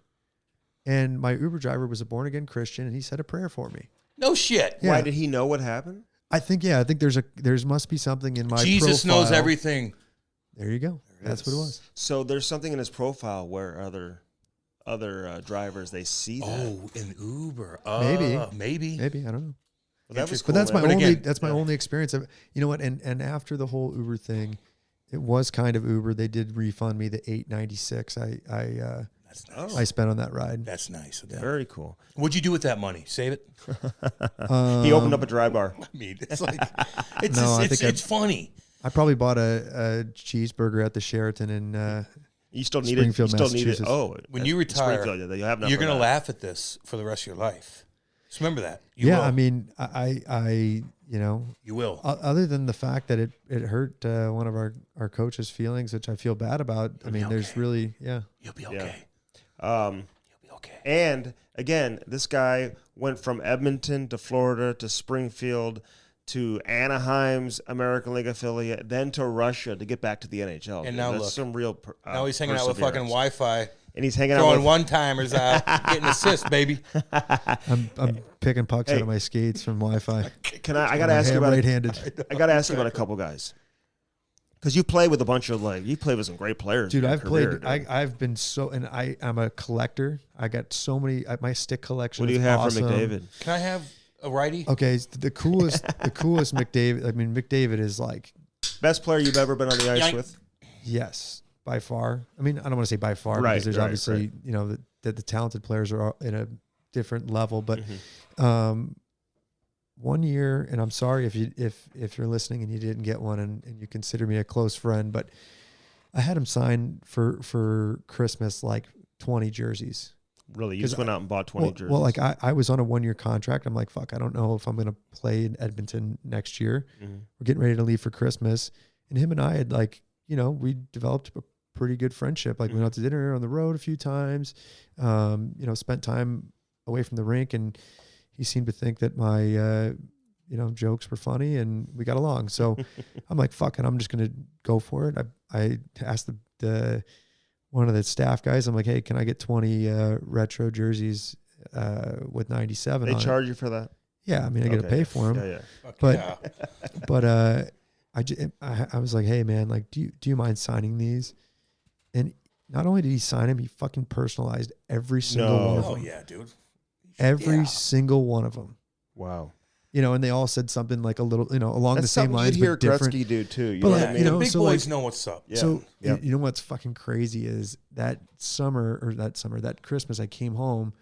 and my Uber driver was a born again Christian, and he said a prayer for me. No shit. Yeah. Why did he know what happened? I think there must be something in my Jesus profile. knows everything. There you go. That's what it was. So there's something in his profile where other drivers, they see that. Oh, in Uber. Maybe. I don't know. Well, that was But cool, that's man. my only. again, That's my only experience of. You know what? And after the whole Uber thing, it was kind of Uber. They did refund me the $8.96. That's nice. I spent on that ride. That's nice. Very cool. What'd you do with that money? Save it? He opened up a dry bar. I mean, it's like, it's, No, I it's, think it's funny. I probably bought a cheeseburger at the Sheraton in You still need it. You Springfield, still need it. Massachusetts. Oh, When you retire, Springfield, you have enough you're for going to that. laugh at this for the rest of your life. Just remember that. You yeah, will. I mean, I You will. other than the fact that it hurt one of our coaches' feelings, which I feel bad about. I mean, there's really, You'll be okay. Yeah. You'll be okay. And again, this guy went from Edmonton to Florida to Springfield to Anaheim's American League affiliate, then to Russia to get back to the NHL. And dude. now That's look. some real. Now he's hanging out with fucking perseverance. Wi-Fi, And he's hanging out throwing with one-timers out, getting assists, baby. I'm picking pucks out of my skates from Wi-Fi. Can I gotta ask you about right-handed. I gotta ask you about a couple guys. Because you play with a bunch of you play with some great players. Dude, in your I've career, played. dude. I've been so, and I'm a collector. I got so many. My stick collection. What do you is have awesome. for McDavid? Can I have a righty? Okay, the coolest McDavid. I mean, McDavid is like, Best player you've ever been on the ice Yank. with? yes, by far. I mean, I don't want to say by far Right, because there's right, obviously right. that the talented players are in a different level. But Mm-hmm. one year, and I'm sorry if you're listening and you didn't get one, and you consider me a close friend, but I had him sign for Christmas like 20 jersees. Really? You just went out and bought 20 jerseys? Well, like I was on a 1 year contract. I'm like, fuck, I don't know if I'm going to play in Edmonton next year. Mm-hmm. We're getting ready to leave for Christmas. And him and I had we developed a pretty good friendship. Like we went out to dinner on the road a few times, spent time away from the rink. And he seemed to think that my, jokes were funny and we got along. So I'm like, fuck it, I'm just going to go for it. I asked the one of the staff guys, I'm like, hey, can I get 20 retro jerseys with 97 They on charge you for that? it? Yeah, I mean, I got to pay for them. Yeah, yeah. Fuck But yeah. but I was like, hey man, like, do you mind signing these? And not only did he sign them, he fucking personalized every single one of Oh them. yeah, dude. Every single one of them. Wow. And they all said something like a little, along That's the same something lines, you'd hear but different. Gretzky do too. You But know like, what I mean? The big so boys like- know what's up. Yeah. So yeah. you know what's fucking crazy is that Christmas, I came home,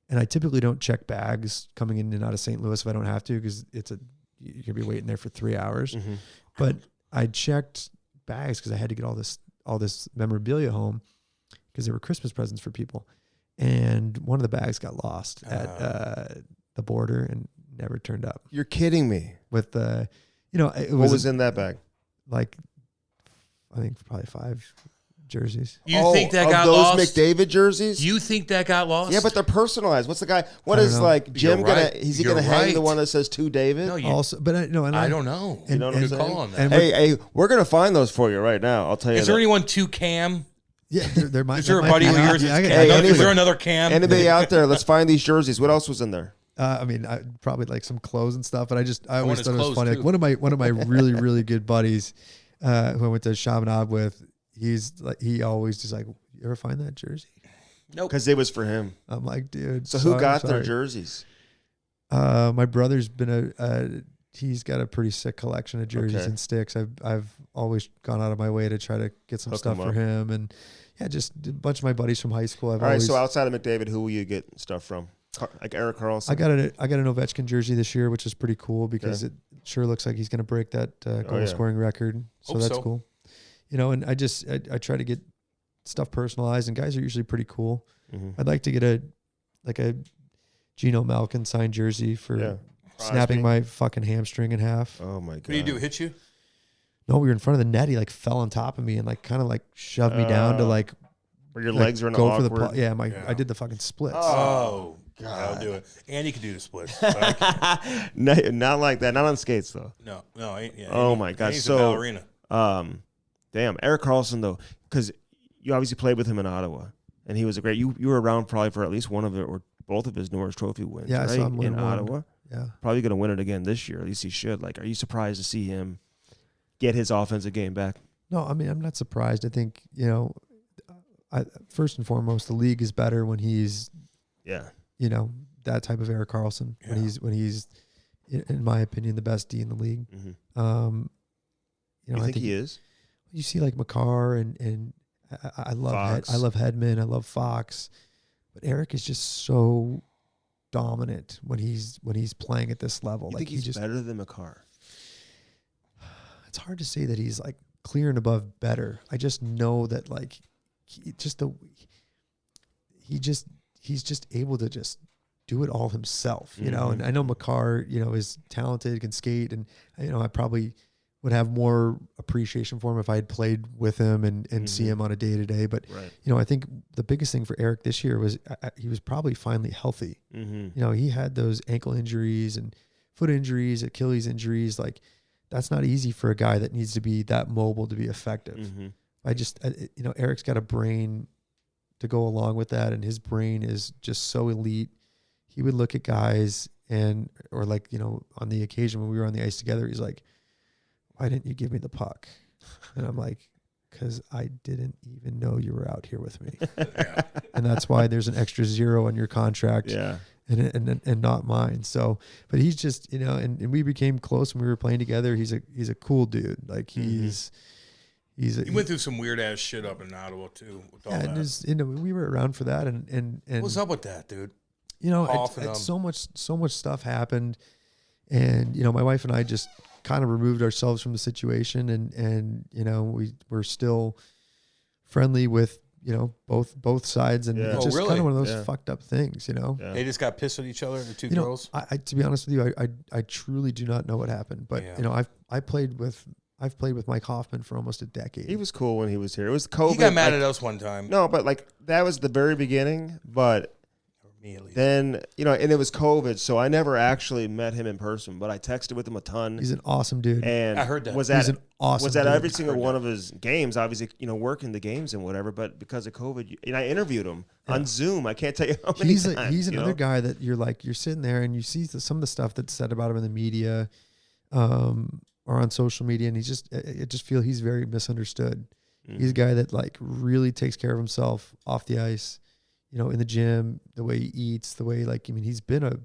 and I typically don't check bags coming in and out of St. Louis if I don't have to, because you're gonna be waiting there for 3 hours. Mm-hmm. But I checked bags because I had to get all this memorabilia home because there were Christmas presents for people, and one of the bags got lost at the border and never turned up. You're kidding me. With it What was in that bag? like, I think probably 5 jerseys. You think that got those lost? McDavid jerseys? You think that got lost? Yeah, but they're personalized. What's the guy? What I is don't know. like Jim You're gonna? right. Is he You're gonna hang right. the one that says to David? No, Also, but and I don't know. You know what I'm Good saying? call on that. And Hey, we're gonna find those for you right now. I'll tell you. Is there anyone to Cam? Yeah, there might. Is there a might buddy be. of yours? Yeah, I got- Hey, I got- Is there another Cam? Anybody out there? Let's find these jerseys. What else was in there? I mean, probably like some clothes and stuff, but I always want his thought it was clothes, funny. too. Like one of my really really good buddies, who I went to Chaminade with, he always just like, you ever find that jersey? Nope. Because it was for him. I'm like, dude. So who got sorry. their jerseys? My brother's been he's got a pretty sick collection of jerseys Okay. and sticks. I've always gone out of my way to try to get some Hook stuff 'em for up. him, and yeah, just a bunch of my buddies from high school. All right. So outside of McDavid, who will you get stuff from? Like Eric Carlson. I got an Ovechkin jersey this year, which is pretty cool because it sure looks like he's going to break that goal scoring record. So Hope that's so. cool. You know, and I try to get stuff personalized, and guys are usually pretty cool. Mm-hmm. I'd like to get a Geno Malkin signed jersey for snapping my fucking hamstring in half. Oh my god. What do you do? Hit you? No, we were in front of the net. He like fell on top of me and like kind of like shoved me down to like Where your like, legs are in go awkward. for the I did the fucking splits. Oh, God. I'll do it. And he can do the splits. No, not like that. Not on skates though. No. Oh my god. He's a So ballerina. damn, Eric Carlson though, because you obviously played with him in Ottawa, and he was a great. You were around probably for at least one of it or both of his Norris Trophy wins. Yeah, I right? saw him win in one. Ottawa. Yeah. Probably going to win it again this year. At least he should. Like, are you surprised to see him get his offensive game back? No, I mean, I'm not surprised. I think, you know, first and foremost, the league is better when he's, you know, that type of Eric Carlson. Yeah. When he's, in my opinion, the best D in the league. Mm-hmm. You know, You I think he is? You see like Makar and I love Fox. I love Hedman. I love Fox, but Eric is just so dominant when he's playing at this level. You like think he's just better than Makar? It's hard to say that he's like clear and above better. I just know that like he's just able to just do it all himself, you know. And I know Makar, you know, is talented, can skate, and you know I probably would have more appreciation for him if I had played with him and see him on a day to day. But you know, I think the biggest thing for Eric this year was he was probably finally healthy. You know, he had those ankle injuries and foot injuries, Achilles injuries. Like that's not easy for a guy that needs to be that mobile to be effective. You know, Eric's got a brain to go along with that, and his brain is just so elite. He would look at guys or like, you know, on the occasion when we were on the ice together, he's like, why didn't you give me the puck? And I'm like, because I didn't even know you were out here with me. And that's why there's an extra 0 on your contract and not mine. So, but he's just, you know, and we became close when we were playing together. He's a cool dude. Like he went through some weird ass shit up in Ottawa too. With all that. And you know, we were around for that and What's up with that, dude? You know, so much stuff happened, and you know, my wife and I just kind of removed ourselves from the situation, and you know, we're still friendly with, you know, both sides, and it's just kind of one of those fucked up things, you know. They just got pissed at each other, the two girls. I to be honest with you, I truly do not know what happened, but you know, I've played with Mike Hoffman for almost a decade. He was cool when he was here. It was COVID. He got mad at us one time. No, but like that was the very beginning. But me at least. then, you know, and it was COVID, so I never actually met him in person. But I texted with him a ton. He's an awesome dude. And I heard that. He's an awesome was at dude. every single one of his games. Obviously, you know, working the games and whatever. But because of COVID, and I interviewed him on Zoom. I can't tell you how many times. He's another guy that you're sitting there and you see some of the stuff that's said about him in the media, or on social media, and I just feel he's very misunderstood. He's a guy that like really takes care of himself off the ice, you know, in the gym, the way he eats, the way, like, I mean, he's been a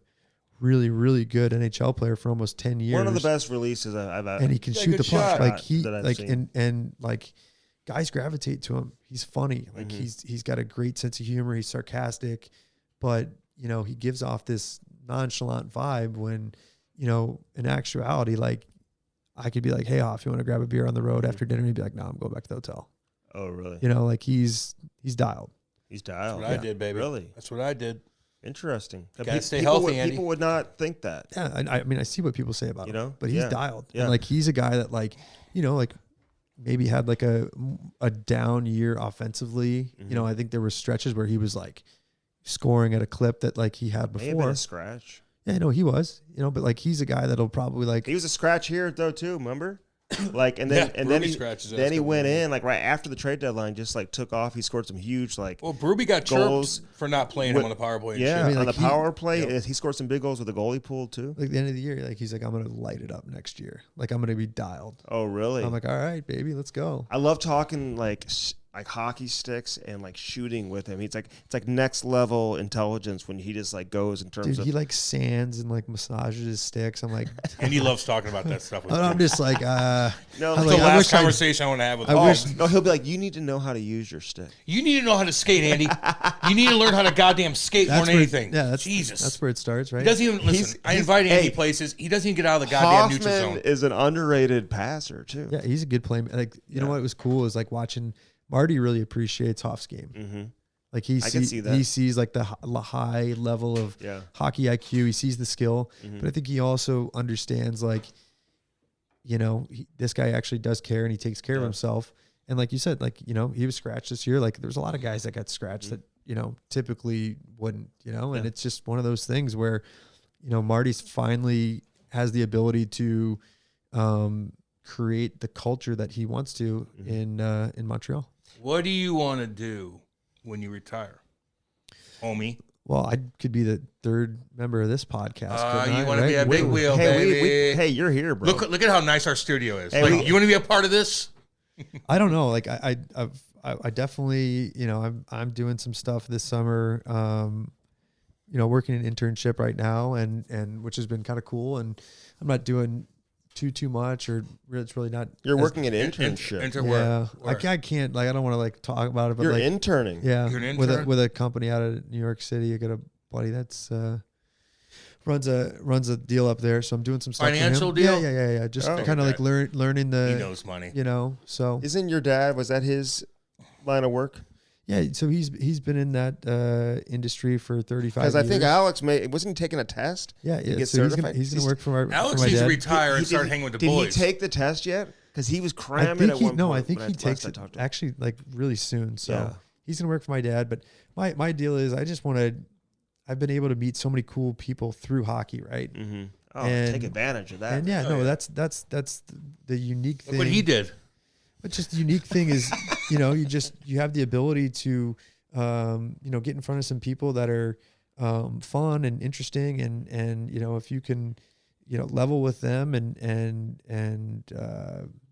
really, really good NHL player for almost 10 years. One of the best releases I've and he can shoot the puck. Like he, that I've like, seen. and like guys gravitate to him. He's funny. Like he's got a great sense of humor. He's sarcastic, but you know, he gives off this nonchalant vibe when, you know, in actuality, like I could be like, hey, Hoff, you want to grab a beer on the road after dinner? He'd be like, no, I'm going back to the hotel. Oh, really? You know, like he's dialed. He's dialed. That's what I did, baby. Really? That's what I did. Interesting. Gotta stay healthy, Andy. People would not think that. Yeah, I mean, I see what people say about him, know? but he's Yeah. dialed. Yeah. And like he's a guy that, like, you know, like maybe had like a down year offensively. Mm-hmm. You know, I think there were stretches where he was like scoring at a clip that like he had May have been before. a scratch. Yeah, no, he was. You know, but like he's a guy that'll probably like. He was a scratch here though too. Remember? Like and then he went in like right after the trade deadline, just like took off. He scored some huge like. Well, Berube got goals chirped for not playing him on the power play. Yeah, I mean, on like the power play, he scored some big goals with the goalie pool too. Like the end of the year, like he's like, I'm gonna light it up next year. Like I'm gonna be dialed. Oh really? I'm like, all right, baby, let's go. I love talking like hockey sticks and like shooting with him. It's like next level intelligence when he just like goes in terms of he like sands and like massages his sticks. I'm like, and he loves talking about that stuff. With I'm just like, no. I'm It's like, the I last wish conversation I want to have with him. No, he'll be like, you need to know how to use your stick. You need to know how to skate, Andy. You need to learn how to goddamn skate more than anything. Yeah, that's Jesus. That's where it starts, right? He doesn't even listen. I invite Andy places. He doesn't even get out of the goddamn neutral zone. Hoffman is an underrated passer too. Yeah, he's a good player. Like you know what was cool is like watching Marty really appreciates Hoff's game. Mm-hmm. Like can see that. he sees like the high level of hockey IQ. He sees the skill, but I think he also understands like, you know, this guy actually does care and he takes care of himself. And like you said, like, you know, he was scratched this year. Like there's a lot of guys that got scratched that, you know, typically wouldn't, you know, and it's just one of those things where, you know, Marty's finally has the ability to create the culture that he wants to in Montreal. What do you want to do when you retire, homie? Well, I could be the third member of this podcast. You want to be a big wheel, baby. Hey, you're here, bro. Look at how nice our studio is. Hey, like, you want to be a part of this? I don't know. Like I definitely, you know, I'm doing some stuff this summer. You know, working an internship right now, and which has been kind of cool. And I'm not doing too much, or it's really not. You're working an internship. Yeah, where? I can't. Like I don't want to like talk about it. But You're like, interning. Yeah, You're an intern? with a company out of New York City. I got a buddy that's runs a deal up there, so I'm doing some stuff. Financial for him. deal? Yeah. Just kind of like learning the. He knows money. You know, so Isn't your dad? Was that his line of work? yeah. So he's been in that industry for 35 years. Because I think Alex wasn't he taking a test? Yeah, to get so certified? he's gonna work for Alex my needs to dad. retire and start hanging with the boys. Did he take the test yet? Because he was I cramming think at one point. no, I think when he takes last I it talked to him. actually like really soon. So Yeah. he's gonna work for my dad. But my deal is I just want to. I've been able to meet so many cool people through hockey, right? Mm-hmm. Oh, And- take advantage of that. And that's the unique thing. Look what he did. But just the unique thing is, you know, you have the ability to, you know, get in front of some people that are fun and interesting, and you know, if you can, you know, level with them and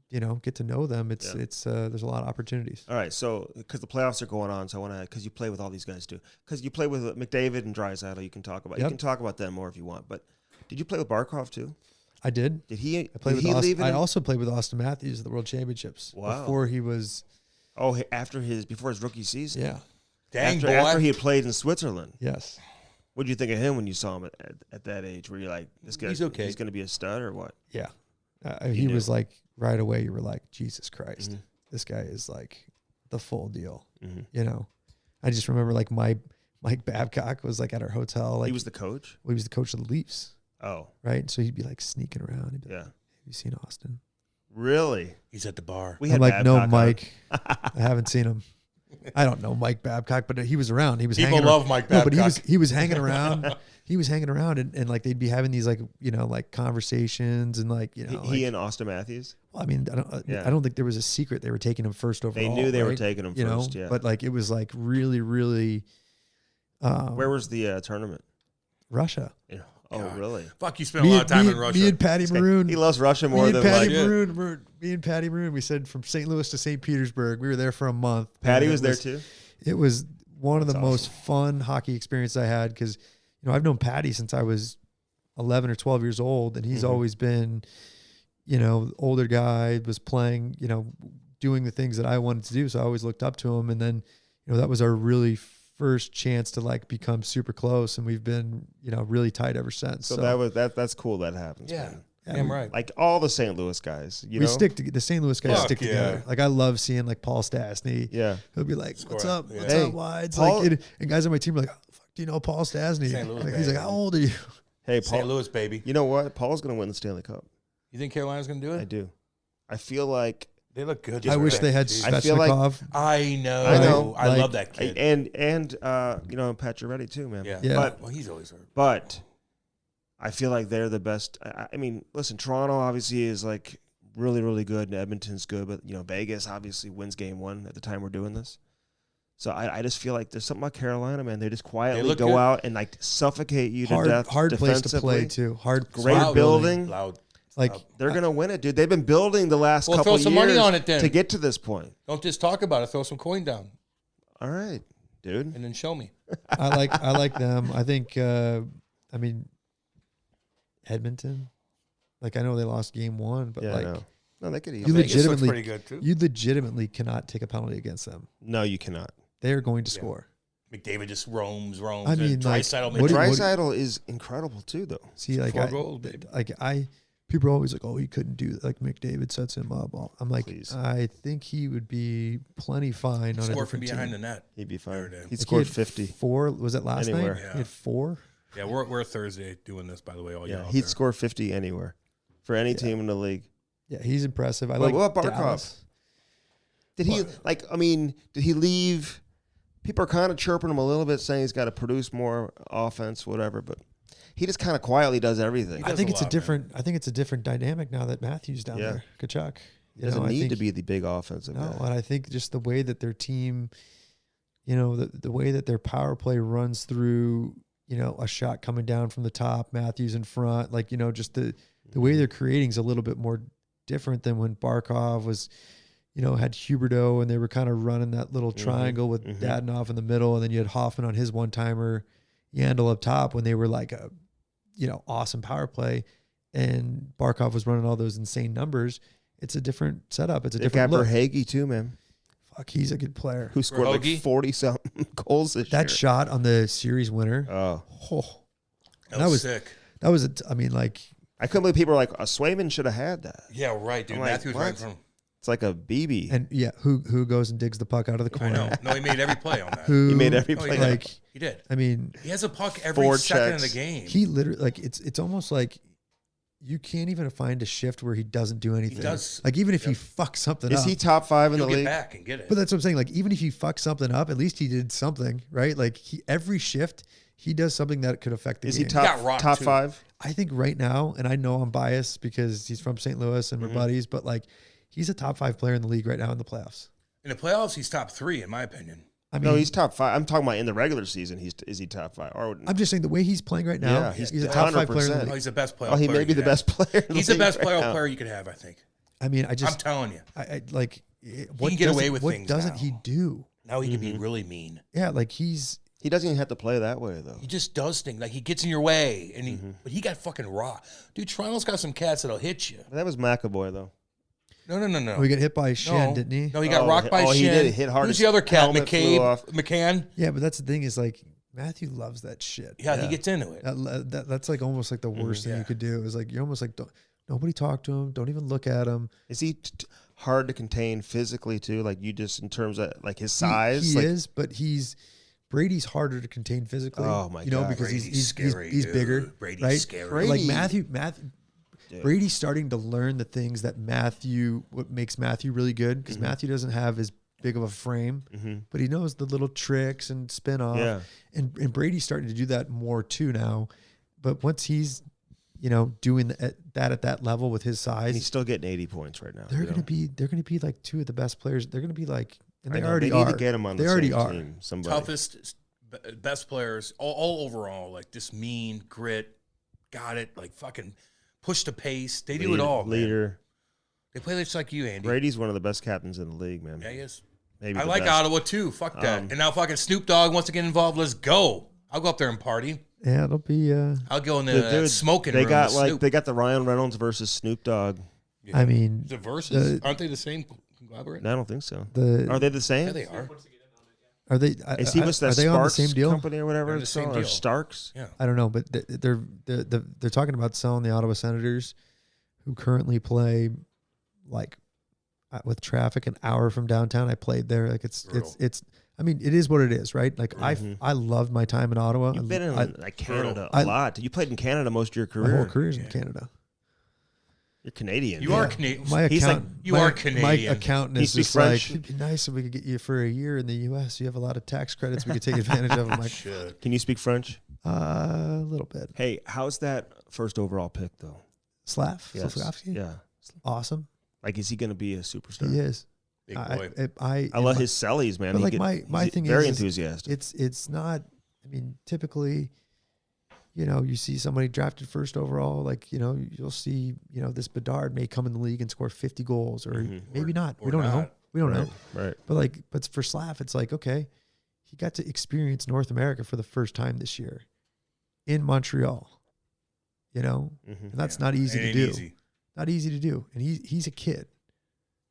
you know, get to know them, it's there's a lot of opportunities. All right, so because the playoffs are going on, so I want to because you play with all these guys too. Because you play with McDavid and Draisaitl, you can talk about. Yep. You can talk about them more if you want. But did you play with Barkov too? I did. Did he? I played did with he Austin. leave it I in- also played with Austin Matthews at the World Championships. Wow. Before he was. Oh, before his rookie season. Yeah. Dang, After boy. he had played in Switzerland. Yes. What did you think of him when you saw him at that age? Were you like, this guy? He's okay. He's going to be a stud or what? Yeah. He knew. was like right away. You were like, Jesus Christ, Mhm. this guy is like the full deal. Mm-hmm. You know, I just remember like Mike Babcock was like at our hotel. Like He was the coach. he was the coach of the Leafs, Oh, right? So he'd be like sneaking around. He'd be like, yeah. have you seen Austin? Really? He's at the bar. We I'm like, Babcock no, on. Mike. I haven't seen him. I don't know Mike Babcock, but he was around. He was People hanging love around. Mike No, but Babcock. he was hanging around. He was hanging around, and like they'd be having these like, you know, like conversations and like, you know, He like, and Austin Matthews. well, I mean, Yeah. I don't think there was a secret. They were taking him first overall. They knew they were right? taking him you first. know, Yeah. but like it was like really, really. Where was the tournament? Russia? Yeah. Oh, really? Fuck, you spent a lot of time in Russia. Me and Patty Maroon. He loves Russia more me and than Patty like. Yeah. Maroon. Me and Patty Maroon. We said from St. Louis to St. Petersburg. We were there for a month. Patty And was there too. It was one of the That's most fun hockey experiences I had because, you know, I've known Patty since I was 11 or 12 years old, and he's Mhm. always been, you know, older guy, was playing, you know, doing the things that I wanted to do. So I always looked up to him. And then, you know, that was our really first chance to like become super close, and we've been, you know, really tight ever since. So that's cool that happens. Yeah. Man. Damn right. Like all the St. Louis guys, you we know. stick to the St. Louis guys Fuck stick yeah. together. Like I love seeing like Paul Stastny. Yeah. He'll be like, "What's up? Yeah. What's Hey, up, Wides?" Paul- Like, and guys on my team are like, "Oh, fuck, do you know Paul Stastny?" St. Louis Like, he's guy. like, "How old are you?" Hey, St. Paul. Louis, baby. You know what? Paul's going to win the Stanley Cup. You think Carolina's going to do I it? do. I feel like They look good. I wish they had I feel like- Svechnikov. I know. I Like- love that kid. And Pacioretty too, man. yeah. Yeah. Well, he's always hurt. But I feel like they're the best. I mean, listen, Toronto obviously is like really, really good, and Edmonton's good, but Vegas obviously wins game 1 at the time we're doing this. So I just feel like there's something about Carolina, man. They just quietly go good. out and like suffocate you to death. Hard place to play defensively. too. Great Loud. building. Loud. Like They're gonna win it, dude. They've been building the last Well, couple throw some years money on it then. to get to this point. Don't just talk about it. Throw some coin down All right, dude. and then show me. I like them. I think. I mean, Edmonton. Like I know they lost game 1, but Yeah, like no, they could you easily. Vegas looks legitimately, pretty good too. you legitimately cannot take a penalty against them. No, you cannot. They are going to Yeah. score. McDavid just roams. I mean, like, Draisaitl what do- Draisaitl is incredible too, though. See, like 4 goals, baby. people are always like, oh, he couldn't do that. Like McDavid sets him up. I'm like, Please. I think he would be plenty fine on a score from different behind team. the net. He'd be fine. Every day. He Like, scored had 50. 4. Was it last Anywhere. night? Yeah. He had 4. Yeah, we're Thursday doing this, by the way. All Yeah, y'all out he'd there. score 50 anywhere for any team in the league. Yeah, he's impressive. I But like what about Barkov? Dallas. Did he did he leave? People are kind of chirping him a little bit, saying he's got to produce more offense, whatever. But he just kind of quietly does everything. He I think it's a lot, I think it's a different dynamic now that Matthew's down Yeah. there. Kachuk. He doesn't need to be the big offensive No, guy. and I think just the way that their team, the way that their power play runs through, a shot coming down from the top, Matthews in front, like, just the way they're creating is a little bit more different than when Barkov was, had Huberdeau and they were kind of running that little triangle with Dadonov in the middle, and then you had Hoffman on his one-timer, Yandel up top when they were like a, awesome power play, and Barkov was running all those insane numbers. It's a different setup. It's a They different got look. Verhaeghe too, man. Fuck, he's a good player. Who scored like Verhaeghe? 40-something goals this year. That shot on the series winner. Oh, That was sick. That was I mean, like, I couldn't believe people were like, Swayman should have had that. Yeah, right, dude. I'm like, Matthews what? right from. It's like a BB. and yeah, who goes and digs the puck out of the I corner? know. No, he made every play on that. Who He made every No, he play. did. like, He did. I mean, He has a puck every 4 second of checks. the game. he literally like it's almost like you can't even find a shift where he doesn't do anything. does. Like even if he fucks something Is up. he top 5 in He'll the get league? back and get it. But that's what I'm saying. Like even if he fucks something up, at least he did something, right? Like every shift he does something that could affect the Is game. he got rocked, top too. 5? I think right now, and I know I'm biased because he's from St. Louis and we're buddies, but like he's a top 5 player in the league right now in the playoffs. In the playoffs, he's top 3, in my opinion. I mean, No, he's top 5. I'm talking about in the regular season. Is he top 5? Or I'm just saying the way he's playing right now, Yeah, he's he's a top 5 player in the 100%. Oh, league. he's the best player. oh, he may be the best player. In He's the the best league right now. player you could have, I think. I mean, I I'm just, telling you. I like, what can get away doesn't- with what things doesn't now. he do? Now he can be really mean. Yeah, like he's, He doesn't even have to play that way though. He just does things. Like he gets in your way. And but he got fucking raw. Dude, Toronto's got some cats that'll hit you. That was McAvoy though. No. we got hit by Shen, No. didn't he? No, he got rocked by he Shin. did. Hit hard. Who's His the other cat? helmet flew off. McCann? Yeah, but that's the thing is like Matthew loves that shit. Yeah, he gets into it. That's like almost like the worst thing Yeah. you could do is like you're almost like nobody talk to him, don't even look at him. Is he hard to contain physically too? Like you just in terms of like his size. He like, is, but Brady's harder to contain physically. Oh, my you know, God. because Brady's he's scary, he's dude. bigger. Brady's right? scary. Like Brady- Matthew Dude. Brady's starting to learn the things that what makes Matthew really good because Matthew doesn't have as big of a frame, but he knows the little tricks and spin off. Yeah. And Brady's starting to do that more too now. But once he's, doing that at that level with his and size, he's still getting 80 points right now. they're gonna be like 2 of the best players. They're gonna be like, and I they know, already they need are. to get him on They the already same are. team. Somebody. Toughest, best players, all overall. Like this mean, grit, got it. Like fucking push the pace. They do it all, man. Leader. They play just like you, Andy. Brady's one of the best captains in the league, man. Yeah, he is. Maybe I the like best. Ottawa too. Fuck that. And now fucking Snoop Dogg wants to get involved. Let's go. I'll go up there and party. Yeah, it'll be. I'll go in the Dude, smoking They room. got with like Snoop. they got the Ryan Reynolds versus Snoop Dogg. Yeah. I mean, the verses aren't they the same conglomerate? No, I don't think so. Are the they the same? Yeah, they are. are they? Is he with are that they on the Sparks same deal? company or whatever They're the it's same called? Or deal. Starks? Yeah. I don't know, but they're talking about selling the Ottawa Senators, who currently play like with traffic an hour from downtown. I played there. Like it's. I mean, it is what it is, right? Like I loved my time in Ottawa. You've been in like Canada brutal. a lot. You played in Canada most of your My whole career. career's in Canada. You're Canadian. You are Canadian. You are Canadian. My accountant is just French? like, it'd be nice if we could get you for a year in the U.S. You have a lot of tax credits we could take advantage of. I'm like, Can you speak French? a little bit. Hey, how's that first overall pick, though? Slav? Yes. Slavkovsky? Yeah. Awesome. Like, is he going to be a superstar? He is. Big boy. I love his sellies, man. But like my thing very is enthusiastic. It's not. I mean, typically, you see somebody drafted first overall, like you'll see this Bedard may come in the league and score 50 goals, or maybe not. We don't know. We don't know. Right. But for Slav, it's like, okay, he got to experience North America for the first time this year in Montreal. And that's not easy to do. Not easy to do. And he's a kid.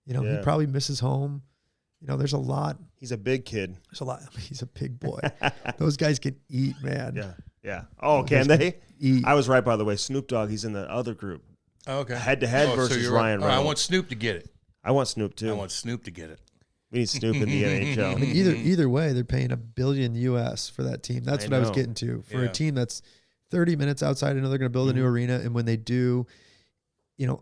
He probably misses home. There's a lot. He's a big kid. There's a lot. He's a big boy. Those guys can eat, man. Yeah. Yeah. Oh, can they? Eat. I was right, by the way. Snoop Dogg, he's in the other group. Oh, okay. Head-to-head versus Ryan Reynolds. I want Snoop to get it. I want Snoop, too. I want Snoop to get it. We need Snoop in the NHL. I mean, either way, they're paying $1 billion US for that team. That's what I was getting to. For a team that's 30 minutes outside, they're going to build a new arena. And when they do,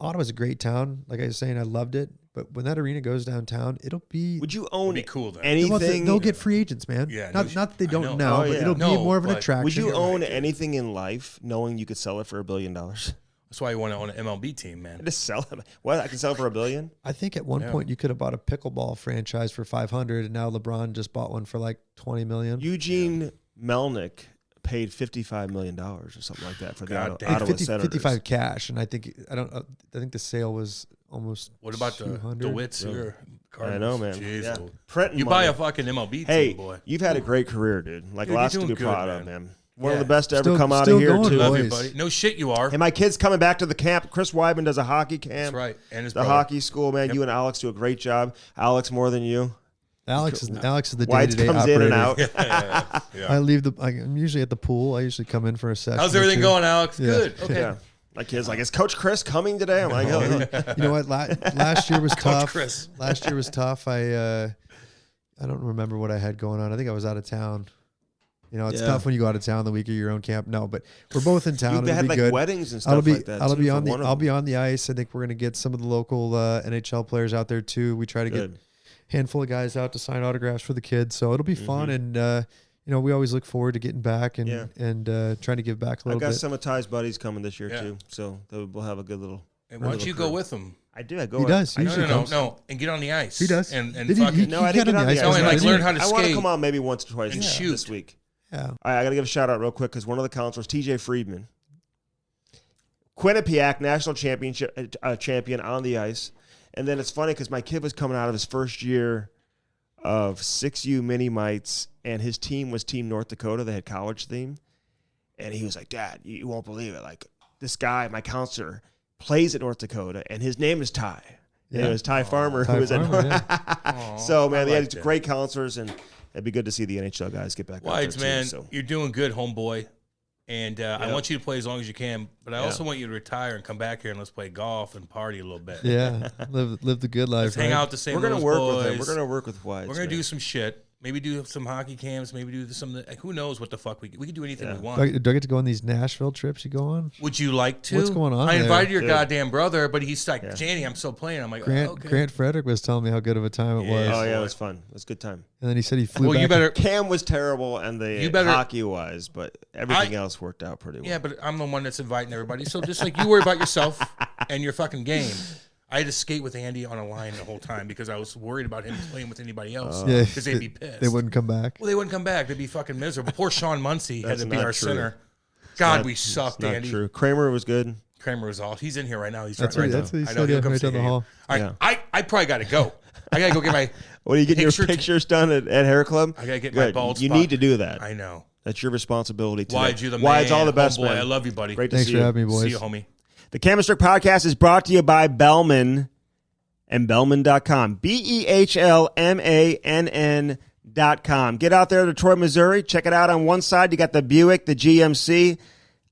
Ottawa's a great town. Like I was saying, I loved it. But when that arena goes downtown, it'll be. Would you own be cool then. anything? They'll get free agents, man. Yeah, not that they don't now, but it'll be more of an attraction. Would you own anything in life knowing you could sell it for $1 billion? That's why you want to own an MLB team, man. Just sell it. What? I can sell it for $1 billion? I think at one point you could have bought a pickleball franchise for $500, and now LeBron just bought one for like $20 million. Eugene Melnick paid $55 million or something like that for the Ottawa Senators. 55 cash, and I think the sale was almost. What about the DeWitts here? I know, man. Jeez, yeah. You buy a fucking MLB team, boy. You've had a great career, dude. Like, lots to be proud of, man. One of the best to ever come out of here, too. Love you, buddy. No shit, you are. And my kid's coming back to the camp. Chris Wideman does a hockey camp. That's right. And his the hockey school, man. Yep. You and Alex do a great job. Alex more than you. Alex is the White day-to-day comes operator. in and out. Yeah. I'm usually at the pool. I usually come in for a session. How's everything going, Alex? Good. Okay. Yeah. My kid's like, is Coach Chris coming today? I'm like, you know what? Last year was tough. Last year was tough. I don't remember what I had going on. I think I was out of town. It's tough when you go out of town the week of your own camp. No, but we're both in town. You've had like good weddings and stuff like that. I'll be on the ice. I think we're gonna get some of the local NHL players out there too. We try to get a handful of guys out to sign autographs for the kids. So it'll be fun, and we always look forward to getting back and trying to give back a little bit. I got some of Ty's buddies coming this year too, so we'll have a good little. And why don't you go with them? I do. I go. He does. No, and get on the ice. He does. And I didn't get on the ice. No, and like learn how to skate. I want to come on maybe once or twice and shoot this week. Yeah. All right, I got to give a shout out real quick because one of the counselors, TJ Friedman, Quinnipiac national championship champion on the ice, and then it's funny because my kid was coming out of his first year of 6U mini mites, and his team was Team North Dakota. They had college theme, and he was like, "Dad, you won't believe it. Like this guy, my counselor, plays at North Dakota, and his name is Ty. Yeah. It was Ty Farmer who was at North. So man, they had great counselors, and it'd be good to see the NHL guys get back. Wides, out there man, too, so. You're doing good, homeboy. And I want you to play as long as you can, but I also want you to retire and come back here and let's play golf and party a little bit. Yeah, live the good life. Let's hang out the same. We're gonna work with him. We're gonna work with Wides. We're gonna do some shit. Maybe do some hockey camps. Maybe do some. Who knows what the fuck we can do anything we want. Do I get to go on these Nashville trips you go on? Would you like to? What's going on? I invited your goddamn brother, but he's like, Janny, I'm still playing. I'm like, Grant Frederick was telling me how good of a time it was. Oh yeah, it was fun. It was a good time. And then he said he flew back. You better. Cam was terrible, and hockey wise, but everything else worked out pretty well. Yeah, but I'm the one that's inviting everybody. So just like you worry about yourself and your fucking game. I had to skate with Andy on a line the whole time because I was worried about him playing with anybody else because they'd be pissed. They wouldn't come back. Well, they wouldn't come back. They'd be fucking miserable. Poor Sean Muncy had to be our center. God, we sucked, Andy. True. Kramer was good. Kramer was all. He's in here right now. He's that's right what, now. That's what he said. He'll come right down the hall. All right, I probably got to go. I got to go get my. What are you getting your pictures done at Hair Club? I got to get my bald spot. You need to do that. I know. That's your responsibility. Wides, you're the man. Wides, all the best, man. I love you, buddy. Great to Thanks see for you. having me, boys. See you, homie. The Cam Strick Podcast is brought to you by Bellman and Bellman.com. BEHLMANN.com. Get out there to Detroit, Missouri. Check it out. On one side, you got the Buick, the GMC.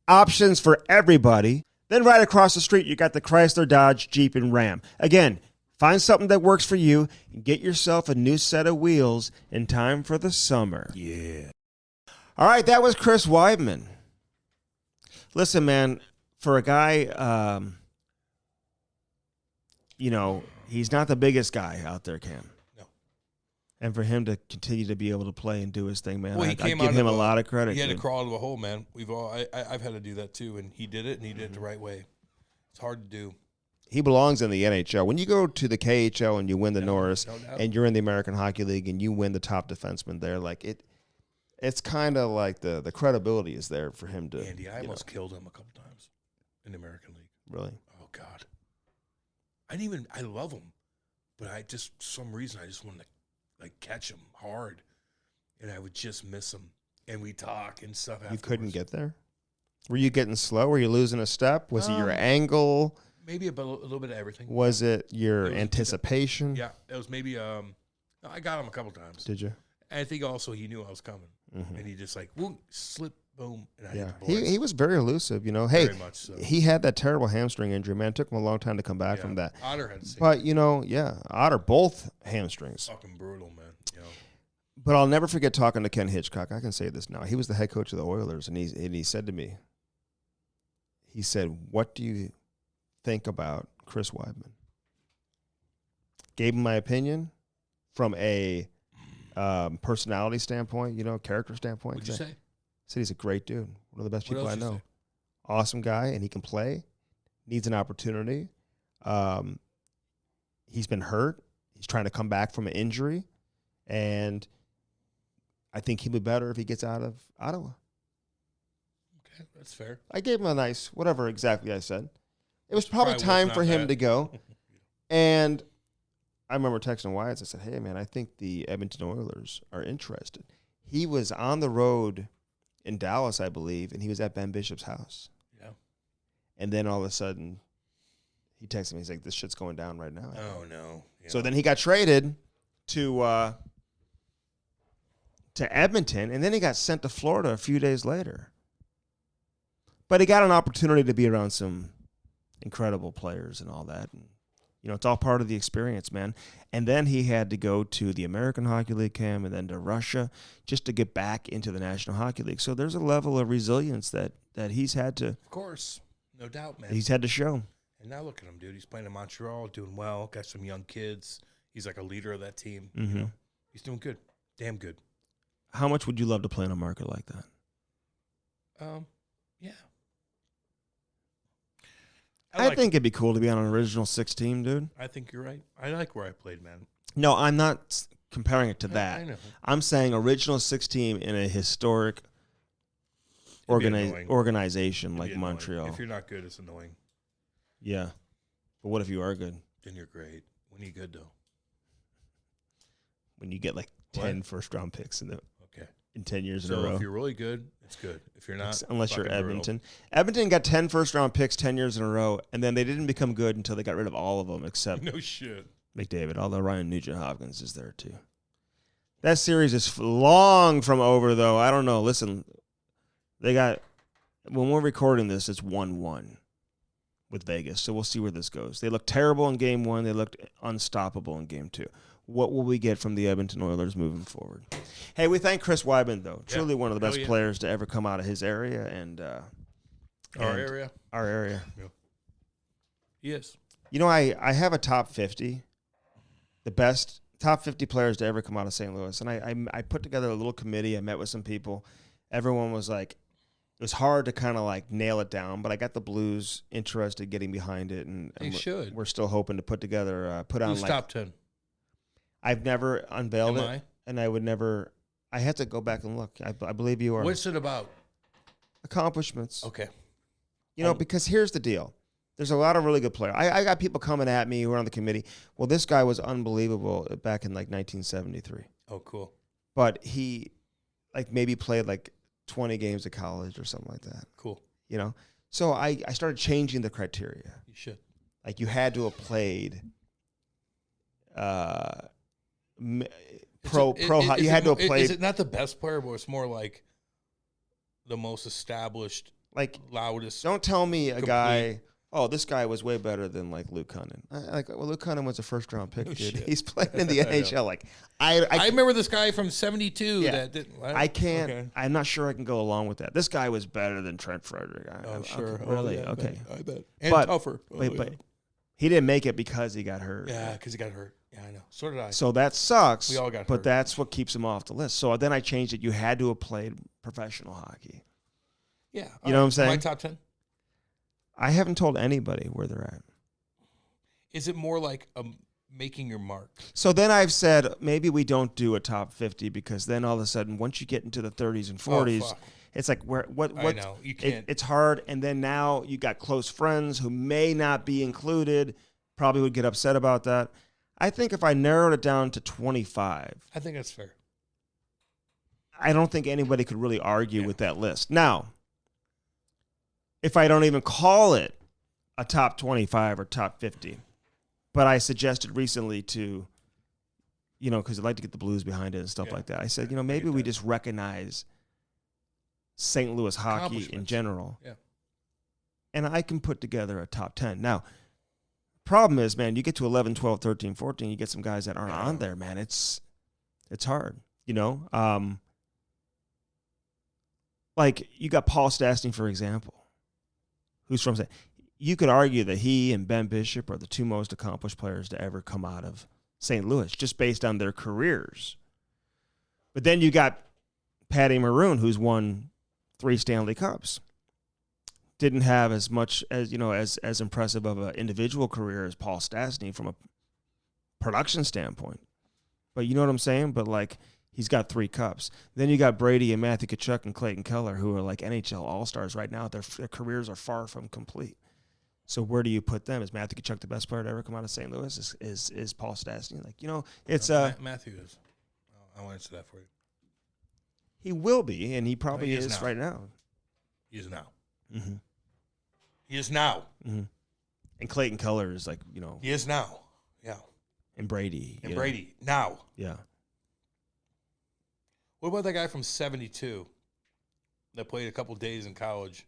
Options for everybody. Then right across the street, you got the Chrysler, Dodge, Jeep, and Ram. Again, find something that works for you and get yourself a new set of wheels in time for the summer. Yeah. All right, that was Chris Wideman. Listen, man, for a guy he's not the biggest guy out there, Cam. No. And for him to continue to be able to play and do his thing, man, I give out him a lot of credit. He had to crawl out of a hole, man. I've had to do that too, and he did it, and he did it the right way. It's hard to do. He belongs in the NHL. When you go to the KHL and you win the Norris, and you're in the American Hockey League and you win the top defenseman there, like it's kind of like the credibility is there for him to. Andy, I almost killed him a couple times in the American League. Really? Oh God. I love him, but some reason I just wanted to like catch him hard, and I would just miss him, and we talk and stuff. You couldn't get there. Were you getting slow? Were you losing a step? Was it your angle? Maybe a little bit of everything. Was it your anticipation? Yeah, it was maybe. I got him a couple times. Did you? And I think also he knew I was coming, and he just like slip, boom, and I hit the boards. He was very elusive. Hey, very much so. He had that terrible hamstring injury. Man, it took him a long time to come back from that. Otter had the same. But Otter both hamstrings. Fucking brutal, man. But I'll never forget talking to Ken Hitchcock. I can say this now. He was the head coach of the Oilers, and he said to me, he said, "What do you think about Chris Wideman?" Gave him my opinion from a personality standpoint, character standpoint. What'd you say? Said he's a great dude, one of the best What people I else you know. say? Awesome guy, and he can play. Needs an opportunity. He's been hurt. He's trying to come back from an injury, and I think he'll be better if he gets out of Ottawa. Okay, that's fair. I gave him a nice whatever exactly I said. It was probably time for him bad. to go, and I remember texting Wyatt. I said, "Hey, man, I think the Edmonton Oilers are interested." He was on the road in Dallas, I believe, and he was at Ben Bishop's house. Yeah. And then all of a sudden, he texted me. He's like, "This shit's going down right now." Oh no. Yeah. So then he got traded to Edmonton, and then he got sent to Florida a few days later. But he got an opportunity to be around some incredible players and all that. And, it's all part of the experience, man. And then he had to go to the American Hockey League, Cam, and then to Russia just to get back into the National Hockey League. So there's a level of resilience that he's had to. Of course. No doubt, man. He's had to show. And now look at him, dude. He's playing in Montreal, doing well, got some young kids. He's like a leader of that team. Mm-hmm. He's doing good. Damn good. How much would you love to play in a market like that? Yeah. I think it'd be cool to be on an original 6 team, dude. I think you're right. I like where I played, man. No, I'm not comparing it to that. I know. I'm saying original 6 team in a historic organization like annoying. Montreal. If you're not good, it's annoying. Yeah. But what if you are good? Then you're great. When are you good, though? When you get like 10 first-round picks in 10 years in a row. So if you're really good, it's good. If you're not, unless you're Edmonton. Brutal. Edmonton got 10 first-round picks 10 years in a row, and then they didn't become good until they got rid of all of them except no shit. McDavid, although Ryan Nugent-Hopkins is there too. That series is long from over, though. I don't know. Listen, when we're recording this, it's 1-1 with Vegas, so we'll see where this goes. They looked terrible in Game 1. They looked unstoppable in Game 2. What will we get from the Edmonton Oilers moving forward? Hey, we thank Chris Wideman, though. Truly one of the best players to ever come out of his area and Our area. Yeah. He is. I have a top 50, the best top 50 players to ever come out of St. Louis. And I put together a little committee. I met with some people. Everyone was like, it was hard to kind of like nail it down, but I got the Blues interested, getting behind it. And we're still hoping to put together, Who's top 10? I've never unveiled it, and I would never. I have to go back and look. I believe you are. What's it about? Accomplishments. Okay. Because here's the deal. There's a lot of really good players. I got people coming at me who are on the committee. Well, this guy was unbelievable back in like 1973. Oh, cool. But he maybe played 20 games of college or something like that. Cool. So I started changing the criteria. You should. You had to have played you had to have played. Is it not the best player, but it's more like the most established, loudest? Don't tell me a guy. Oh, this guy was way better than Luke Cunnin. Luke Cunnin was a first-round pick, dude. Shit. He's playing in the NHL. I remember this guy from '72. Yeah, that didn't. I can't. Okay. I'm not sure I can go along with that. This guy was better than Trent Frederick. Sure. Really? Yeah, okay. I bet. And tougher. He didn't make it because he got hurt. Yeah, because he got hurt. Yeah, I know. So did I. So that sucks. We all got hurt. But that's what keeps him off the list. So then I changed it. You had to have played professional hockey. Yeah. You know what I'm saying? My top 10? I haven't told anybody where they're at. Is it more like making your mark? So then I've said maybe we don't do a top 50 because then all of a sudden once you get into the 30s and 40s, it's like what I know. You can't. It's hard. And then now you got close friends who may not be included, probably would get upset about that. I think if I narrowed it down to 25, I think that's fair. I don't think anybody could really argue with that list. Now, if I don't even call it a top 25 or top 50, but I suggested recently to, because I'd like to get the Blues behind it and stuff like that. I said, maybe we just recognize St. Louis hockey in general. Yeah. And I can put together a top 10. Now, problem is, man, you get to 11, 12, 13, 14, you get some guys that aren't on there, man. It's hard, Like, you got Paul Stastny, for example, who's from – you could argue that he and Ben Bishop are the two most accomplished players to ever come out of St. Louis, just based on their careers. But then you got Patty Maroon, who's won 3 Stanley Cups. Didn't have as much as, as impressive of an individual career as Paul Stastny from a production standpoint. But you know what I'm saying? But, like, he's got 3 cups. Then you got Brady and Matthew Tkachuk and Clayton Keller, who are like NHL All-Stars right now. Their careers are far from complete. So where do you put them? Is Matthew Tkachuk the best player to ever come out of St. Louis? Is Paul Stastny? Like, it's Matthew is. I will answer that for you. He will be, and he probably is right now. He is now. Mm-hmm. He is now. Mm-hmm. And Clayton Keller is like, He is now. Yeah. And Brady. And Brady now. Yeah. What about that guy from 72 that played a couple days in college?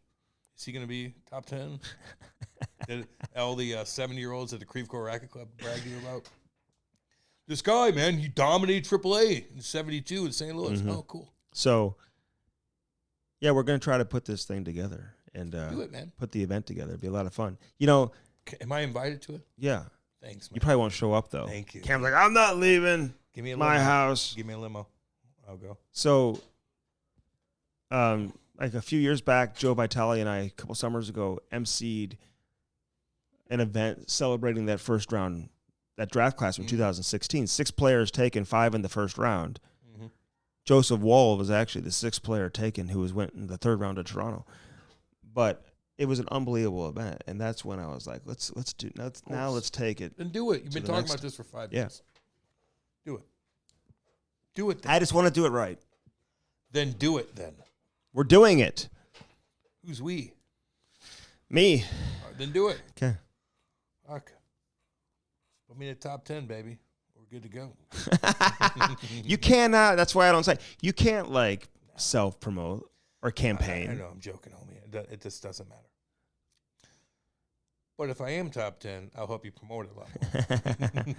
Is he going to be top 10? Did all the 70-year-olds at the Creve Coeur Racket Club brag to you about? This guy, man, he dominated AAA in 72 in St. Louis. Mm-hmm. Oh, cool. So, yeah, we're going to try to put this thing together and do it, man. Put the event together. It'd be a lot of fun. Am I invited to it? Yeah. Thanks, man. You probably won't show up, though. Thank you. Cam's like, I'm not leaving. Give me a my limo. house. Give me a limo. I'll go. So, like a few years back, Joe Vitale and I, a couple summers ago, emceed an event celebrating that first round, that draft class from 2016. 6 players taken, 5 in the first round. Mm-hmm. Joseph Woll was actually the 6th player taken who went in the 3rd round to Toronto. But it was an unbelievable event, and that's when I was like, let's take it. Then do it. You've been talking about this for 5 years. Do it. Do it then. I just want to do it right. Then do it then. We're doing it. Who's we? Me. Then do it. Okay. Fuck. Put me in the top 10, baby. We're good to go. You cannot. That's why I don't say. You can't, like, self-promote or campaign. I know. I'm joking, homie. It just doesn't matter. But if I am top 10, I'll help you promote it a lot more.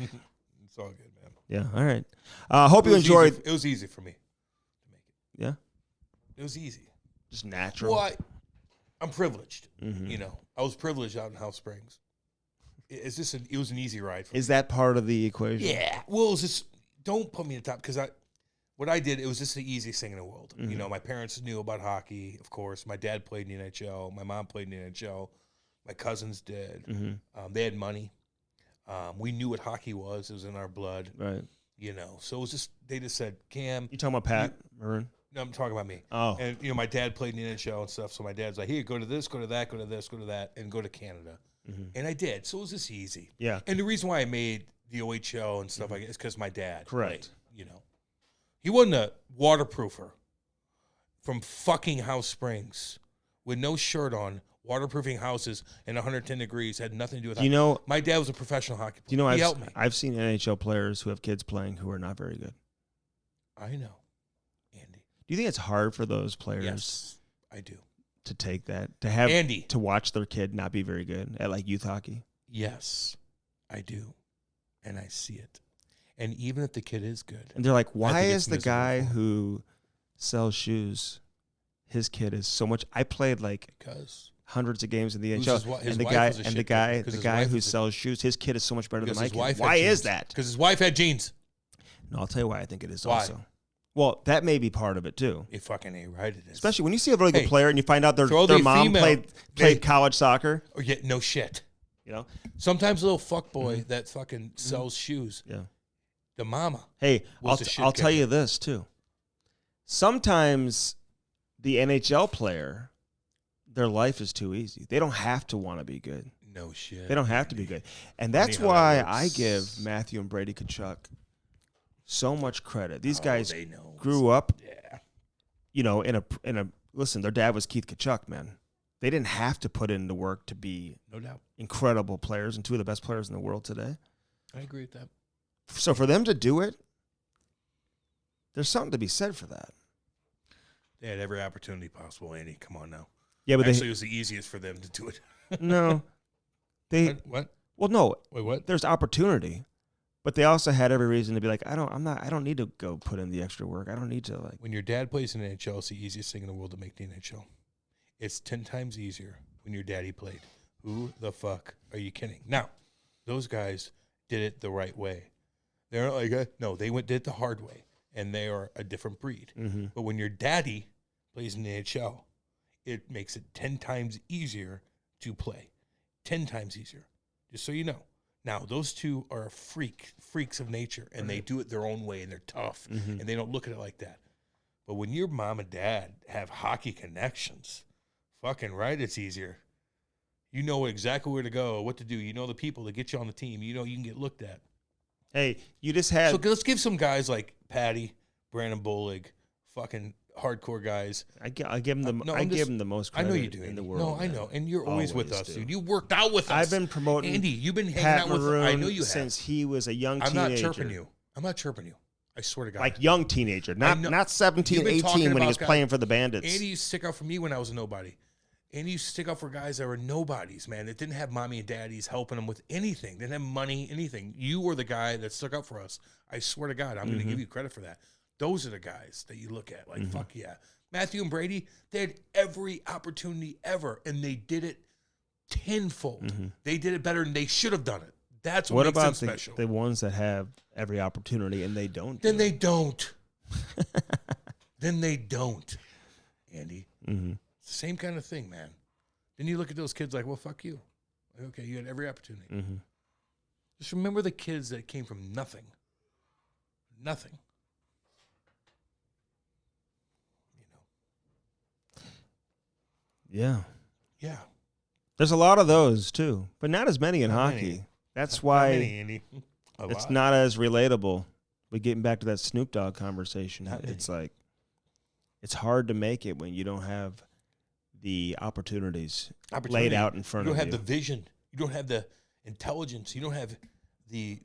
It's all good, man. Yeah. All right. Hope you enjoyed. It was easy for me to make it. Yeah. It was easy. Just natural. Well, I'm privileged. Mm-hmm. I was privileged out in House Springs. It was an easy ride for me. Is that part of the equation? Yeah. Well, it was just, don't put me in the top because what I did, it was just the easiest thing in the world. Mm-hmm. My parents knew about hockey, of course. My dad played in the NHL. My mom played in the NHL. My cousins did. Mm-hmm. They had money. We knew what hockey was. It was in our blood. Right. So it was just, they just said, Cam. You talking about Pat Maroon? No, I'm talking about me. Oh. And, my dad played in the NHL and stuff. So my dad's like, here, go to this, go to that, go to this, go to that, and go to Canada. Mm-hmm. And I did. So it was just easy. Yeah. And the reason why I made the OHL and stuff like that is because my dad. Correct. Played, He wasn't a waterproofer from fucking House Springs with no shirt on, waterproofing houses in 110 degrees, had nothing to do with that. My dad was a professional hockey player. He helped me. I've seen NHL players who have kids playing who are not very good. I know, Andy. Do you think it's hard for those players? Yes, I do. To take that, to have Andy, to watch their kid not be very good at like youth hockey? Yes, I do. And I see it. And even if the kid is good. And they're like, why is the guy who sells shoes, his kid is so much. I played like because hundreds of games in the Who's NHL. his The guy who sells shoes, his kid is so much better than my kid. Why is that? Because his wife had jeans. No, I'll tell you why I think it is Why? also. Well, that may be part of it too. It fucking ain't right. It is. Especially when you see a really good player and you find out their mom played college soccer. Oh, yeah, no shit. You know, sometimes a little fuckboy that fucking sells shoes. Yeah, the mama. Hey, I'll tell you this too. Sometimes the NHL player, their life is too easy. They don't have to want to be good. No shit. They don't have to be good, and that's why I give Matthew and Brady Tkachuk so much credit. These guys grew up, you know, in a listen. Their dad was Keith Tkachuk, man. They didn't have to put in the work to be no doubt incredible players and two of the best players in the world today. I agree with that. So for them to do it, there's something to be said for that. They had every opportunity possible, Andy. Come on now. Yeah, but actually, it was the easiest for them to do it. No, what? Well, no. Wait, what? There's opportunity, but they also had every reason to be like, I don't need to go put in the extra work. I don't need to like. When your dad plays in the NHL, it's the easiest thing in the world to make the NHL. It's 10 times easier when your daddy played. Who the fuck are you kidding? Now, those guys did it the right way. They're not like, no, they did it the hard way, and they are a different breed. Mm-hmm. But when your daddy plays in the NHL, it makes it 10 times easier to play. 10 times easier, just so you know. Now, those two are freaks of nature, and they do it their own way, and they're tough, and they don't look at it like that. But when your mom and dad have hockey connections, fucking right, it's easier. You know exactly where to go, what to do. You know the people that get you on the team. You know you can get looked at. Hey, you just had... So let's give some guys like Patty, Brandon Bollig, fucking hardcore guys. I give them the most credit I know you do, in the world. No, I know. And you're always with us, dude. You worked out with us. I've been promoting Andy, you've been hanging Pat out with Maroon us. I know you since have. he was a young teenager. I'm not chirping you. I swear to God. Like young teenager, not 17, 18 when he was playing for the Bandits. Andy used to stick out for me when I was a nobody. Andy used to stick out for guys that were nobodies, man, that didn't have mommy and daddies helping them with anything. They didn't have money, anything. You were the guy that stuck up for us. I swear to God, I'm going to give you credit for that. Those are the guys that you look at. Like, fuck yeah. Matthew and Brady, they had every opportunity ever, and they did it tenfold. They did it better than they should have done it. That's what makes them special. The ones that have every opportunity and they don't? Then they don't. Then they don't, Andy. It's the same kind of thing, man. Then you look at those kids like, well, fuck you. Like, okay, you had every opportunity. Just remember the kids that came from nothing. Nothing. Yeah. Yeah. There's a lot of those too, but not as many in hockey. Many. That's why Andy. it's not as relatable. We're getting back to that Snoop Dogg conversation. It's like it's hard to make it when you don't have the opportunities laid out in front of you. You don't have the vision. You don't have the intelligence. You don't have the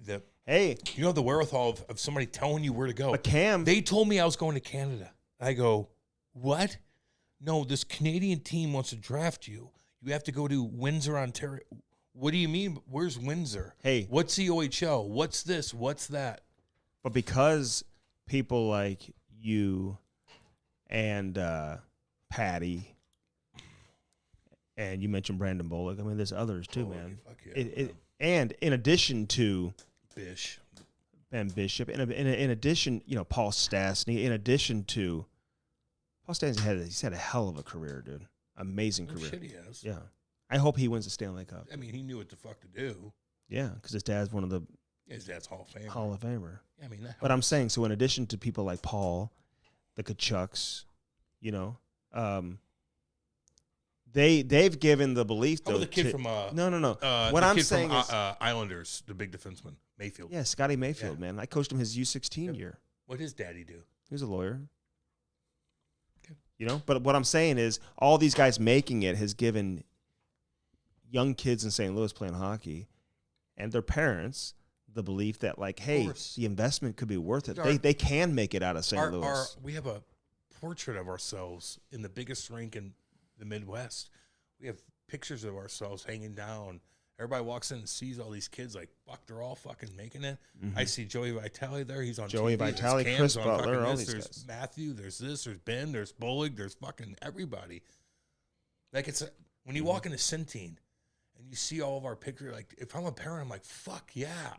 hey. You don't have the wherewithal of somebody telling you where to go. But Cam, they told me I was going to Canada. I go, what? No, this Canadian team wants to draft you. You have to go to Windsor, Ontario. What do you mean? Where's Windsor? Hey. What's the OHL? What's this? What's that? But because people like you and Patty, and you mentioned Brandon Bollig, I mean, there's others too, man. Yeah, and in addition to Ben Bishop, in addition, you know, Paul Stastny, in addition to Paul Stastny, he's had a hell of a career, dude. Amazing career. Shit, he has. Yeah. I hope he wins the Stanley Cup. I mean, he knew what the fuck to do. Yeah, because his dad's one of the his dad's Hall of Famer. Hall of Famer. Yeah, I mean, but I'm saying, so in addition to people like Paul, the Tkachuks, you know, they've given the belief though. The kid from no. What I'm saying is Islanders, the big defenseman, Mayfield. Yeah, Scotty Mayfield, man. I coached him his U16 year. What did his daddy do? He was a lawyer. Okay. You know, but what I'm saying is, all these guys making it has given young kids in St. Louis playing hockey and their parents the belief that, like, hey, the investment could be worth it. They can make it out of St. Louis. We have a portrait of ourselves in the biggest rink in the Midwest. We have pictures of ourselves hanging down. Everybody walks in and sees all these kids like, fuck, they're all fucking making it. I see Joey Vitale there. He's on Joey TV. Vitale, Chris Butler, all these There's guys. Matthew, there's this, there's Ben, there's Bollig, there's fucking everybody. Like, When you walk into Centene and you see all of our pictures, like if I'm a parent, I'm like, fuck yeah.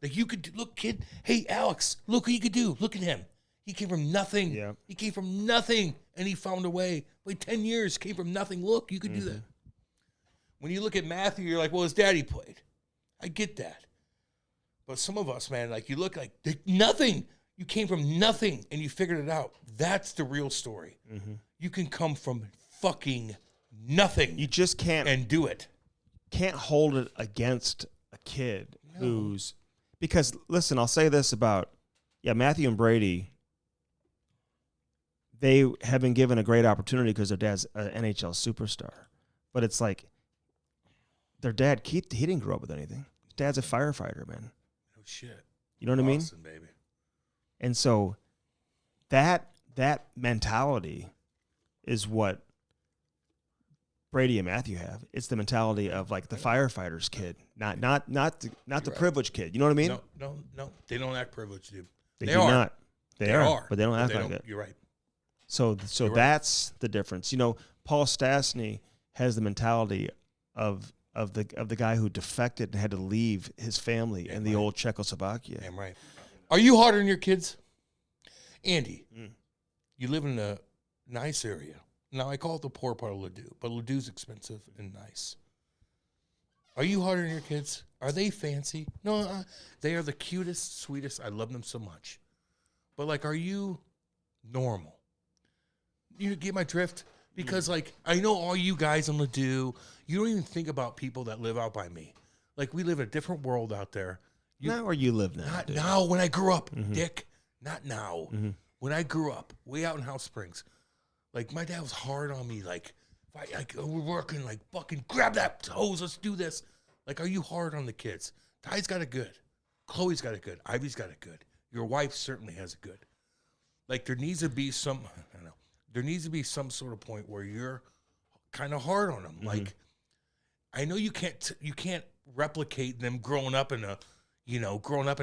Like you could look, kid. Hey, Alex, look what you could do. Look at him. He came from nothing. Yeah. He came from nothing, and he found a way. Wait, 10 years, came from nothing. Look, you could do that. When you look at Matthew, you're like, well, his daddy played. I get that. But some of us, man, like you look like nothing. You came from nothing, and you figured it out. That's the real story. You can come from fucking nothing. You just can't and do it. Can't hold it against a kid who's because listen, I'll say this about Matthew and Brady. They have been given a great opportunity because their dad's an NHL superstar, but it's like their dad. He didn't grow up with anything. His dad's a firefighter, man. Oh shit. You know what I mean? Baby. And so that mentality is what Brady and Matthew have. It's the mentality of like the firefighter's kid, not the privileged kid. You know what I mean? No. They don't act privileged, dude. They are not. They are, but they don't act like it. You're right. So that's the difference. You know, Paul Stastny has the mentality of the guy who defected and had to leave his family in the old Czechoslovakia. Damn right. Are you hard on your kids? Andy, you live in a nice area. Now, I call it the poor part of Ladue, but Ladou's expensive and nice. Are you hard on your kids? Are they fancy? No, they are the cutest, sweetest. I love them so much. But, like, are you normal? You get my drift? Because, like, I know all you guys in Ladue, you don't even think about people that live out by me. Like, we live in a different world out there. Not where you live now. Not now when I grew up, Dick. Not now. When I grew up, way out in House Springs. Like, my dad was hard on me. Like we're working, like, fucking grab that hose. Let's do this. Like, are you hard on the kids? Ty's got it good. Chloe's got it good. Ivy's got it good. Your wife certainly has it good. Like, there needs to be some, I don't know, there needs to be some sort of point where you're kind of hard on them. Like, I know you can't replicate them growing up in a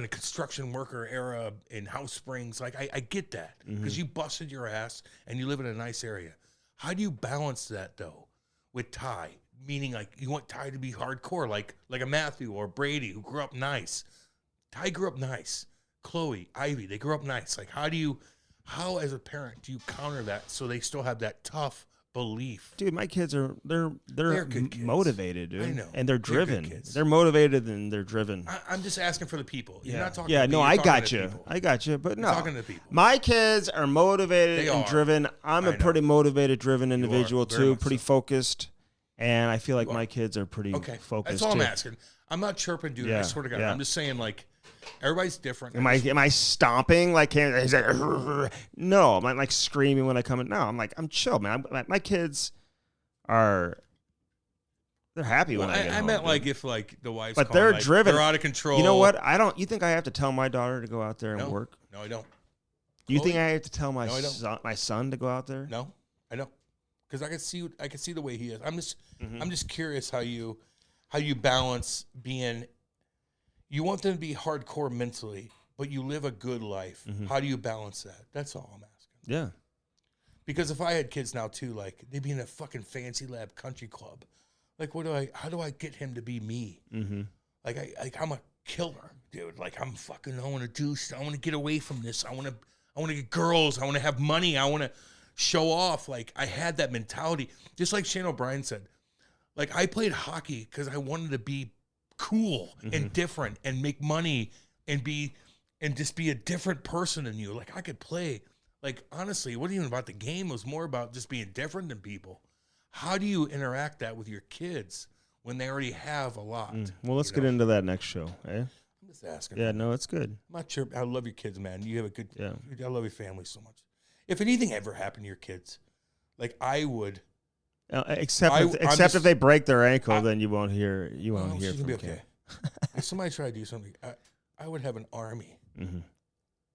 construction worker era in House Springs. Like, I get that because you busted your ass and you live in a nice area. How do you balance that, though, with Ty? Meaning, like, you want Ty to be hardcore, like a Matthew or Brady who grew up nice. Ty grew up nice. Chloe, Ivy, they grew up nice. Like, how as a parent do you counter that so they still have that tough belief? Dude, my kids they're good kids. Motivated, dude. I know. And they're driven. Good kids. They're motivated and they're driven. I'm just asking for the people. You're not talking to me. No, You're I talking got to you. people. I got you. But You're no. talking to people. My kids are motivated and driven. I'm a pretty motivated, driven individual too, pretty focused. And I feel like my kids are pretty focused. That's all I'm asking. I'm not chirping, dude. I swear to God. I'm just saying, like, everybody's different. Am I stomping like? He's like, no, I'm not like screaming when I come in. No, I'm like, I'm chill, man. My kids they're happy when I get home. I meant, dude. like, if, like, the wife's but calling, they're like, driven. They're out of control. You know what? You think I have to tell my daughter to go out there and work? No, I don't. You think I have to tell my No, my son to go out there? No, I don't. Because I can see the way he is. I'm just curious how you balance being. You want them to be hardcore mentally, but you live a good life. How do you balance that? That's all I'm asking. Yeah. Because if I had kids now too, like, they'd be in a fucking fancy lab country club. Like, how do I get him to be me? Like, I'm a killer, dude. Like, I want to do stuff. I want to get away from this. I want to get girls. I want to have money. I want to show off. Like, I had that mentality. Just like Shane O'Brien said, like, I played hockey because I wanted to be cool and different and make money and just be a different person than you. Like, I could play. Like, honestly, it wasn't even about the game. It was more about just being different than people. How do you interact that with your kids when they already have a lot? Well, let's get into that next show, eh? I'm just asking. Yeah, no, it's good. I'm not sure. I love your kids, man. You have a good. Yeah. I love your family so much. If anything ever happened to your kids, like, I would. Except if they break their ankle, then you won't hear. You won't hear from be Cam. okay. If somebody tried to do something, I would have an army.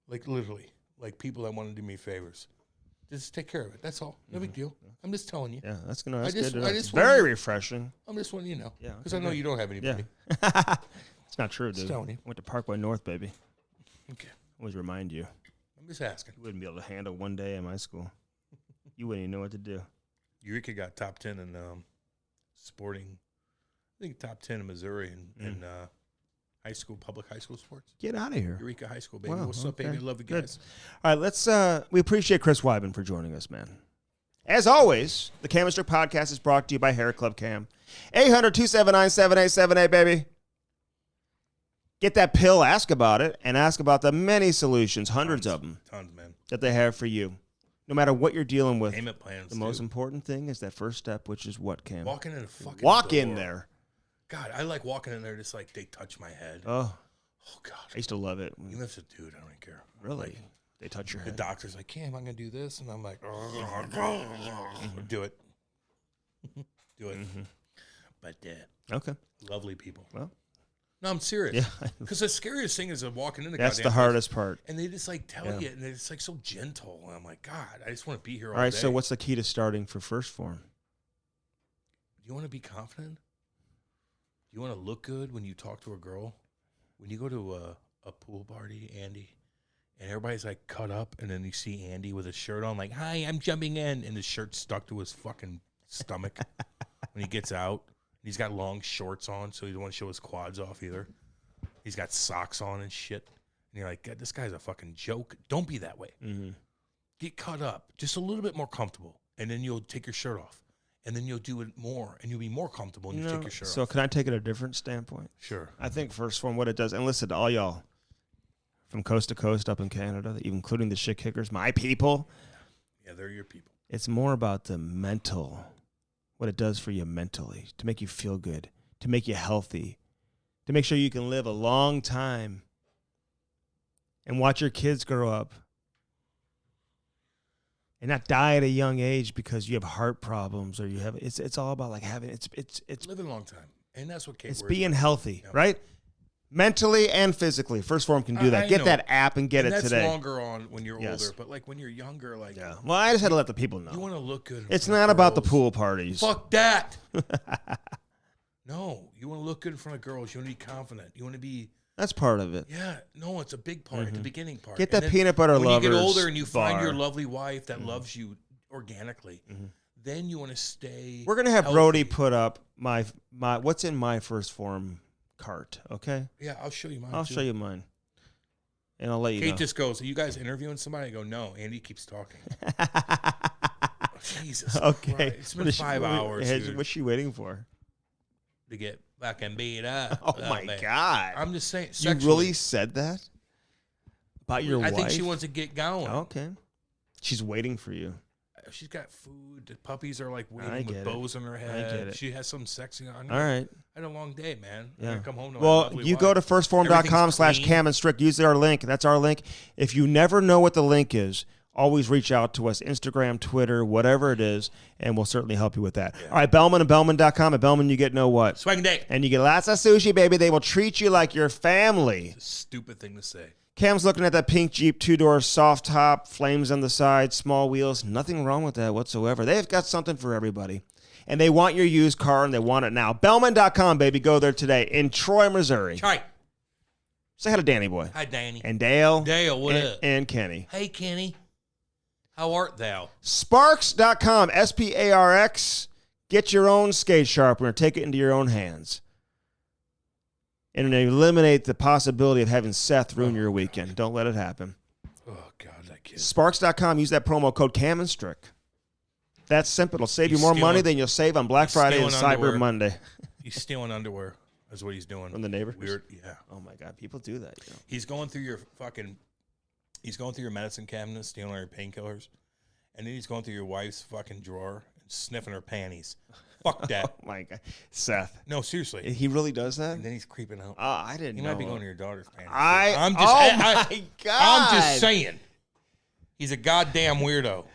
Like, literally, like, people that want to do me favors. Just take care of it. That's all. No big deal. I'm just telling you. Yeah, that's good. It's very refreshing. I'm just wanting you to know. Yeah, because I know you don't have anybody. Yeah. It's not true, dude. Just telling you. Went to Parkway North, baby. Okay. Always remind you. I'm just asking. You wouldn't be able to handle one day in my school. You wouldn't even know what to do. Eureka got top 10 in sporting. I think top 10 in Missouri in public high school sports. Get out of here. Eureka High School, baby. Wow, What's up, baby? I love you guys. All right, let's. We appreciate Chris Wideman for joining us, man. As always, the Cam Strick Podcast is brought to you by Hair Club Cam. 800-279-7878, baby. Get that pill, ask about it, and ask about the many solutions, hundreds of them, man, that they have for you. No matter what you're dealing with, payment plans. The most important thing is that first step, which is what, Cam? Walking in a fucking Walk door. in there. God, I like walking in there just like they touch my head. Oh God. I used to love it. Even if it's a dude, I don't care. Really? Like, they touch your the head. doctor's like, Cam, I'm going to do this. And I'm like, do it. Do it. Mm-hmm. But Okay. lovely people. Well. No, I'm serious. Yeah. Because the scariest thing is walking in the That's goddamn the hardest part. And they just like tell you, and it's like so gentle. And I'm like, God, I just want to be here all right, day. so what's the key to starting for first form? Do you want to be confident? Do you want to look good when you talk to a girl? When you go to a pool party, Andy, and everybody's like cut up, and then you see Andy with his shirt on, like, hi, I'm jumping in, and his shirt's stuck to his fucking stomach when he gets out. He's got long shorts on, so he don't want to show his quads off either. He's got socks on and shit. And you're like, God, this guy's a fucking joke. Don't be that way. Mm-hmm. Get cut up. Just a little bit more comfortable. And then you'll take your shirt off. And then you'll do it more. And you'll be more comfortable when you take your shirt off. So can I take it a different standpoint? Sure. I think first form, what it does, and listen to all y'all from coast to coast up in Canada, even including the shit kickers, my people. Yeah, they're your people. It's more about the mental, what it does for you mentally, to make you feel good, to make you healthy, to make sure you can live a long time and watch your kids grow up and not die at a young age because you have heart problems or you have it's all about like having it's living a long time. And that's what Kate it's worries being about. healthy, Yeah. right? Mentally and physically. First Form can do that. Get know. that app and get And it that's today. longer on when you're Yes. older, but like when you're younger, like Yeah. Well, I just had to let the people know. you want to look good. in It's front of not about the girls. pool parties. Fuck that. No, you want to look good in front of girls. You want to be confident. You want to be. That's part of it. Yeah, no, it's a big part. The beginning part. Get And that then peanut butter when lovers you get older and you find your bar. lovely wife that loves you organically, then you want to stay. We're gonna have healthy. Brody put up my what's in my First Form cart. Okay, Yeah, I'll show you mine. I'll too. show you mine, and I'll let you Kate know. just goes, "Are you guys interviewing somebody?" I go, "No." Andy keeps talking. Jesus. Okay, Christ. It's been What is she- 5 hours, dude, What's she waiting for? to get fucking beat up. Oh my man. God! I'm just saying. You Sexually, really said that about your I wife? think she wants to get going. Okay, she's waiting for you. She's got food. The puppies are like I waiting get with it. bows on her I head. get it. She has some sexy on. All right. I had a long day, man. I Yeah. gotta come home to my Well, lovely you wife. go to firstform.com/Cam and Strick. Use our link. That's our link. If you never know what the link is, always reach out to us, Instagram, Twitter, whatever it is, and we'll certainly help you with that. Yeah. All right, Bellman and Bellman.com. At Bellman, you get know what? Swag day. And you get lots of sushi, baby. They will treat you like your family. Stupid thing to say. Cam's looking at that pink Jeep, 2-door, soft top, flames on the side, small wheels. Nothing wrong with that whatsoever. They've got something for everybody. And they want your used car, and they want it now. Bellman.com, baby. Go there today in Troy, Missouri. Hi. Say hi to Danny Boy. Hi, Danny. And Dale. Dale, what up? And Kenny. Hey, Kenny. How art thou? Sparks.com, SPARX. Get your own skate sharpener. Take it into your own hands. And eliminate the possibility of having Seth ruin your weekend. Don't let it happen. Oh, God, that kid. Sparks.com, use that promo code Cam and Strick. That's simple. It'll save you He's more stealing- money than you'll save on Black he's Friday and stealing Cyber underwear. Monday. He's stealing underwear. That's what he's doing. From the neighbors? Weird. Yeah. Oh, my God. People do that. You know? He's going through your medicine cabinet, stealing all your painkillers. And then he's going through your wife's fucking drawer and sniffing her panties. Fuck that. Oh, my God. Seth. No, seriously. He really does that? And then he's creeping out. I didn't He know. might be going to your daughter's panties. my God. I'm just saying. He's a goddamn weirdo.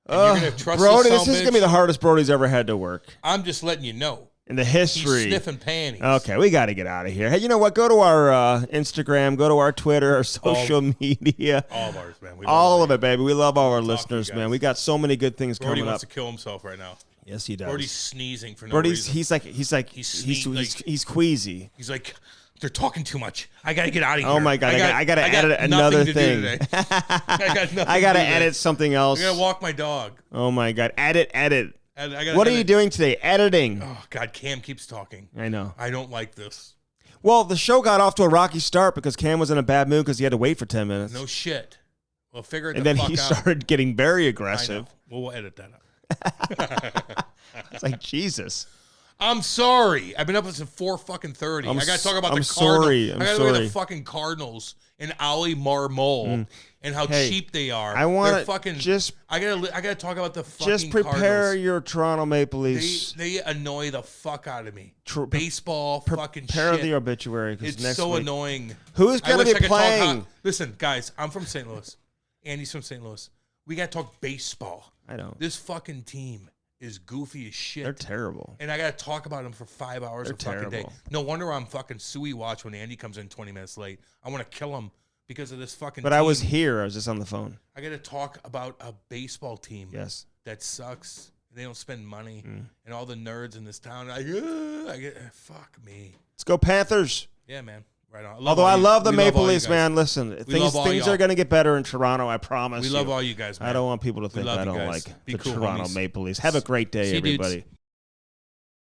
And you're going to trust Brody, this this son is of a going to be bitch? the hardest Brody's ever had to work I'm just letting you know. in the He's history. sniffing panties. Okay, we got to get out of here. Hey, you know what? Go to our Instagram, go to our Twitter, our social media. All of ours, man. We All love of it, baby. We love all our Talk to you listeners, guys. man. We got so many good things Brody coming wants up. to kill himself right now. Yes, he does. Brody's sneezing for no Brody's reason. he's queasy. He's like, they're talking too much. I got to get out of here. Oh my God! I got to edit nothing another to do thing. today. I got nothing I got to to do today. edit something else. I got to walk my dog. Oh my God! Edit. What are you doing today? Editing. Oh, God, Cam keeps talking. I know. I don't like this. Well, the show got off to a rocky start because Cam was in a bad mood because he had to wait for 10 minutes. No shit. Well, figure it and the then fuck he out. started getting very aggressive. Well, we'll edit that out. It's like, Jesus. I'm sorry. I've been up since 4:30. I got to talk about the Cardinals. Sorry. I got to look at the fucking Cardinals and Ali Marmol and how cheap they are. I want fucking. I got to talk about the fucking. Just prepare Cardinals. your Toronto Maple Leafs. They annoy the fuck out of me. Baseball, fucking shit. Prepare the obituary. It's next so week, annoying. Who's going to be playing? Listen, guys, I'm from St. Louis. Andy's from St. Louis. We got to talk baseball. I don't. This fucking team is goofy as shit. They're terrible. And I got to talk about them for 5 hours a fucking day. No wonder I'm fucking suey watch when Andy comes in 20 minutes late. I want to kill him because of this fucking But team. I was here. I was just on the phone. I got to talk about a baseball team. Yes. That sucks. They don't spend money. And all the nerds in this town, fuck me. Let's go Panthers. Yeah, man. Right on. I love the Maple Leafs, man. Listen, things are going to get better in Toronto, I promise. We love all you guys, man. I don't want people to think I don't like the Toronto Maple Leafs. Have a great day, everybody.